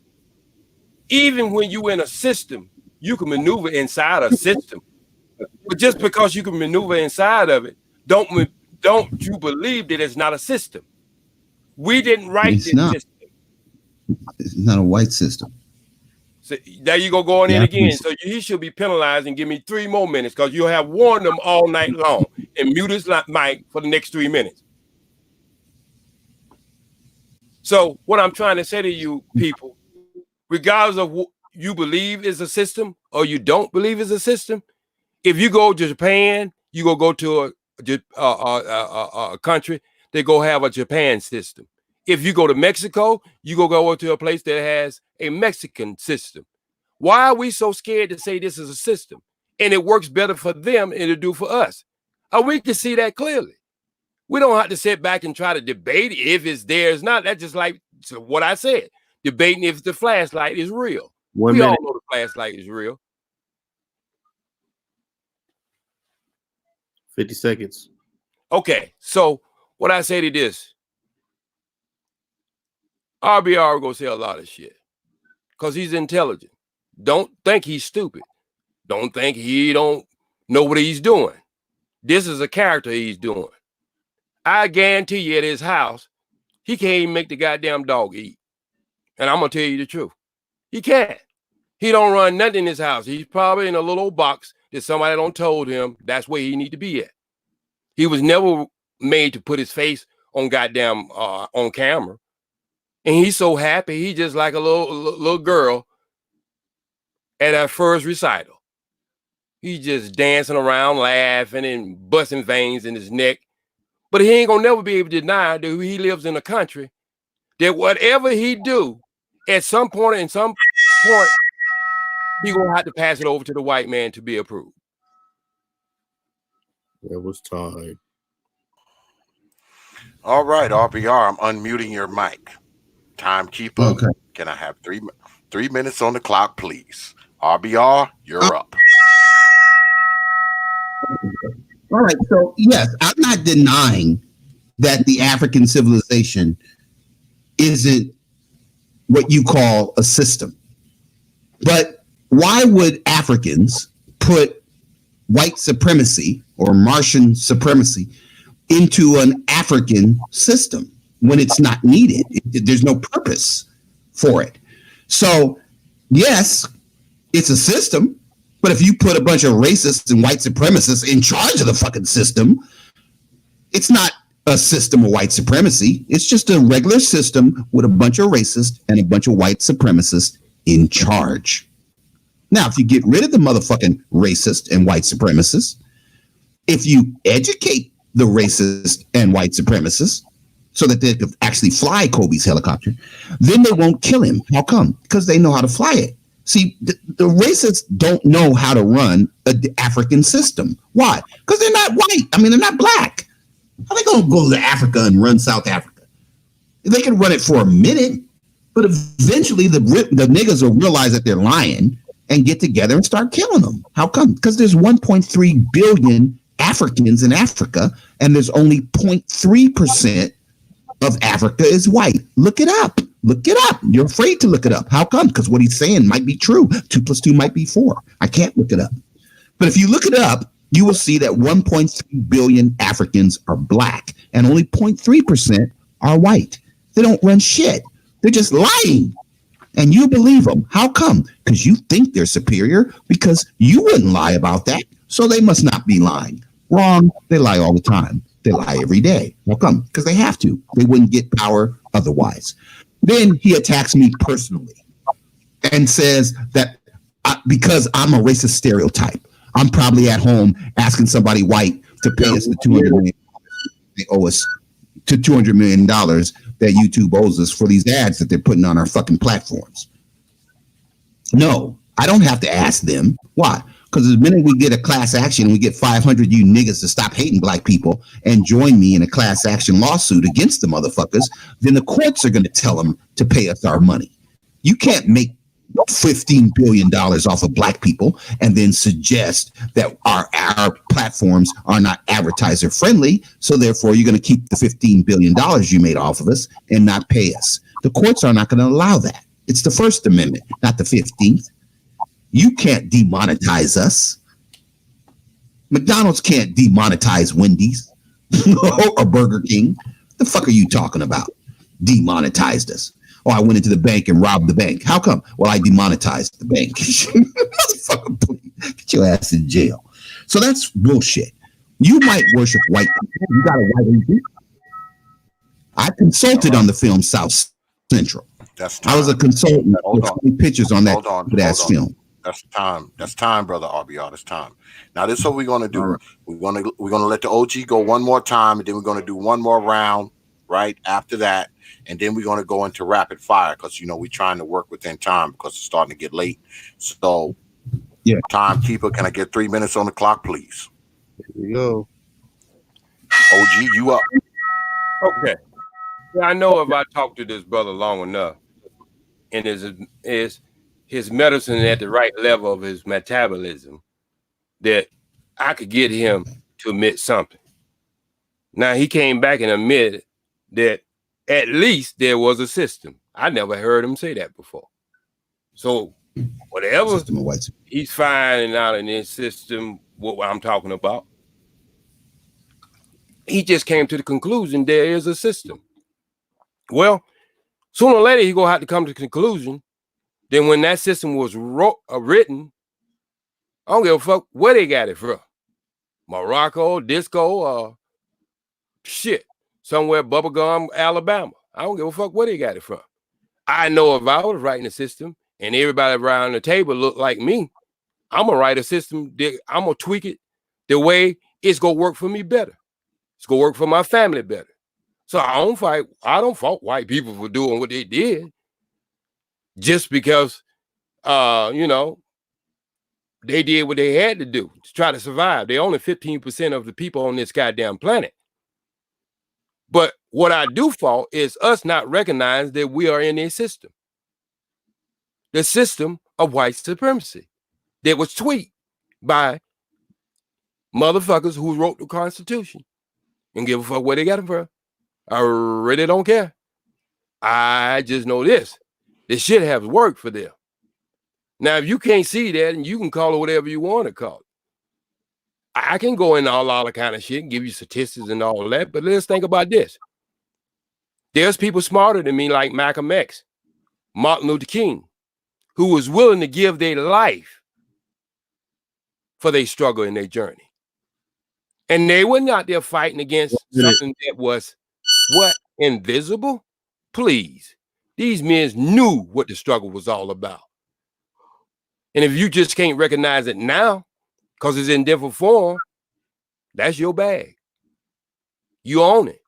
even when you're in a system, you can maneuver inside a system. But just because you can maneuver inside of it, don't you believe that it's not a system? We didn't write this system. It's not a white system. So there you go going in again. So he should be penalized and give me 3 more minutes because you'll have warned them all night long and mute his mic for the next 3 minutes. So what I'm trying to say to you people, regardless of what you believe is a system or you don't believe is a system, if you go to Japan, you go to a country, they go have a Japan system. If you go to Mexico, you go to a place that has a Mexican system. Why are we so scared to say this is a system? And it works better for them than it do for us. We can see that clearly. We don't have to sit back and try to debate if it's there or not. That's just like what I said, debating if the flashlight is real. We all know the flashlight is real. 50 seconds. Okay, so what I say to this, R.B.R. gonna say a lot of shit because he's intelligent. Don't think he's stupid. Don't think he don't know what he's doing. This is a character he's doing. I guarantee you at his house, he can't even make the goddamn dog eat. And I'm gonna tell you the truth. He can't. He don't run nothing in his house. He's probably in a little box that somebody don't told him that's where he need to be at. He was never made to put his face on goddamn on camera. And he's so happy. He just like a little girl at her first recital. He's just dancing around, laughing and busting veins in his neck. But he ain't gonna never be able to deny that he lives in a country that whatever he do, at some point, he gonna have to pass it over to the white man to be approved. That was time. All right, R.B.R., I'm unmuting your mic. Timekeeper, Okay. Can I have 3 minutes on the clock, please? R.B.R., you're up. All right. So, yes, I'm not denying that the African civilization isn't what you call a system. But why would Africans put white supremacy or Martian supremacy into an African system when it's not needed? There's no purpose for it. So, yes, it's a system, but if you put a bunch of racists and white supremacists in charge of the fucking system, it's not a system of white supremacy. It's just a regular system with a bunch of racists and a bunch of white supremacists in charge. Now, if you get rid of the motherfucking racist and white supremacists, if you educate the racist and white supremacists so that they could actually fly Kobe's helicopter, then they won't kill him. How come? Because they know how to fly it. See, the racists don't know how to run an African system. Why? Because they're not white. I mean, they're not black. How are they going to go to Africa and run South Africa? They can run it for a minute, but eventually the niggas will realize that they're lying and get together and start killing them. How come? Because there's 1.3 billion Africans in Africa, and there's only 0.3% of Africa is white. Look it up. Look it up. You're afraid to look it up. How come? Because what he's saying might be true. 2 + 2 might be 4. I can't look it up. But if you look it up, you will see that 1.3 billion Africans are black and only 0.3% are white. They don't run shit. They're just lying. And you believe them. How come? Because you think they're superior, because you wouldn't lie about that. So they must not be lying. Wrong. They lie all the time. They lie every day. How come? Because they have to. They wouldn't get power otherwise. Then he attacks me personally and says that because I'm a racist stereotype, I'm probably at home asking somebody white to pay us the $200 million they owe us, to $200 million that YouTube owes us for these ads that they're putting on our fucking platforms. No, I don't have to ask them. Why? Because the minute we get a class action and we get 500 you niggas to stop hating black people and join me in a class action lawsuit against the motherfuckers, then the courts are going to tell them to pay us our money. You can't make $15 billion off of black people and then suggest that our platforms are not advertiser friendly. So therefore, you're going to keep the $15 billion you made off of us and not pay us. The courts are not going to allow that. It's the First Amendment, not the 15th. You can't demonetize us. McDonald's can't demonetize Wendy's or Burger King. The fuck are you talking about? Demonetized us. Oh, I went into the bank and robbed the bank. How come? Well, I demonetized the bank. Motherfucker, please get your ass in jail. So that's bullshit. You might worship white people. You got a white people. I consulted on the film South Central. I was a consultant with 20 pictures on that film. That's time. That's time, brother R.B.R. That's time. Now, this is what we're gonna do. Right. We're gonna let the OG go one more time, and then we're gonna do one more round right after that, and then we're gonna go into rapid fire because we're trying to work within time because it's starting to get late. So, yeah, timekeeper, can I get 3 minutes on the clock, please? Here we go. OG, you up? Okay. Yeah, I know if I talk to this brother long enough, and his medicine at the right level of his metabolism, that I could get him to admit something. Now, he came back and admitted that at least there was a system. I never heard him say that before. So whatever he's finding out in this system, what I'm talking about, he just came to the conclusion there is a system. Well, sooner or later, he gonna have to come to the conclusion. Then when that system was written, I don't give a fuck where they got it from. Morocco, disco, shit, somewhere bubblegum, Alabama. I don't give a fuck where they got it from. I know if I was writing a system and everybody around the table looked like me, I'm gonna write a system that I'm gonna tweak it the way it's gonna work for me better. It's gonna work for my family better. So I don't fault white people for doing what they did just because you know, they did what they had to do to try to survive. They're only 15% of the people on this goddamn planet. But what I do fault is us not recognizing that we are in a system. The system of white supremacy that was tweaked by motherfuckers who wrote the Constitution and give a fuck where they got it from. I really don't care. I just know this shit has worked for them. Now, if you can't see that, and you can call it whatever you want to call it. I can go into all the kind of shit and give you statistics and all that, but let's think about this. There's people smarter than me like Malcolm X, Martin Luther King, who was willing to give their life for their struggle and their journey. And they were not there fighting against something that was what? Invisible? Please. These men knew what the struggle was all about. And if you just can't recognize it now, because it's in different form, that's your bag. You own it.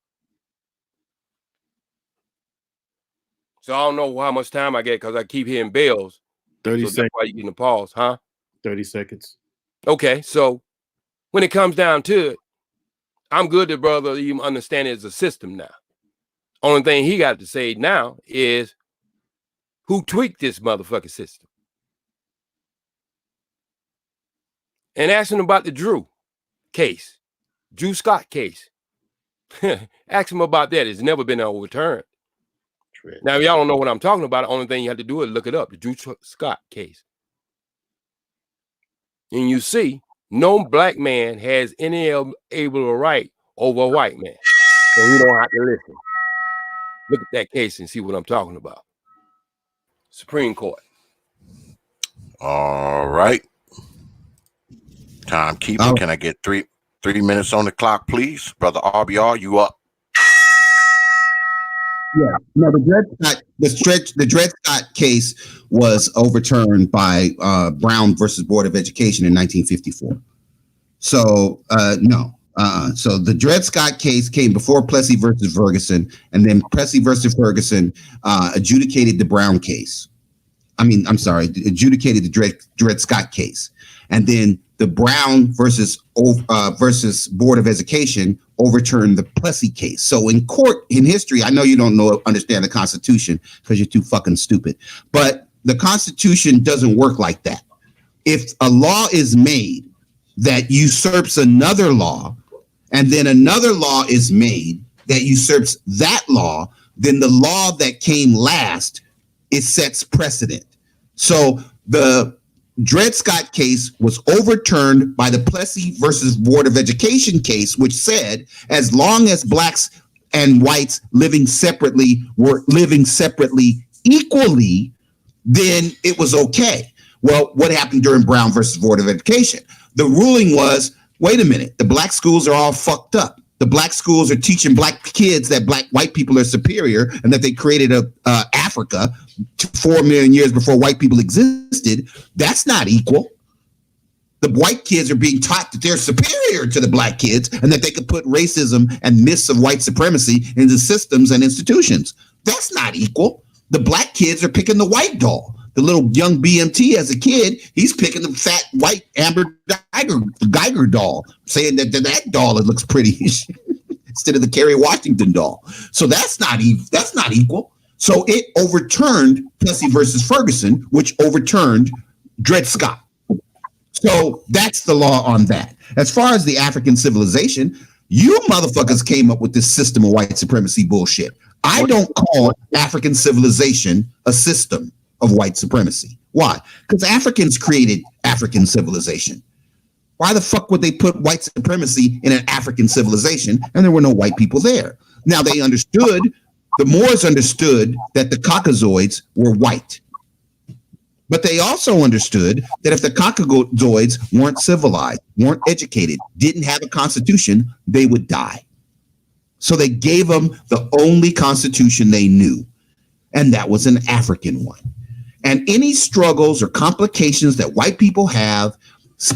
So I don't know how much time I get because I keep hearing bells. 30 so seconds. That's why you're getting a pause, huh? 30 seconds. Okay, so when it comes down to it, I'm good that brother even understand it's a system now. Only thing he got to say now is who tweaked this motherfucking system? And ask him about the Drew case, Drew Scott case. Ask him about that. It's never been overturned. Now, if y'all don't know what I'm talking about, the only thing you have to do is look it up, the Drew Scott case. And you see, no black man has any able to right over a white man. So you don't have to listen. Look at that case and see what I'm talking about. Supreme Court. All right. Timekeeper, can I get three minutes on the clock, please? Brother R.B.R., you up? Yeah, no, the Dred Scott case was overturned by Brown versus Board of Education in 1954. So no. So the Dred Scott case came before Plessy versus Ferguson, and then Plessy versus Ferguson adjudicated the Brown case. Adjudicated the Dred Scott case, and then the Brown versus Board of Education overturned the Plessy case. So in court, in history, I know you don't understand the Constitution because you're too fucking stupid, but the Constitution doesn't work like that. If a law is made that usurps another law, and then another law is made that usurps that law, then the law that came last, it sets precedent. So the Dred Scott case was overturned by the Plessy versus Board of Education case, which said as long as blacks and whites were living separately equally, then it was okay. Well, what happened during Brown versus Board of Education? The ruling was, wait a minute, the black schools are all fucked up. The black schools are teaching black kids that white people are superior and that they created Africa 4 million years before white people existed. That's not equal. The white kids are being taught that they're superior to the black kids and that they could put racism and myths of white supremacy into systems and institutions. That's not equal. The black kids are picking the white doll. The little young B.M.T. as a kid, he's picking the fat white Amber Geiger doll, saying that doll, it looks pretty instead of the Kerry Washington doll. So that's not equal. So it overturned Plessy versus Ferguson, which overturned Dred Scott. So that's the law on that. As far as the African civilization, You motherfuckers came up with this system of white supremacy bullshit. I don't call African civilization a system of white supremacy. Why? Because Africans created African civilization. Why the fuck would they put white supremacy in an African civilization and there were no white people there? Now they understood, the Moors understood that the Caucasoids were white. But they also understood that if the Caucasoids weren't civilized, weren't educated, didn't have a constitution, they would die. So they gave them the only constitution they knew, and that was an African one. And any struggles or complications that white people have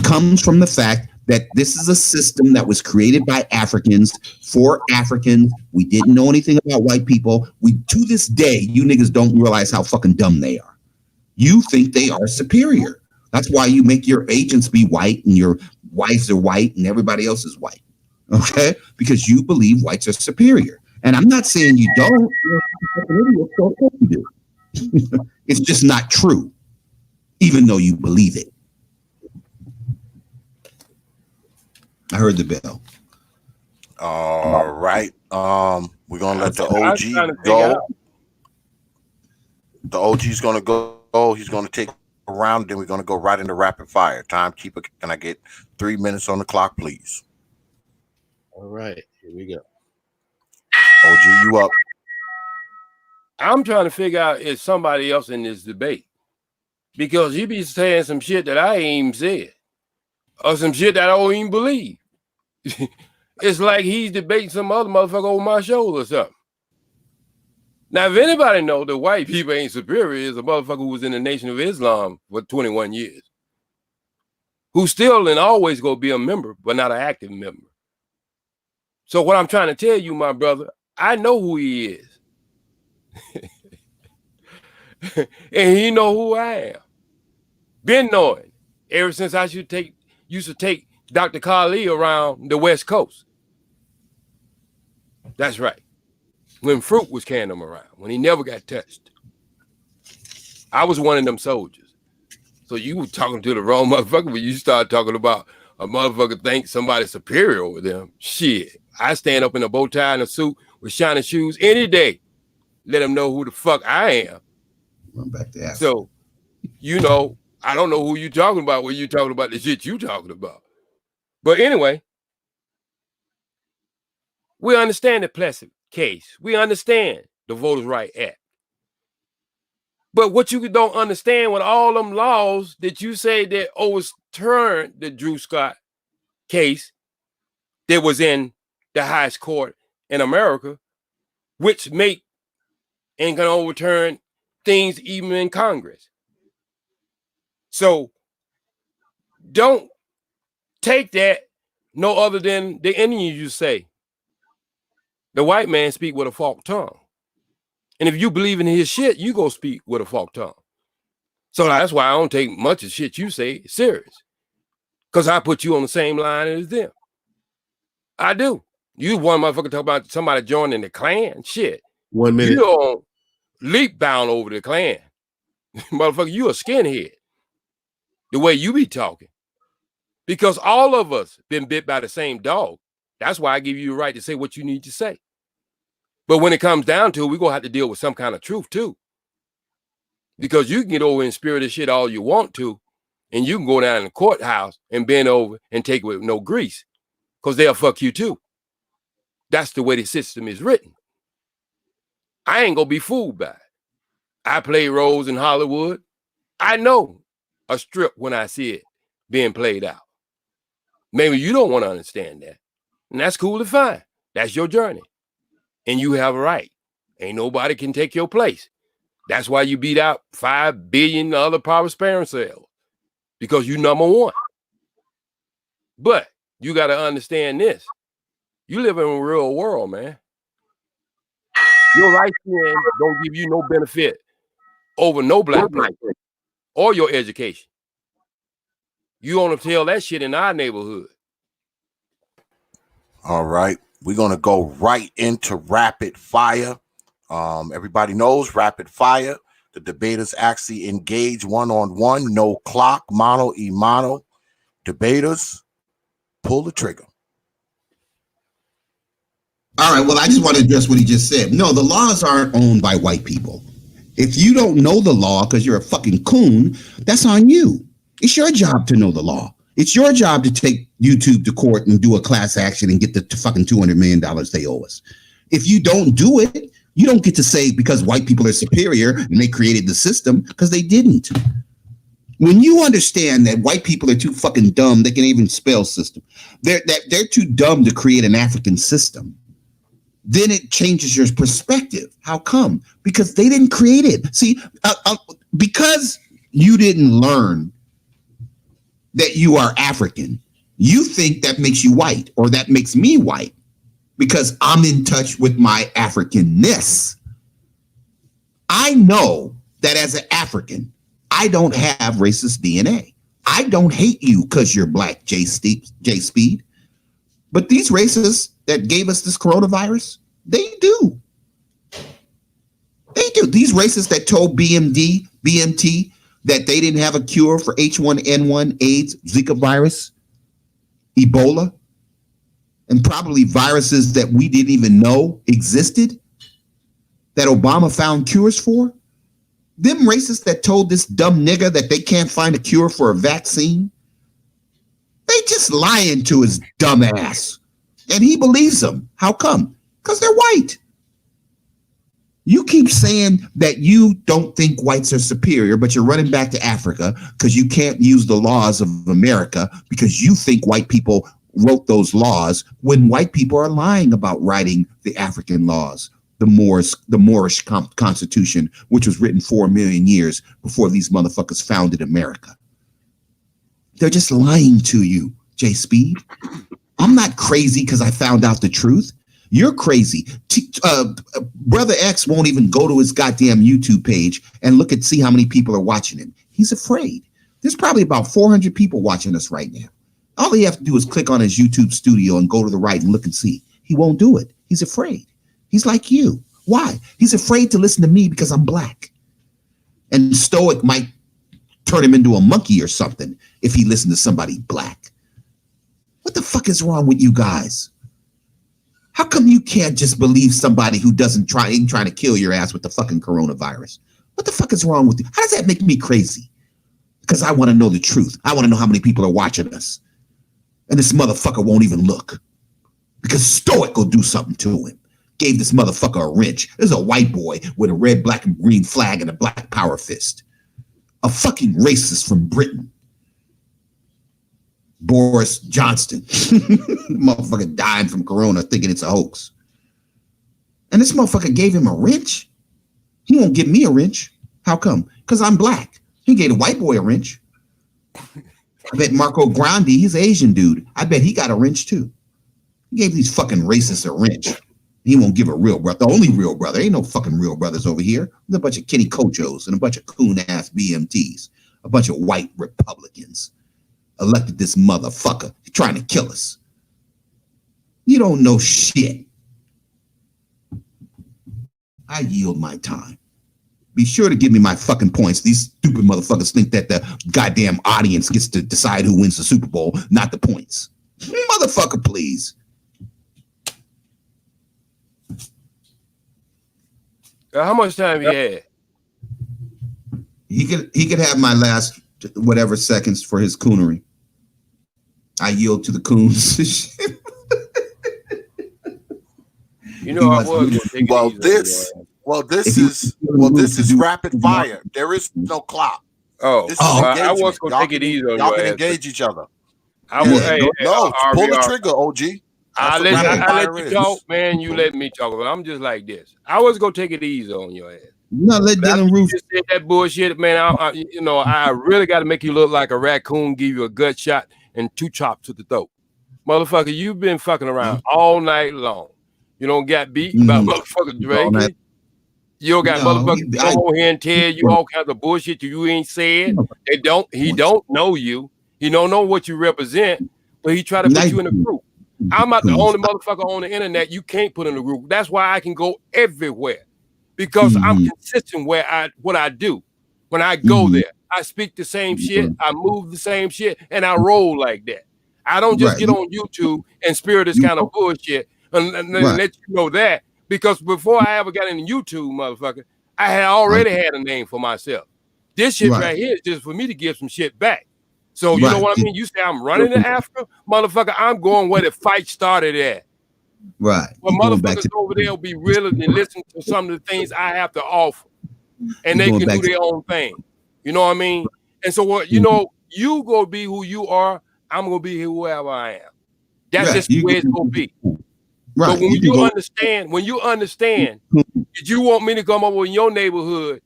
comes from the fact that this is a system that was created by Africans for Africans. We didn't know anything about white people. To this day, you niggas don't realize how fucking dumb they are. You think they are superior. That's why you make your agents be white and your wives are white and everybody else is white. Okay? Because you believe whites are superior. And I'm not saying you don't. You do. It's just not true, even though you believe it. I heard the bell. All right. We're gonna let the OG go. The OG's gonna go. He's gonna take a round, then we're gonna go right into rapid fire. Timekeeper, can I get 3 minutes on the clock, please? All right, here we go. OG, you up? I'm trying to figure out if somebody else in this debate, because you be saying some shit that I ain't even said, or some shit that I don't even believe. It's like he's debating some other motherfucker over my shoulder or something. Now, if anybody know that white people ain't superior, is a motherfucker who was in the Nation of Islam for 21 years, who still and always gonna be a member, but not an active member. So what I'm trying to tell you, my brother, I know who he is. And he know who I am. Been knowing ever since I used to take Dr. Kali around the West Coast. That's right. When Fruit was carrying him around, when he never got touched. I was one of them soldiers. So you were talking to the wrong motherfucker when you start talking about a motherfucker think somebody's superior over them. Shit. I stand up in a bow tie and a suit with shiny shoes any day. Let them know who the fuck I am. Run back to Africa. So, you know, I don't know who you talking about when you talking about the shit you talking about. But anyway, we understand the Plessy case. We understand the Voters' Right Act. But what you don't understand with all them laws that you say that overturned the Drew Scott case that was in the highest court in America, which make and can overturn things even in Congress. So don't take that no other than the Indians you say. The white man speak with a forked tongue. And if you believe in his shit, you go speak with a forked tongue. So that's why I don't take much of shit you say serious. Because I put you on the same line as them. I do. You one motherfucker talk about somebody joining the Klan. Shit. 1 minute. You don't leap bound over the Klan. Motherfucker, you a skinhead. The way you be talking. Because all of us been bit by the same dog. That's why I give you the right to say what you need to say. But when it comes down to it, we're going to have to deal with some kind of truth too. Because you can get over and spirit this shit all you want to, and you can go down in the courthouse and bend over and take it with no grease. Because they'll fuck you too. That's the way the system is written. I ain't going to be fooled by it. I play roles in Hollywood. I know a strip when I see it being played out. Maybe you don't want to understand that. And that's cool and fine. That's your journey. And you have a right. Ain't nobody can take your place. That's why you beat out 5 billion other power-sparing cells. Because you number one. But you got to understand this. You live in a real world, man. Your life skin don't give you no benefit over no black person or your education. You want to tell that shit in our neighborhood. All right. We're going to go right into rapid fire. Everybody knows rapid fire. The debaters actually engage one-on-one, no clock, mano y mano. Debaters, pull the trigger. All right, well, I just want to address what he just said. No, the laws aren't owned by white people. If you don't know the law because you're a fucking coon, that's on you. It's your job to know the law. It's your job to take YouTube to court and do a class action and get the fucking $200 million they owe us. If you don't do it, you don't get to say because white people are superior and they created the system, because they didn't. When you understand that white people are too fucking dumb, they can even spell system. They're too dumb to create an African system. Then it changes your perspective. How come? Because they didn't create it. See, because you didn't learn that you are African, you think that makes you white, or that makes me white because I'm in touch with my Africanness. I know that as an African, I don't have racist DNA. I don't hate you because you're black, J Speed. But these racists that gave us this coronavirus, they do. They do. These racists that told B.M.T that they didn't have a cure for H1N1, AIDS, Zika virus, Ebola, and probably viruses that we didn't even know existed, that Obama found cures for. Them racists that told this dumb nigger that they can't find a cure for a vaccine, they just lying to his dumb ass. And he believes them. How come? Because they're white. You keep saying that you don't think whites are superior, but you're running back to Africa because you can't use the laws of America because you think white people wrote those laws, when white people are lying about writing the African laws, the Moorish Constitution, which was written 4 million years before these motherfuckers founded America. They're just lying to you, J Speed. I'm not crazy because I found out the truth. You're crazy. Brother X won't even go to his goddamn YouTube page and see how many people are watching him. He's afraid. There's probably about 400 people watching us right now. All he has to do is click on his YouTube studio and go to the right and look and see. He won't do it. He's afraid. He's like you. Why? He's afraid to listen to me because I'm black. And Stoic might turn him into a monkey or something if he listened to somebody black. What the fuck is wrong with you guys? How come you can't just believe somebody who ain't trying to kill your ass with the fucking coronavirus? What the fuck is wrong with you? How does that make me crazy? Because I want to know the truth. I want to know how many people are watching us. And this motherfucker won't even look. Because Stoic will do something to him. Gave this motherfucker a wrench. There's a white boy with a red, black, and green flag and a black power fist. A fucking racist from Britain. Boris Johnson. Motherfucker dying from corona thinking it's a hoax. And this motherfucker gave him a wrench? He won't give me a wrench. How come? Because I'm black. He gave a white boy a wrench. I bet Marco Grande, he's an Asian dude. I bet he got a wrench too. He gave these fucking racists a wrench. He won't give a real brother. The only real brother. Ain't no fucking real brothers over here. There's a bunch of Kenny Kojos and a bunch of coon-ass B.M.Ts. A bunch of white Republicans elected this motherfucker trying to kill us. You don't know shit. I yield my time. Be sure to give me my fucking points. These stupid motherfuckers think that the goddamn audience gets to decide who wins the Super Bowl, not the points. Motherfucker, please. How much time you had? He could have my last whatever seconds for his coonery. I yield to the coons. You know, I was. This is rapid fire. There is no clock. I was gonna take it easy on y'all your can ass. engage each other. Pull the trigger, OG. I let you talk, man. You let me talk. I'm just like this. I was gonna take it easy on your ass. No, let Dylan Roof said that bullshit, man. I really got to make you look like a raccoon, give you a gut shot and 2 chops to the throat, motherfucker. You've been fucking around all night long. You don't got beat by motherfucker Drake. You don't got motherfuckers come on here and tell you all kinds of bullshit you ain't said. He don't know you. He don't know what you represent, but he try to put you in a group. I'm not the only motherfucker on the internet you can't put in a group. That's why I can go everywhere, because I'm consistent what I do. When I go there, I speak the same shit, I move the same shit, and I roll like that. I don't just get on YouTube and spirit this kind of bullshit and let you know that, because before I ever got into YouTube, motherfucker, I had already had a name for myself. This shit right here is just for me to give some shit back. So you know what I mean? You say I'm running to Africa, motherfucker, I'm going where the fight started at. Right. But motherfuckers over there will be willing to listen to some of the things I have to offer. And they can do their own thing. You know what I mean? And so what, you know, you go be who you are, I'm gonna be whoever I am. That's just the way it's gonna be. Right. But when you understand that you want me to come over in your neighborhood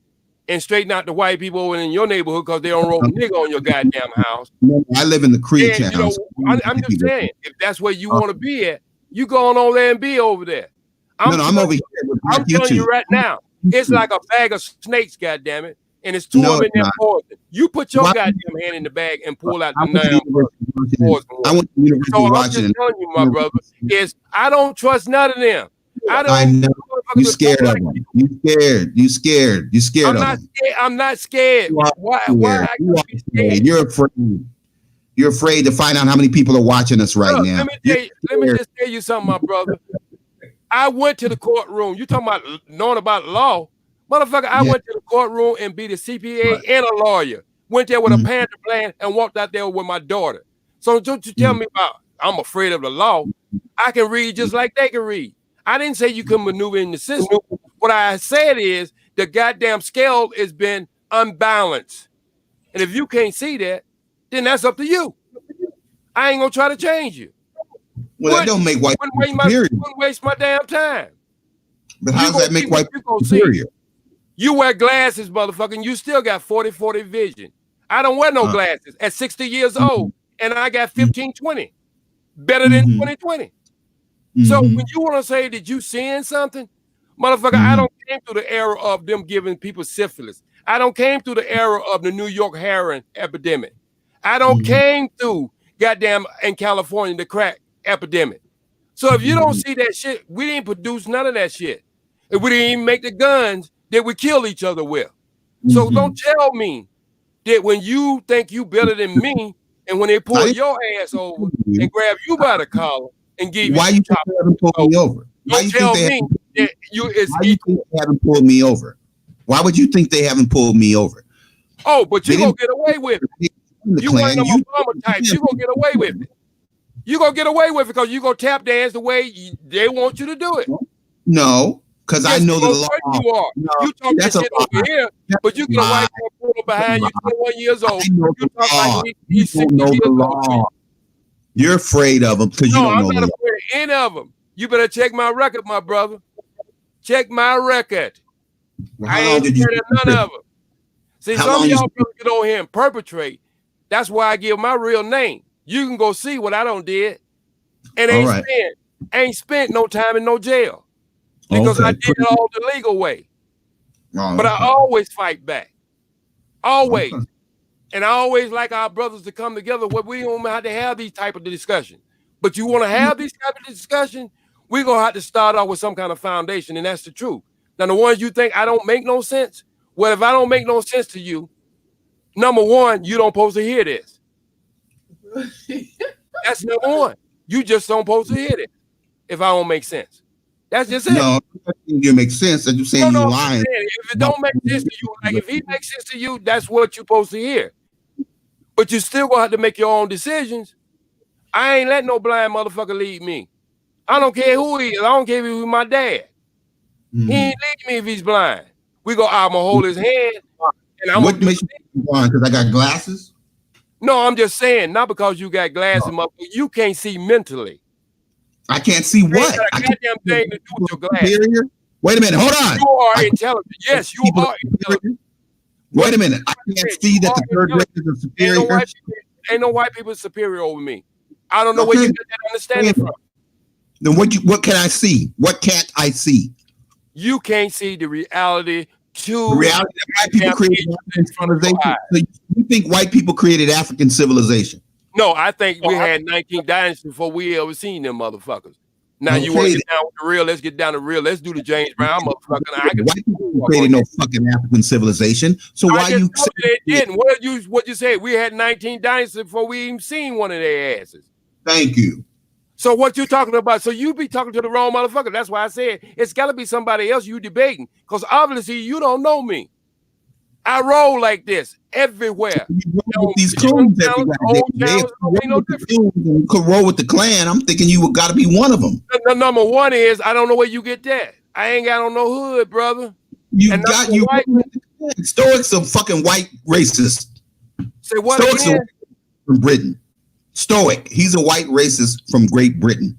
and straighten out the white people over in your neighborhood because they don't roll nigga on your goddamn house. I live in the Creek town. You know, I'm just saying, if that's where you want to be at, you go on over there and be over there. I'm over here. I'm telling you right now, it's like a bag of snakes, goddammit, and it's two of them in there poison. You put your goddamn hand in the bag and pull out the poison. So I'm just telling you, my brother, is I don't trust none of them. I know. You scared of them. You scared of them. I'm not scared. Why I be scared? You're afraid. You're afraid to find out how many people are watching us right now. Let me just tell you something, my brother. I went to the courtroom. You talking about knowing about law? Motherfucker, I went to the courtroom and be the CPA and a lawyer. Went there with a panther plan and walked out there with my daughter. So don't you tell me about I'm afraid of the law. I can read just like they can read. I didn't say you can maneuver in the system. What I said is the goddamn scale has been unbalanced. And if you can't see that, then that's up to you. I ain't gonna try to change you. Well, that don't make white people superior. Wouldn't waste my damn time. But how does that make white people superior? You wear glasses, motherfucker, and you still got 40/40 vision. I don't wear no glasses at 60 years old, and I got 15/20. Better than 20/20. So when you want to say that you seeing something, motherfucker, I don't came through the era of them giving people syphilis. I don't came through the era of the New York heroin epidemic. I don't came through goddamn in California the crack epidemic. So if you don't see that shit, we didn't produce none of that shit. If we didn't even make the guns that we kill each other with. So don't tell me that when you think you better than me, and when they pull your ass over and grab you by the collar and give you, why you think they haven't pulled me over? Don't tell me that you is equal. They haven't pulled me over. Why would you think they haven't pulled me over? Oh, but you gonna get away with it. You one of them Obama types. You gonna get away with it. You gonna get away with it because you gonna tap dance the way they want you to do it. No, because I know the law. You are. No, you talk that shit over here, but you get a white man pulled behind you, 21 years old. You talk like he's 60 years old. You're afraid of them because you don't know the law. I'm not afraid of any of them. You better check my record, my brother. Check my record. I ain't scared of none of them. See, some of y'all get on here and perpetrate. That's why I give my real name. You can go see what I done did, and ain't spent no time in no jail because I did it all the legal way. But I always fight back, always, and I always like our brothers to come together. Where we don't have to have these type of discussion, but you want to have these type of discussion, we're gonna have to start off with some kind of foundation, and that's the truth. Now, the ones you think I don't make no sense, well, if I don't make no sense to you, number one, you don't supposed to hear this. That's number one. You just don't supposed to hear it if I don't make sense. That's just it. No, you make sense. That you saying you're lying. If it don't make sense to you, like if he makes sense to you, that's what you're supposed to hear. But you still gonna have to make your own decisions. I ain't let no blind motherfucker lead me. I don't care who he is. I don't care if he's my dad. He ain't lead me if he's blind. I'm gonna hold his hand. And what makes you blind? Because I got glasses? No, I'm just saying, not because you got glasses, you can't see mentally. I can't see what? I got a goddamn thing to do with your glasses. Wait a minute, hold on. You are intelligent. Yes, you are intelligent. Wait a minute. I can't see that the third graders are superior. Ain't no white people superior over me. I don't know where you get that understanding from. Then what can I see? What can't I see? You can't see the reality the reality that white people created African civilization. So you think white people created African civilization? No, I think we had 19 dynasties before we ever seen them motherfuckers. Now you want to get down with the real? Let's get down to real. Let's do the James Brown motherfucker. White people created no fucking African civilization. So why you? They didn't. What you say? We had 19 dynasties before we even seen one of their asses. Thank you. So what you talking about? So you be talking to the wrong motherfucker. That's why I said it's got to be somebody else you debating, because obviously you don't know me. I roll like this everywhere. These coons you could roll with the Klan. I'm thinking you got to be one of them. The number one is I don't know where you get that. I ain't got on no hood, brother. Stoics are fucking white racist. Say what Stoics again? are from Britain. Stoic. He's a white racist from Great Britain.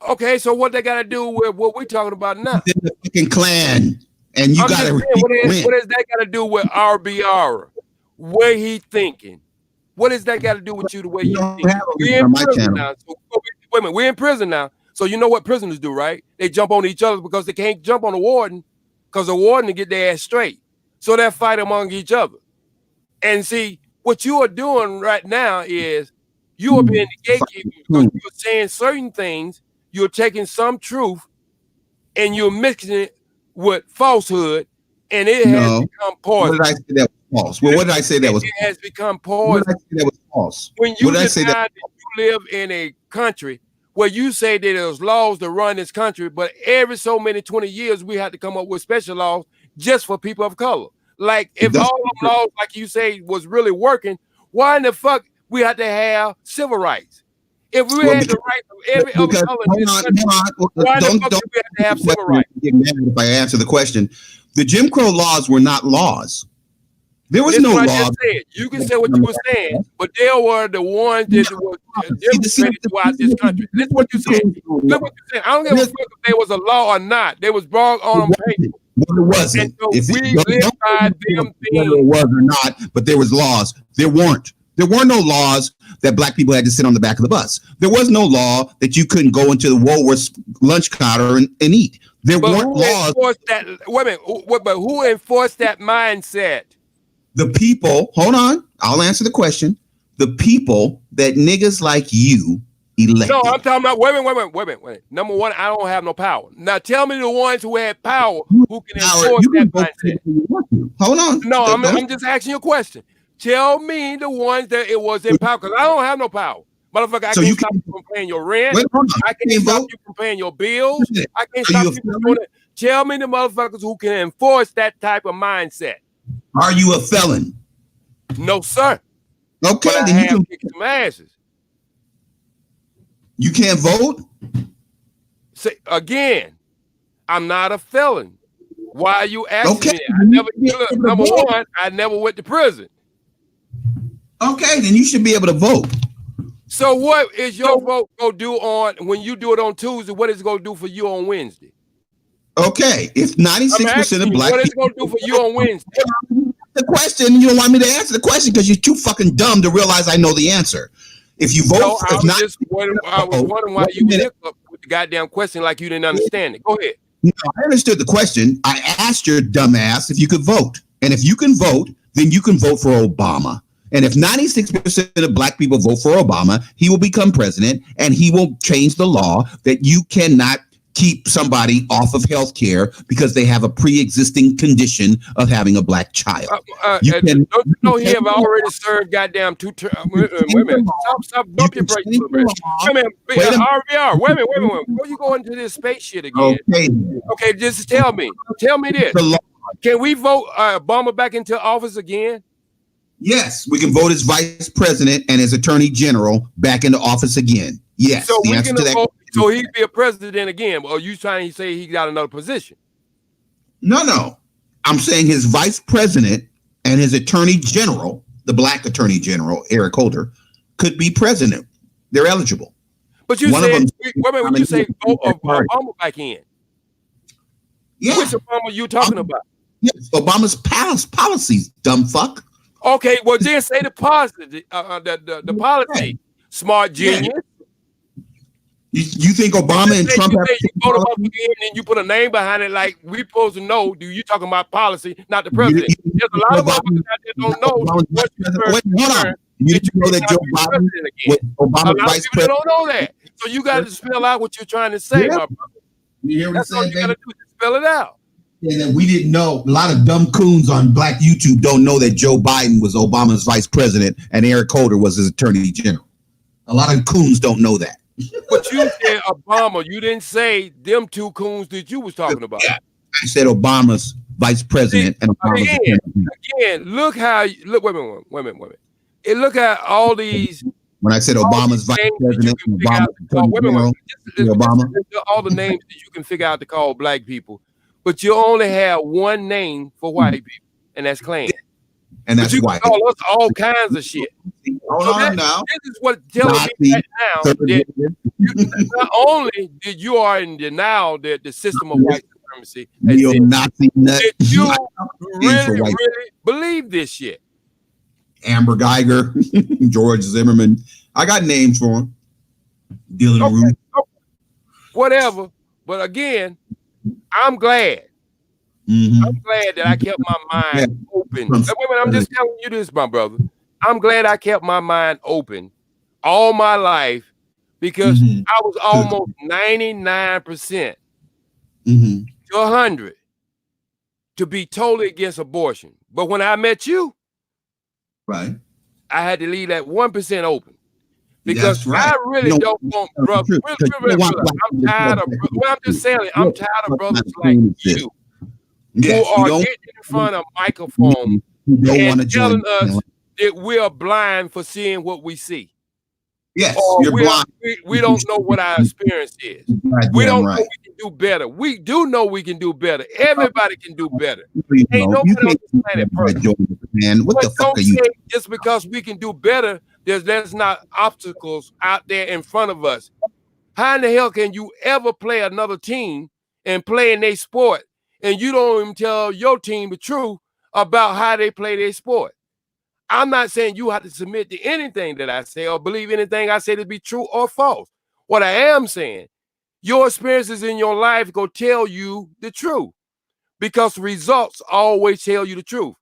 Okay, so what they got to do with what we're talking about now? He's in the fucking Klan, and you got to. What does that got to do with R.B.R? Where he thinking? What does that got to do with you? The way you think? We're in prison now. So, wait a minute, we're in prison now. So you know what prisoners do, right? They jump on each other because they can't jump on the warden, because the warden to get their ass straight. So they fight among each other. And see, what you are doing right now is you are being the gatekeeper, because you're saying certain things, you're taking some truth, and you're mixing it with falsehood, and it has become poison. What did I say that was false? Well, what did I say that was false? It has become poison. What did I say that was false? When you decide that you live in a country where you say that there's laws to run this country, but every so many 20 years we have to come up with special laws just for people of color. Like, if all the laws, like you say, was really working, why in the fuck we had to have civil rights? If we had the right of every other color in this country, why the fuck do we have to have civil rights? Get mad if I answer the question. The Jim Crow laws were not laws. There was no law. You can say what you were saying, but they were the ones that were demonstrated throughout this country. This is what you said. Look what you said. I don't give a fuck if there was a law or not. They was brought on paper. Well, it wasn't. So if we live by them things, whether it was or not, but there was laws. There weren't. There were no laws that black people had to sit on the back of the bus. There was no law that you couldn't go into the Woolworth's lunch counter and eat. There weren't laws. Wait a minute, but who enforced that mindset? The people, hold on, I'll answer the question. The people that niggas like you elected. No, I'm talking about, wait a minute. Number one, I don't have no power. Now tell me the ones who had power who can enforce that mindset. Hold on. No, I'm just asking you a question. Tell me the ones that it was in power, because I don't have no power. Motherfucker, I can't stop you from paying your rent. I can't stop you from paying your bills. I can't stop you from doing it. Tell me the motherfuckers who can enforce that type of mindset. Are you a felon? No, sir. Okay, but then you can kick some asses. You can't vote? Say again, I'm not a felon. Why are you asking me? Number one, I never went to prison. Okay, then you should be able to vote. So what is your vote go do on when you do it on Tuesday? What is it going to do for you on Wednesday? Okay, if 96% of black people, what is it going to do for you on Wednesday? The question, you don't want me to answer the question because you're too fucking dumb to realize I know the answer. If you vote, no, I was wondering why you hit up with the goddamn question like you didn't understand it. Go ahead. No, I understood the question. I asked your dumb ass if you could vote. And if you can vote, then you can vote for Obama. And if 96% of black people vote for Obama, he will become president and he will change the law that you cannot keep somebody off of health care because they have a pre-existing condition of having a black child. Don't you know he have already served goddamn 2 terms? Wait a minute. Stop. Don't get break. Wait a minute. R.B.R. Wait a minute. Before you go into this space shit again. Okay, just tell me. Tell me this. Can we vote Obama back into office again? Yes, we can vote his vice president and his attorney general back into office again. Yes. So we can vote. So he'd be a president again. Or are you trying to say he got another position? No. I'm saying his vice president and his attorney general, the black attorney general, Eric Holder, could be president. They're eligible. But you said, when you say vote Obama back in. Yeah. Which Obama are you talking about? Yes, Obama's policies, dumb fuck. Okay, well then say the positive, the policy. Smart genius. You think Obama and Trump have you vote Obama again and you put a name behind it like we supposed to know? Do you talking about policy, not the president? There's a lot of Obama out there don't know what you know that Joe Biden was Obama's vice president. Don't know that. So you got to spell out what you're trying to say, my brother. You hear what That's all you got to do is spell it out. And then we didn't know. A lot of dumb coons on black YouTube don't know that Joe Biden was Obama's vice president and Eric Holder was his attorney general. A lot of coons don't know that. But you said Obama. You didn't say them two coons that you was talking about. Yeah, I said Obama's vice president and Obama's again, look how look. Wait a minute. And look at all these. When I said Obama's vice president, Obama, all the names that you can figure out to call black people, but you only have one name for white people, and that's Klan. And that's white. Call us all kinds of shit. Hold on now. This is what telling me right now that not only did you are in denial that the system of white supremacy, Neo-Nazi nut. That you really believe this shit. Amber Geiger, George Zimmerman. I got names for him. Dylan Roof. Whatever. But again, I'm glad. I'm glad that I kept my mind open. I'm just telling you this, my brother. I'm glad I kept my mind open all my life because I was almost 99% to 100 to be totally against abortion. But when I met you, right, I had to leave that 1% open because I really don't want brothers. I'm tired of. Well, I'm just saying, I'm tired of brothers like you who are getting in front of microphones and telling us that we are blind for seeing what we see. Yes, you're blind. We don't know what our experience is. We don't know we can do better. We do know we can do better. Everybody can do better. Ain't nobody on this planet perfect. Man, what the fuck are you? Just because we can do better, there's not obstacles out there in front of us. How in the hell can you ever play another team and play in their sport and you don't even tell your team the truth about how they play their sport? I'm not saying you have to submit to anything that I say or believe anything I say to be true or false. What I am saying, your experiences in your life go tell you the truth because results always tell you the truth.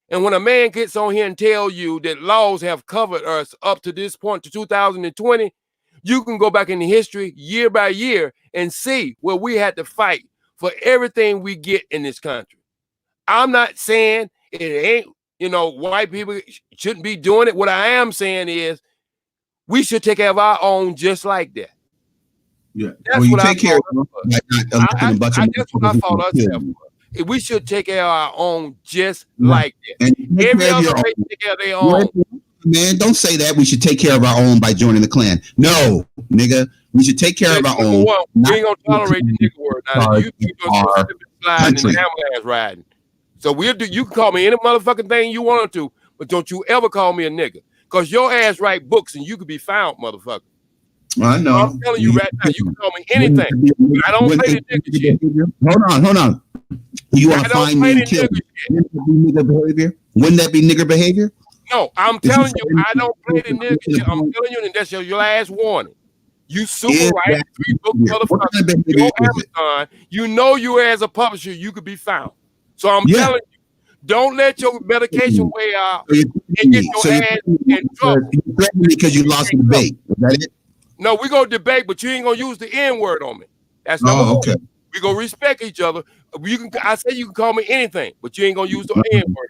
And when a man gets on here and tell you that laws have covered us up to this point to 2020, you can go back in the history year by year and see where we had to fight for everything we get in this country. I'm not saying it ain't, white people shouldn't be doing it. What I am saying is we should take care of our own just like that. Yeah. That's what I care of. That's what I fought ourselves for. We should take care of our own just like that. And every other race take care of their own. Man, don't say that. We should take care of our own by joining the Klan. No, nigga. We should take care of our own. We ain't gonna tolerate the nigga word. Now, you keep us sliding and ambulance riding. So we'll do. You can call me any motherfucking thing you want to, but don't you ever call me a nigga, cause your ass write books and you could be found, motherfucker. I know. I'm telling you right now, you can call me anything. I don't play the nigga shit. Hold on. You want to find me and kill me? Wouldn't that be nigger behavior? No, I'm telling you, I don't play the nigga shit. I'm telling you, and that's your last warning. You super right, 3 book motherfucker. Your Amazon, you as a publisher, you could be found. So I'm telling you, don't let your medication weigh out and get your ass in trouble. You threatened me because you lost the debate. Is that it? No, we're going to debate, but you ain't going to use the N-word on me. That's number one. Okay. We're going to respect each other. I say you can call me anything, but you ain't going to use the N-word.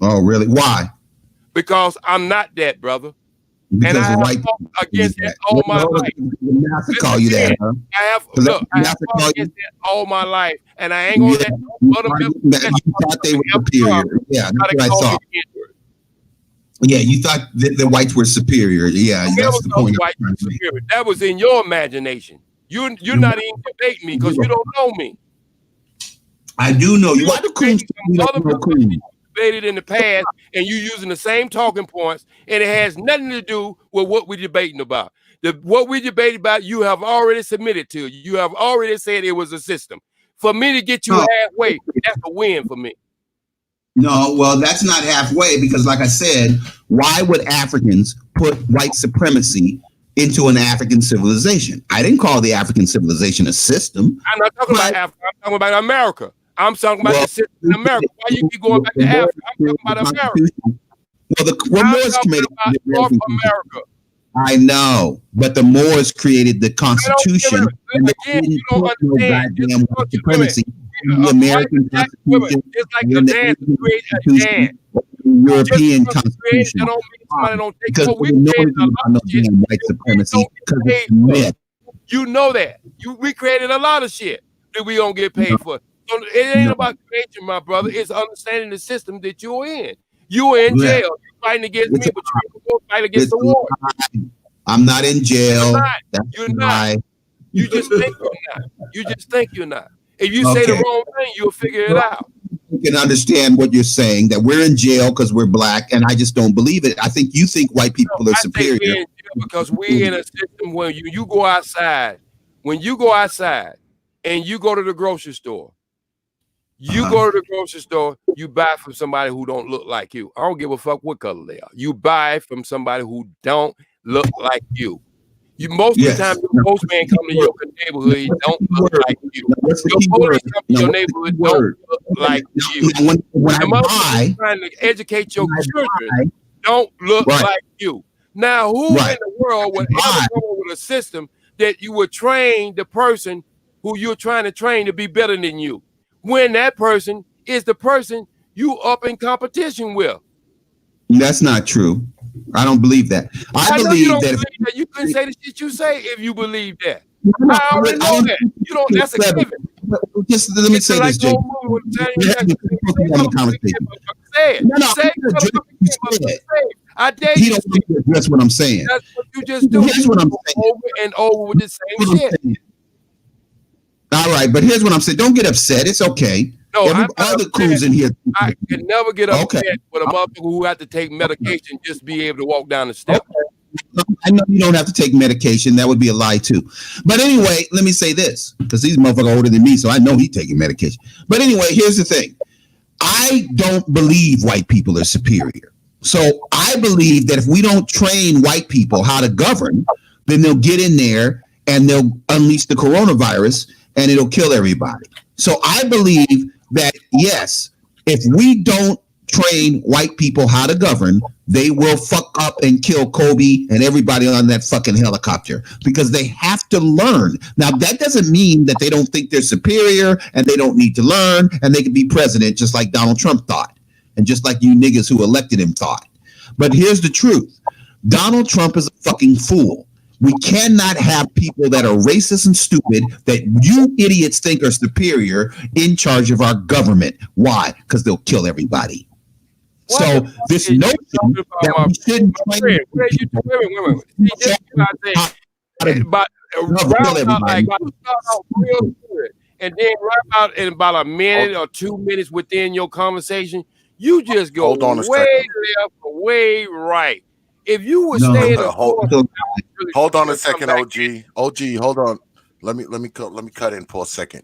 Oh, really? Why? Because I'm not that, brother. Because and I have fought against that all my life. Call you that, huh? I have fought against that all my life, and I ain't gonna let no other you thought they were superior. Yeah, that's what I thought. Yeah, you thought the whites were superior. Yeah, that's the point. That was in your imagination. You're not even debating me because you don't know me. I do know you. Why the coons? Debated in the past, and you using the same talking points, and it has nothing to do with what we're debating about. What we debated about, you have already submitted to. You have already said it was a system. For me to get you halfway, that's a win for me. No, well, that's not halfway because, like I said, why would Africans put white supremacy into an African civilization? I didn't call the African civilization a system. I'm not talking about Africa. I'm talking about America. I'm talking about the system in America. Why you keep going back to Africa? I'm talking about America. Well, the Moors committed North America. I know, but the Moors created the Constitution. Again, you don't understand. Supremacy. The American Constitution. It's like the dance to create a dance. European Constitution. That don't mean somebody don't take Because we know created a lot no of shit. white supremacy because it's a myth. You know that. We created a lot of shit that we don't get paid for. So it ain't about creation, my brother. It's understanding the system that you're in. You're in jail. You're fighting against me, but you're going to fight against the war. I'm not in jail. You're not. You just think you're not. You just think you're not. If you say the wrong thing, you'll figure it out. You can understand what you're saying, that we're in jail because we're black, and I just don't believe it. I think you think white people are superior. We're in jail because we're in a system where you go outside. When you go outside and you go to the grocery store, you buy from somebody who don't look like you. I don't give a fuck what color they are. You buy from somebody who don't look like you. Most of the time, your postman come to your neighborhood, he don't look like you. Your police come to your neighborhood, don't look like you. When the motherfuckers trying to educate your children, don't look like you. Now, who in the world would ever come up with a system that you would train the person who you're trying to train to be better than you, when that person is the person you up in competition with? That's not true. I don't believe that. I believe that you couldn't say the shit you say if you believe that. I already know that. You don't. That's a given. Just let me say this, Jay. I dare you. That's what I'm saying. That's what you just do. Here's what I'm saying. Over and over with the same shit. All right, but here's what I'm saying. Don't get upset. It's okay. No, all the crews in here. I can never get upset with a motherfucker who had to take medication just to be able to walk down the steps. I know you don't have to take medication. That would be a lie too. But anyway, let me say this, because these motherfuckers are older than me, so I know he's taking medication. But anyway, here's the thing. I don't believe white people are superior. So I believe that if we don't train white people how to govern, then they'll get in there and they'll unleash the coronavirus and it'll kill everybody. So I believe that, yes, if we don't train white people how to govern, they will fuck up and kill Kobe and everybody on that fucking helicopter, because they have to learn. Now, that doesn't mean that they don't think they're superior and they don't need to learn and they can be president just like Donald Trump thought and just like you niggas who elected him thought. But here's the truth. Donald Trump is a fucking fool. We cannot have people that are racist and stupid that you idiots think are superior in charge of our government. Why? Because they'll kill everybody. So this notion that we shouldn't train and then right about in about a minute or 2 minutes within your conversation, you just go way left or way right. If you would stay in hold on a second, OG. Hold on. Let me cut in for a second.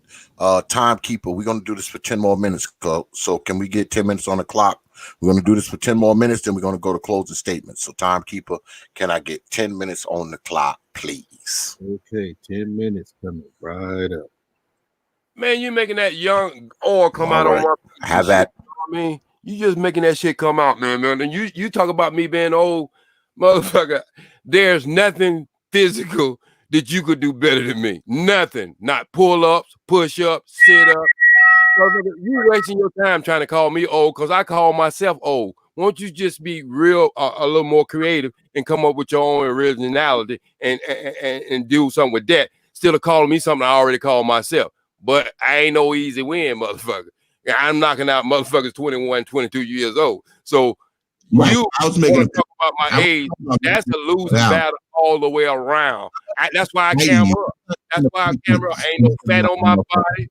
Timekeeper, we're gonna do this for 10 more minutes. So can we get 10 minutes on the clock? We're gonna do this for 10 more minutes, then we're gonna go to closing statements. So timekeeper, can I get 10 minutes on the clock, please? Okay, 10 minutes coming right up. Man, you making that young oil come out on my have that. I mean, you just making that shit come out, man. And you talk about me being old. Motherfucker, there's nothing physical that you could do better than me. Nothing. Not pull-ups, push-ups, sit-ups. You wasting your time trying to call me old because I call myself old. Won't you just be real, a little more creative and come up with your own originality and do something with that instead of calling me something I already called myself? But I ain't no easy win, motherfucker. I'm knocking out motherfuckers 21, 22 years old. So you I was making talk about my age. That's a losing battle all the way around. That's why I camera up. That's why I camera up. Ain't no fat on my body.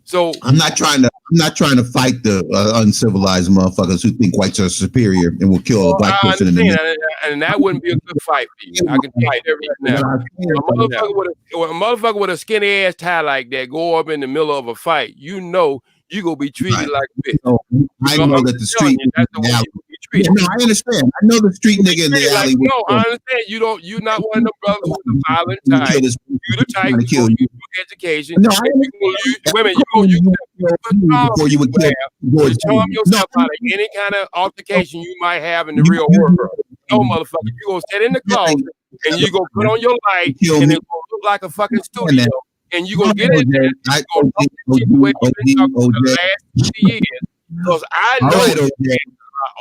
So I'm not trying to fight the uncivilized motherfuckers who think whites are superior and will kill a black person in the middle. And that wouldn't be a good fight for you. I can fight every now. A motherfucker with a skinny ass tie like that go up in the middle of a fight, you know you gonna be treated like a bitch. So, I know that the street. No, I understand. I know the street nigga in the alley. No, I understand. You're not one of the brothers who's the violent type. You the type who use education. No, women, you gonna use before you would charm yourself out of any kind of altercation you might have in the real world. No, motherfucker, you gonna sit in the closet and you gonna put on your light and it gonna look like a fucking studio. And you gonna get in there. You gonna the last 2 years because I know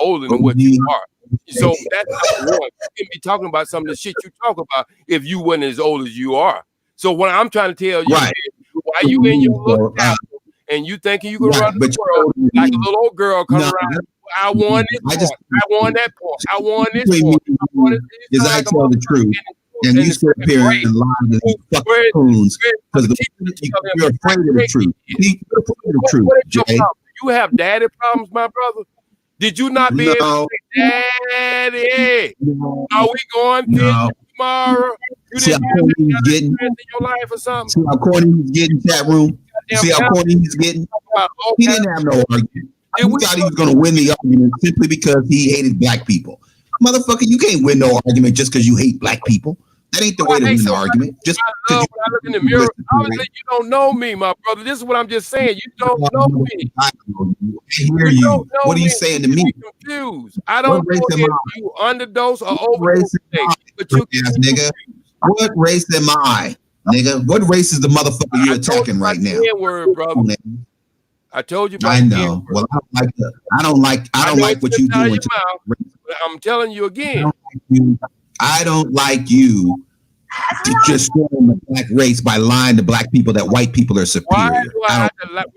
older than what you are. So that's number one. You can be talking about some of the shit you talk about if you wasn't as old as you are. So what I'm trying to tell you is, why you in your little castle and you thinking you can run the world like a little old girl coming around? I won this point. I won that point. I won this point. Is I tell the truth, and you sit up here and lie to these fucking coons because you're afraid of the truth. You're afraid of the truth, Jay. You have daddy problems, my brother. Did you not be able to say, Daddy? Are we going fishing tomorrow? You See how corny he's getting in your life or something? See how corny he's getting, chat room? See how corny he's getting? He didn't have no argument. He thought he was going to win the argument simply because he hated black people. Motherfucker, you can't win no argument just because you hate black people. That ain't the way to win the argument. Just when I look in the mirror, obviously you don't know me, my brother. This is what I'm just saying. You don't know me. I hear you. What are you saying to me? Confused. I don't know if you underdose or overdose, but you nigga. What race am I, nigga? What race is the motherfucker you're attacking right now? Word, brother. I told you. I know. Well, I don't like what you doing. I'm telling you again. I don't like you to just storm the black race by lying to black people that white people are superior. Why do I have to like?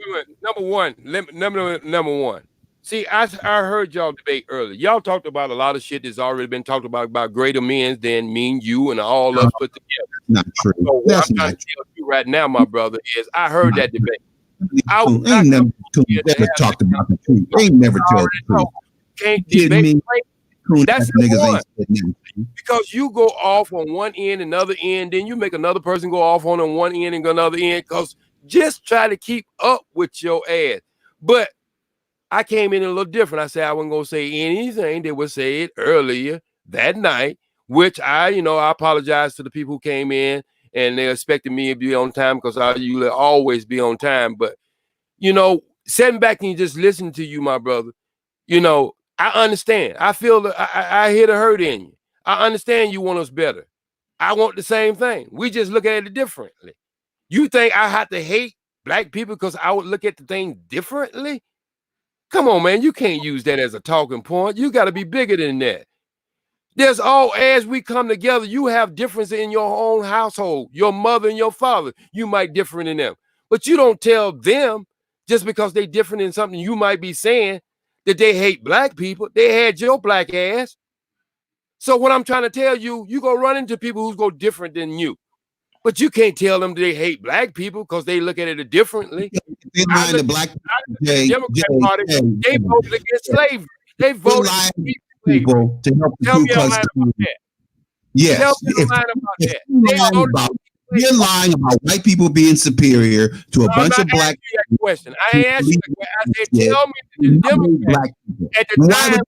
Number one. See, I heard y'all debate earlier. Y'all talked about a lot of shit that's already been talked about greater men than me and you and all of us put together. Not true. So what I'm trying to tell you right now, my brother, is I heard that debate. I ain't never talked about the truth. I ain't never told the truth. Can't debate. That's niggas ain't because you go off on one end, another end, then you make another person go off on one end and another end. Because just try to keep up with your ass. But I came in a little different. I said I wasn't gonna say anything that was said earlier that night, which I apologize to the people who came in and they expected me to be on time because I usually always be on time. But sitting back and just listening to you, my brother, I understand. I feel I hear the hurt in you. I understand you want us better. I want the same thing. We just look at it differently. You think I have to hate black people because I would look at the thing differently? Come on, man. You can't use that as a talking point. You got to be bigger than that. As we come together, you have difference in your own household. Your mother and your father, you might differ in them. But you don't tell them just because they different in something you might be saying that they hate black people. They had your black ass. So what I'm trying to tell you, you go run into people who's go different than you. But you can't tell them they hate black people because they look at it differently. The Democrat Party, they voted against slavery. They voted against people to help tell me a line about that. Yes. Tell me a line about that. You're lying about white people being superior to a bunch of black people. Question. I ain't asked you that question. I said, tell me the Democrats. At the time,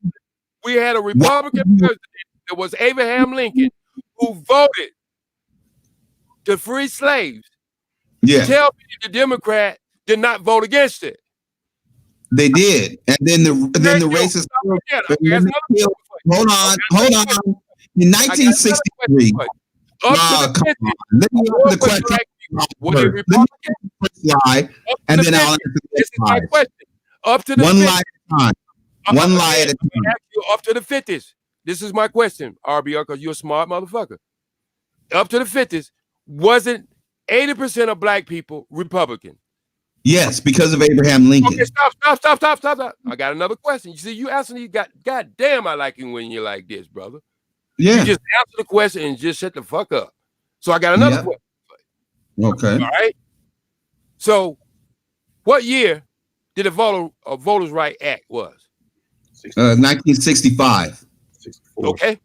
we had a Republican president. It was Abraham Lincoln who voted to free slaves. Yeah. Tell me the Democrat did not vote against it. They did. And then the racist. Hold on. In 1963. Up to the 50s. Let me answer the question. And then I'll answer this is my question. Up to the one 50s. lie at a time. One lie at a time. Up to the 50s. This is my question, R.B.R., because you're a smart motherfucker. Up to the 50s, wasn't 80% of black people Republican? Yes, because of Abraham Lincoln. Okay, stop. I got another question. You see, you asking these God damn, I like you when you're like this, brother. Yeah. You just answer the question and just shut the fuck up. So I got another question. Okay. All right. So what year did the Voters' Right Act was? 1965. Okay.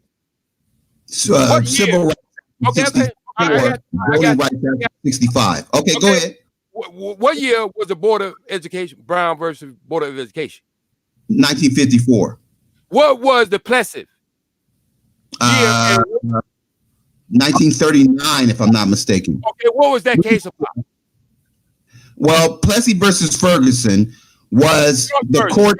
Civil rights. Okay. Voting rights 65. Okay, go ahead. What year was the Board of Education, Brown versus Board of Education? 1954. What was the Plessy? 1939, if I'm not mistaken. Okay, what was that case about? Well, Plessy versus Ferguson was the court.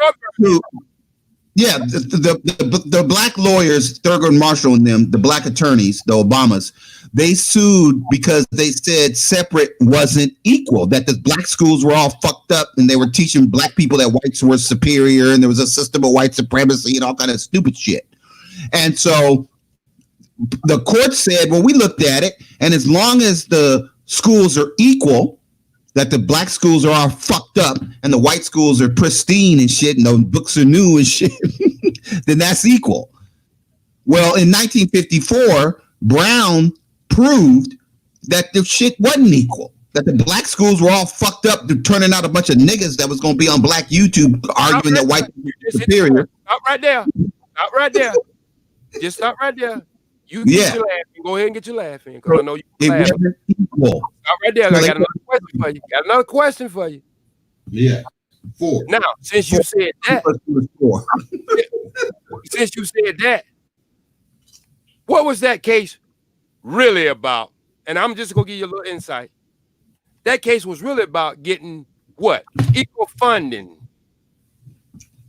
Yeah, the black lawyers, Thurgood Marshall and them, the black attorneys, the Obamas, they sued because they said separate wasn't equal, that the black schools were all fucked up and they were teaching black people that whites were superior and there was a system of white supremacy and all kind of stupid shit. And so the court said, well, we looked at it, and as long as the schools are equal, that the black schools are all fucked up and the white schools are pristine and shit and the books are new and shit, then that's equal. Well, in 1954, Brown proved that the shit wasn't equal, that the black schools were all fucked up, turning out a bunch of niggas that was going to be on black YouTube arguing that white people were superior. Stop right there. Stop right there. Just stop right there. You get your laughing. Go ahead and get your laughing, because I know you're laughing. Wasn't equal. Stop right there. I got another question for you. Got another question for you. Yeah. 4. Now, since you said that, what was that case really about? And I'm just gonna give you a little insight. That case was really about getting what? Equal funding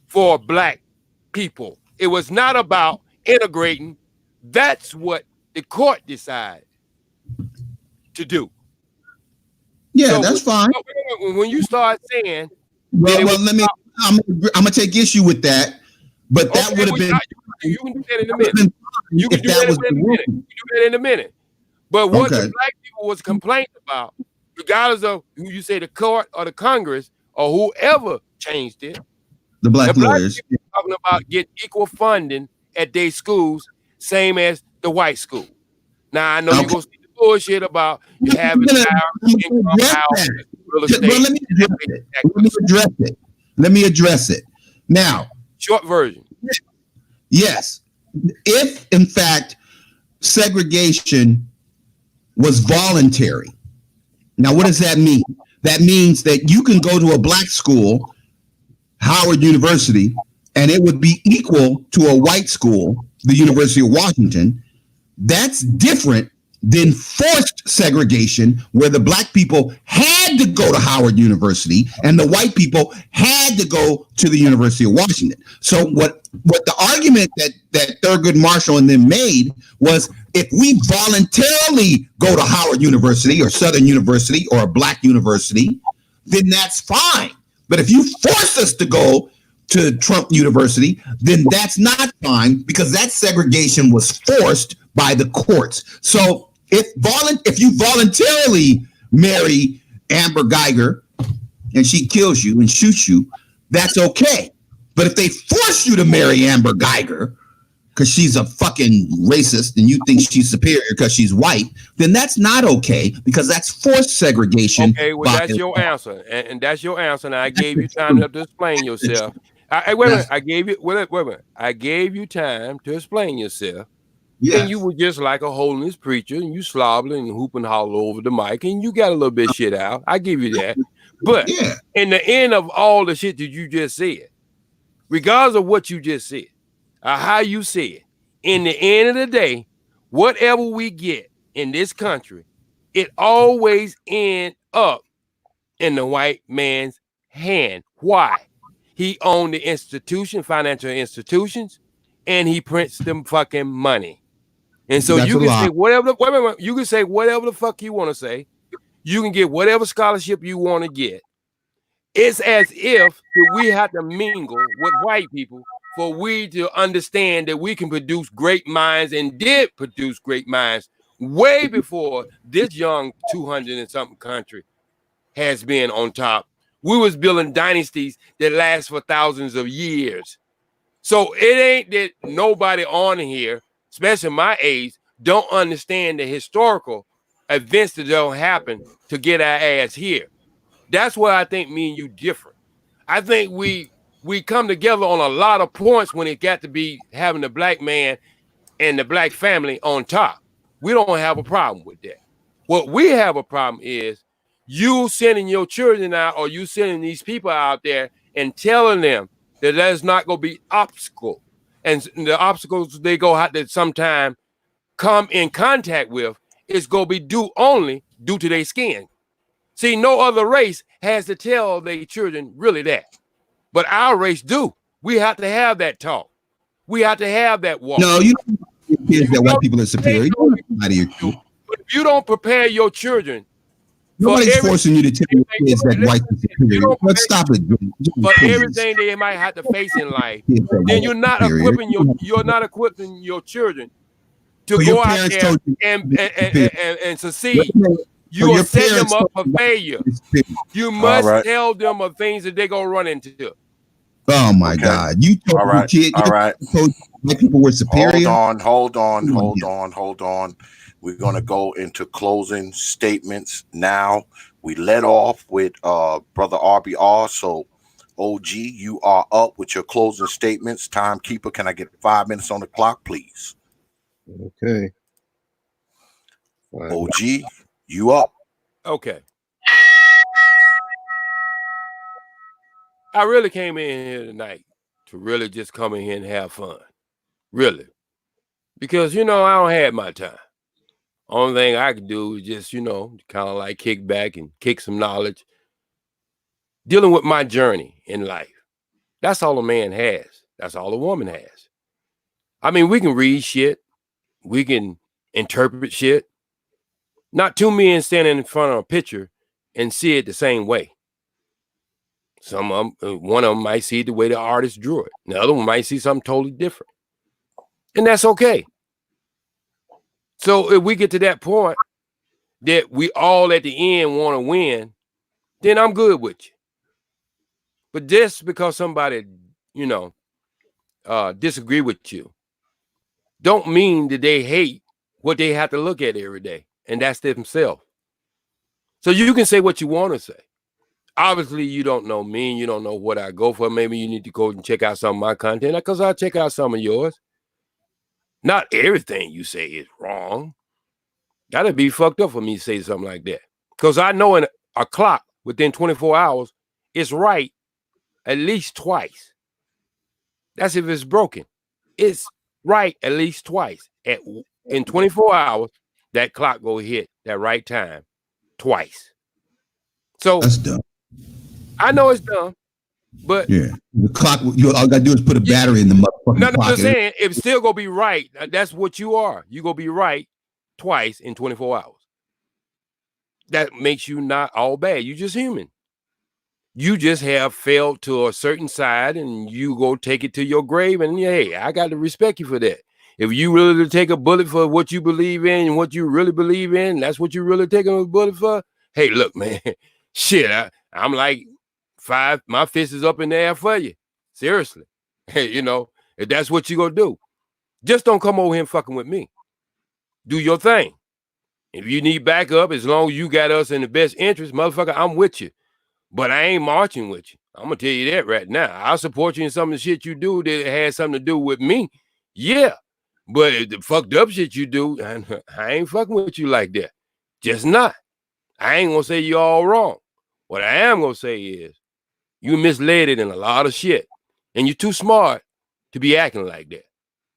for black people. It was not about integrating. That's what the court decided to do. Yeah, so that's fine. When you start saying, I'm gonna take issue with that, but that would have been. You can do that in a minute. You can do that in a minute. But what the black people was complaining about, regardless of who you say, the court or the Congress or whoever changed it, the black lawyers people talking about getting equal funding at their schools, same as the white school. Now I know you're gonna see the bullshit about you having real estate. Well, let me address it. Now, short version. Yes, if in fact segregation was voluntary. Now, what does that mean? That means that you can go to a black school, Howard University, and it would be equal to a white school, the University of Washington. That's different than forced segregation, where the black people had to go to Howard University and the white people had to go to the University of Washington. So what the argument that Thurgood Marshall and them made was, if we voluntarily go to Howard University or Southern University or a black university, then that's fine. But if you force us to go to Trump University, then that's not fine, because that segregation was forced by the courts. So if you voluntarily marry Amber Geiger and she kills you and shoots you, that's okay. But if they force you to marry Amber Geiger because she's a fucking racist and you think she's superior because she's white, then that's not okay, because that's forced segregation. Okay, well, that's your answer. And that's your answer. And I gave you time to explain yourself. Wait a minute. I gave you time to explain yourself. Yes. And you were just like a holiness preacher, and you slobbering and hooping hollow over the mic, and you got a little bit of shit out. I give you that. But in the end of all the shit that you just said, regardless of what you just said, or how you said, in the end of the day, whatever we get in this country, it always ends up in the white man's hand. Why? He owned the institution, financial institutions, and he prints them fucking money. And so you can say whatever. You can say whatever the fuck you want to say. You can get whatever scholarship you want to get. It's as if we have to mingle with white people for we to understand that we can produce great minds, and did produce great minds way before this young 200 and something country has been on top. We was building dynasties that last for thousands of years. So it ain't that nobody on here, especially my age, don't understand the historical events that don't happen to get our ass here. That's where I think me and you different. I think we come together on a lot of points when it got to be having the black man and the black family on top. We don't have a problem with that. What we have a problem is you sending your children out, or you sending these people out there and telling them that there's not going to be obstacle. And the obstacles they go have to sometime come in contact with is going to be due to their skin. See, no other race has to tell their children really that. But our race do. We have to have that talk. We have to have that walk. No, you don't kids that white people are superior. You don't have to lie to your kids. But if you don't prepare your children, nobody's forcing you to tell your kids that white is superior. Let's stop it. For everything they might have to face in life, then you're not equipping your children to go out there and succeed. You are setting them up for failure. You must tell them of things that they're gonna run into. Oh my God! You told your kid, white people were superior. Hold on. We're gonna go into closing statements now. We let off with brother R.B.R. So, OG, you are up with your closing statements. Timekeeper, can I get 5 minutes on the clock, please? Okay. OG, you up? Okay. I really came in here tonight to really just come in here and have fun. Really. Because, I don't have my time. Only thing I can do is just, kind of like kick back and kick some knowledge. Dealing with my journey in life. That's all a man has. That's all a woman has. I mean, we can read shit. We can interpret shit. Not two men standing in front of a picture and see it the same way. One of them might see it the way the artist drew it. The other one might see something totally different. And that's okay. So if we get to that point that we all at the end want to win, then I'm good with you. But just because somebody, disagree with you, don't mean that they hate what they have to look at every day. And that's themselves. So you can say what you want to say. Obviously, you don't know me and you don't know what I go for. Maybe you need to go and check out some of my content because I'll check out some of yours. Not everything you say is wrong. That'd be fucked up for me to say something like that. Because I know in a clock within 24 hours, it's right at least twice. That's if it's broken. It's right at least twice. In 24 hours, that clock go hit that right time twice. So that's dumb. I know it's dumb, but yeah, the clock. All you gotta do is put a battery in the motherfucking clock. No, I'm saying it's still gonna be right. That's what you are. You gonna be right twice in 24 hours. That makes you not all bad. You just human. You just have failed to a certain side, and you go take it to your grave. And hey, I got to respect you for that. If you really take a bullet for what you believe in and what you really believe in, that's what you really taking a bullet for. Hey, look, man, shit, I'm like 5. My fist is up in the air for you. Seriously, hey, if that's what you gonna do, just don't come over here and fucking with me. Do your thing. If you need backup, as long as you got us in the best interest, motherfucker, I'm with you. But I ain't marching with you. I'm gonna tell you that right now. I'll support you in some of the shit you do that has something to do with me. Yeah. But if the fucked up shit you do, I ain't fucking with you like that. Just not. I ain't gonna say you're all wrong. What I am gonna say is you misled it in a lot of shit. And you're too smart to be acting like that.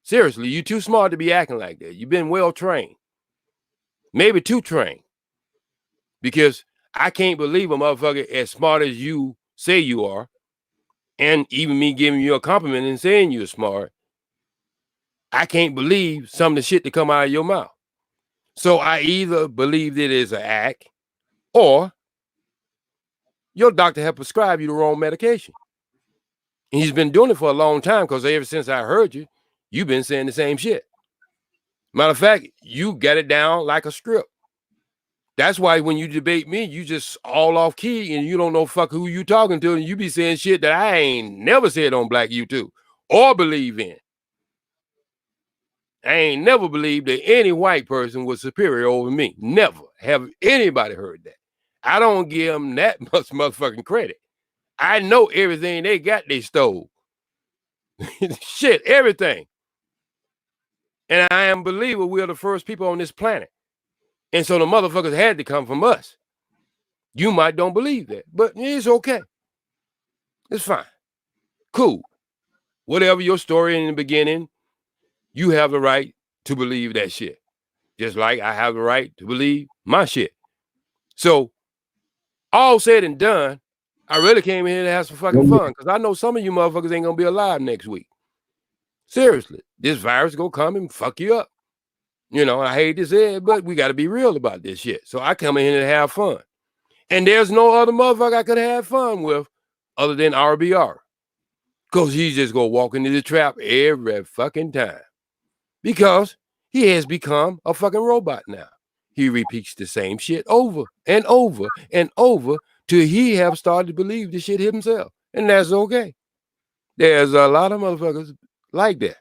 Seriously, you're too smart to be acting like that. You've been well trained. Maybe too trained. Because I can't believe a motherfucker as smart as you say you are, and even me giving you a compliment and saying you're smart, I can't believe some of the shit that come out of your mouth. So I either believe it is an act, or your doctor have prescribed you the wrong medication. And he's been doing it for a long time, because ever since I heard you, you've been saying the same shit. Matter of fact, you got it down like a script. That's why when you debate me, you just all off key and you don't know fuck who you talking to, and you be saying shit that I ain't never said on Black YouTube or believe in. I ain't never believed that any white person was superior over me. Never have anybody heard that. I don't give them that much motherfucking credit. I know everything they got, they stole. Shit, everything. And I am a believer we're the first people on this planet. And so the motherfuckers had to come from us. You might don't believe that, but it's okay. It's fine. Cool. Whatever your story in the beginning, you have the right to believe that shit. Just like I have the right to believe my shit. So all said and done, I really came here to have some fucking fun because I know some of you motherfuckers ain't gonna be alive next week. Seriously, this virus gonna come and fuck you up. You know, I hate to say it, but we got to be real about this shit. So I come in here to have fun. And there's no other motherfucker I could have fun with other than R.B.R. Because he's just going to walk into the trap every fucking time. Because he has become a fucking robot now. He repeats the same shit over and over and over till he have started to believe the shit himself. And that's okay. There's a lot of motherfuckers like that.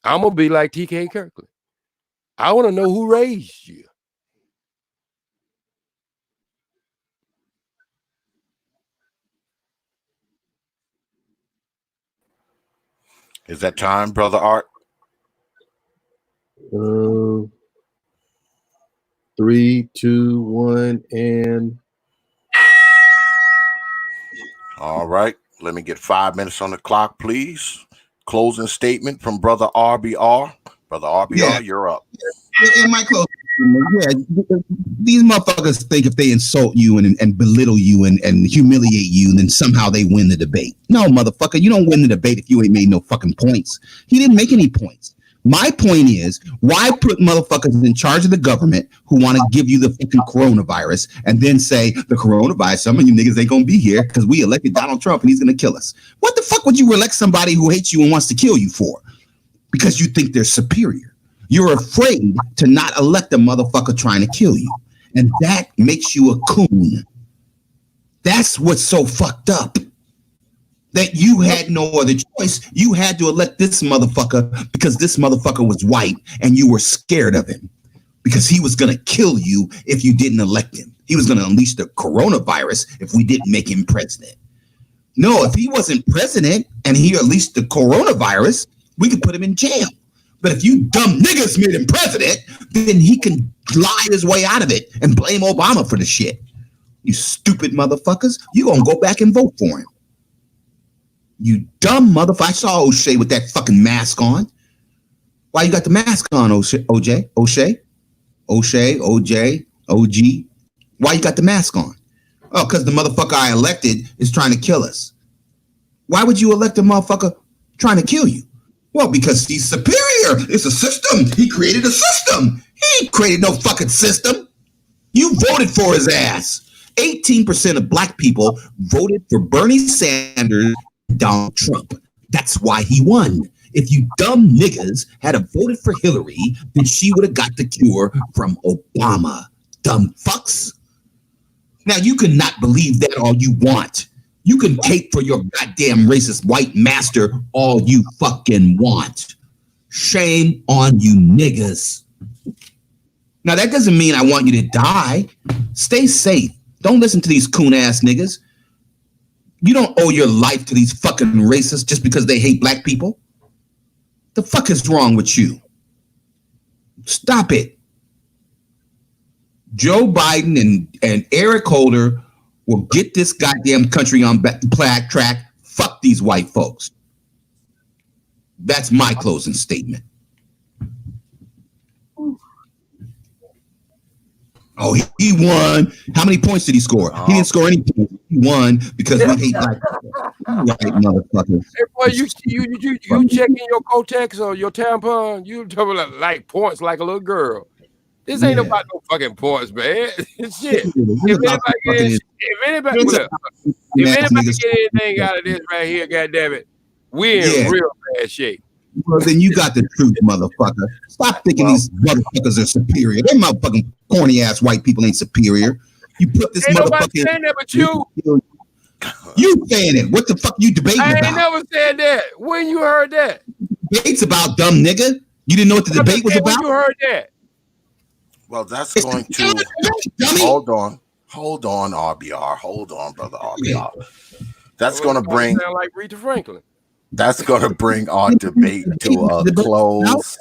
I'm going to be like T.K. Kirkland. I want to know who raised you. Is that time, Brother Art? 3, 2, 1, and all right. Let me get 5 minutes on the clock, please. Closing statement from Brother R.B.R. Brother R.B.R., you're up. In my closing statement, these motherfuckers think if they insult you and belittle you and humiliate you, then somehow they win the debate. No, motherfucker, you don't win the debate if you ain't made no fucking points. He didn't make any points. My point is, why put motherfuckers in charge of the government who want to give you the fucking coronavirus and then say the coronavirus, some of you niggas ain't gonna be here because we elected Donald Trump and he's gonna kill us. What the fuck would you elect somebody who hates you and wants to kill you for? Because you think they're superior. You're afraid to not elect a motherfucker trying to kill you. And that makes you a coon. That's what's so fucked up. That you had no other choice. You had to elect this motherfucker because this motherfucker was white and you were scared of him because he was going to kill you if you didn't elect him. He was going to unleash the coronavirus if we didn't make him president. No, if he wasn't president and he unleashed the coronavirus, we could put him in jail. But if you dumb niggas made him president, then he can lie his way out of it and blame Obama for the shit. You stupid motherfuckers, you going to go back and vote for him. You dumb motherfucker. I saw O.G.Jay with that fucking mask on. Why you got the mask on, O.G.Jay? O.G.Jay? O.G.Jay? O.G.? Why you got the mask on? Oh, because the motherfucker I elected is trying to kill us. Why would you elect a motherfucker trying to kill you? Well, because he's superior. It's a system. He created a system. He created no fucking system. You voted for his ass. 18% of black people voted for Bernie Sanders and Donald Trump. That's why he won. If you dumb niggas had voted for Hillary, then she would have got the cure from Obama. Dumb fucks. Now, you can not believe that all you want. You can cape for your goddamn racist white master all you fucking want. Shame on you niggas. Now, that doesn't mean I want you to die. Stay safe. Don't listen to these coon ass niggas. You don't owe your life to these fucking racists just because they hate black people. The fuck is wrong with you? Stop it. Joe Biden and Eric Holder will get this goddamn country on track. Fuck these white folks. That's my closing statement. Oh, he won. How many points did he score? He didn't score any points. He won because we hate black people. Right, motherfuckers. Hey, boy, you checking your Kotex or your tampon? You talking like points like a little girl. This ain't about no fucking points, man. Shit. If anybody get anything out of this right here, goddammit, we're in real bad shape. Well, then you got the truth, motherfucker. Stop thinking these motherfuckers are superior. They motherfucking corny ass white people ain't superior. You put this motherfucker in. Saying that but you. You saying it. What the fuck you debating about? I ain't never said that. When you heard that? Debate's about dumb nigga. You didn't know what the debate was about? When you heard that? Well, that's going to hold on, R.B.R. Hold on, brother R.B.R. That's going to bring like Rita Franklin. That's going to bring our debate to a close.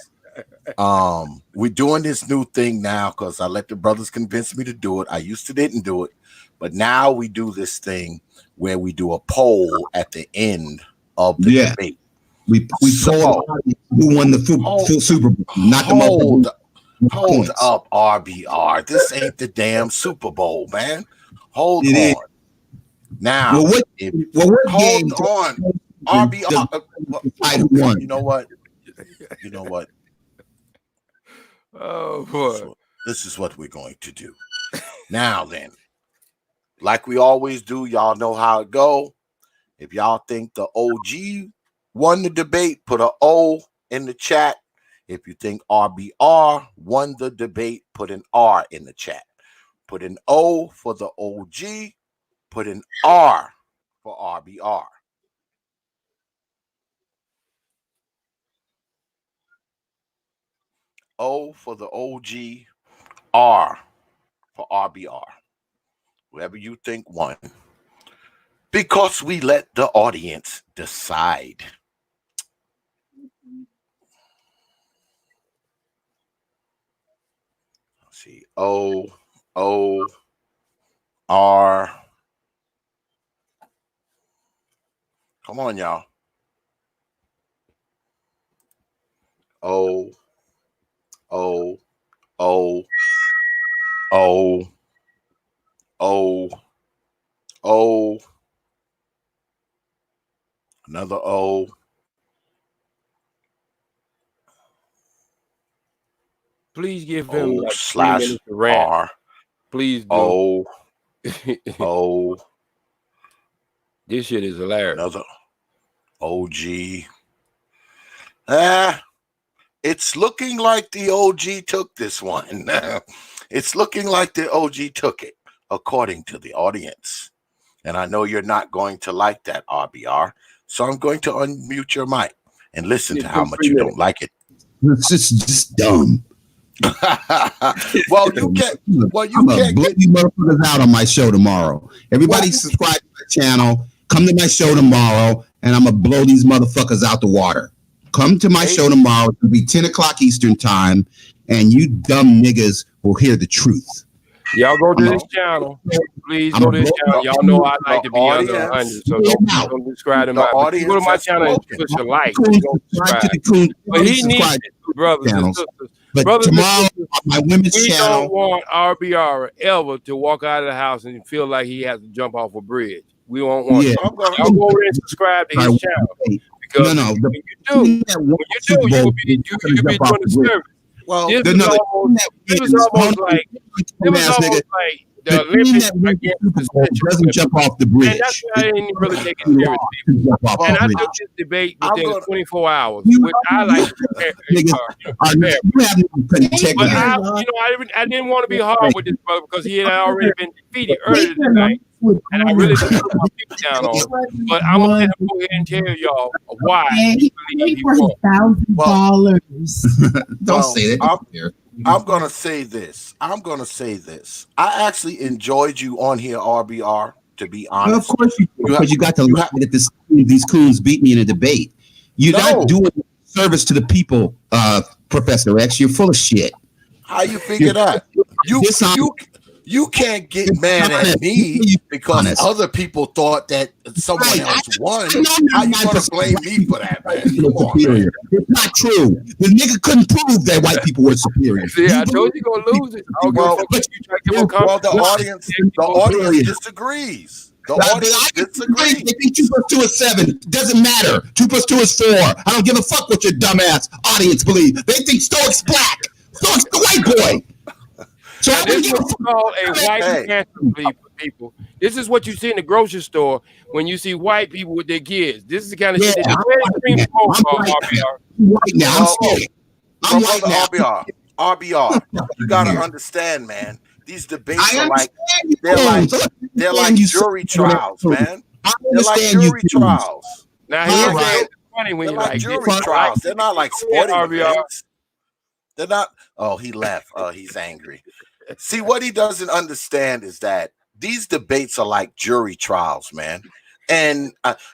We're doing this new thing now because I let the brothers convince me to do it. I used to didn't do it, but now we do this thing where we do a poll at the end of the debate. We poll who won the Super Bowl, not the most. Hold up, R.B.R. This ain't the damn Super Bowl, man. Hold on. Now, hold on. R.B.R. You know what? You know what? Oh boy. This is what we're going to do. Now then, like we always do, y'all know how it go. If y'all think the OG won the debate, put an O in the chat. If you think R.B.R. won the debate, put an R in the chat. Put an O for the OG, put an R for R.B.R. O for the OG, R for R.B.R. Whoever you think won. Because we let the audience decide. Let's see. O, R. Come on, y'all. O, O, O, O, O, O. Another O. Please give him like slash R. Please do. O. O. This shit is hilarious. Another OG. It's looking like the OG took this one. It's looking like the OG took it, according to the audience. And I know you're not going to like that, R.B.R. So I'm going to unmute your mic and listen to how much you don't like it. It's just dumb. Well, you can't get these motherfuckers out on my show tomorrow. Everybody subscribe to my channel. Come to my show tomorrow, and I'm gonna blow these motherfuckers out the water. Come to my show tomorrow. It'll be 10 o'clock Eastern time, and you dumb niggas will hear the truth. Y'all go to this channel. Please go to this channel. Y'all know I like to be under 100, so don't subscribe to my. Go to my channel and push a like. Don't subscribe. But he needs it, brothers and sisters. But tomorrow, my women's channel. We don't want R.B.R. ever to walk out of the house and feel like he has to jump off a bridge. We don't want it. Y'all go over and subscribe to his channel. Because when you do, you'll be doing a service. Well, this was almost like the Olympics doesn't jump off the bridge. And that's why I didn't really take it seriously. And I took this debate within 24 hours, which I like to prepare. But I didn't want to be hard with this brother because he had already been defeated earlier tonight. And I really didn't put my feet down on it. But I'm going to go ahead and tell y'all why he believe he won. Don't say that. I'm going to say this. I actually enjoyed you on here, R.B.R., to be honest. Well, of course you do, because you got to laugh at these coons beat me in a debate. You're not doing service to the people, Professor X. You're full of shit. How you figure that? You can't get mad at me because other people thought that someone else won. How you gonna blame me for that, man? Superior. It's not true. The nigga couldn't prove that white people were superior. See, I told you gonna lose it. The audience disagrees. The audience disagrees. They think 2 + 2 is 7. Doesn't matter. 2 + 2 is 4. I don't give a fuck what your dumbass audience believes. They think Stoic's black. Stoic's the white boy. So this is what you call a white cancer, people. This is what you see in the grocery store when you see white people with their kids. This is the kind of shit that right now. I'm white. R.B.R. You gotta understand, man. These debates are like they're like jury trials, man. They're like jury trials. Now here's the funny when you like jury trials. They're not like sporting events. They're not. Oh, he left. He's angry. See, what he doesn't understand is that these debates are like jury trials, man. And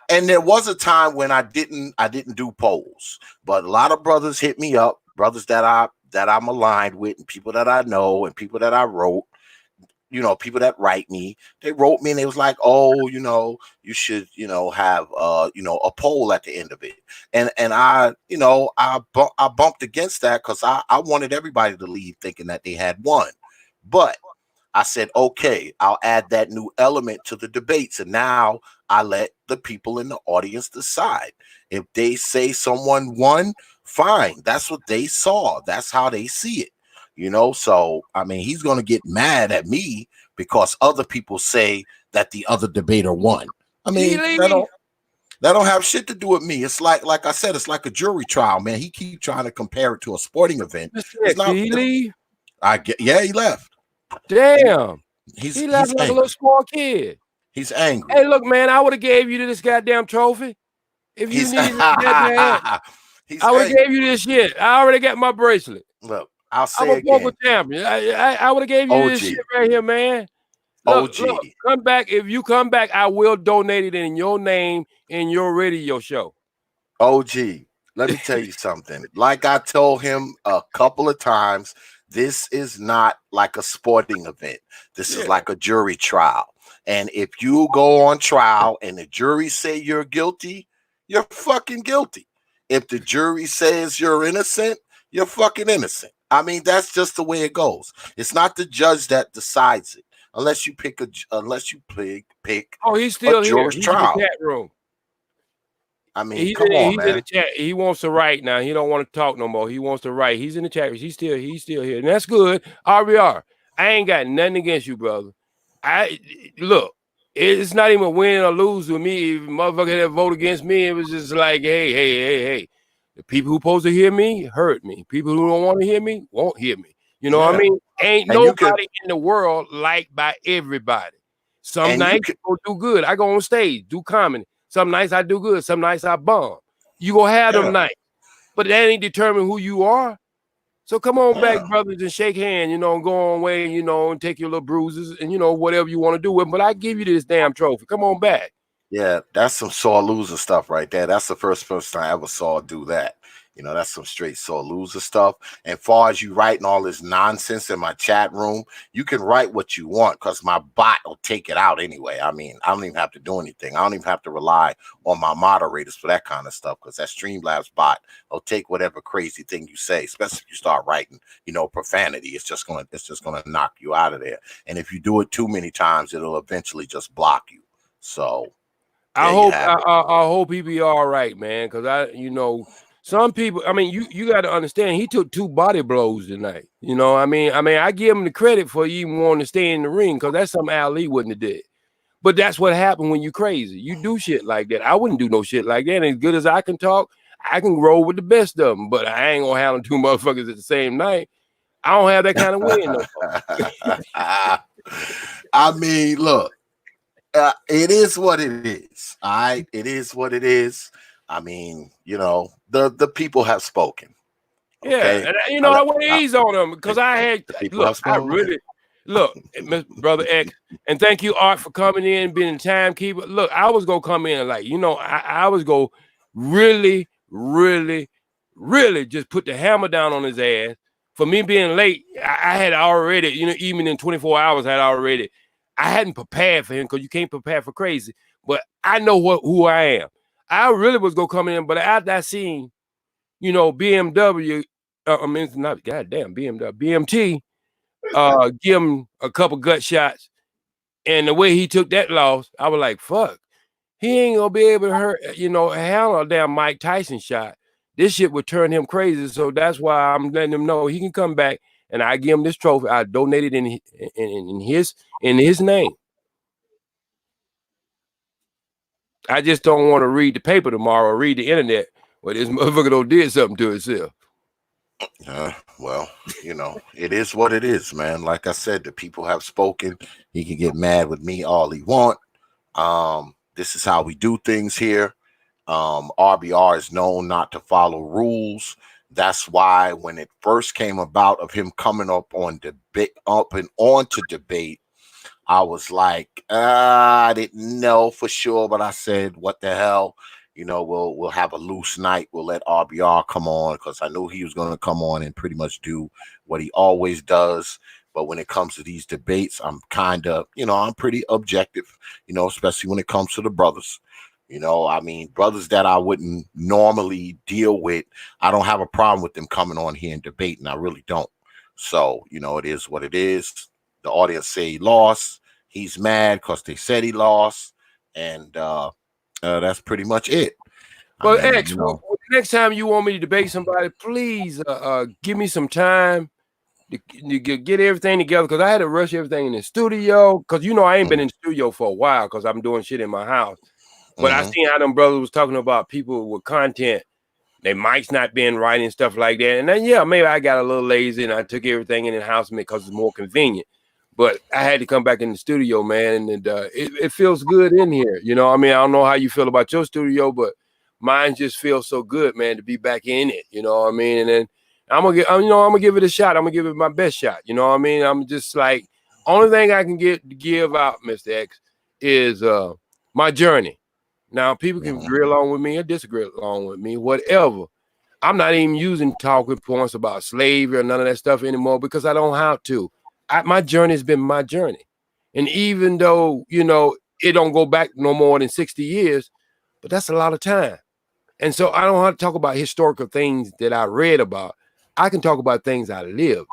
there was a time when I didn't do polls, but a lot of brothers hit me up, brothers that I'm aligned with, and people that I know, and people that I wrote. People that write me, they wrote me and they was like, oh, you should, have, a poll at the end of it. And I bumped against that because I wanted everybody to leave thinking that they had won. But I said, okay, I'll add that new element to the debates. And now I let the people in the audience decide. If they say someone won, fine. That's what they saw. That's how they see it. You know, so I mean, he's gonna get mad at me because other people say that the other debater won. I mean, that don't have shit to do with me. It's like I said, it's like a jury trial, man. He keep trying to compare it to a sporting event. It's not. Did he leave? Yeah, he left. Damn. He left like angry. a little small kid. He's angry. Hey, look, man, I would have gave you this goddamn trophy if you needed it that bad. I would have gave you this shit. I already got my bracelet. Look, I'll say I'm a again. vocal champion. I would have gave you this shit right here, man. Look, come back. If you come back, I will donate it in your name in your radio show. OG, let me tell you something. Like I told him a couple of times, this is not like a sporting event. This is like a jury trial. And if you go on trial and the jury say you're guilty, you're fucking guilty. If the jury says you're innocent, you're fucking innocent. I mean, that's just the way it goes. It's not the judge that decides it, unless you pick pick. Oh, he's still here. He's trial. in the chat room. I mean, come on, man. In the chat. He wants to write now. He don't want to talk no more. He wants to write. He's in the chat. He's still here, and that's good. R.B.R. I ain't got nothing against you, brother. Look. It's not even win or lose with me. If motherfucker that vote against me, it was just like, hey. The people who supposed to hear me heard me. People who don't want to hear me won't hear me. You know what I mean? Ain't nobody in the world liked by everybody. Some nights go do good. I go on stage, do comedy. Some nights I do good. Some nights I bomb. You gonna have them nights, but that ain't determine who you are. So come on back, brothers, and shake hands, and go on way, and take your little bruises and, whatever you want to do with them. But I give you this damn trophy. Come on back. Yeah, that's some sore loser stuff right there. That's the first person I ever saw do that. That's some straight sore loser stuff. And far as you writing all this nonsense in my chat room, you can write what you want because my bot will take it out anyway. I mean, I don't even have to do anything. I don't even have to rely on my moderators for that kind of stuff because that Streamlabs bot will take whatever crazy thing you say, especially if you start writing, profanity. It's just gonna knock you out of there. And if you do it too many times, it'll eventually just block you. So I hope he be all right, man, because some people, I mean, you got to understand, he took 2 body blows tonight. I mean, I give him the credit for even wanting to stay in the ring because that's something Ali wouldn't have did. But that's what happened when you crazy. You do shit like that. I wouldn't do no shit like that. And as good as I can talk, I can roll with the best of them, but I ain't gonna have them 2 motherfuckers at the same night. I don't have that kind of win. No. I mean, look, it is what it is. All right, it is what it is. I mean, the people have spoken. Okay? Yeah, and I want to ease on them because I really Brother X, and thank you, Art, for coming in, being a timekeeper. Look, I was gonna come in like, I was gonna really just put the hammer down on his ass. For me being late, I had already, even in 24 hours, I hadn't prepared for him because you can't prepare for crazy. But I know who I am. I really was gonna come in, but after I seen, BMW, not goddamn BMW, B.M.T, give him a couple gut shots, and the way he took that loss, I was like, fuck, he ain't gonna be able to handle a damn Mike Tyson shot. This shit would turn him crazy, so that's why I'm letting him know he can come back, and I give him this trophy. I donated in his name. I just don't want to read the paper tomorrow or read the internet where this motherfucker did something to himself. Well, it is what it is, man. Like I said, the people have spoken. He can get mad with me all he want. This is how we do things here. R.B.R. is known not to follow rules. That's why when it first came about of him coming up on debate, I was like, I didn't know for sure, but I said, what the hell? We'll have a loose night. We'll let R.B.R. come on because I knew he was going to come on and pretty much do what he always does. But when it comes to these debates, I'm kind of, I'm pretty objective, especially when it comes to the brothers. I mean, brothers that I wouldn't normally deal with, I don't have a problem with them coming on here and debating. I really don't. So, it is what it is. The audience say he lost. He's mad because they said he lost, and that's pretty much it. Well, X, next time you want me to debate somebody, please give me some time to get everything together, because I had to rush everything in the studio, because I ain't been in the studio for a while because I'm doing shit in my house. But I seen how them brothers was talking about people with content, their mics not being right and stuff like that. And then, maybe I got a little lazy and I took everything in the house because it's more convenient. But I had to come back in the studio, man, and it feels good in here. I don't know how you feel about your studio, but mine just feels so good, man, to be back in it. And then I'm gonna give it a shot. I'm gonna give it my best shot. I'm just like, only thing I can give out, Mr. X, is my journey. Now, people can agree along with me or disagree along with me, whatever. I'm not even using talking points about slavery or none of that stuff anymore because I don't have to. My journey has been my journey. And even though, it don't go back no more than 60 years, but that's a lot of time. And so I don't have to talk about historical things that I read about. I can talk about things I lived.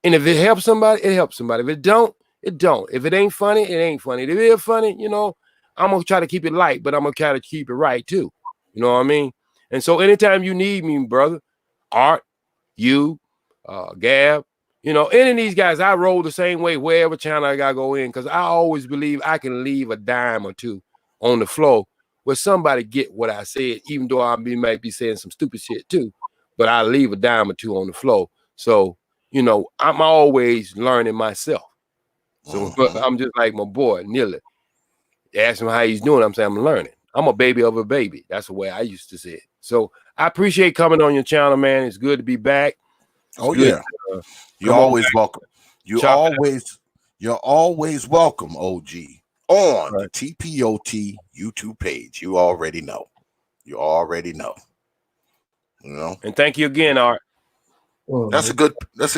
And if it helps somebody, it helps somebody. If it don't, it don't. If it ain't funny, it ain't funny. If it is funny, I'm going to try to keep it light, but I'm going to try to keep it right too. You know what I mean? And so anytime you need me, brother, Art, you, Gab, any of these guys, I roll the same way wherever channel I got to go in, because I always believe I can leave a dime or two on the floor where somebody get what I said, even though I might be saying some stupid shit too, but I leave a dime or two on the floor. So, I'm always learning myself. So I'm just like my boy, Nilla. Ask him how he's doing. I'm saying I'm learning. I'm a baby of a baby. That's the way I used to say it. So I appreciate coming on your channel, man. It's good to be back. You're always welcome. You're always welcome, OG, on the T.P.O.T YouTube page. You already know. And thank you again, Art. That's a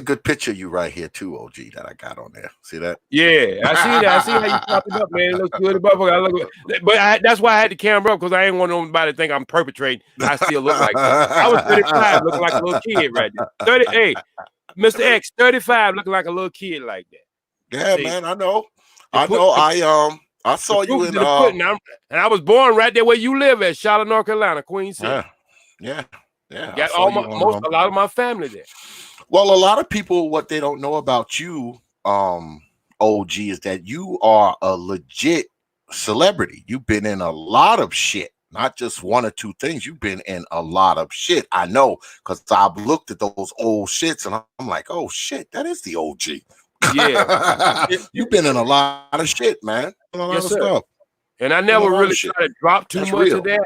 good picture of you right here too, OG, that I got on there. See that? Yeah, I see that. I see how you pop it up, man. It looks good. That's why I had the camera up, because I ain't want nobody to think I'm perpetrating. I still look like that. I was 35, looking like a little kid right there. Hey, Mr. X, 35, looking like a little kid like that. Yeah, see, man, I know. I saw you in and I was born right there where you live at, Charlotte, North Carolina, Queen City. Yeah. Got a lot of my family there. Well, a lot of people, what they don't know about you, OG, is that you are a legit celebrity. You've been in a lot of shit, not just one or two things. You've been in a lot of shit. I know, because I've looked at those old shits and I'm like, oh shit, that is the OG. Yeah. You've been in a lot of shit, man. Yes, sir. Stuff. And I never really tried to drop too much of that.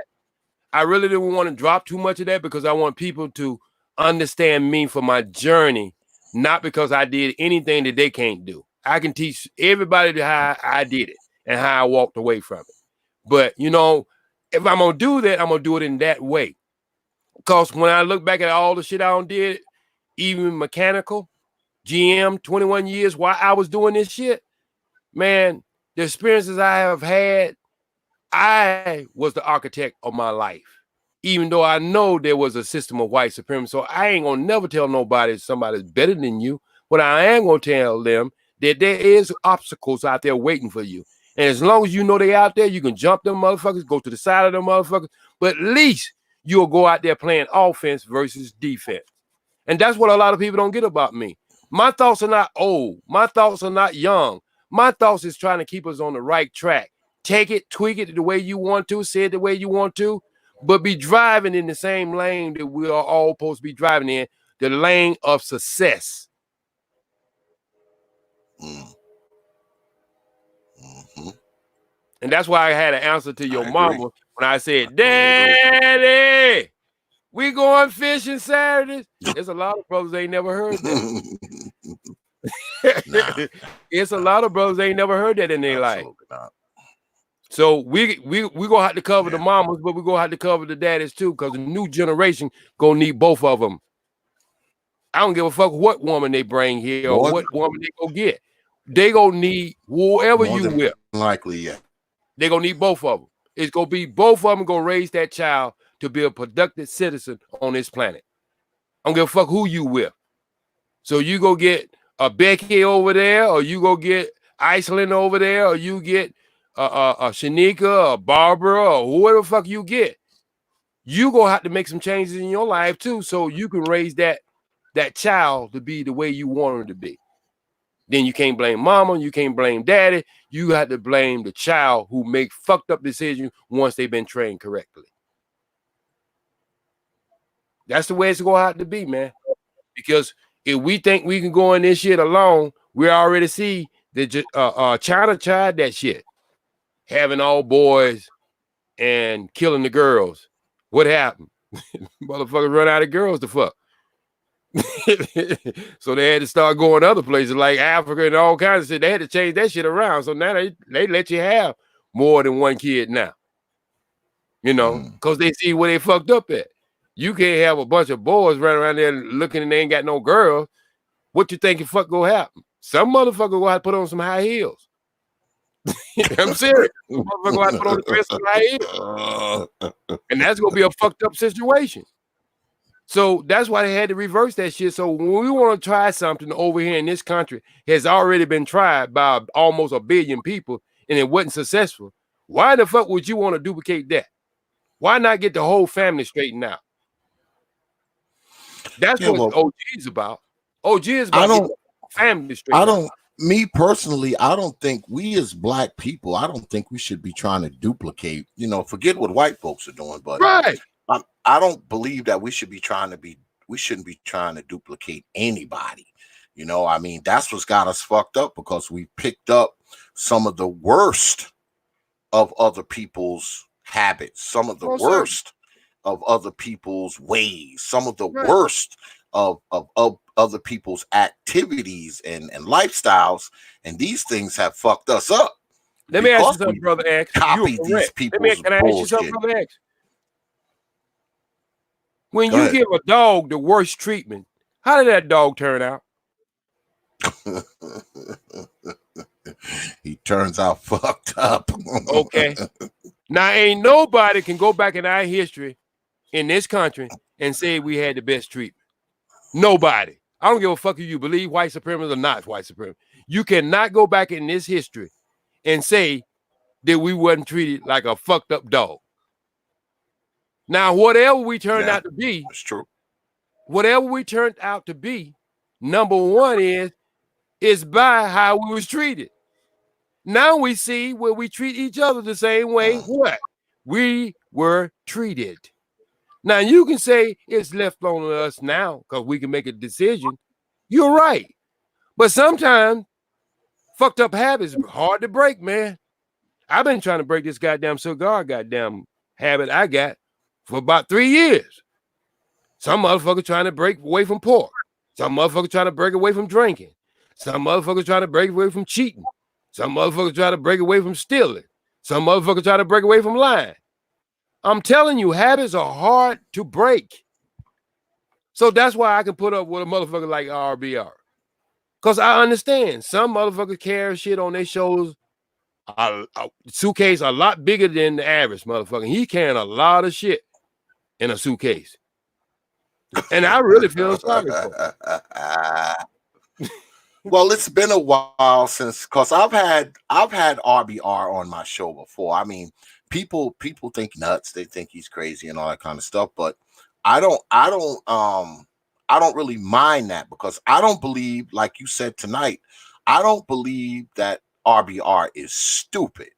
I really didn't want to drop too much of that, because I want people to understand me for my journey, not because I did anything that they can't do. I can teach everybody how I did it and how I walked away from it. But, if I'm going to do that, I'm going to do it in that way. Because when I look back at all the shit I did, even mechanical, GM, 21 years while I was doing this shit, man, the experiences I have had, I was the architect of my life, even though I know there was a system of white supremacy. So I ain't going to never tell nobody somebody's better than you. But I am going to tell them that there is obstacles out there waiting for you. And as long as you know they out there, you can jump them motherfuckers, go to the side of them motherfuckers. But at least you'll go out there playing offense versus defense. And that's what a lot of people don't get about me. My thoughts are not old. My thoughts are not young. My thoughts is trying to keep us on the right track. Take it, tweak it the way you want to, say it the way you want to, but be driving in the same lane that we are all supposed to be driving in, the lane of success. And that's why I had an answer to your mama when I said, Daddy, we going fishing Saturdays. There's a lot of brothers ain't never heard that. It's a lot of brothers ain't never heard that in their life. So we gonna have to cover the mamas, but we gonna have to cover the daddies too, because the new generation gonna need both of them. I don't give a fuck what woman they bring here or what woman they go get. They gonna need whoever you with. Likely, yeah. They gonna need both of them. It's gonna be both of them gonna raise that child to be a productive citizen on this planet. I don't give a fuck who you with. So you go get a Becky over there, or you go get Iceland over there, or you get a Shanika, or Barbara, or whoever the fuck you get, you gonna have to make some changes in your life too, so you can raise that child to be the way you want him to be. Then you can't blame mama, you can't blame daddy. You have to blame the child who make fucked up decisions once they've been trained correctly. That's the way it's gonna have to be, man. Because if we think we can go in this shit alone, we already see that China tried that shit, having all boys and killing the girls. What happened? Motherfuckers run out of girls to fuck. So they had to start going other places like Africa and all kinds of shit. They had to change that shit around. So now they let you have more than one kid now. You know, because they see where they fucked up at. You can't have a bunch of boys running around there looking and they ain't got no girls. What you think the fuck gonna happen? Some motherfucker gonna have to put on some high heels. I'm serious. Some motherfucker gonna have to put on the dress some high heels. And that's gonna be a fucked up situation. So that's why they had to reverse that shit. So when we want to try something over here in this country, has already been tried by almost 1 billion people, and it wasn't successful. Why the fuck would you want to duplicate that? Why not get the whole family straightened out? That's what OG is about. OG is about family straightened out. Me personally, I don't think we as black people, I don't think we should be trying to duplicate, forget what white folks are doing, but right. I don't believe that we shouldn't be trying to duplicate anybody. I mean, that's what's got us fucked up, because we picked up some of the worst of other people's habits, some of the worst of other people's ways, some of the worst of other people's activities and lifestyles, and these things have fucked us up. Let me ask you something, Brother X. Copy these people's Can I ask you something, Brother X? When you give a dog the worst treatment, how did that dog turn out? He turns out fucked up. Okay. Now, ain't nobody can go back in our history in this country and say we had the best treatment. Nobody. I don't give a fuck if you believe white supremacists or not white supremacists. You cannot go back in this history and say that we wasn't treated like a fucked up dog. Now, whatever we turned out to be, that's true. Whatever we turned out to be, number one is by how we was treated. Now we see where we treat each other the same way. What? We were treated. Now you can say it's left on us now because we can make a decision. You're right. But sometimes fucked up habits are hard to break, man. I've been trying to break this goddamn cigar habit I got for about 3 years. Some motherfucker trying to break away from pork. Some motherfucker trying to break away from drinking. Some motherfucker trying to break away from cheating. Some motherfucker trying to break away from stealing. Some motherfucker trying to break away from lying. I'm telling you, habits are hard to break. So that's why I can put up with a motherfucker like R.B.R. Because I understand some motherfuckers carry shit on their shoulders, a suitcase a lot bigger than the average motherfucker. He carrying a lot of shit in a suitcase. And I really feel sorry for him. Well, it's been a while since, because I've had R.B.R. on my show before. I mean, people think nuts, they think he's crazy and all that kind of stuff, but I don't really mind that, because I don't believe, like you said tonight, I don't believe that R.B.R. is stupid.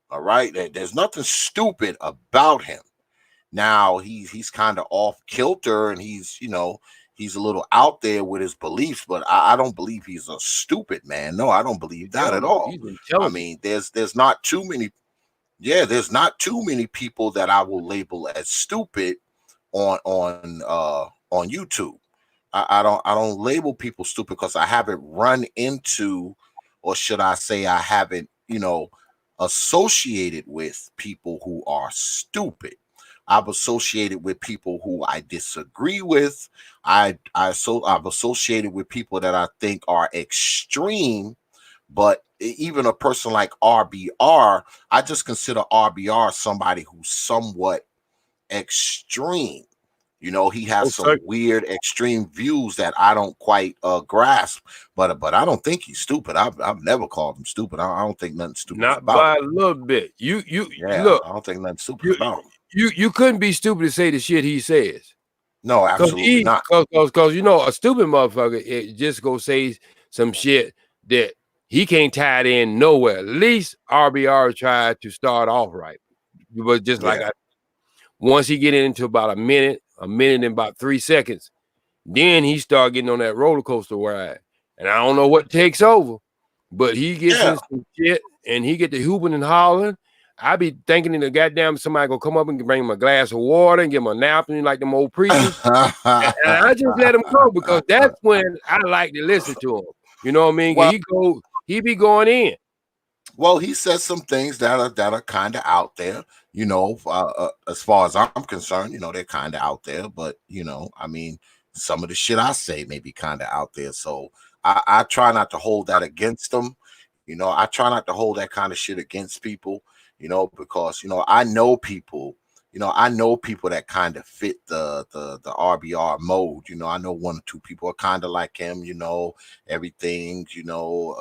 All right, there's nothing stupid about him. Now he's kind of off kilter, and he's a little out there with his beliefs, but I don't believe he's a stupid man. No, I don't believe that at all. I mean, there's not too many. Yeah, there's not too many people that I will label as stupid on YouTube. I don't label people stupid because I haven't run into, or should I say, I haven't associated with people who are stupid. I've associated with people who I disagree with. I've associated with people that I think are extreme. But even a person like R.B.R., I just consider R.B.R. somebody who's somewhat extreme. You know, he has some weird extreme views that I don't quite grasp, but I don't think he's stupid. I've never called him stupid. I don't think nothing stupid Not about by him. a little bit. You look, I don't think nothing stupid about him. You couldn't be stupid to say the shit he says. No, absolutely not. Because you know, a stupid motherfucker just go say some shit that he can't tie it in nowhere. At least R.B.R. tried to start off right, but just like once he get into about a minute and about 3 seconds, then he start getting on that roller coaster ride, and I don't know what takes over, but he gets in some shit and he get the hooping and hollering. I be thinking that the goddamn somebody gonna come up and bring him a glass of water and give him a napkin like them old preachers, and I just let him go because that's when I like to listen to him. You know what I mean? Well, he be going in. Well, he says some things that are kind of out there, you know, as far as I'm concerned, you know, they're kind of out there, but you know, I mean, some of the shit I say may be kind of out there. So I try not to hold that against them. You know, I try not to hold that kind of shit against people, you know, because, you know, I know people that kind of fit the R.B.R. mode. You know, I know 1 or 2 people are kind of like him, you know, everything, you know,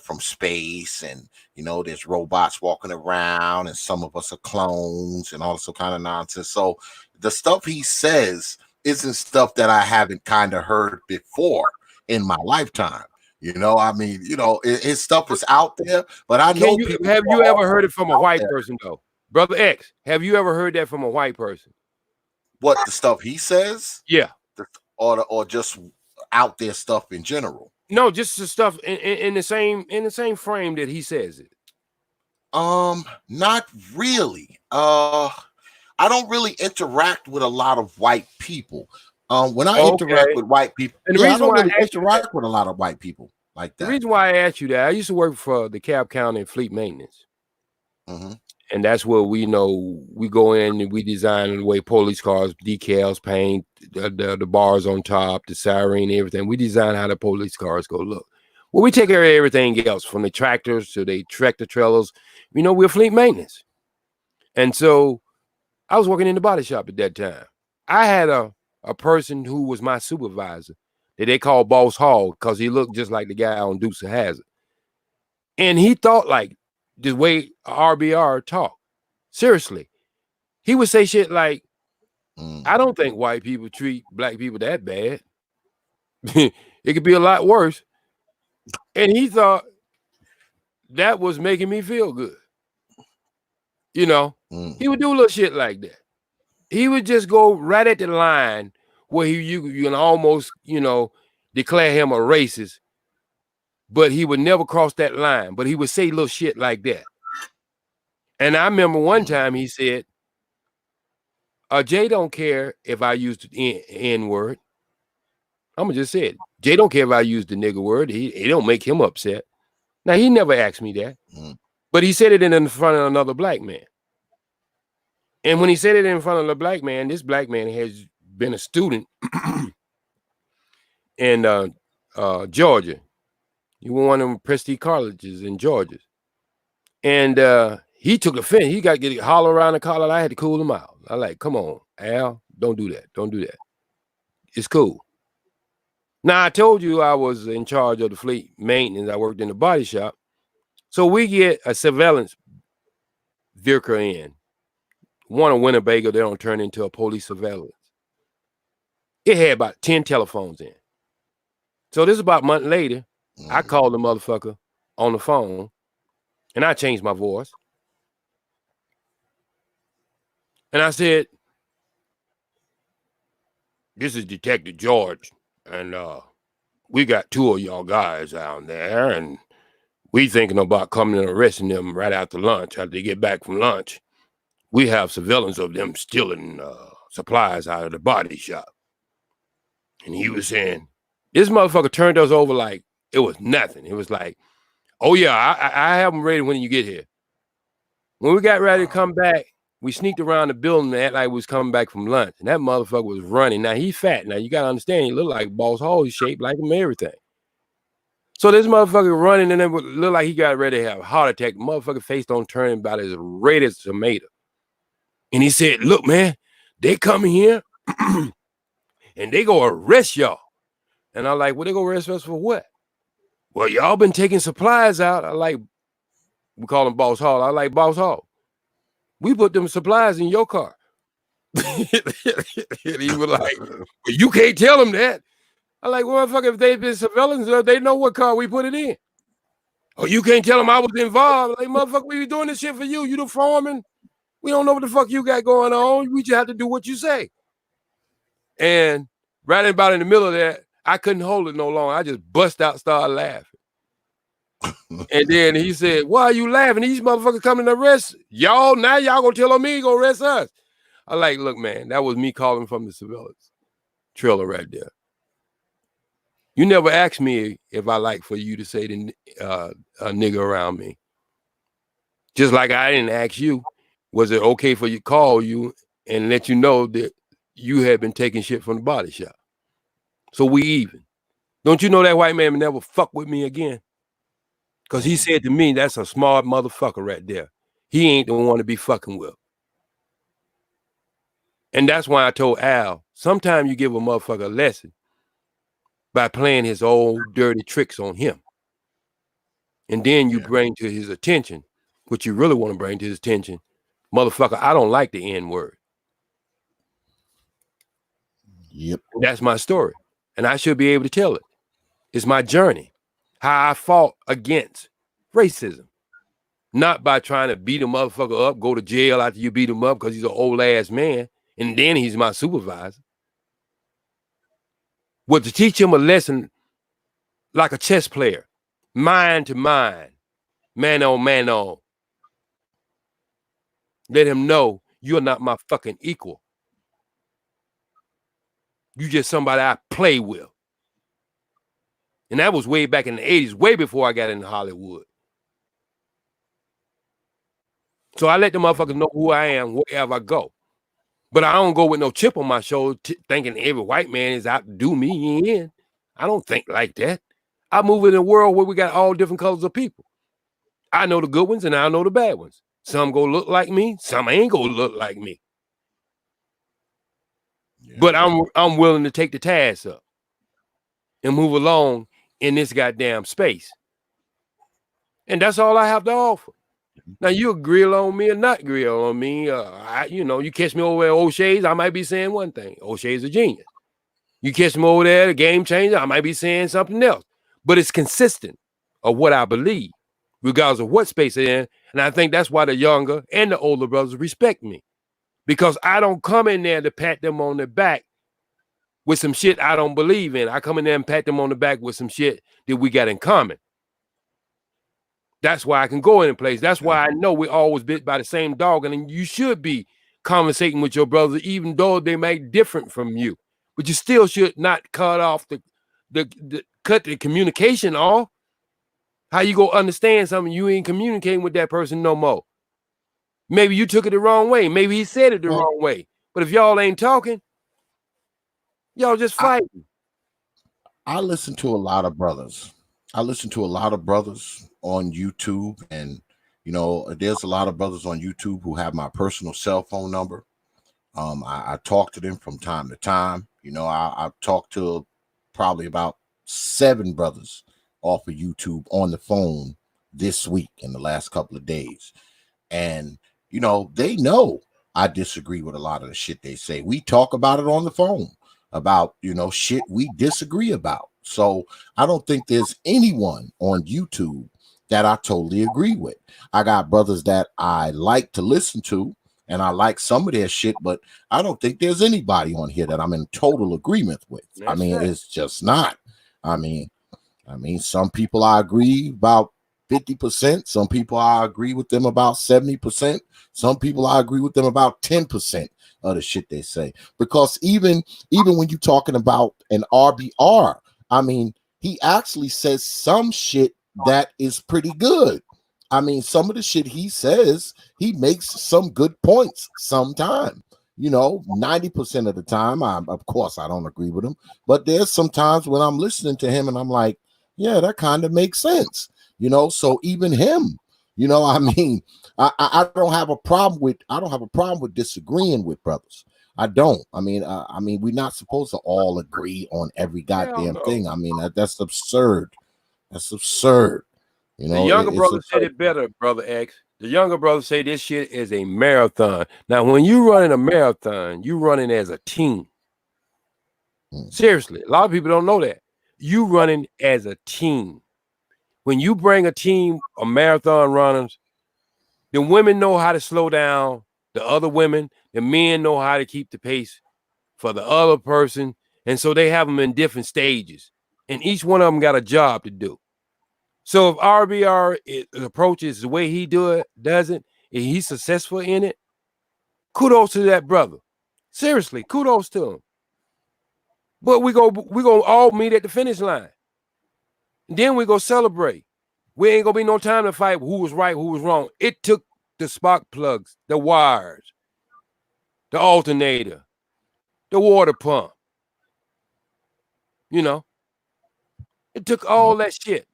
from space, and you know, there's robots walking around, and some of us are clones, and all this kind of nonsense. So the stuff he says isn't stuff that I haven't kind of heard before in my lifetime. You know, I mean, you know, his stuff is out there, but I know people. Have you ever heard it from a white person though, Brother X? Have you ever heard that from a white person? What, the stuff he says? Yeah, or just out there stuff in general. No, just the stuff in the same frame that he says it. Not really. I don't really interact with a lot of white people. When I interact with white people, and the reason I don't really interact with a lot of white people like that. The reason why I asked you that, I used to work for the Cab County Fleet Maintenance. And that's where we go in and we design the way police cars, decals, paint, the bars on top, the siren, everything. We design how the police cars go look. Well, we take care of everything else, from the tractors to the tractor trailers. You know, we're fleet maintenance. And so I was working in the body shop at that time. I had a person who was my supervisor that they called Boss Hall because he looked just like the guy on Dukes of Hazzard. And he thought like the way R.B.R. talk. Seriously. He would say shit like, I don't think white people treat black people that bad. It could be a lot worse. And he thought that was making me feel good. You know, he would do a little shit like that. He would just go right at the line where you can almost, you know, declare him a racist, but he would never cross that line. But he would say little shit like that. And I remember one time he said, Jay don't care if I use the N word. I'm gonna just say it. Jay don't care if I use the nigger word. It don't make him upset. Now, he never asked me that, but he said it in front of another black man. And when he said it in front of the black man, this black man has been a student in Georgia. He went one of them prestige colleges in Georgia. And he took offense. He got to get holler around the collar. I had to cool him out. I like, come on, Al, don't do that. Don't do that. It's cool. Now, I told you I was in charge of the fleet maintenance. I worked in the body shop. So we get a surveillance vehicle in. One of Winnebago, they don't turn into a police surveillance. It had about 10 telephones in. So this is about a month later. I called the motherfucker on the phone, and I changed my voice. And I said, this is Detective George, and we got 2 of y'all guys out there, and we thinking about coming and arresting them right after lunch. After they get back from lunch, we have surveillance of them stealing supplies out of the body shop. And he was saying, this motherfucker turned us over like it was nothing. It was like, oh yeah, I have them ready when you get here. When we got ready to come back, we sneaked around the building and act like we was coming back from lunch. And that motherfucker was running. Now, he's fat. Now, you got to understand, he looked like Boss Hall. He's shaped like him and everything. So this motherfucker running, and it would look like he got ready to have a heart attack. The motherfucker face don't turn about as red as a tomato. And he said, look, man, they come here and they go arrest y'all. And I'm like, well, they go arrest us for what? Well, y'all been taking supplies out. I like, we call him Boss Hall. I like Boss Hall. We put them supplies in your car. And he was like, well, you can't tell them that. I like, well, motherfucker, if they've been surveillance, they know what car we put it in. Oh, you can't tell them I was involved. Like, motherfucker, we doing this shit for you. You the foreman. We don't know what the fuck you got going on. We just have to do what you say. And right about in the middle of that, I couldn't hold it no longer. I just bust out, started laughing. And then he said, why are you laughing? These motherfuckers coming to arrest y'all. Now y'all gonna tell on me, go arrest us. I like, look, man, that was me calling from the surveillance trailer right there. You never asked me if I like for you to say the a nigga around me. Just like I didn't ask you, was it okay for you to call you and let you know that you had been taking shit from the body shop? So we even. Don't you know that white man would never fuck with me again? Because he said to me, that's a smart motherfucker right there. He ain't the one to be fucking with. And that's why I told Al, sometimes you give a motherfucker a lesson by playing his old dirty tricks on him. And then you bring to his attention what you really want to bring to his attention. Motherfucker, I don't like the N word. Yep. That's my story. And I should be able to tell it. It's my journey. How I fought against racism. Not by trying to beat a motherfucker up, go to jail after you beat him up because he's an old ass man, and then he's my supervisor. But to teach him a lesson like a chess player, mind to mind, man on man on. Let him know you're not my fucking equal. You just somebody I play with. And that was way back in the 80s, way before I got into Hollywood. So I let the motherfuckers know who I am wherever I go. But I don't go with no chip on my shoulder thinking every white man is out to do me in. I don't think like that. I move in a world where we got all different colors of people. I know the good ones and I know the bad ones. Some go look like me, some ain't gonna look like me. Yeah. But I'm willing to take the task up and move along in this goddamn space. And that's all I have to offer. Now you grill on me or not grill on me. You catch me over at O.G.Jay's, I might be saying one thing. O.G.Jay's a genius. You catch me over there, the game changer, I might be saying something else. But it's consistent of what I believe, regardless of what space they're in. And I think that's why the younger and the older brothers respect me. Because I don't come in there to pat them on the back with some shit I don't believe in. I come in there and pat them on the back with some shit that we got in common. That's why I can go in place. That's why I know we're always bit by the same dog. And you should be conversating with your brothers, even though they may be different from you. But you still should not cut off cut the communication off. How you go understand something you ain't communicating with that person no more? Maybe you took it the wrong way. Maybe he said it the wrong way. But if y'all ain't talking, y'all just fighting. I listen to a lot of brothers. on YouTube, and there's a lot of brothers on YouTube who have my personal cell phone number. I talk to them from time to time. I've talked to probably about 7 brothers off of YouTube on the phone this week in the last couple of days. And, they know I disagree with a lot of the shit they say. We talk about it on the phone about, shit we disagree about. So I don't think there's anyone on YouTube that I totally agree with. I got brothers that I like to listen to, and I like some of their shit, but I don't think there's anybody on here that I'm in total agreement with. It's just not. Some people I agree about 50%. Some people I agree with them about 70%. Some people I agree with them about 10% of the shit they say. Because even when you're talking about an R.B.R, he actually says some shit that is pretty good. Some of the shit he says, he makes some good points sometime. 90% of the time, of course, I don't agree with him. But there's some times when I'm listening to him and I'm like, yeah, that kind of makes sense. So even him, I don't have a problem with disagreeing with brothers. I don't. I mean, we're not supposed to all agree on every goddamn thing. I mean, that's absurd. That's absurd. You know, the younger brother absurd. said it better, Brother X. The younger brother say this shit is a marathon. Now, when you running a marathon, you running as a team. Seriously, a lot of people don't know that. You running as a team. When you bring a team of marathon runners, the women know how to slow down the other women. The men know how to keep the pace for the other person. And so they have them in different stages. And each one of them got a job to do. So if R.B.R. approaches the way he does it, and he's successful in it, kudos to that brother. Seriously, kudos to him. But we go all meet at the finish line. And then we go celebrate. We ain't gonna be no time to fight who was right, who was wrong. It took the spark plugs, the wires, the alternator, the water pump. You know, it took all that shit.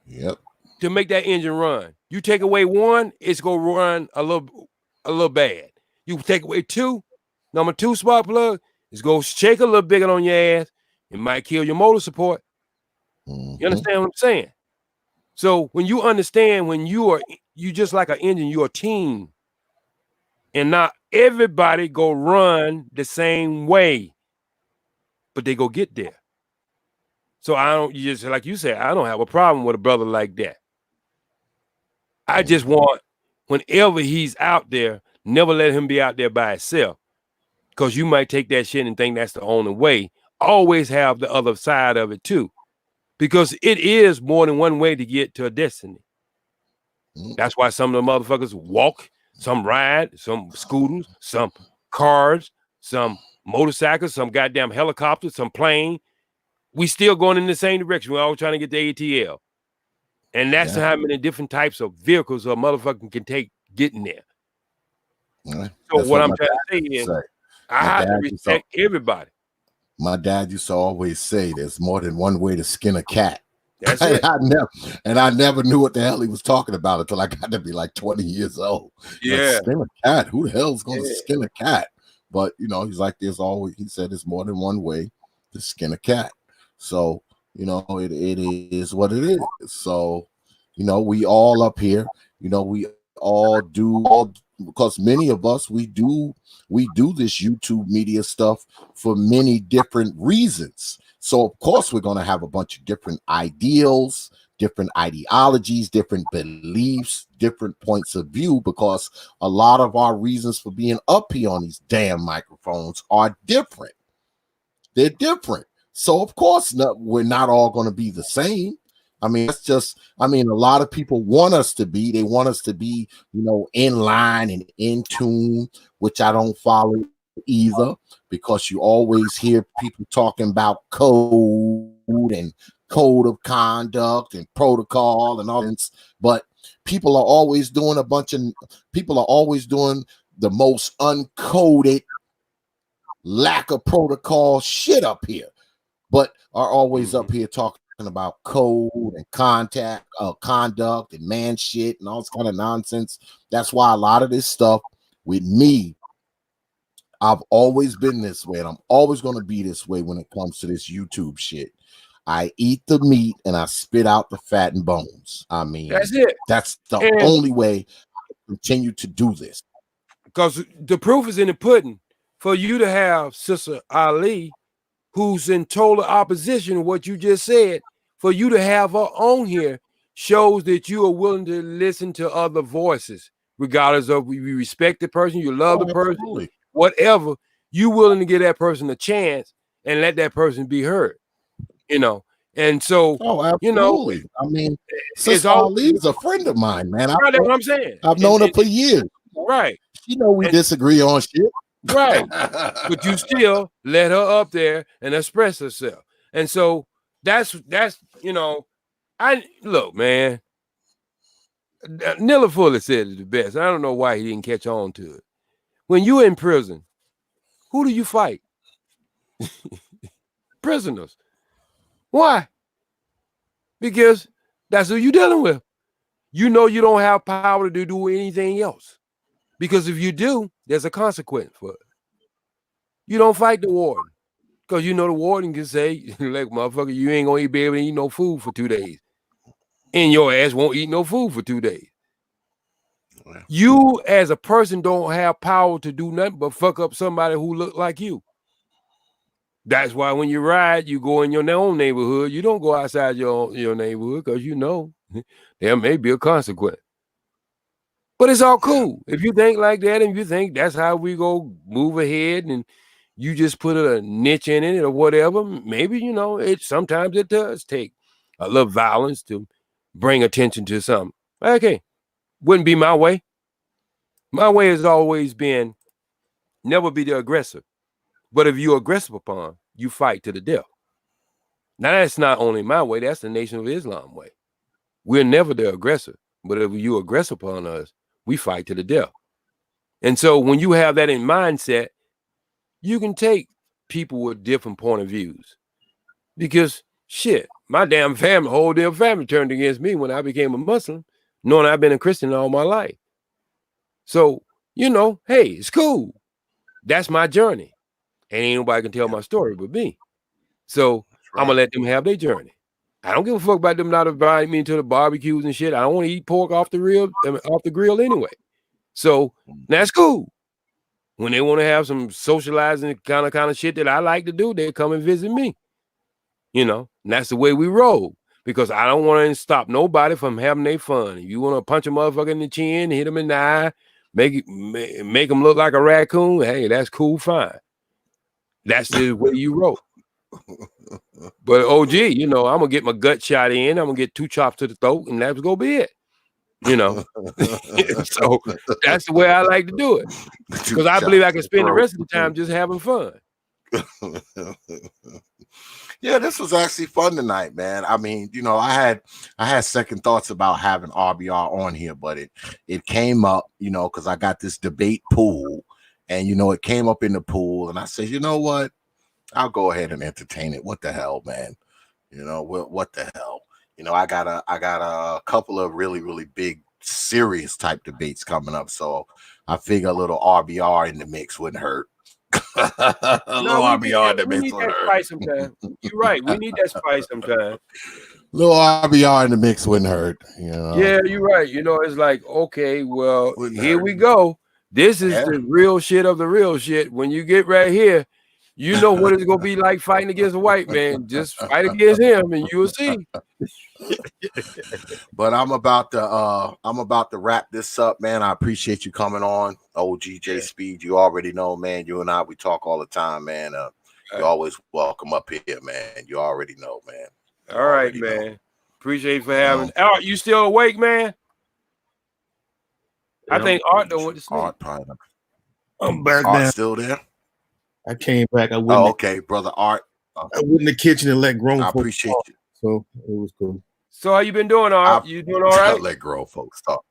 Yep. To make that engine run. You take away one, it's gonna run a little bad. You take away two, number two spark plug, it's gonna shake a little bigger on your ass. It might kill your motor support. You understand what I'm saying? So when you understand, when you just like an engine, you're a team, and not everybody go run the same way, but they go get there. So I don't, you just like you said, I don't have a problem with a brother like that. I just want, whenever he's out there, never let him be out there by himself, because you might take that shit and think that's the only way. Always have the other side of it too, because it is more than one way to get to a destiny. That's why some of the motherfuckers walk, some ride, some scooters, some cars, some motorcycles, some goddamn helicopters, some plane. We still going in the same direction. We're all trying to get the ATL. And that's how many different types of vehicles a motherfucker can take getting there. So That's what I'm trying to say is, I have to respect everybody. My dad used to always say there's more than one way to skin a cat. That's it. I never knew what the hell he was talking about until I got to be like 20 years old. Yeah. Like, skin a cat? Who the hell is going to skin a cat? But, you know, he's like, he said there's more than one way to skin a cat. So, you know, it is what it is. So, you know, we all up here, you know, we all do, because many of us, we do this YouTube media stuff for many different reasons. So of course we're going to have a bunch of different ideals, different ideologies, different beliefs, different points of view, because a lot of our reasons for being up here on these damn microphones are different. They're different. So of course we're not all going to be the same. I mean, it's just, I mean, a lot of people want us to be, they want us to be, you know, in line and in tune, which I don't follow either, because you always hear people talking about code and code of conduct and protocol and all this, but people are always doing the most uncoded, lack of protocol shit up here, but are always up here talking about code and conduct and man shit and all this kind of nonsense. That's why a lot of this stuff with me, I've always been this way, and I'm always going to be this way when it comes to this YouTube shit. I eat the meat and I spit out the fat and bones. I mean, that's it. That's the only way I continue to do this. Because the proof is in the pudding. For you to have Sister Ali, who's in total opposition to what you just said, for you to have her on here shows that you are willing to listen to other voices, regardless of you respect the person, you love the person, whatever. You willing to give that person a chance and let that person be heard, you know. And so, you know, I mean, Sister Ali's a friend of mine, man. That's what I'm saying. I've known her for years. Right. You know, we disagree on shit. Right. But you still let her up there and express herself. And so that's you know, I look, man. Nilla Fuller said it the best. I don't know why he didn't catch on to it. When you're in prison, who do you fight? Prisoners. Why? Because that's who you're dealing with. You know you don't have power to do anything else, Because if you do, there's a consequence for it. You don't fight the warden. Because you know the warden can say, like, motherfucker, you ain't gonna be able to eat no food for 2 days. And your ass won't eat no food for 2 days. You as a person don't have power to do nothing but fuck up somebody who look like you. That's why when you ride, you go in your own neighborhood. You don't go outside your neighborhood because you know there may be a consequence. But it's all cool. If you think like that and you think that's how we go move ahead and you just put a niche in it or whatever, maybe, sometimes it does take a little violence to bring attention to something. Okay, wouldn't be my way. My way has always been never be the aggressor. But if you're aggressive upon, you fight to the death. Now, that's not only my way, that's the Nation of Islam way. We're never the aggressor. But if you aggressive upon us, we fight to the death. And so when you have that in mindset, you can take people with different point of views. Because shit, my damn family, whole damn family turned against me when I became a Muslim, knowing I've been a Christian all my life. So, hey, it's cool. That's my journey. And ain't nobody can tell my story but me. So I'm gonna let them have their journey. I don't give a fuck about them not inviting me to the barbecues and shit. I don't want to eat pork off the grill anyway. So that's cool. When they want to have some socializing kind of shit that I like to do, they come and visit me. And that's the way we roll. Because I don't want to stop nobody from having their fun. If you want to punch a motherfucker in the chin, hit them in the eye, make them look like a raccoon, hey, that's cool, fine. That's the way you roll. But OG, I'm gonna get my gut shot in. I'm gonna get 2 chops to the throat, and that's gonna be it. So that's the way I like to do it. Because I believe I can spend the rest of the time just having fun. Yeah, this was actually fun tonight, man. I mean, I had second thoughts about having R.B.R on here, but it came up, because I got this debate pool, and it came up in the pool, and I said, you know what? I'll go ahead and entertain it. What the hell, man? What the hell? I got a couple of really, really big, serious type debates coming up, so I figure a little R.B.R in the mix wouldn't hurt. Little R.B.R in the mix wouldn't hurt. Spice sometime. You're right. We need that spice sometime. Little R.B.R in the mix wouldn't hurt. Yeah, you're right. It's like, okay, well, here we go. This is the real shit of the real shit. When you get right here, you know what it's gonna be like fighting against a white man. Just fight against him, and you will see. But I'm about to wrap this up, man. I appreciate you coming on, O.G.Jay Speed. You already know, man. You and I, we talk all the time, man. You're always welcome up here, man. You already know, man. All right, man. Appreciate you for having. Art, you still awake, man? I think Art don't went to sleep. I'm back Art now. Still there? I came back. Okay, brother Art. I went in the kitchen and let grown folks appreciate talk, you. So it was cool. So how you been doing, Art? You doing all right? Let grown folks talk.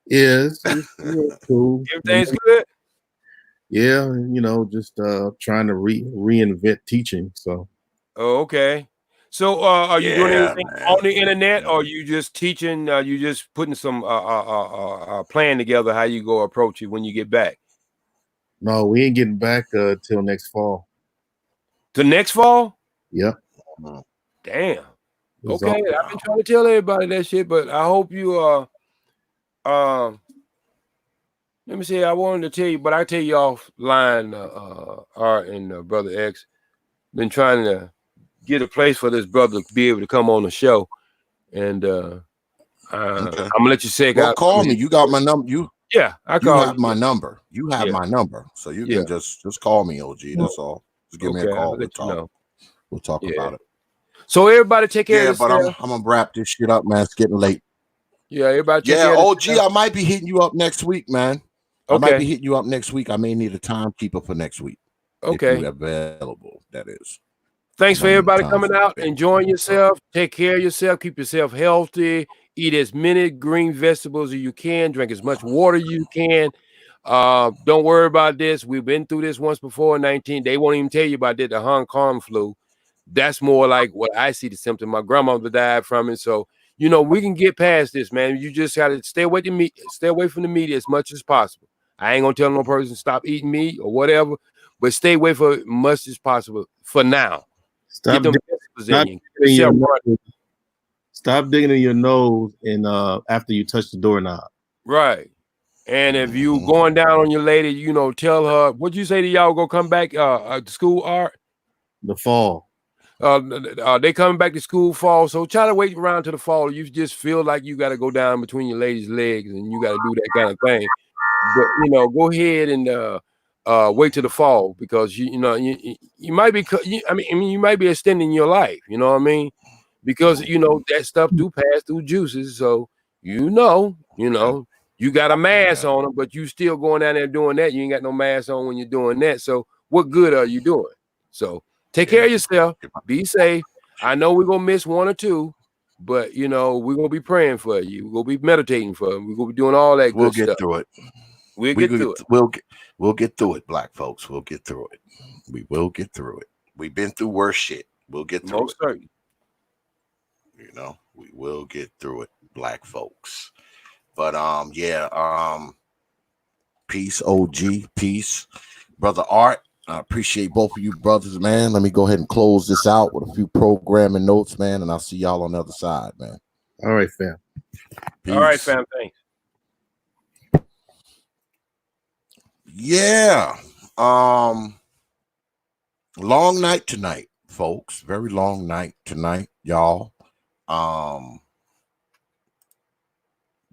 Yes, it's cool. Everything's good. Yeah, just trying to reinvent teaching. So. Oh, okay. So are you doing anything on the internet, or are you just teaching? You just putting some plan together how you go approach it when you get back? No, we ain't getting back till next fall. To next fall? Yep. Damn. Okay, I've been trying to tell everybody that shit, but I hope you let me see. I wanted to tell you, but I tell you offline, Art and Brother X, been trying to get a place for this brother to be able to come on the show, and I'm gonna let you say. Well, call me. You got my number. I call. You have my number. You have my number, so you can just call me, OG. That's all. Just give me a call. We'll talk. We'll talk about it. So everybody take care of yourself. But I'm gonna wrap this shit up, man. It's getting late. Yeah, everybody take care of OG, I might be hitting you up next week, man. I might be hitting you up next week. I may need a timekeeper for next week. Okay. If you're available, that is. Thanks for everybody coming out, enjoying yourself. Take care of yourself. Keep yourself healthy. Eat as many green vegetables as you can. Drink as much water as you can. Don't worry about this. We've been through this once before in 19. They won't even tell you about the Hong Kong flu. That's more like what I see the symptom. My grandmother died from it. So, we can get past this, man. You just got to stay away from the media as much as possible. I ain't gonna tell no person stop eating meat or whatever, but stay away for as much as possible for now. Stop Get them digging in your nose. Stop digging in your nose and after you touch the doorknob. Right. And if you going down on your lady, you know, tell her, what'd you say to y'all go come back to school, Art? The fall. They coming back to school fall. So try to wait around to the fall. You just feel like you got to go down between your lady's legs and you got to do that kind of thing. But you know, go ahead and wait till the fall, because you might be you might be extending your life, you know what I mean? Because you know that stuff do pass through juices. So you got a mask on them, but you still going down there doing that. You ain't got no mask on when you're doing that. So what good are you doing? So take care of yourself. Be safe. I know we're gonna miss one or two, but you know we're gonna be praying for you. We're gonna be meditating for you. We're gonna be doing all that good stuff. Through it. We'll get through it. We'll get through it, black folks. We'll get through it. We will get through it. We've been through worse shit. We'll get through Most it. certain. You know, we will get through it, black folks. But peace, OG, peace, brother Art. I appreciate both of you brothers, man. Let me go ahead and close this out with a few programming notes, man, and I'll see y'all on the other side, man. All right, fam. Peace. All right, fam. Thanks. Yeah. Long night tonight, folks. Very long night tonight, y'all.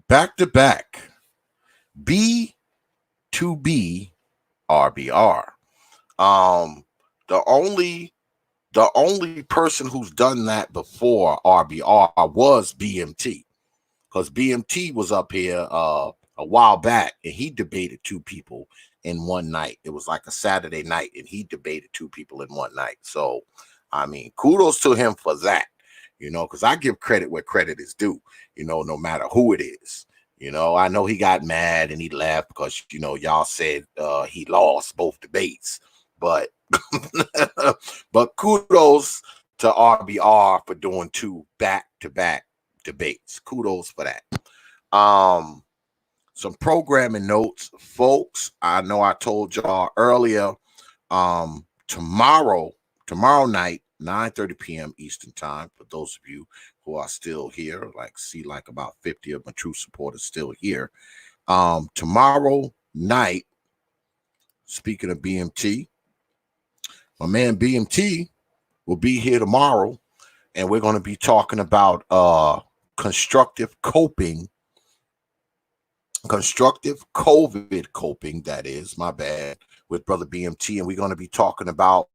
Back to back. B.T R.B.R. The only person who's done that before R.B.R. was B.M.T, because B.M.T was up here a while back and he debated two people in one night. It was like a Saturday night and he debated two people in one night. So I mean, kudos to him for that, you know, because I give credit where credit is due, you know, no matter who it is. You know, I know he got mad and he laughed because, you know, y'all said he lost both debates, but but kudos to R.B.R. for doing two back-to-back debates. Kudos for that. Some programming notes, folks. I know I told y'all earlier, tomorrow night, 9:30 p.m. Eastern time, for those of you who are still here, like about 50 of my true supporters still here. Tomorrow night, speaking of B.M.T, my man B.M.T will be here tomorrow, and we're going to be talking about constructive COVID coping, that is, my bad, with brother B.M.T, and we're going to be talking about,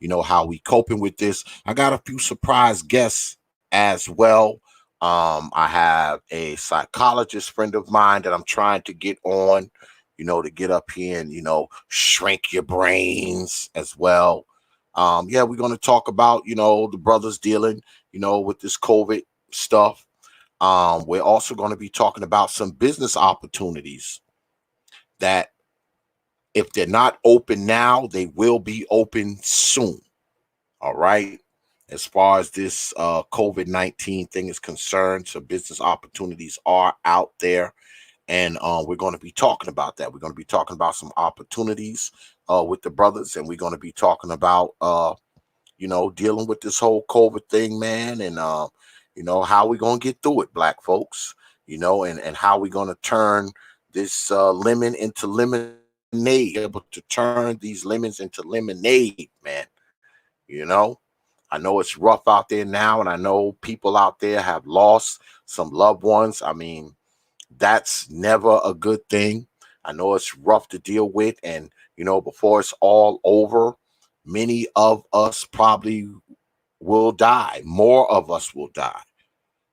you know, how we coping with this. I got a few surprise guests as well. I have a psychologist friend of mine that I'm trying to get on, you know, to get up here and, you know, shrink your brains as well. We're going to talk about, you know, the brothers dealing, you know, with this COVID stuff. We're also going to be talking about some business opportunities that, if they're not open now, they will be open soon. All right. As far as this COVID-19 thing is concerned, some business opportunities are out there. And we're going to be talking about that. We're going to be talking about some opportunities with the brothers. And we're going to be talking about, you know, dealing with this whole COVID thing, man. And, you know, how we going to get through it, black folks, you know, and how we going to turn this lemon into lemonade, able to turn these lemons into lemonade, man. You know, I know it's rough out there now, and I know people out there have lost some loved ones. I mean, that's never a good thing. I know it's rough to deal with, and, you know, before it's all over, many of us probably will die. More of us will die.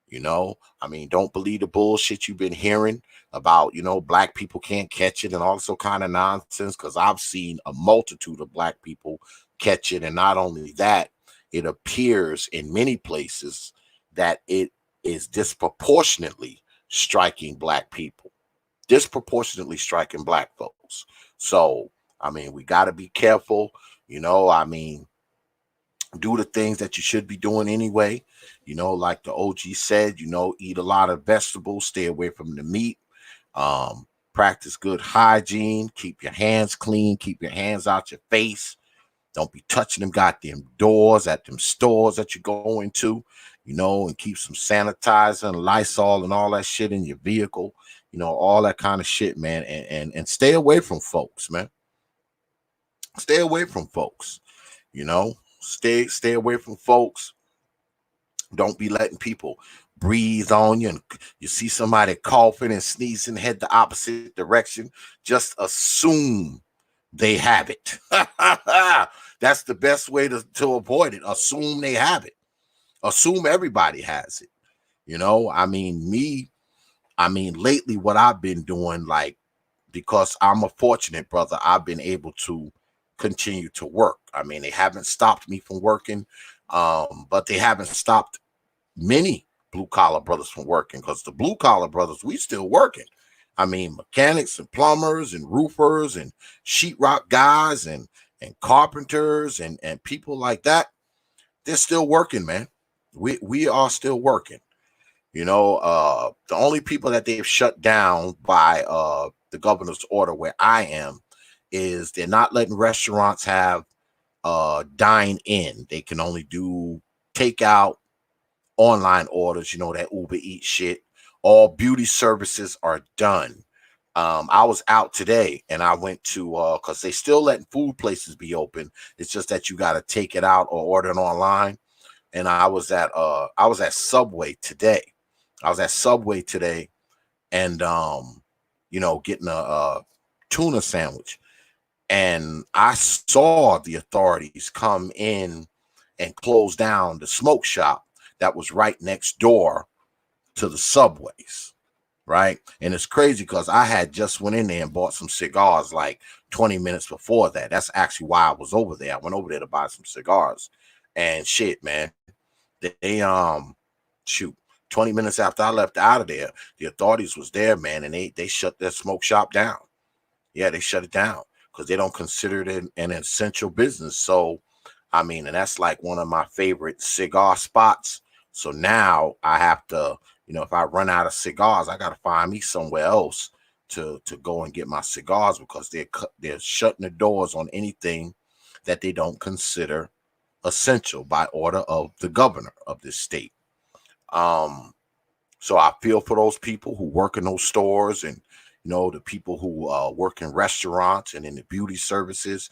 You know, I mean, don't believe the bullshit you've been hearing about, you know, black people can't catch it and also kind of nonsense, because I've seen a multitude of black people catch it. And not only that, it appears in many places that it is disproportionately striking black people, disproportionately striking black folks. So, I mean, we got to be careful, you know, I mean, do the things that you should be doing anyway. You know, like the OG said, you know, eat a lot of vegetables, stay away from the meat. Practice good hygiene. Keep your hands clean. Keep your hands out your face. Don't be touching them goddamn doors at them stores that you're going to, and keep some sanitizer and Lysol and all that shit in your vehicle, all that kind of shit, man. And stay away from folks, man. Stay away from folks, stay away from folks. Don't be letting people breathe on you, and you see somebody coughing and sneezing, head the opposite direction. Just assume they have it. That's the best way to avoid it. Assume they have it. Assume everybody has it. Lately what I've been doing, like, because I'm a fortunate brother, I've been able to continue to work. They haven't stopped me from working, but they haven't stopped many blue collar brothers from working, because the blue collar brothers, we still working. Mechanics and plumbers and roofers and sheetrock guys and carpenters and people like that, they're still working, man. We are still working. The only people that they've shut down by the governor's order where I am is they're not letting restaurants have dine in. They can only do takeout, online orders, that Uber Eats shit. All beauty services are done. I was out today and I went to because they still letting food places be open. It's just that you got to take it out or order it online. And I was at Subway today. And getting a tuna sandwich. And I saw the authorities come in and close down the smoke shop that was right next door to the Subways, right? And it's crazy because I had just went in there and bought some cigars like 20 minutes before that. That's actually why I was over there. I went over there to buy some cigars. And shit, man, they 20 minutes after I left out of there, the authorities was there, man, and they shut their smoke shop down. Yeah, they shut it down because they don't consider it an essential business. So, and that's like one of my favorite cigar spots. So now I have to, if I run out of cigars, I got to find me somewhere else to go and get my cigars, because they're shutting the doors on anything that they don't consider essential by order of the governor of this state. So I feel for those people who work in those stores, and the people who work in restaurants and in the beauty services,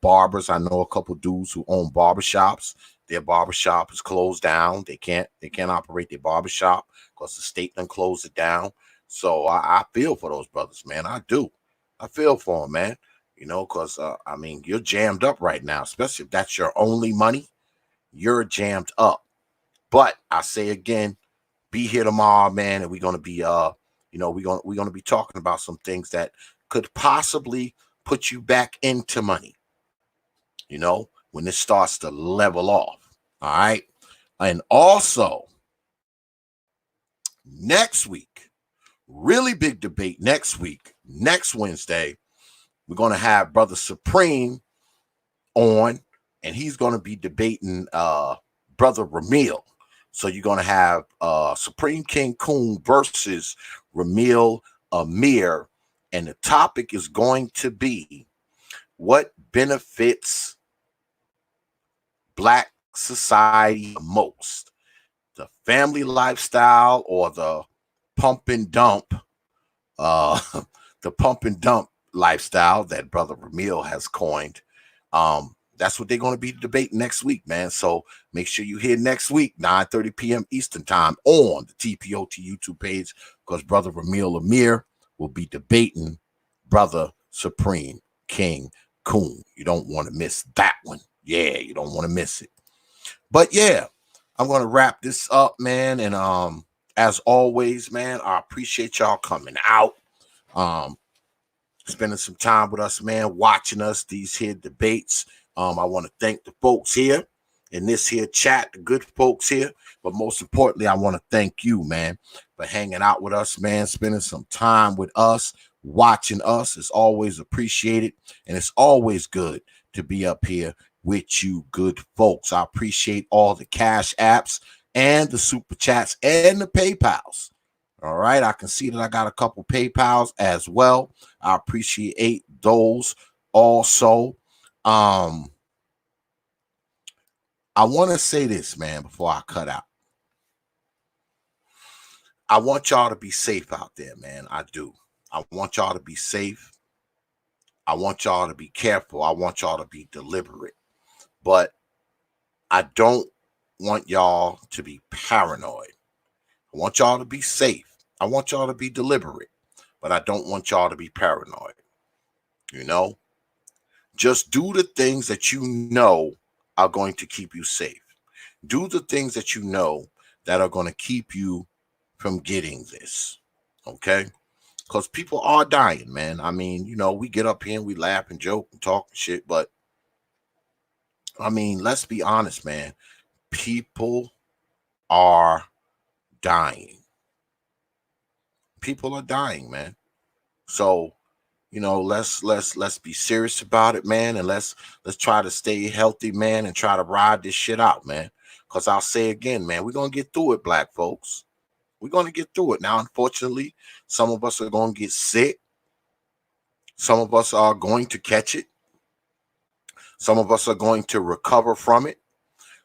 barbers. I know a couple dudes who own barbershops. Their barbershop is closed down. They can't operate their barbershop because the state done closed it down. So I feel for those brothers, man. I do. I feel for them, man. Because you're jammed up right now, especially if that's your only money. You're jammed up. But I say again, be here tomorrow, man, and we're gonna be we're gonna be talking about some things that could possibly put you back into money. When this starts to level off. All right. And also, next week, really big debate next week, next Wednesday, we're going to have Brother Supreme on, and he's going to be debating Brother Ramil. So you're going to have Supreme King Coon versus Ramil Amir, and the topic is going to be what benefits Black society most, the family lifestyle or the pump and dump lifestyle that Brother Ramil has coined. That's what they're going to be debating next week, man. So make sure you hear next week, 9:30 p.m. Eastern time on the T.P.O.T YouTube page, because Brother Ramil Amir will be debating Brother Supreme King Coon. You don't want to miss that one. Yeah, you don't want to miss it. But yeah, I'm going to wrap this up, man. And as always, man, I appreciate y'all coming out, spending some time with us, man, watching us, these here debates. I want to thank the folks here in this here chat, the good folks here. But most importantly, I want to thank you, man, for hanging out with us, man, spending some time with us, watching us. It's always appreciated, and it's always good to be up here with you good folks. I appreciate all the cash apps and the super chats and the PayPals. All right. I can see that I got a couple PayPals as well. I appreciate those also. I want to say this, man, before I cut out. I want y'all to be safe out there, man. I do. I want y'all to be safe. I want y'all to be careful. I want y'all to be deliberate. But I don't want y'all to be paranoid. I want y'all to be safe. I want y'all to be deliberate. But I don't want y'all to be paranoid. You know? Just do the things that you know are going to keep you safe. Do the things that you know that are going to keep you from getting this. Okay? Because people are dying, man. I mean, you know, we get up here and we laugh and joke and talk and shit, but I mean, let's be honest, man. People are dying. People are dying, man. So, you know, let's be serious about it, man, and let's try to stay healthy, man, and try to ride this shit out, man. Because I'll say again, man, we're gonna get through it, black folks. We're gonna get through it. Now, unfortunately, some of us are gonna get sick. Some of us are going to catch it. Some of us are going to recover from it.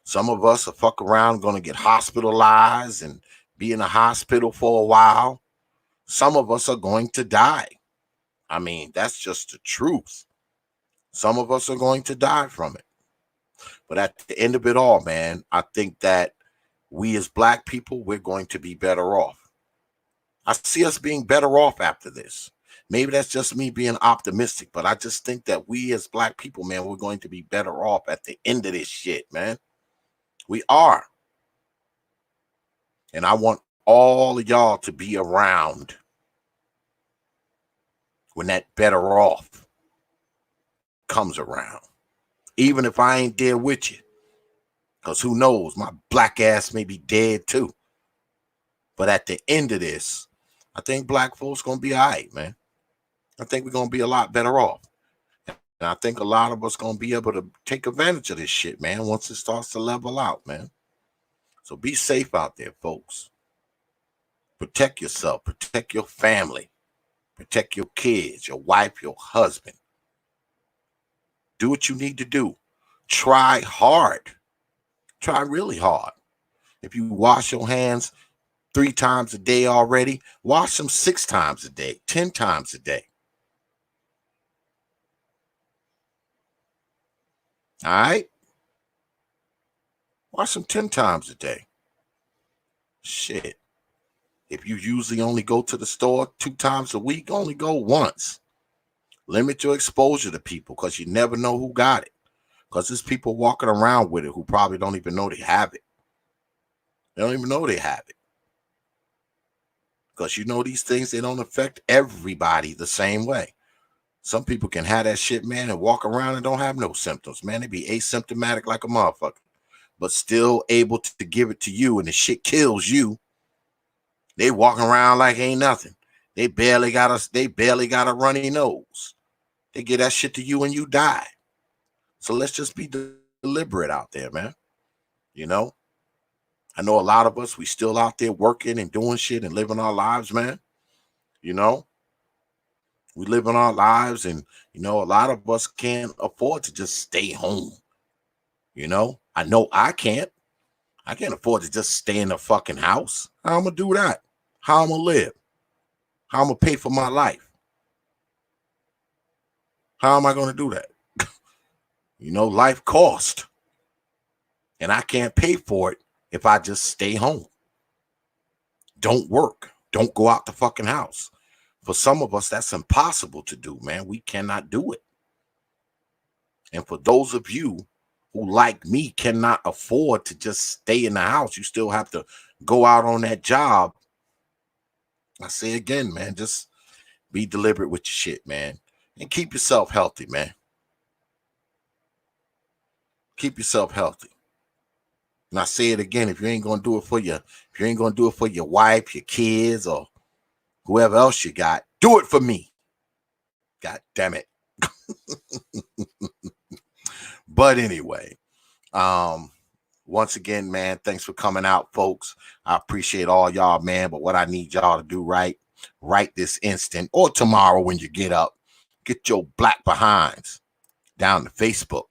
Some of us are fuck around, going to get hospitalized and be in a hospital for a while. Some of us are going to die. I mean, that's just the truth. Some of us are going to die from it. But at the end of it all, man, I think that we as black people, we're going to be better off. I see us being better off after this. Maybe that's just me being optimistic, but I just think that we as black people, man, we're going to be better off at the end of this shit, man. We are. And I want all of y'all to be around when that better off comes around. Even if I ain't there with you. Because who knows, my black ass may be dead too. But at the end of this, I think black folks going to be all right, man. I think we're going to be a lot better off. And I think a lot of us going to be able to take advantage of this shit, man, once it starts to level out, man. So be safe out there, folks. Protect yourself. Protect your family. Protect your kids, your wife, your husband. Do what you need to do. Try hard. Try really hard. If you wash your hands 3 times a day already, wash them 6 times a day, 10 times a day. All right? Wash them 10 times a day. Shit. If you usually only go to the store 2 times a week, only go once. Limit your exposure to people because you never know who got it. Because there's people walking around with it who probably don't even know they have it. They don't even know they have it. Because you know these things, they don't affect everybody the same way. Some people can have that shit, man, and walk around and don't have no symptoms, man. They be asymptomatic like a motherfucker, but still able to give it to you, and the shit kills you. They walking around like ain't nothing. They barely got a runny nose. They get that shit to you and you die. So let's just be deliberate out there, man. You know? I know a lot of us, we still out there working and doing shit and living our lives, man. You know? We live in our lives, and, you know, a lot of us can't afford to just stay home. You know? I know I can't. I can't afford to just stay in the fucking house. How I'm going to do that? How I'm going to live? How I'm going to pay for my life? How am I going to do that? You know, life cost. And I can't pay for it if I just stay home. Don't work. Don't go out the fucking house. For some of us, that's impossible to do, man. We cannot do it. And for those of you who, like me, cannot afford to just stay in the house, you still have to go out on that job. I say again, man, just be deliberate with your shit, man. And keep yourself healthy, man. Keep yourself healthy. And I say it again, if you ain't gonna do it for your wife, your kids, or whoever else you got, do it for me. God damn it. But anyway, Once again, man, thanks for coming out, folks. I appreciate all y'all, man. But what I need y'all to do right this instant or tomorrow when you get up, get your black behinds down to Facebook.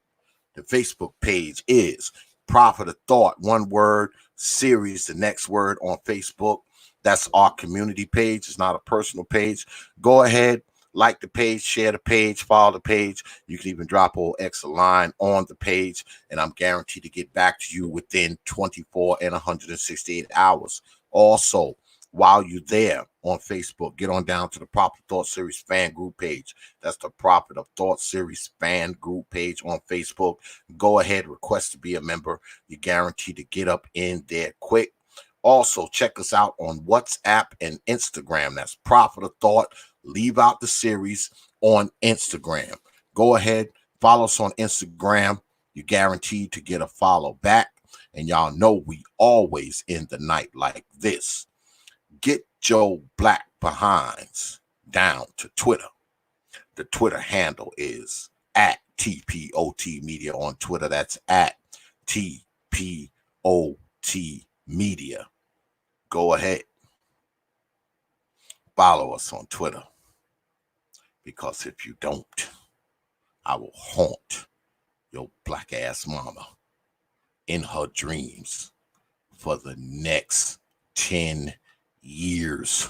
The Facebook page is Prophet of Thought, one word, series, the next word on Facebook. That's our community page. It's not a personal page. Go ahead, like the page, share the page, follow the page. You can even drop OX a line on the page, and I'm guaranteed to get back to you within 24 and 168 hours. Also, while you're there on Facebook, get on down to the Prophet of Thought Series fan group page. That's the Prophet of Thought Series fan group page on Facebook. Go ahead, request to be a member. You're guaranteed to get up in there quick. Also, check us out on WhatsApp and Instagram. That's Prophet of Thought. Leave out the series on Instagram. Go ahead, follow us on Instagram. You're guaranteed to get a follow back. And y'all know we always end the night like this. Get your black behinds down to Twitter. The Twitter handle is at T.P.O.T Media on Twitter. That's at T.P.O.T Media. Go ahead. Follow us on Twitter. Because if you don't, I will haunt your black ass mama in her dreams for the next 10 years.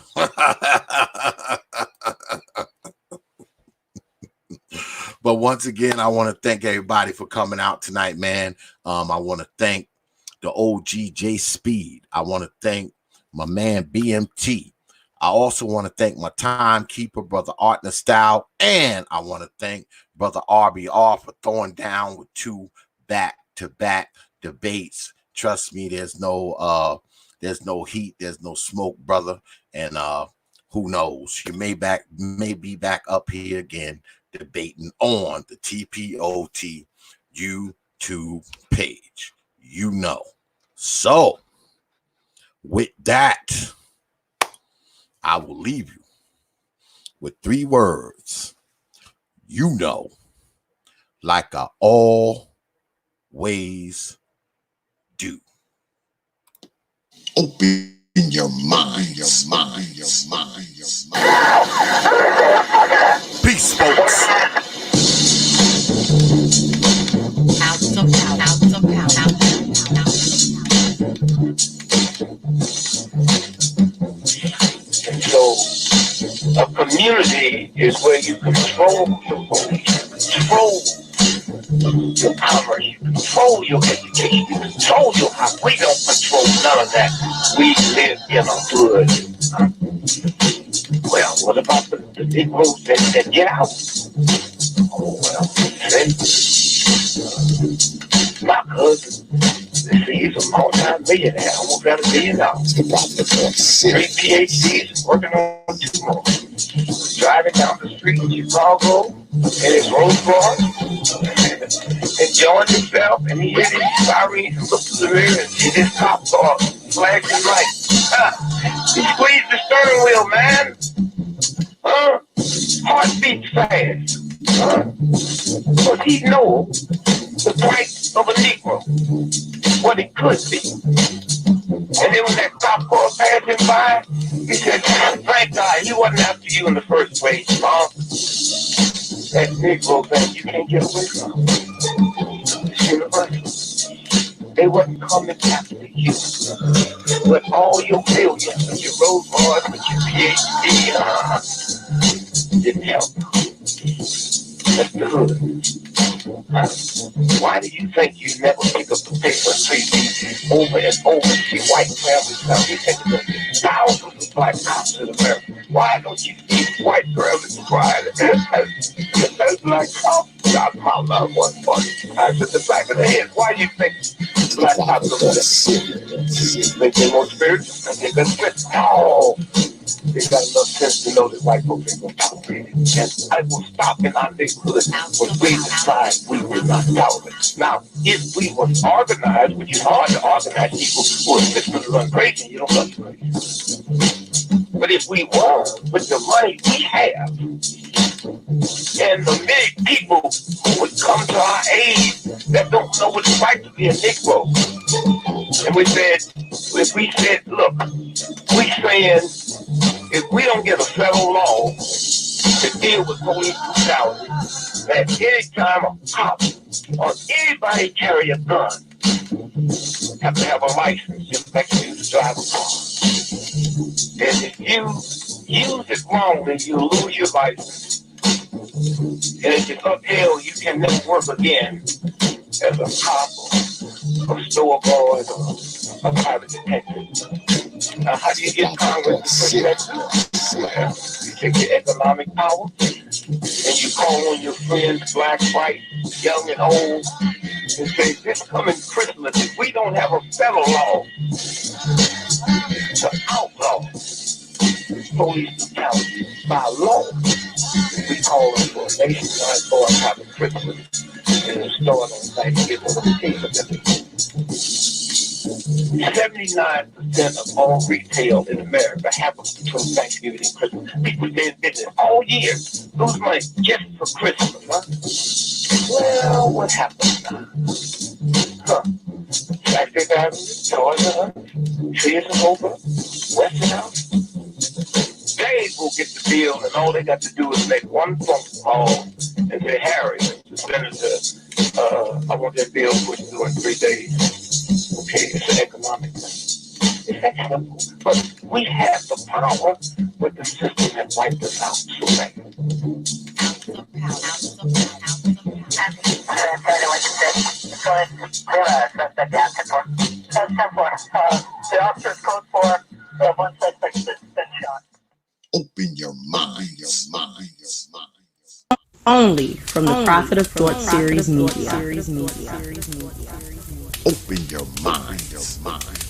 But once again, I want to thank everybody for coming out tonight, man. I want to thank the O.G.Jay Speed. I want to thank my man B.M.T. I also want to thank my timekeeper, Brother Art and Style, and I want to thank Brother R.B.R. for throwing down with 2 back-to-back debates. Trust me, there's no heat, there's no smoke, brother. And who knows? You may be back up here again debating on the T.P.O.T YouTube page. You know. So, with that, I will leave you with 3 words. You know, like I always do. Open your mind, your mind, your mind, your mind. Peace, folks. So a community is where you control your beliefs, control your commerce, you control your education, you control your house. We don't control none of that. We live in a hood. Well, what about the Negroes that get out? Oh, well, my cousin, he's a multi-millionaire, almost got $1 billion. 3 PhDs, working on 2 more. Driving down the street in Chicago in his Rolls Royce, enjoying himself, and he hit his sirens and looked to the mirror and see his cop car flashing lights. He squeezed the steering wheel, man. Heart beats fast. Because he knows the price of a Negro, what it could be. And then when that cop car passed him by, he said, thank God, he wasn't after you in the first place, Mom. That Negro thing you can't get away from. It's universal. They wasn't coming after you. But all your failures and your road bars and your PhD didn't help. That's the hood. Why do you think you never pick up the paper and read over and over? See white families now, we take thousands of black cops in America. Why don't you see white families crying as black cops got my loved one funny? I said the back of the head. Why do you think black cops are better? Think they're more spiritual? Think they're better spiritual? No. They got enough sense to know that white folks ain't gonna tolerate it. And I will stop in our neighborhood when we decide we will not tolerate. Now, if we were organized, which is hard to organize people who are system to run crazy, and you don't run crazy. But if we were, with the money we have, And the many people who would come to our aid that don't know what it's like to be a Negro. And we said, look, we saying if we don't get a federal law to deal with police brutality, that any time a cop or anybody carry a gun, have to have a license to make you drive a car. And if you use it wrongly, you lose your license. And if it's upheld, you can never work again as a cop or a store boy or a private detective. Now, how do you get Congress to push that? Well, you take your economic power and you call on your friends, black, white, young, and old, and say, this coming Christmas, if we don't have a federal law to outlaw police brutality by law, we call them for a nationwide boycott of Christmas and it started on Thanksgiving with the case of 79% of all retail in America happens between Thanksgiving and Christmas. People stay in business all year, lose money just for Christmas, huh? Well, what happens now? Fifth Avenue, Georgia, Citizen Over, Westinghouse. They will get the bill, and all they got to do is make one phone call and say, Harry, the senator, I want that bill pushed through in 3 days. Okay, it's an economic thing. It's that simple. But we have the power, but the system has wiped us out so bad. Open your mind, your mind, your mind. Only from the Prophet of Thought Series Media. Open your mind, your mind.